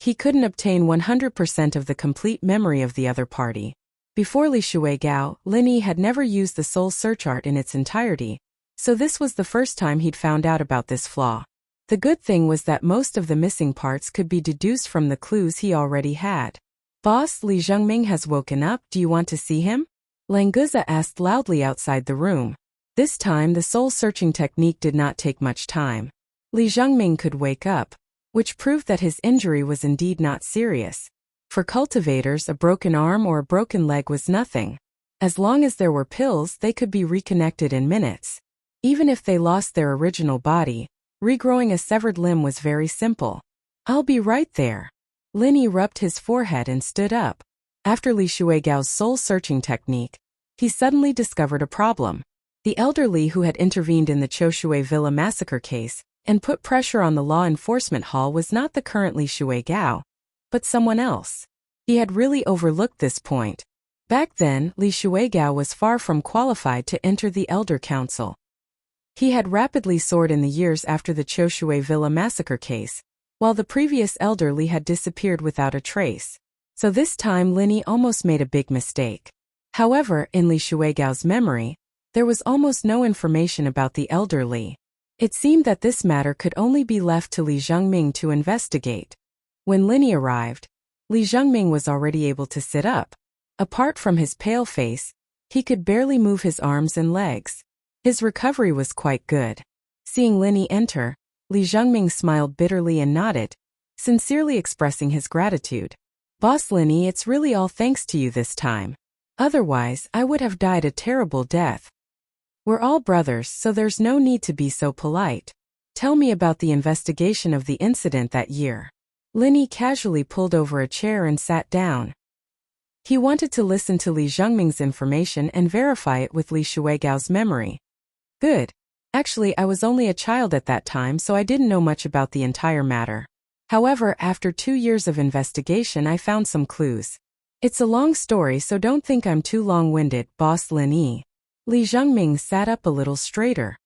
Speaker 1: He couldn't obtain 100% of the complete memory of the other party. Before Li Shuigao, Lin Yi had never used the soul search art in its entirety, so this was the first time he'd found out about this flaw. The good thing was that most of the missing parts could be deduced from the clues he already had. Boss, Li Zhengming has woken up, do you want to see him? Languza asked loudly outside the room. This time the soul-searching technique did not take much time. Li Zhengming could wake up, which proved that his injury was indeed not serious. For cultivators, a broken arm or a broken leg was nothing. As long as there were pills, they could be reconnected in minutes. Even if they lost their original body, regrowing a severed limb was very simple. I'll be right there. Lin Yi rubbed his forehead and stood up. After Li Shuigao's soul-searching technique, he suddenly discovered a problem. The elderly who had intervened in the Choshui Villa massacre case and put pressure on the law enforcement hall was not the current Li Shuigao, but someone else. He had really overlooked this point. Back then, Li Shuigao was far from qualified to enter the Elder Council. He had rapidly soared in the years after the Choshui Villa massacre case, while the previous elderly had disappeared without a trace. So this time Lin Yi almost made a big mistake. However, in Li Shuigao's memory, There was almost no information about the elder Li. It seemed that this matter could only be left to Li Zhengming to investigate. When Linny arrived, Li Zhengming was already able to sit up. Apart from his pale face, he could barely move his arms and legs. His recovery was quite good. Seeing Linny enter, Li Zhengming smiled bitterly and nodded, sincerely expressing his gratitude. "Boss Linny, it's really all thanks to you this time. Otherwise, I would have died a terrible death. We're all brothers, so there's no need to be so polite. Tell me about the investigation of the incident that year." Linny casually pulled over a chair and sat down. He wanted to listen to Li Zhengming's information and verify it with Li Shuigao's memory. "Good. Actually, I was only a child at that time, so I didn't know much about the entire matter. However, after 2 years of investigation, I found some clues. It's a long story, so don't think I'm too long-winded, Boss Linny." Li Zhengming sat up a little straighter.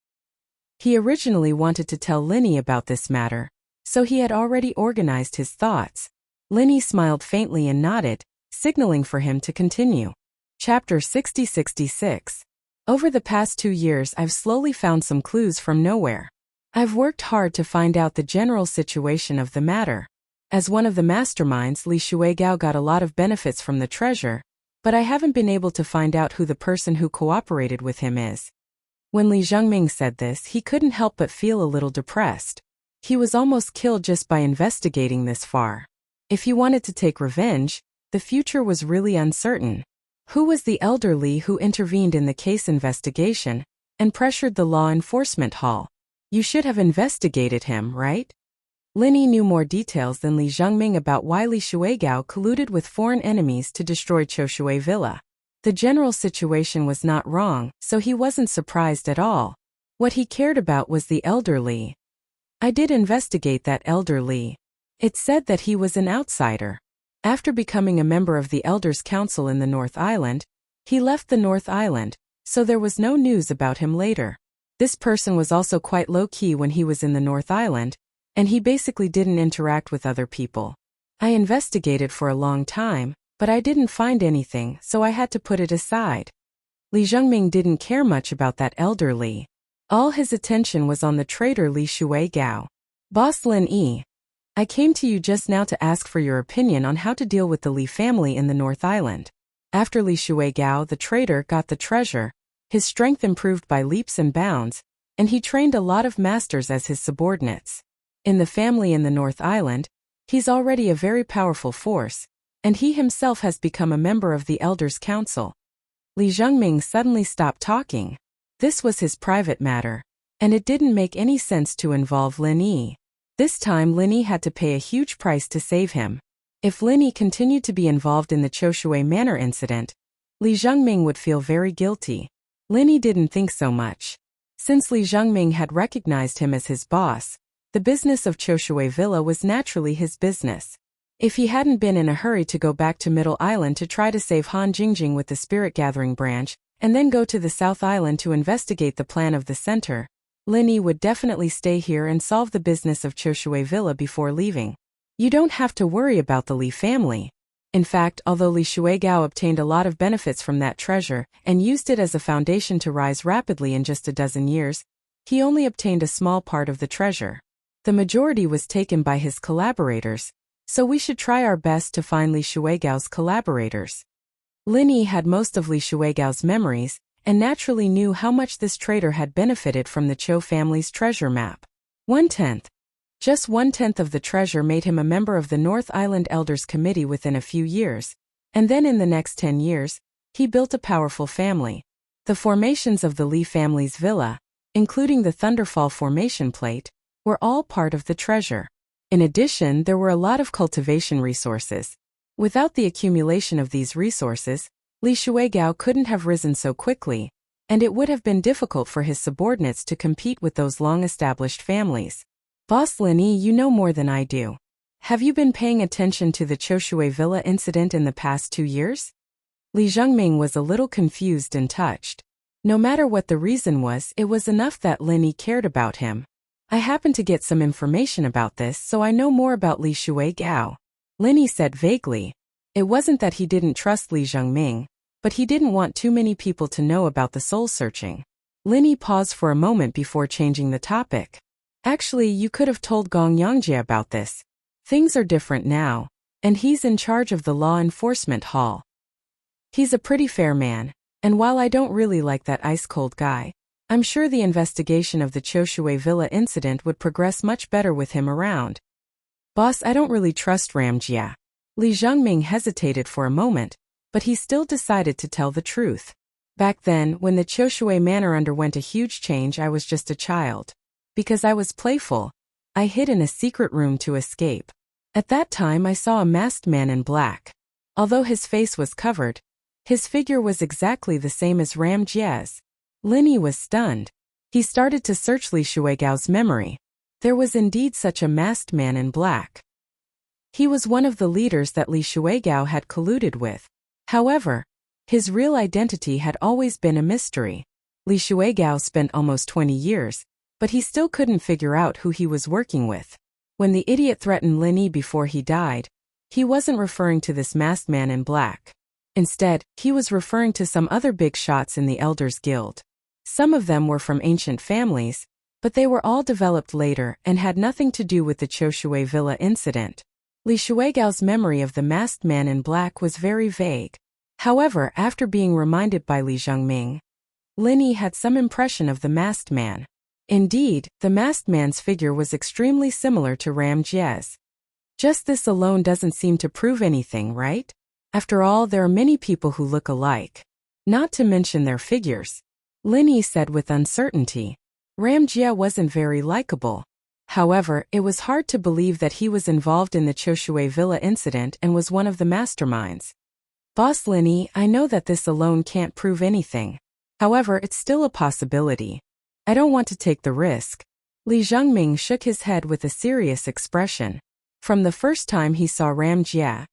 Speaker 1: He originally wanted to tell Linny about this matter, so he had already organized his thoughts. Linny smiled faintly and nodded, signaling for him to continue. Chapter 60-66. Over the past 2 years, I've slowly found some clues from nowhere. I've worked hard to find out the general situation of the matter. As one of the masterminds, Li Shuigao got a lot of benefits from the treasure, but I haven't been able to find out who the person who cooperated with him is. When Li Zhengming said this, he couldn't help but feel a little depressed. He was almost killed just by investigating this far. If he wanted to take revenge, the future was really uncertain. Who was the elder Li who intervened in the case investigation and pressured the law enforcement hall? You should have investigated him, right? Linny knew more details than Li Zhengming about why Li Shuigao colluded with foreign enemies to destroy Choshui Villa. The general situation was not wrong, so he wasn't surprised at all. What he cared about was the elder Li. I did investigate that elder Li. It said that he was an outsider. After becoming a member of the Elders' Council in the North Island, he left the North Island, so there was no news about him later. This person was also quite low-key when he was in the North Island, and he basically didn't interact with other people. I investigated for a long time, but I didn't find anything, so I had to put it aside. Li Zhengming didn't care much about that elder Li. All his attention was on the traitor Li Shuigao. Boss Lin Yi, I came to you just now to ask for your opinion on how to deal with the Li family in the North Island. After Li Shuigao, the traitor, got the treasure, his strength improved by leaps and bounds, and he trained a lot of masters as his subordinates. In the family in the North Island, he's already a very powerful force, and he himself has become a member of the Elders' Council. Li Zhengming suddenly stopped talking. This was his private matter, and it didn't make any sense to involve Lin Yi. This time Lin Yi had to pay a huge price to save him. If Lin Yi continued to be involved in the Choshui Manor incident, Li Zhengming would feel very guilty. Lin Yi didn't think so much. Since Li Zhengming had recognized him as his boss, the business of Choshui Villa was naturally his business. If he hadn't been in a hurry to go back to Middle Island to try to save Han Jingjing with the Spirit Gathering branch, and then go to the South Island to investigate the plan of the center, Lin Yi would definitely stay here and solve the business of Choshui Villa before leaving. You don't have to worry about the Li family. In fact, although Li Shuigao obtained a lot of benefits from that treasure and used it as a foundation to rise rapidly in just a dozen years, he only obtained a small part of the treasure. The majority was taken by his collaborators, so we should try our best to find Li Shuigao's collaborators. Lin Yi had most of Li Shuigao's memories, and naturally knew how much this traitor had benefited from the Cho family's treasure map. 1/10. Just 1/10 of the treasure made him a member of the North Island Elders Committee within a few years, and then in the next 10 years, he built a powerful family. The formations of the Li family's villa, including the Thunderfall formation plate, were all part of the treasure. In addition, there were a lot of cultivation resources. Without the accumulation of these resources, Li Shuigao couldn't have risen so quickly, and it would have been difficult for his subordinates to compete with those long-established families. Boss Lin Yi, you know more than I do. Have you been paying attention to the Choshui Villa incident in the past 2 years? Li Zhengming was a little confused and touched. No matter what the reason was, it was enough that Lin Yi cared about him. I happened to get some information about this, so I know more about Li Shuigao. Lin Yi said vaguely. It wasn't that he didn't trust Li Zhengming, but he didn't want too many people to know about the soul-searching. Linny paused for a moment before changing the topic. Actually, you could have told Gong Yangjie about this. Things are different now, and he's in charge of the law enforcement hall. He's a pretty fair man, and while I don't really like that ice-cold guy, I'm sure the investigation of the Choshui Villa incident would progress much better with him around. Boss, I don't really trust Ram Jia. Li Zhengming hesitated for a moment, but he still decided to tell the truth. Back then, when the Choshui Manor underwent a huge change, I was just a child. Because I was playful, I hid in a secret room to escape. At that time I saw a masked man in black. Although his face was covered, his figure was exactly the same as Ram Jia's. Linny was stunned. He started to search Li Shuigao's memory. There was indeed such a masked man in black. He was one of the leaders that Li Shuigao had colluded with. However, his real identity had always been a mystery. Li Shuigao spent almost 20 years, but he still couldn't figure out who he was working with. When the idiot threatened Linny before he died, he wasn't referring to this masked man in black. Instead, he was referring to some other big shots in the Elders Guild. Some of them were from ancient families, but they were all developed later and had nothing to do with the Choshui Villa incident. Li Shuigao's memory of the masked man in black was very vague. However, after being reminded by Li Zhengming, Linny had some impression of the masked man. Indeed, the masked man's figure was extremely similar to Ram Jia's. Just this alone doesn't seem to prove anything, right? After all, there are many people who look alike. Not to mention their figures. Linny said with uncertainty. Ram Jia wasn't very likable. However, it was hard to believe that he was involved in the Choshui Villa incident and was one of the masterminds. Boss Linny, I know that this alone can't prove anything. However, it's still a possibility. I don't want to take the risk. Li Zhengming shook his head with a serious expression. From the first time he saw Ram Jia,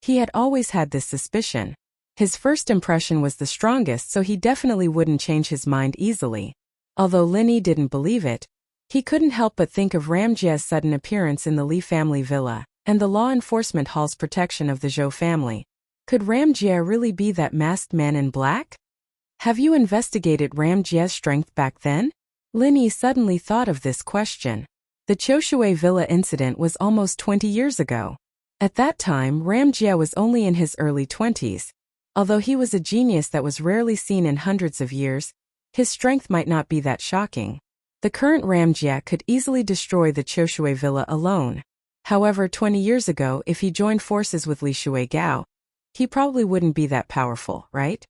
Speaker 1: he had always had this suspicion. His first impression was the strongest, so he definitely wouldn't change his mind easily. Although Linny didn't believe it, he couldn't help but think of Ram Jia's sudden appearance in the Li family villa, and the law enforcement hall's protection of the Zhou family. Could Ram Jia really be that masked man in black? Have you investigated Ram Jia's strength back then? Linny suddenly thought of this question. The Choshui Villa incident was almost 20 years ago. At that time, Ram Jia was only in his early 20s. Although he was a genius that was rarely seen in hundreds of years, his strength might not be that shocking. The current Ram Jia could easily destroy the Choshui Villa alone. However, 20 years ago, if he joined forces with Li Shuigao, he probably wouldn't be that powerful, right?